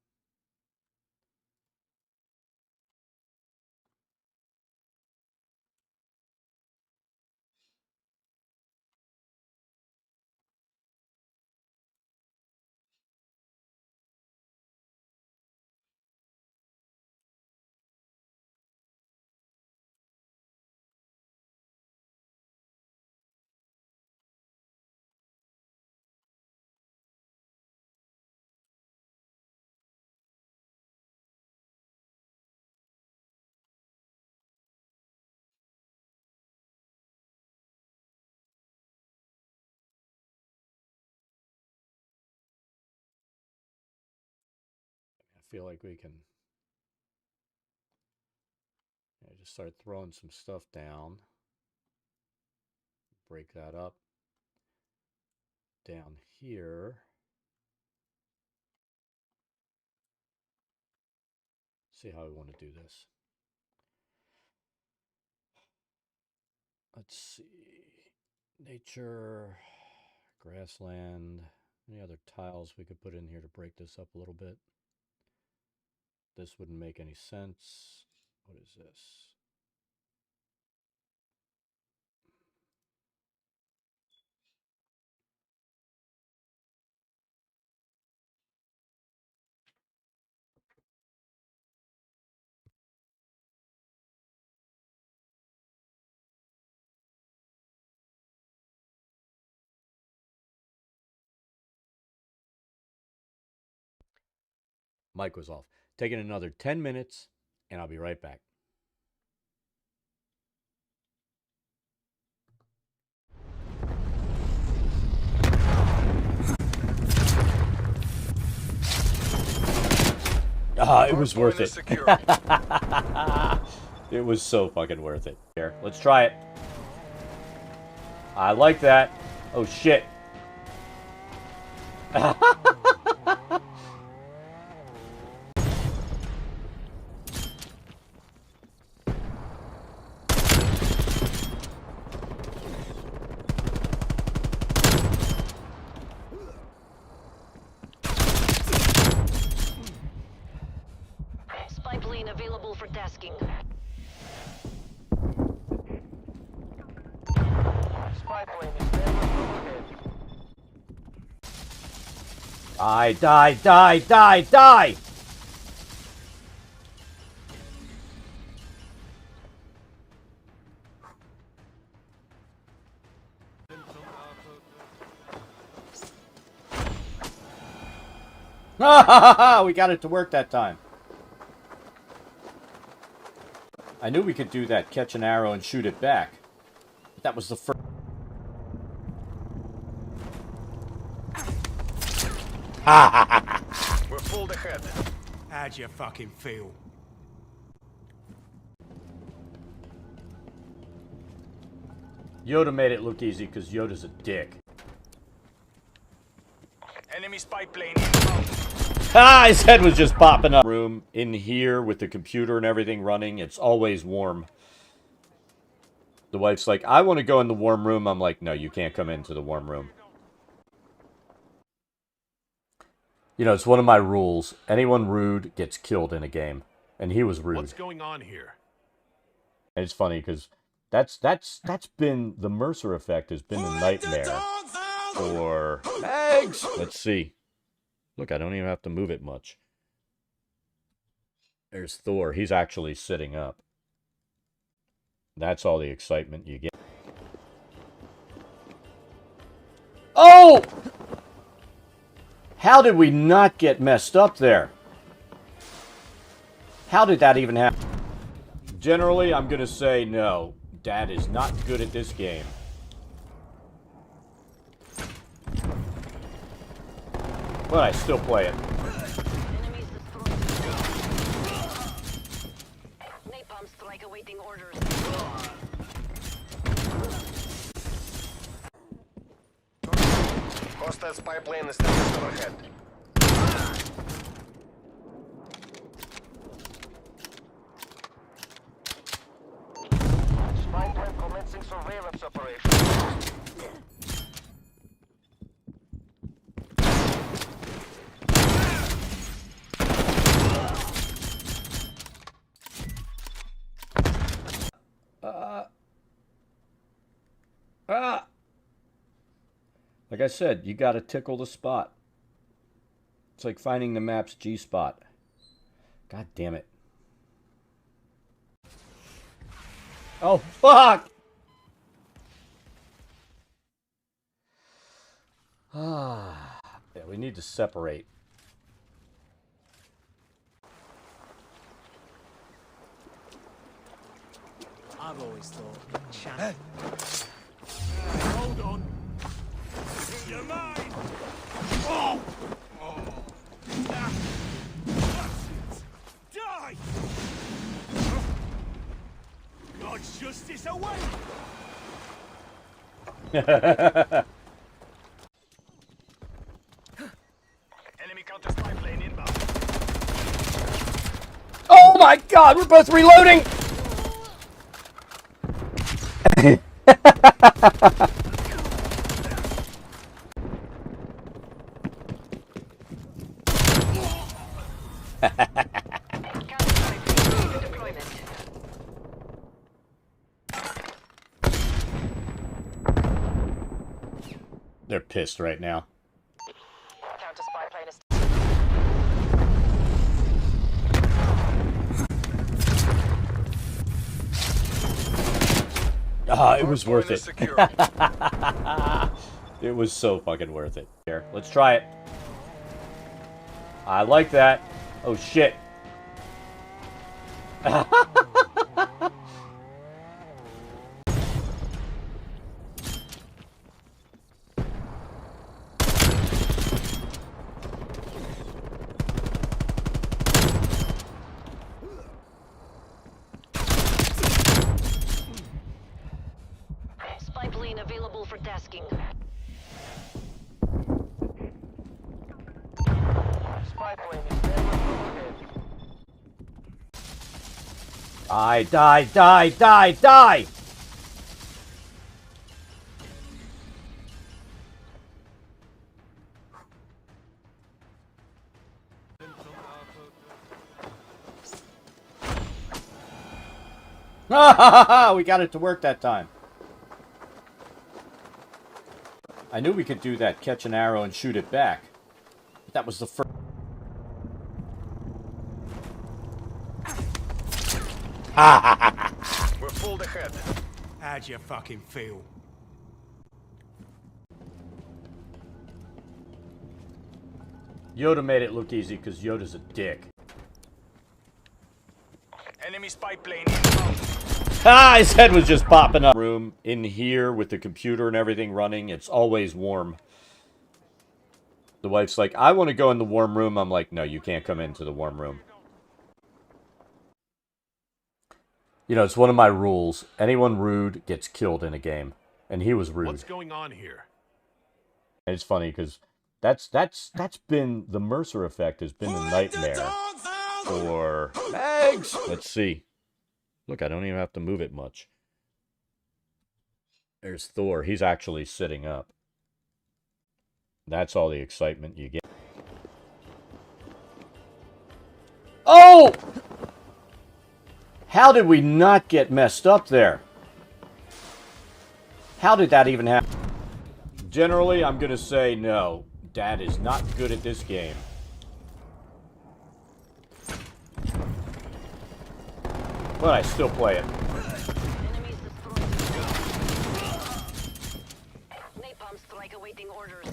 I feel like we can just start throwing some stuff down. Break that up. Down here. See how we want to do this. Let's see. Nature, grassland. Any other tiles we could put in here to break this up a little bit? This wouldn't make any sense. What is this? Mic was off. Taking another 10 minutes, and I'll be right back. It was worth it. It was so fucking worth it. Here, let's try it. I like that. Oh, shit. Spy plane available for tasking. Spy plane is never overhead. Die! We got it to work that time. I knew we could do that, catch an arrow and shoot it back. But that was the first. We're pulled ahead. How'd you fucking feel? Yoda made it look easy because Yoda's a dick. Enemy spy plane. His head was just popping up. Room in here with the computer and everything running. It's always warm. The wife's like, I want to go in the warm room. I'm like, no, you can't come into the warm room. You know, it's one of my rules. Anyone rude gets killed in a game. And he was rude. What's going on here? And it's funny because that's been the Mercer effect has been the nightmare for eggs. Let's see. Look, I don't even have to move it much. There's Thor. He's actually sitting up. That's all the excitement you get. Oh! How did we not get messed up there? How did that even happen? Generally, I'm going to say no. Dad is not good at this game. But I still play it. Enemies destroyed. Napalm strike awaiting orders. Hostile spy plane established overhead. Spy plane commencing surveillance operation. Like I said, you gotta tickle the spot. It's like finding the map's G-spot. God damn it. Oh, fuck! Yeah, we need to separate. I've always thought champ. Hold on. You're mine. Oh! Ah. Die! God's justice away! Enemy counter spy plane inbound. Oh my god, we're both reloading! Deployment. They're pissed right now. Counter spy plane is. Ah, it was worth Hardpoint is it. secure. It was so fucking worth it. Here, let's try it. I like that. Oh shit. Spy plane available for tasking. Spy plane is never overhead. Die! We got it to work that time. I knew we could do that, catch an arrow and shoot it back. But that was the first. We're pulled ahead. How'd you fucking feel? Yoda made it look easy because Yoda's a dick. Enemy spy plane inbound. Ah, his head was just popping up. Room in here with the computer and everything running, it's always warm. The wife's like, I want to go in the warm room. I'm like, no, you can't come into the warm room. You know, it's one of my rules. Anyone rude gets killed in a game. And he was rude. What's going on here? And it's funny because that's been the Mercer effect has been the nightmare for Mags. Let's see. Look, I don't even have to move it much. There's Thor. He's actually sitting up. That's all the excitement you get. Oh! How did we not get messed up there? How did that even happen? Generally, I'm going to say no. Dad is not good at this game. But I still play it. Enemies destroyed. Napalm strike awaiting orders.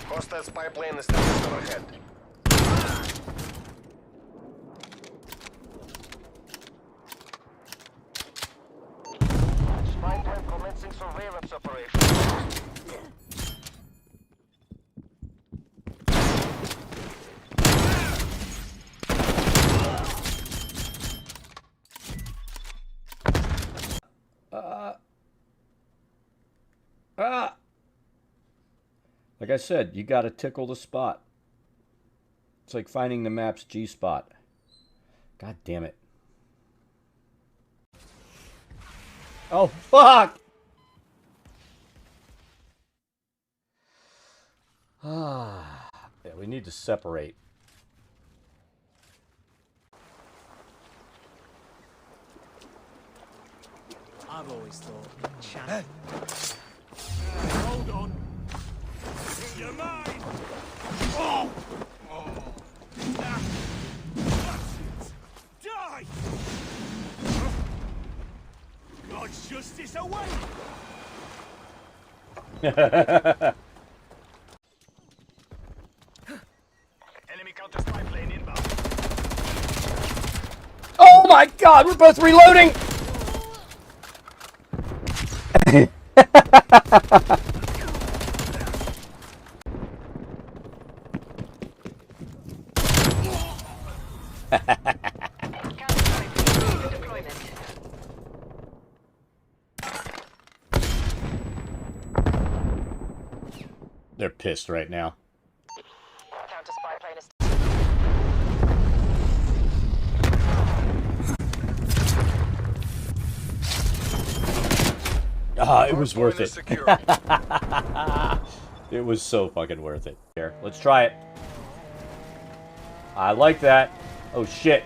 Hostile spy plane established overhead. Spy plane commencing surveillance operation. Like I said, you gotta tickle the spot. It's like finding the map's G-spot. God damn it. Oh, fuck! Ah, yeah, we need to separate. I've always thought champion. Hold on. You're mine. Oh! Ah. That's it. Die! God's justice away! Enemy counter spy plane inbound. Oh my god, we're both reloading! Deployment. They're pissed right now. Counter spy plane is. Ah, it was worth Hardpoint is it. secure. It was so fucking worth it. Here, let's try it. I like that. Oh shit.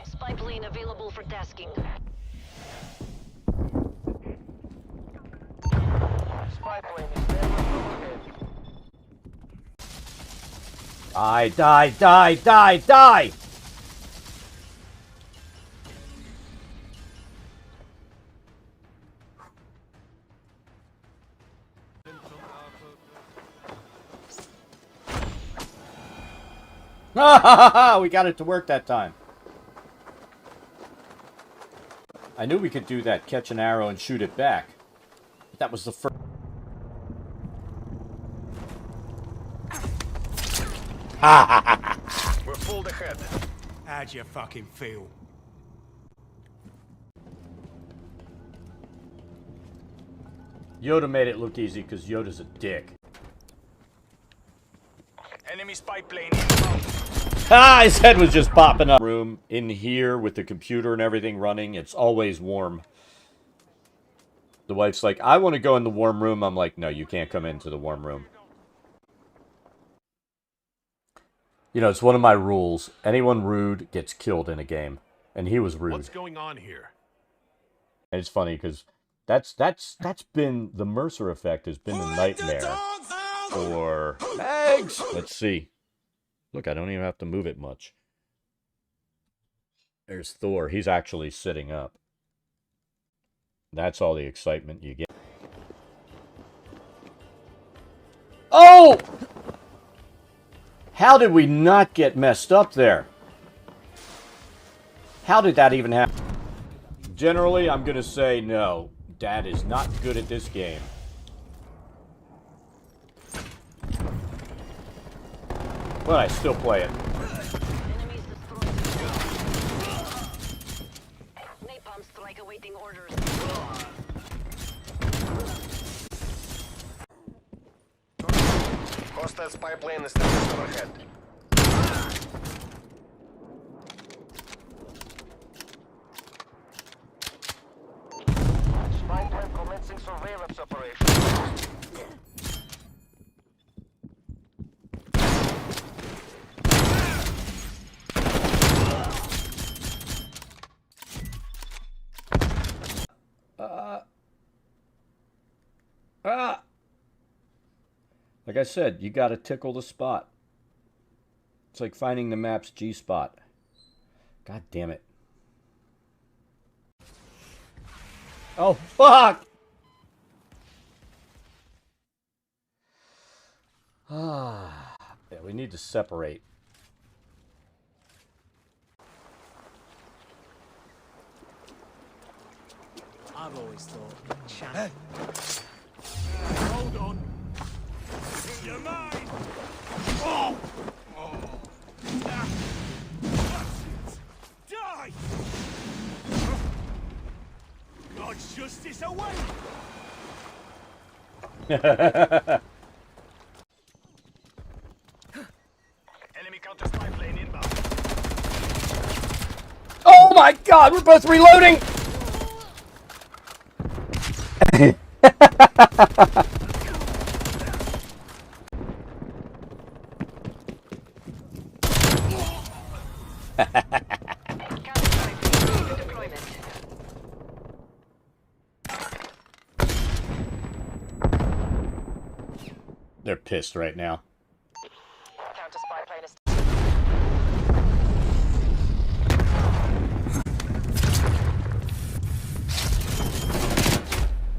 Spy plane available for tasking. Spy plane is never overhead. Die! We got it to work that time. I knew we could do that, catch an arrow and shoot it back. But that was the first. We're pulled ahead. How'd you fucking feel? Yoda made it look easy because Yoda's a dick. Enemy spy plane inbound. Ah, his head was just popping up. Room in here with the computer and everything running, it's always warm. The wife's like, I want to go in the warm room. I'm like, no, you can't come into the warm room. You know, it's one of my rules. Anyone rude gets killed in a game. And he was rude. What's going on here? And it's funny because that's been the Mercer effect has been a nightmare for eggs. Let's see. Look, I don't even have to move it much. There's Thor. He's actually sitting up. That's all the excitement you get. Oh! How did we not get messed up there? How did that even happen? Generally, I'm going to say no. Dad is not good at this game. But I still play it. Enemies destroyed. Napalm strike awaiting orders. Hostile spy plane established overhead. Spy plane commencing surveillance operation. Like I said, you gotta tickle the spot. It's like finding the map's G-spot. God damn it. Oh, fuck! Ah, yeah, we need to separate. I've always thought champion. Hold on. You're mine. Oh! Ah. That's it. Die! God's justice away! Enemy counter spy plane inbound. Oh my god, we're both reloading! Counter-strike deployment. They're pissed right now. Counter spy plane is.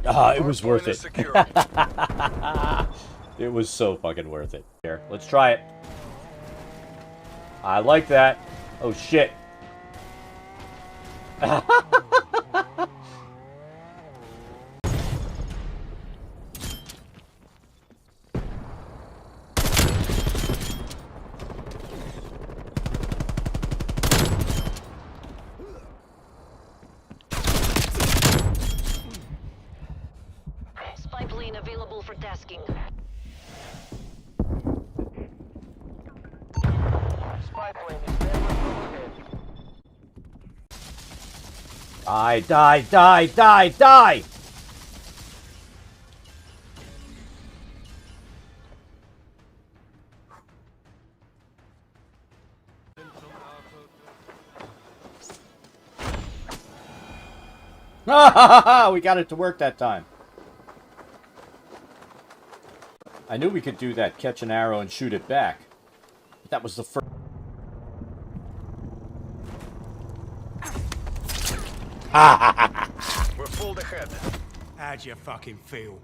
Ah, it was worth Hardpoint is it. secure. It was so fucking worth it. Here, let's try it. I like that. Oh shit. Spy plane available for tasking. Spy plane is never overhead. Die, die, die, die, die! We got it to work that time. I knew we could do that, catch an arrow and shoot it back. But that was the first. We're full ahead. How'd you fucking feel?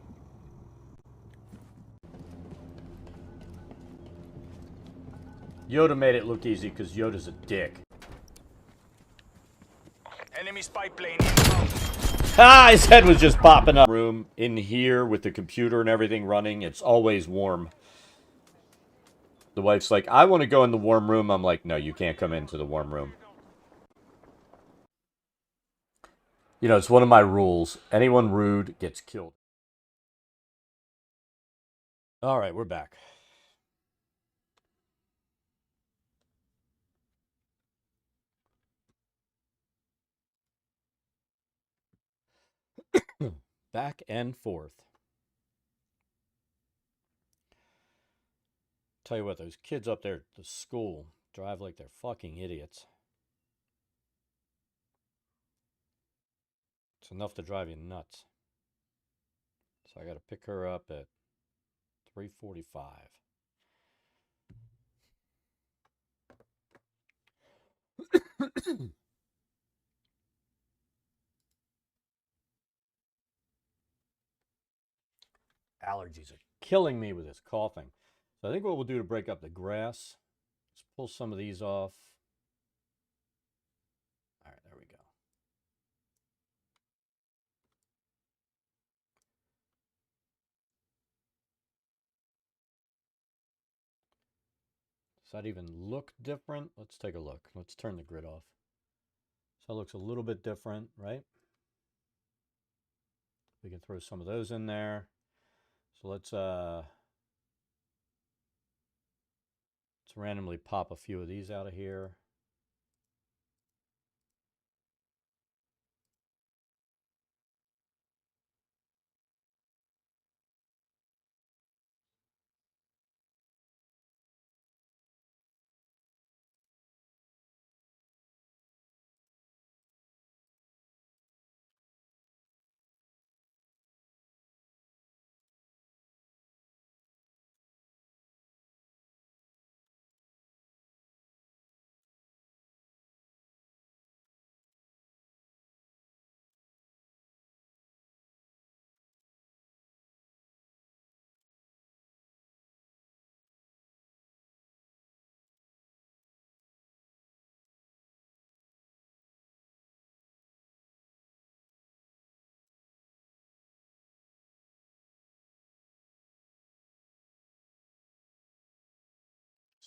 Yoda made it look easy because Yoda's a dick. Enemy spy plane inbound. Ah, his head was just popping up. Room in here with the computer and everything running, it's always warm. The wife's like, I want to go in the warm room. I'm like, no, you can't come into the warm room. You know, it's one of my rules. Anyone rude gets killed. All right, we're back. Back and forth. Tell you what, those kids up there at the school drive like they're fucking idiots. It's enough to drive you nuts. So I got to pick her up at 3:45. Allergies are killing me with this coughing. So I think what we'll do to break up the grass is pull some of these off. All right, there we go. Does that even look different? Let's take a look. Let's turn the grid off. So it looks a little bit different, right? We can throw some of those in there. So let's randomly pop a few of these out of here.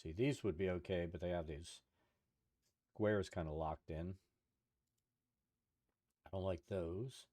See, these would be okay, but they have these squares kind of locked in. I don't like those.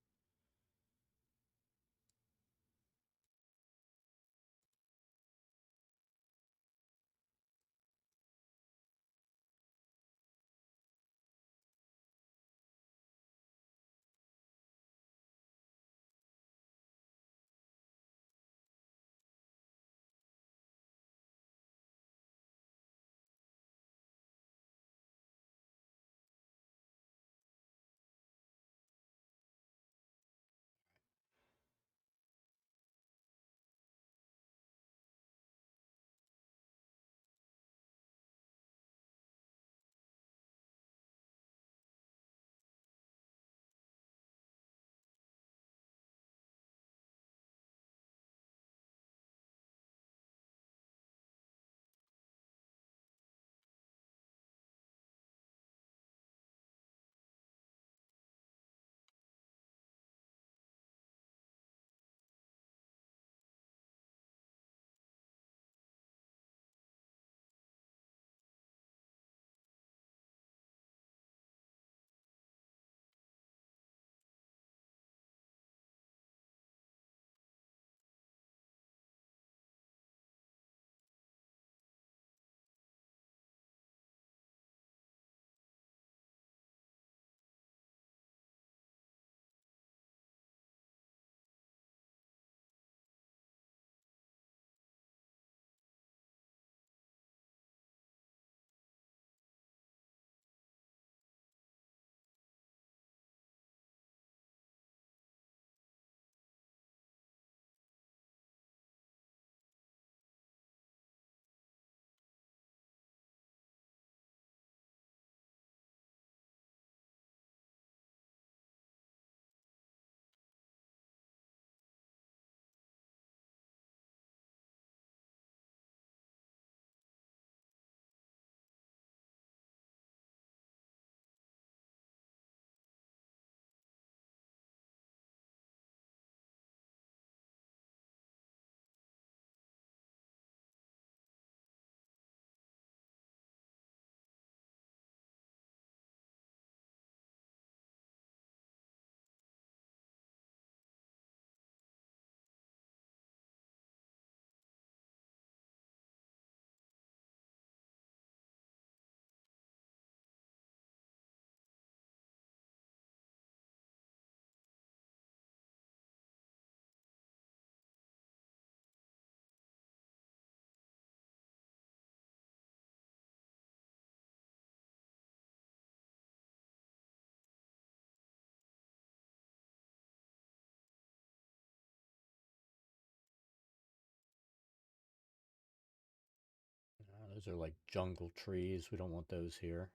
Those are like jungle trees. We don't want those here.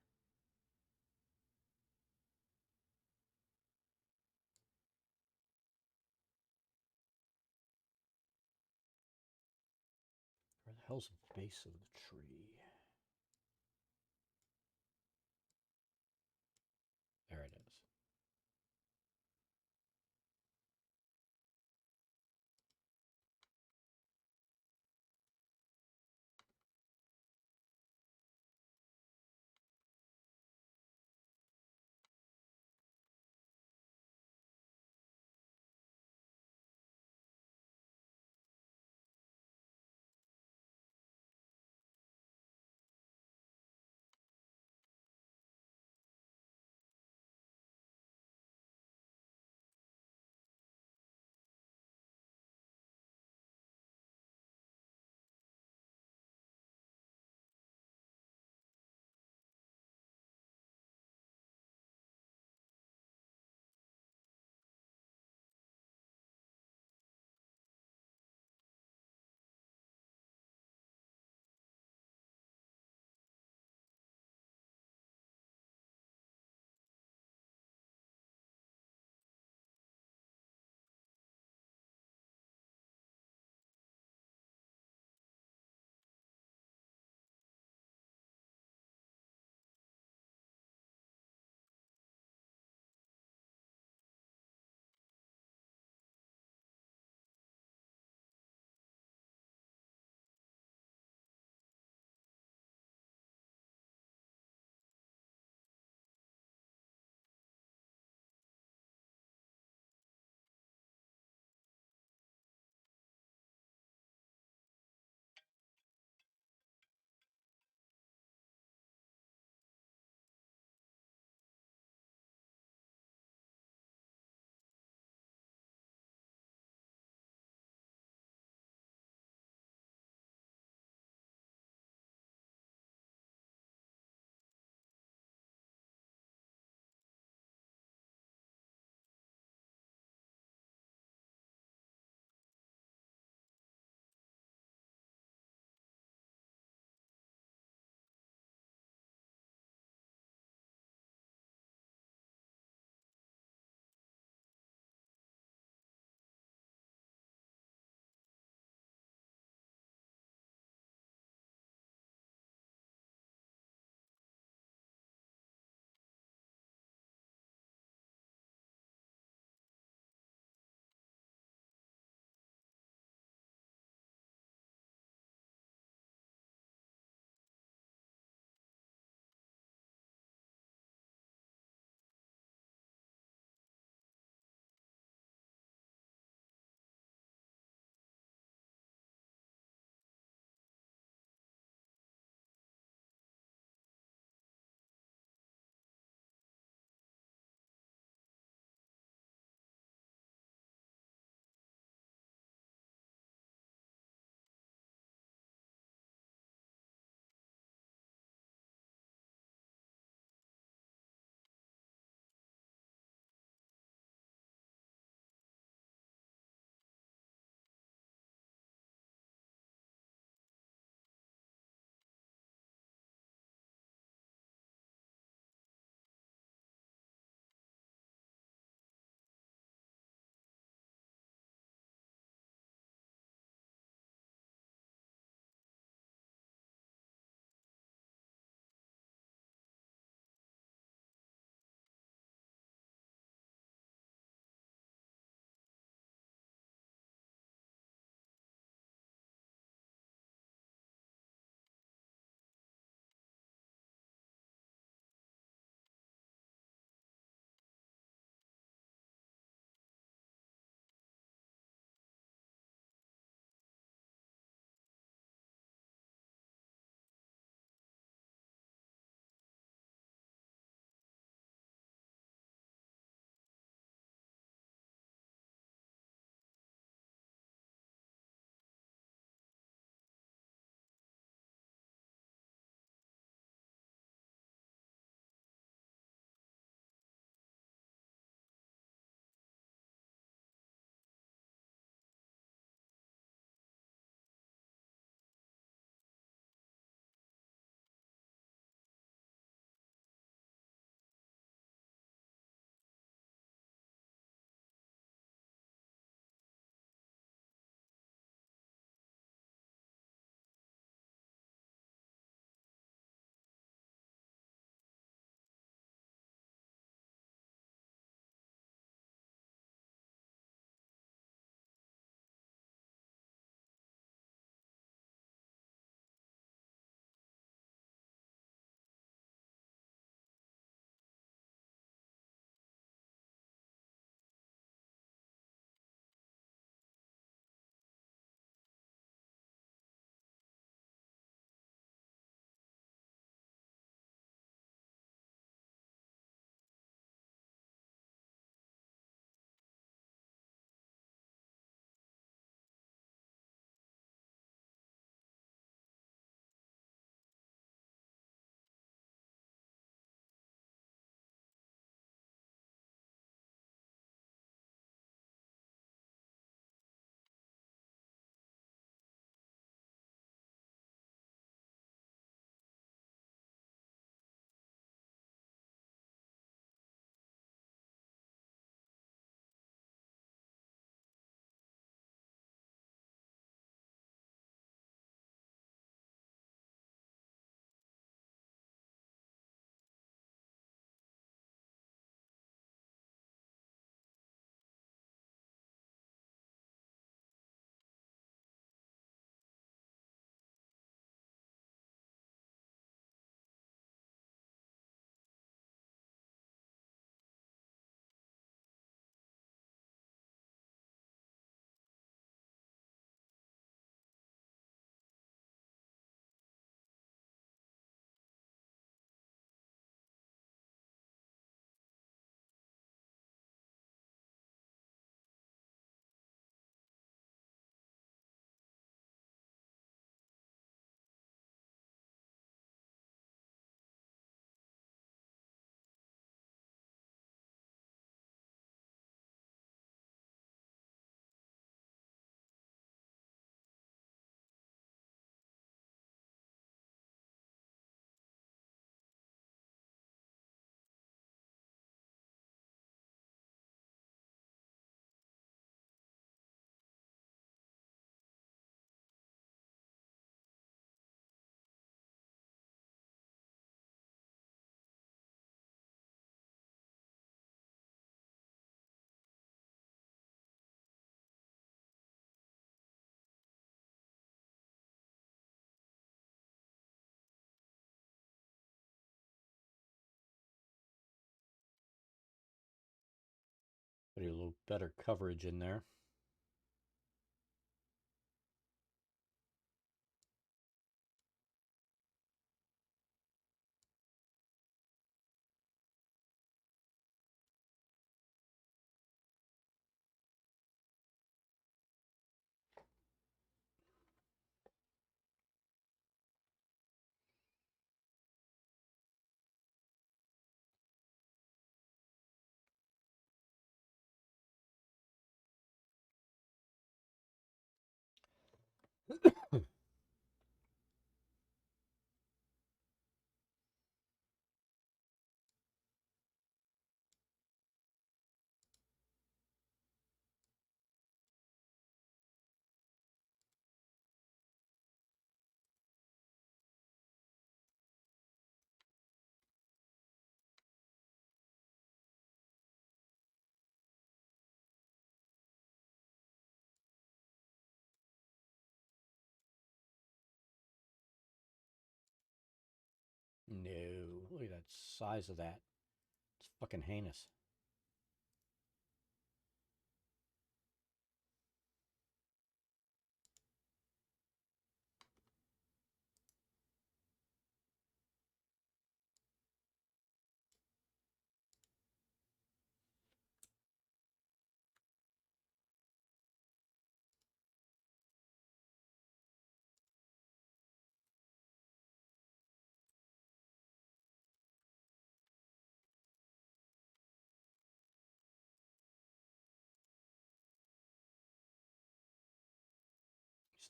Where the hell's the base of the tree? There it is. Put a little better coverage in there. No, look at that size of that. It's fucking heinous.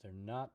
They're not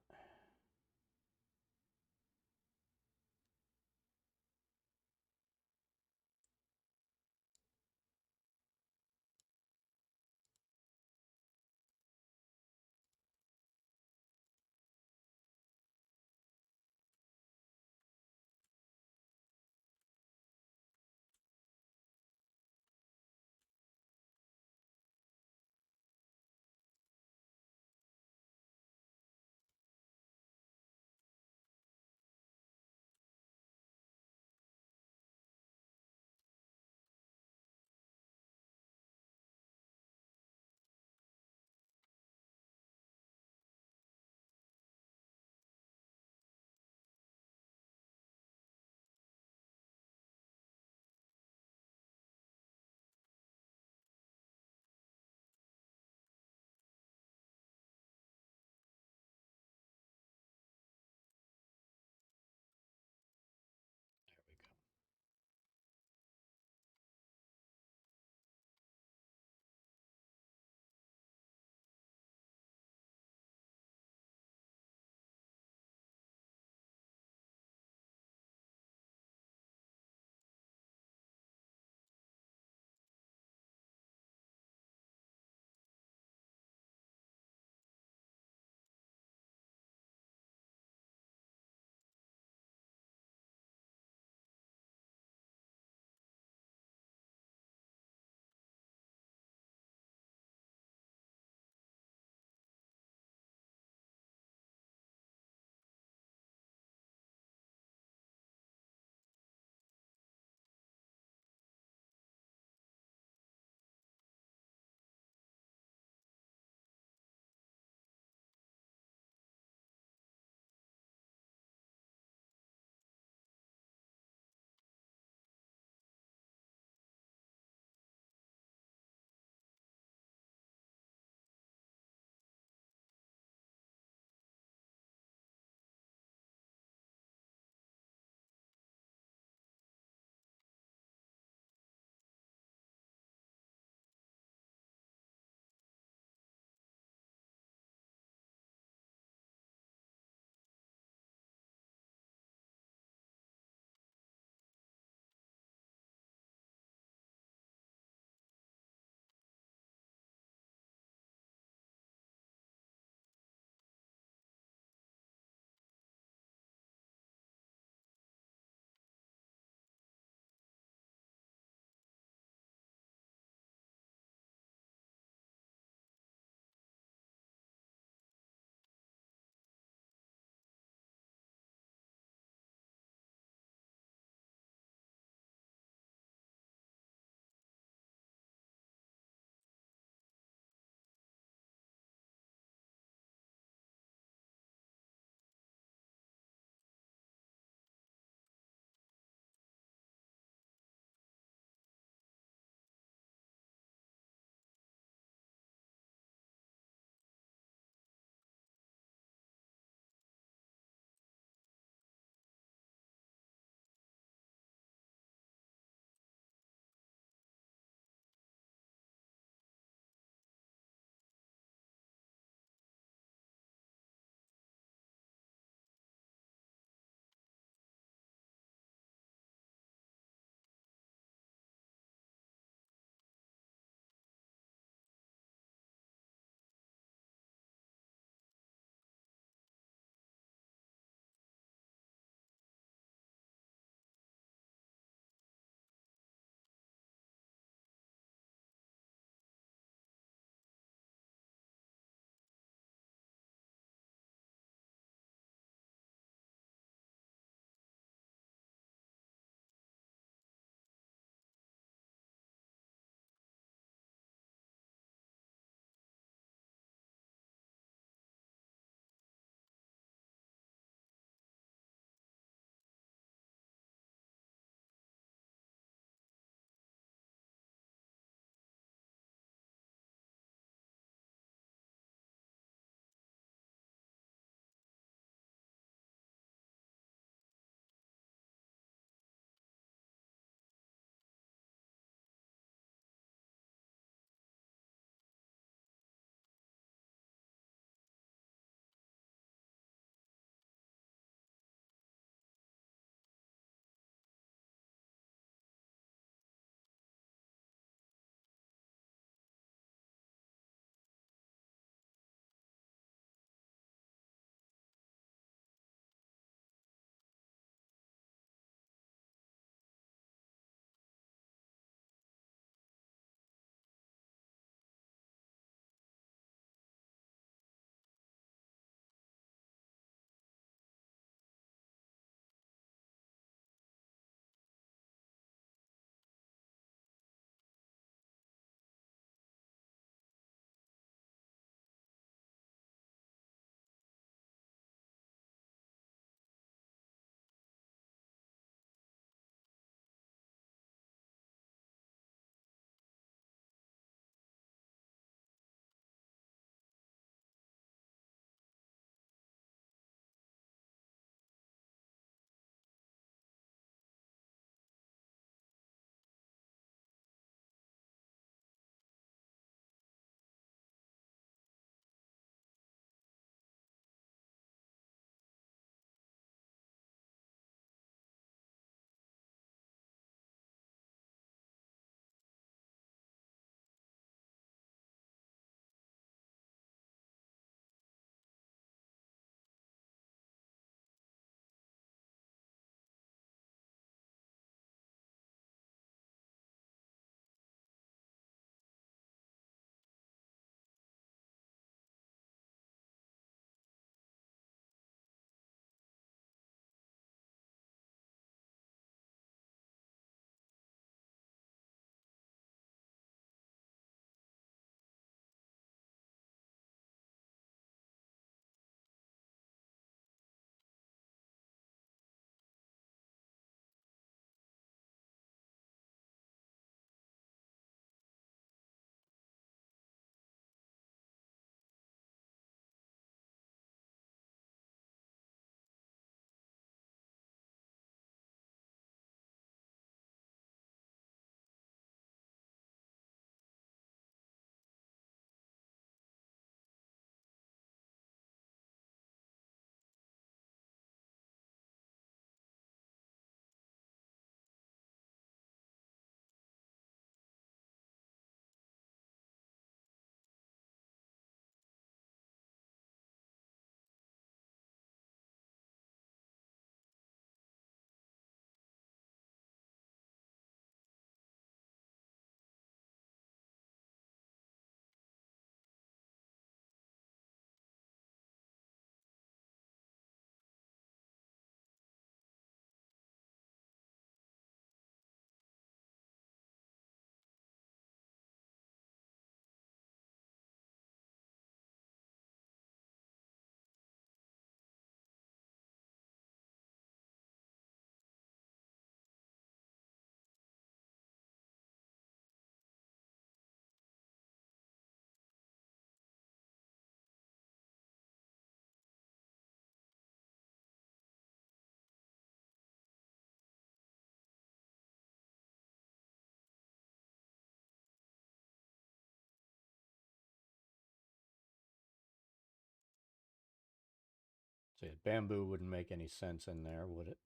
See, bamboo wouldn't make any sense in there, would it?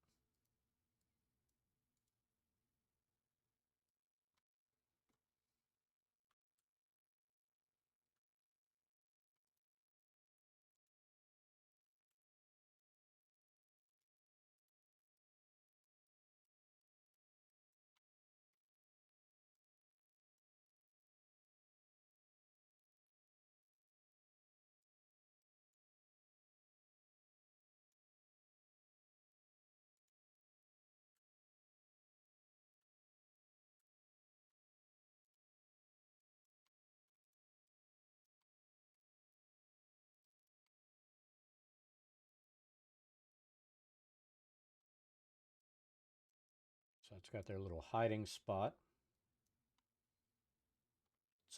So it's got their little hiding spot.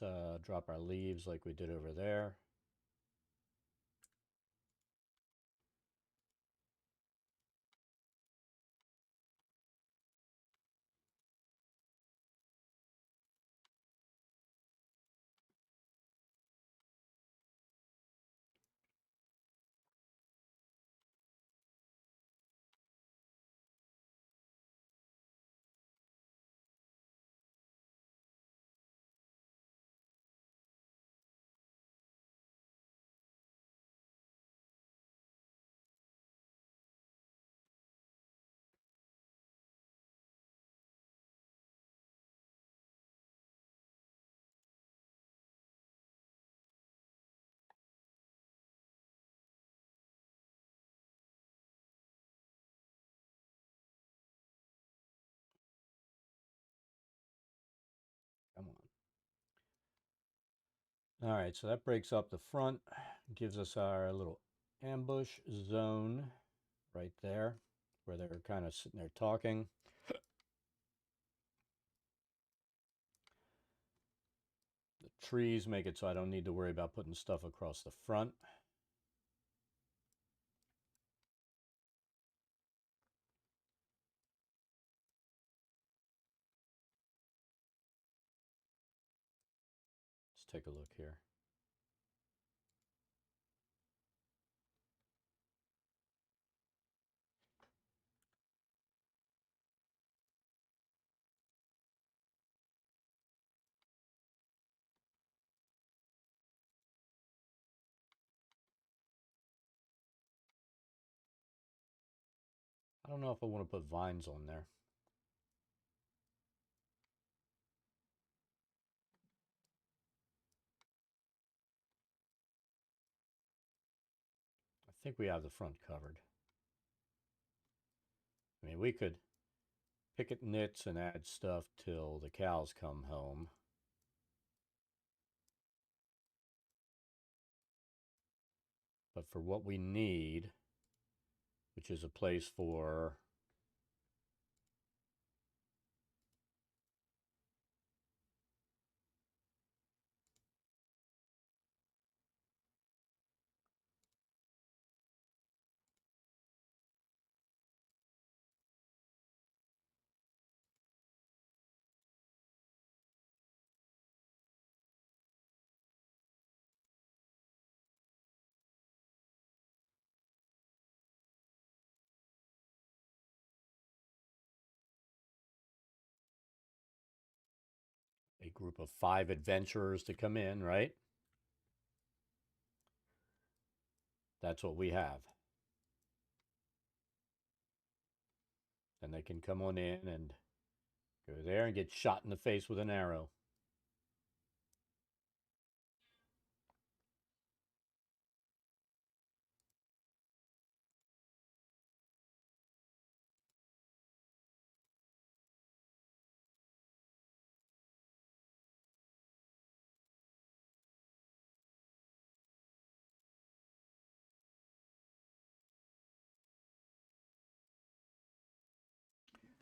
Let's drop our leaves like we did over there. Come on. All right, so that breaks up the front, gives us our little ambush zone right there, where they're kind of sitting there talking. The trees make it so I don't need to worry about putting stuff across the front. Let's take a look here. I don't know if I want to put vines on there. I think we have the front covered. I mean, we could picket nits and add stuff till the cows come home. But for what we need, which is a place for a group of 5 adventurers to come in, right? That's what we have. And they can come on in and go there and get shot in the face with an arrow.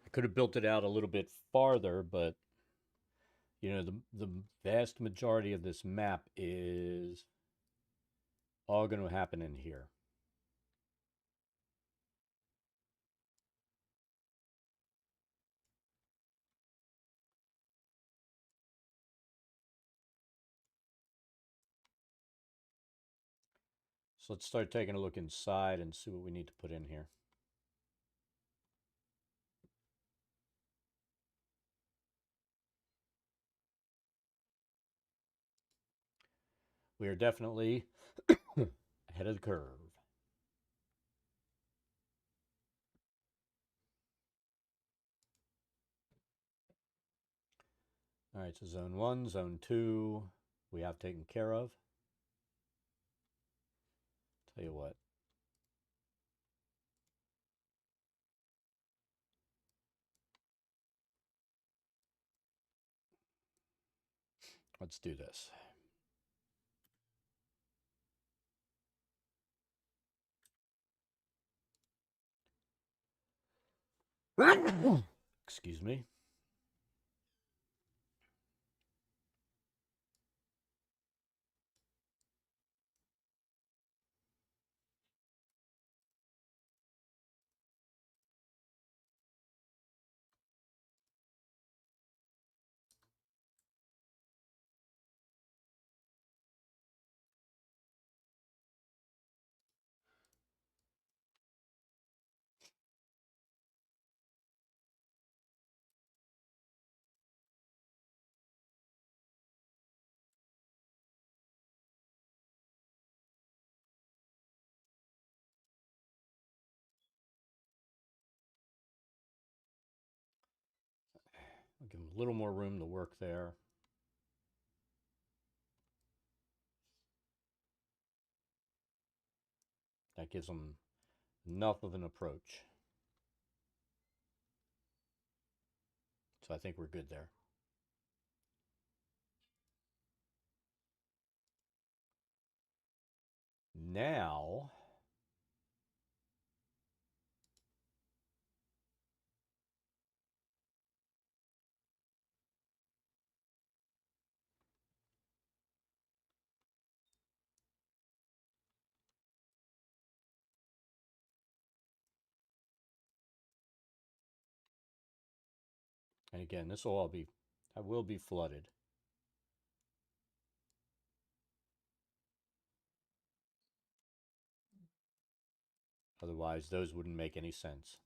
I could have built it out a little bit farther, but you know, the vast majority of this map is all going to happen in here. So let's start taking a look inside and see what we need to put in here. We are definitely ahead of the curve. All right, so zone 1, zone 2, we have taken care of. Tell you what. Let's do this. Excuse me. I'll give them a little more room to work there. That gives them enough of an approach. So I think we're good there. Now, and again, this will all be, that will be flooded. Otherwise, those wouldn't make any sense.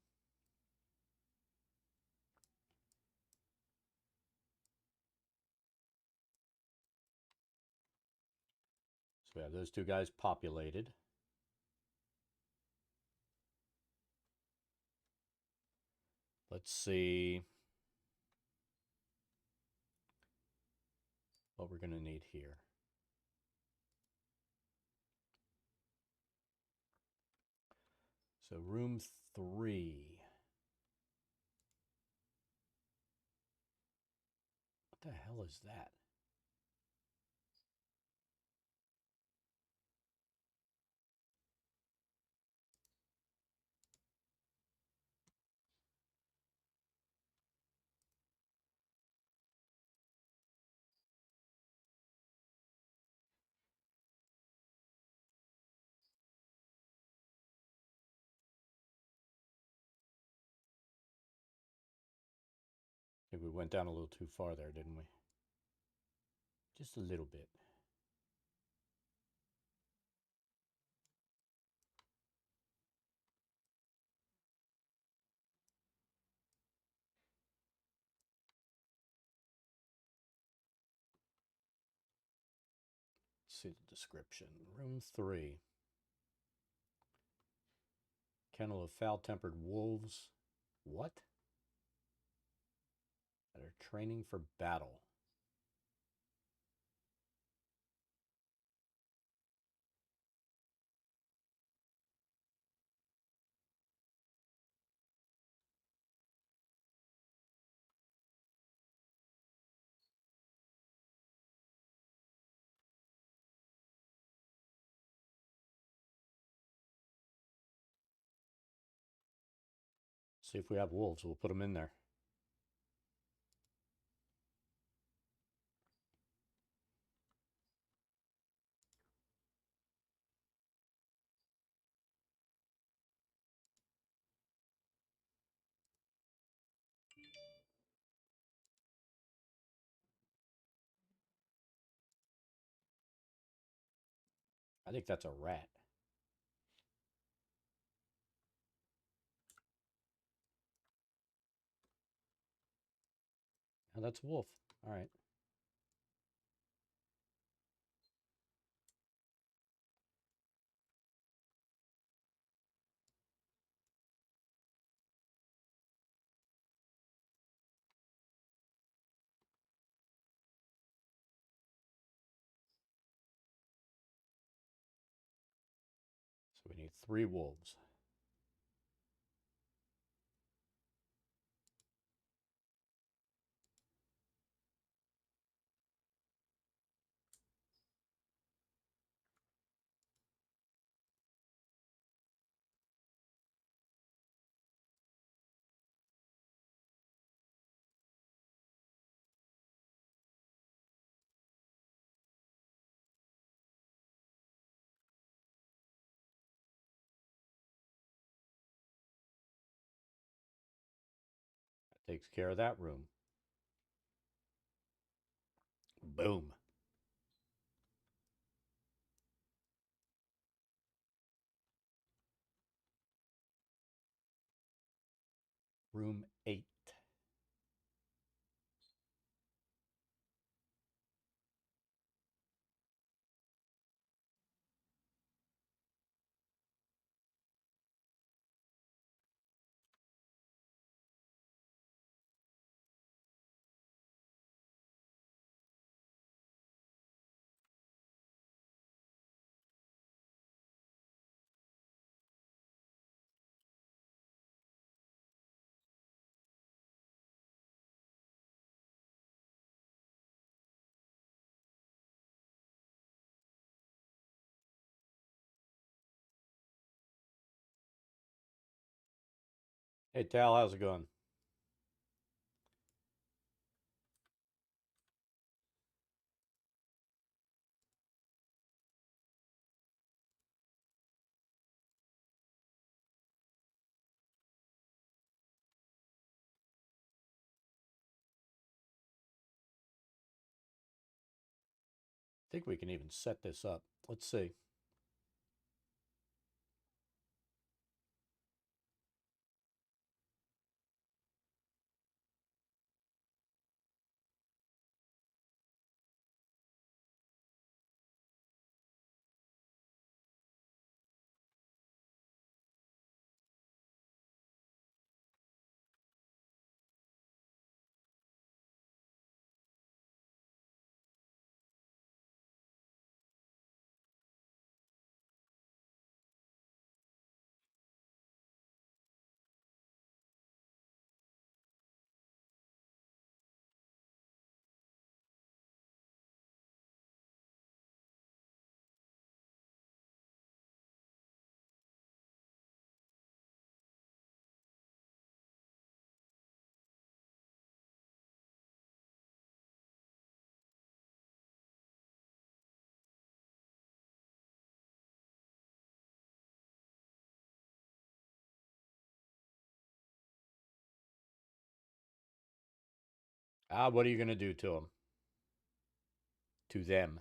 So we have those two guys populated. Let's see what we're going to need here. So room 3. What the hell is that? I think we went down a little too far there, didn't we? Just a little bit. Let's see the description. Room 3. Kennel of foul-tempered wolves. What? That are training for battle. See if we have wolves. We'll put them in there. I think that's a rat. Oh, that's a wolf. All right. So we need 3 wolves. That takes care of that room. Boom. Room 8. Hey, Tal, how's it going? I think we can even set this up. Let's see. What are you going to do to them? To them.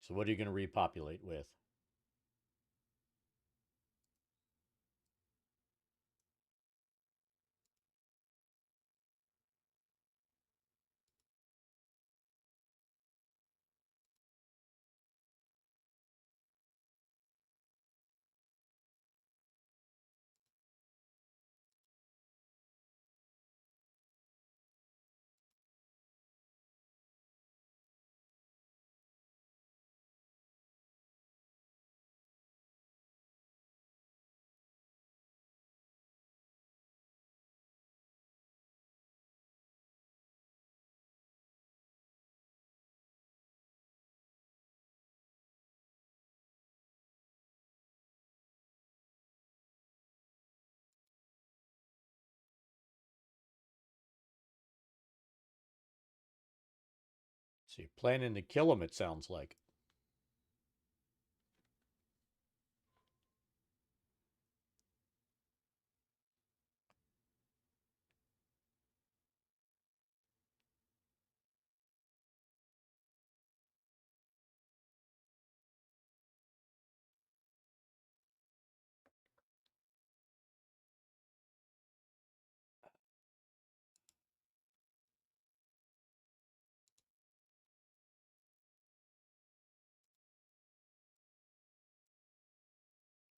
So what are you going to repopulate with? So you're planning to kill them, it sounds like.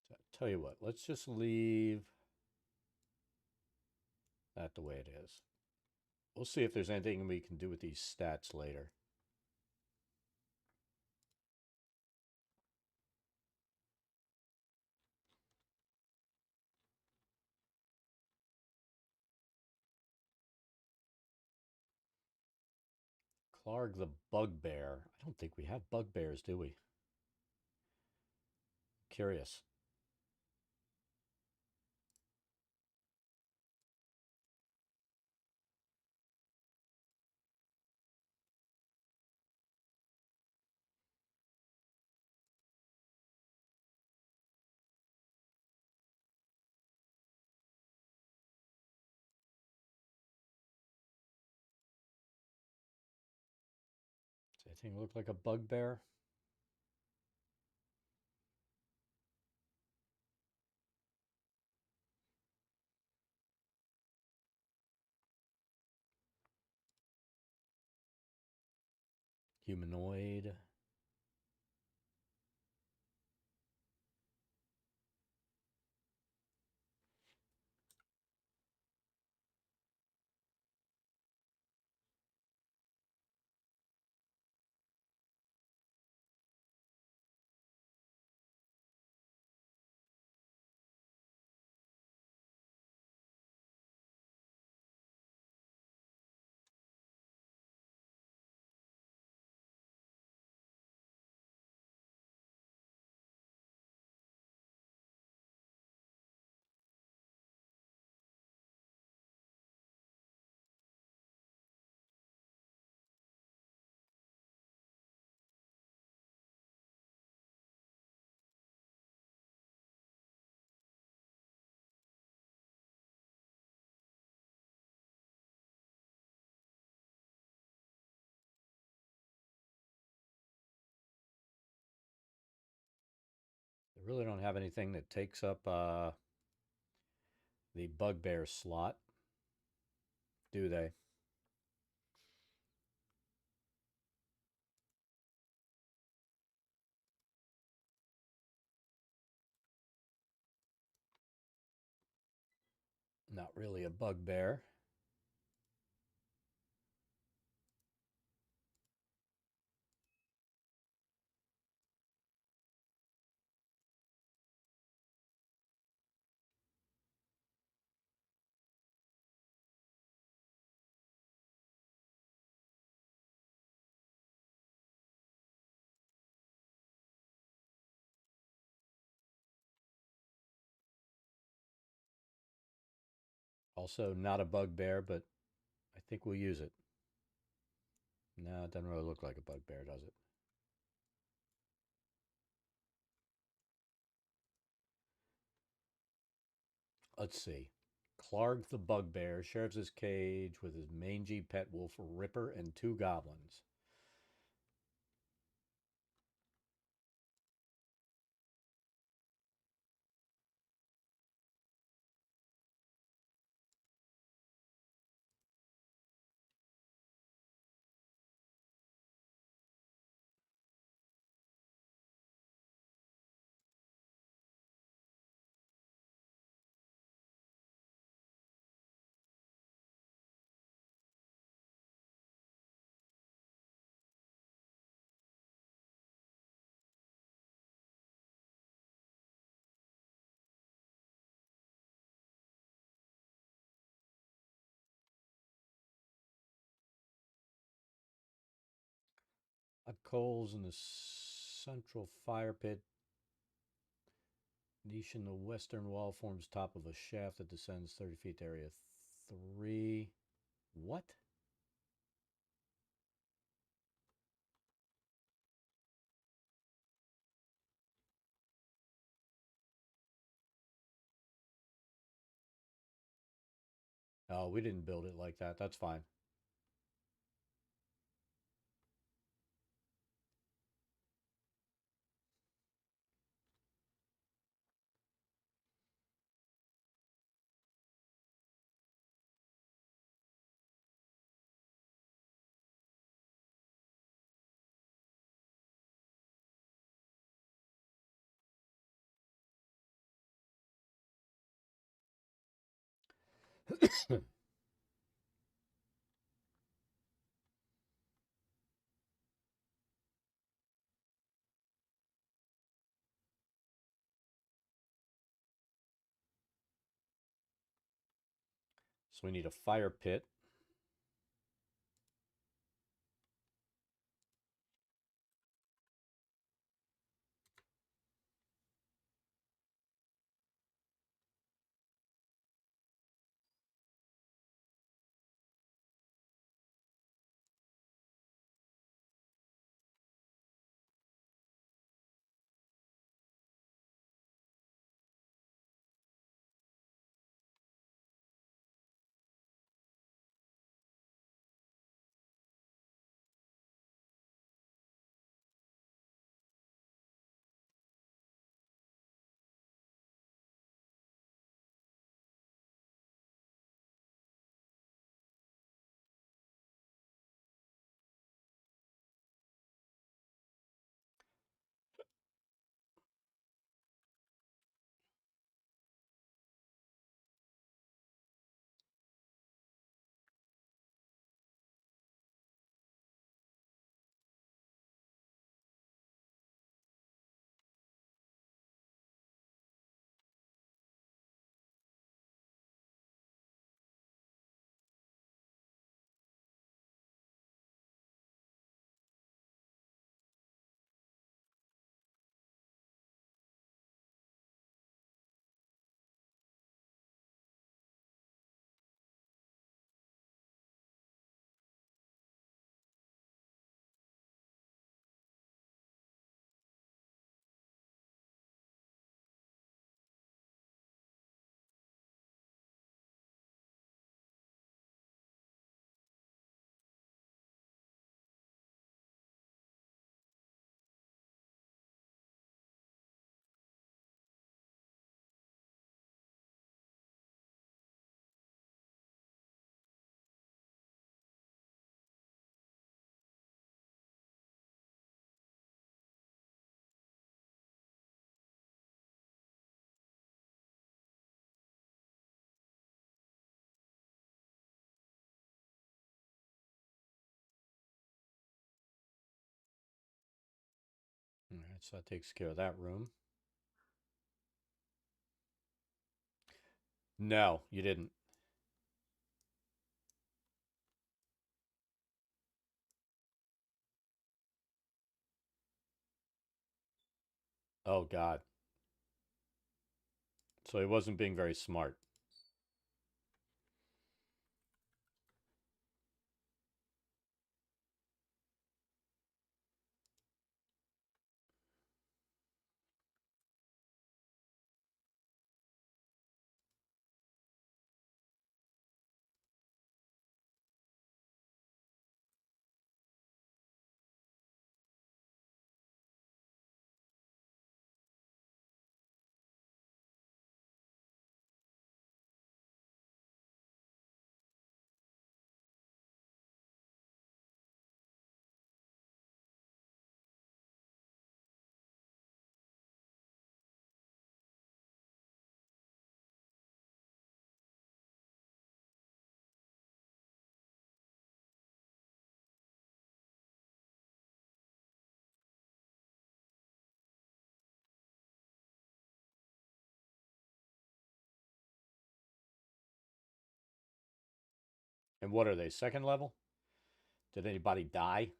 So tell you what, let's just leave that the way it is. We'll see if there's anything we can do with these stats later. Clarg the Bugbear. I don't think we have bugbears, do we? Curious. Does anything look like a bugbear? Humanoid. They really don't have anything that takes up the bugbear slot, do they? Not really a bugbear. Also not a bugbear, but I think we'll use it. No, it doesn't really look like a bugbear, does it? Let's see. Clarg the Bugbear shares his cage with his mangy pet wolf Ripper and 2 goblins. Hot coals in the central fire pit. Niche in the western wall forms top of a shaft that descends 30 feet to area 3. What? Oh, we didn't build it like that. That's fine. So we need a fire pit. All right, so that takes care of that room. No, you didn't. Oh, God. So he wasn't being very smart. And what are they, second level? Did anybody die?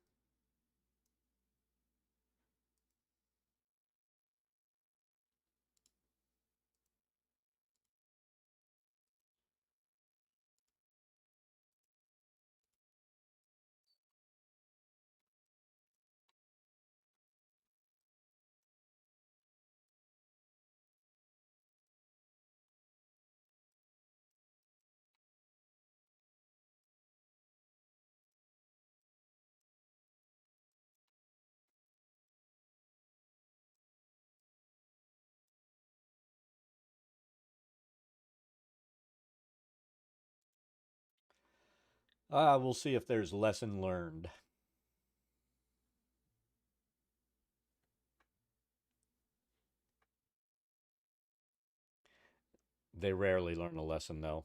We'll see if there's lesson learned. They rarely learn a lesson, though.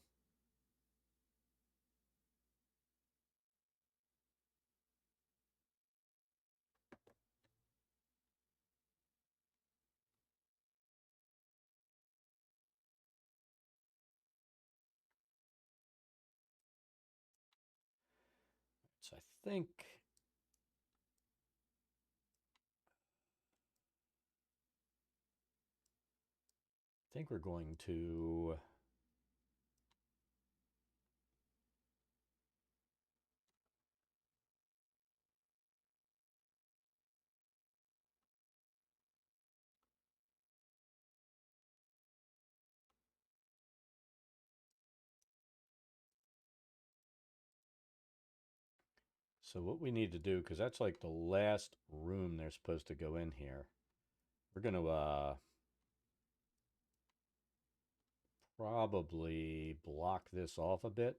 So I think we're going to So what we need to do, because that's like the last room they're supposed to go in here, we're going to probably block this off a bit,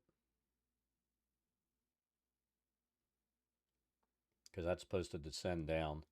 because that's supposed to descend down.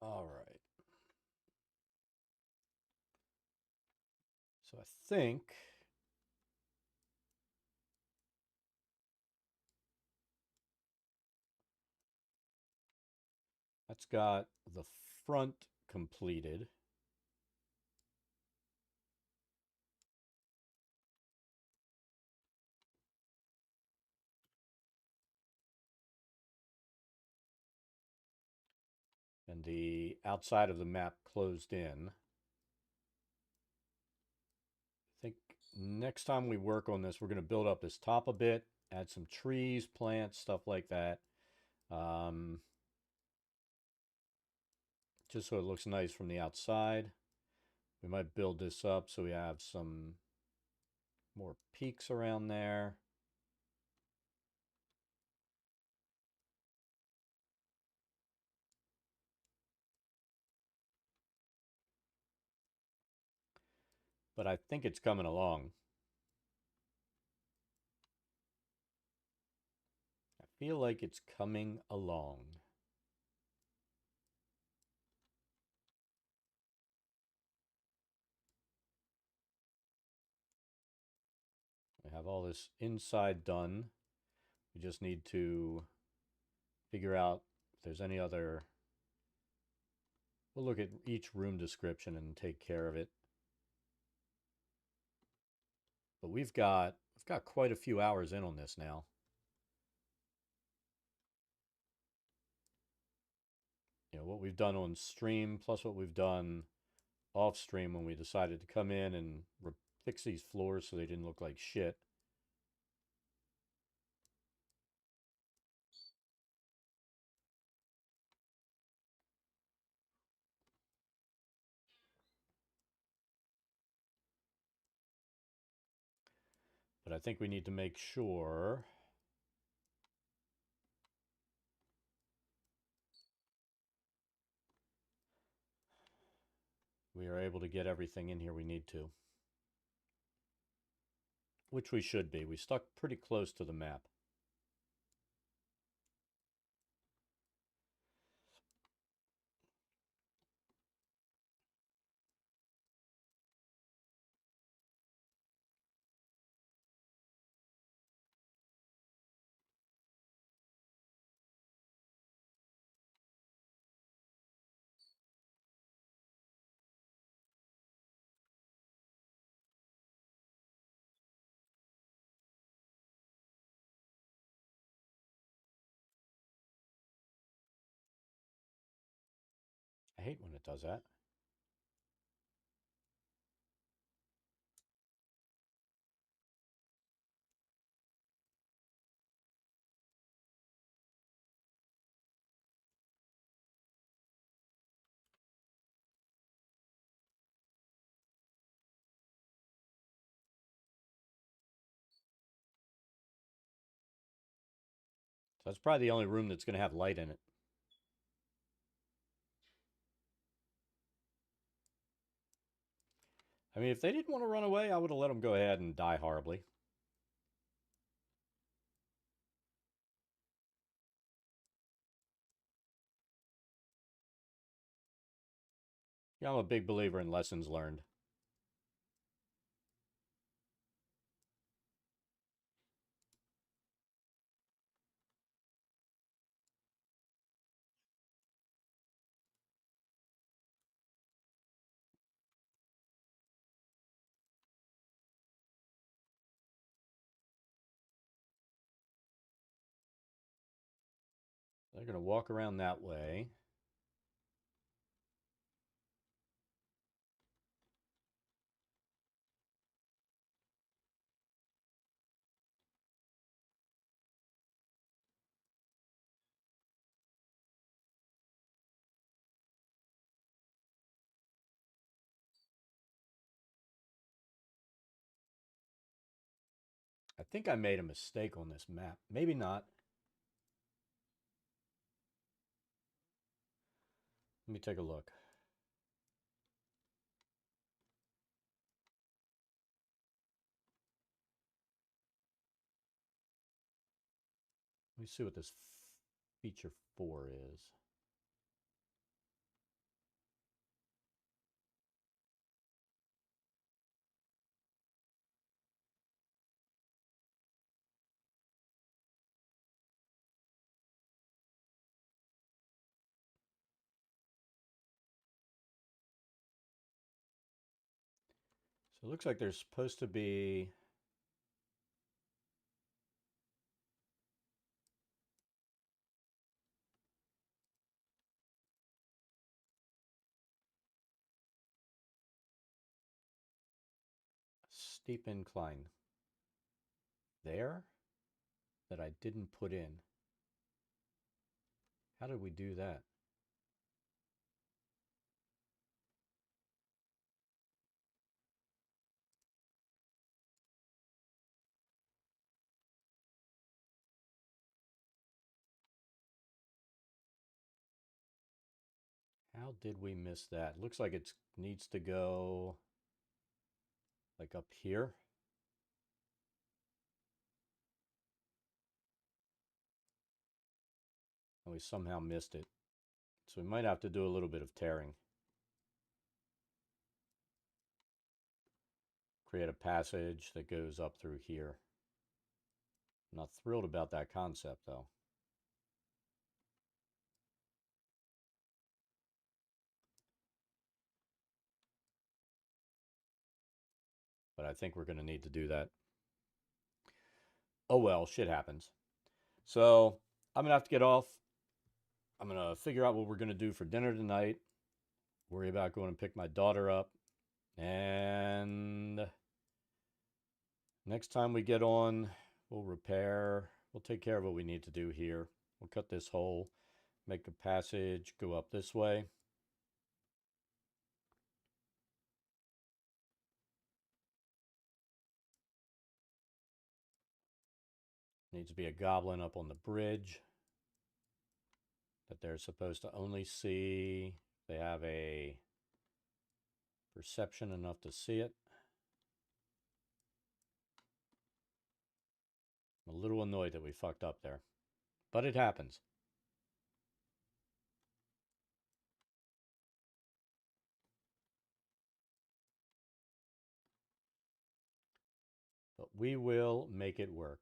All right. So I think that's got the front completed. And the outside of the map closed in. next time we work on this, we're going to build up this top a bit, add some trees, plants, stuff like that. Just so it looks nice from the outside. We might build this up so we have some more peaks around there. But I think it's coming along. I feel like it's coming along. We have all this inside done. We just need to figure out if there's any other. We'll look at each room description and take care of it. But we've got quite a few hours in on this now. You know, what we've done on stream plus what we've done off stream when we decided to come in and fix these floors so they didn't look like shit. But I think we need to make sure we are able to get everything in here we need to. Which we should be. We stuck pretty close to the map. I hate when it does that. So that's probably the only room that's going to have light in it. I mean, if they didn't want to run away, I would have let them go ahead and die horribly. Yeah, I'm a big believer in lessons learned. They're going to walk around that way. I think I made a mistake on this map. Maybe not. Let me take a look. Let me see what this feature 4 is. So it looks like there's supposed to be steep incline there that I didn't put in. How did we do that? How did we miss that? Looks like it needs to go like up here. And we somehow missed it. So we might have to do a little bit of tearing. Create a passage that goes up through here. I'm not thrilled about that concept though. But I think we're going to need to do that. Oh well, shit happens. So I'm going to have to get off. I'm going to figure out what we're going to do for dinner tonight. Worry about going and pick my daughter up. And next time we get on, we'll repair. We'll take care of what we need to do here. We'll cut this hole, make a passage, go up this way. Needs to be a goblin up on the bridge that they're supposed to only see. They have a perception enough to see it. I'm a little annoyed that we fucked up there, but it happens. But we will make it work.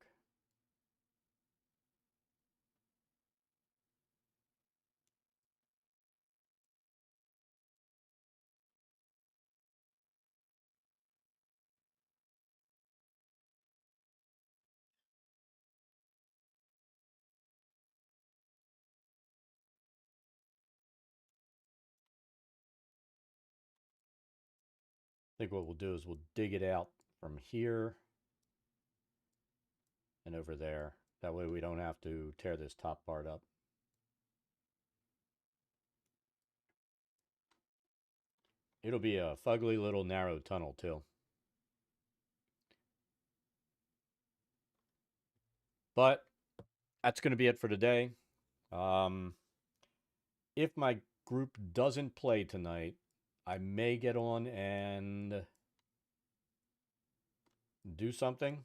I think what we'll do is we'll dig it out from here and over there. That way we don't have to tear this top part up. It'll be a fugly little narrow tunnel too. But that's going to be it for today. If my group doesn't play tonight, I may get on and do something.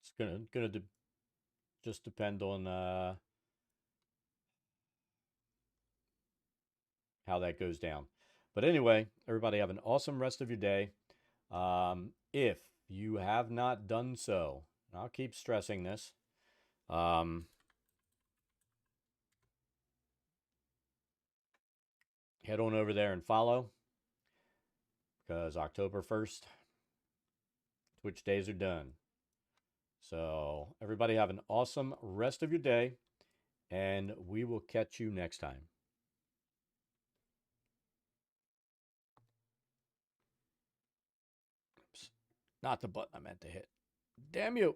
It's gonna just depend on how that goes down. But anyway, everybody have an awesome rest of your day. If you have not done so, and I'll keep stressing this, head on over there and follow, because October 1st, Twitch days are done. So everybody have an awesome rest of your day, and we will catch you next time. Oops. Not the button I meant to hit. Damn you.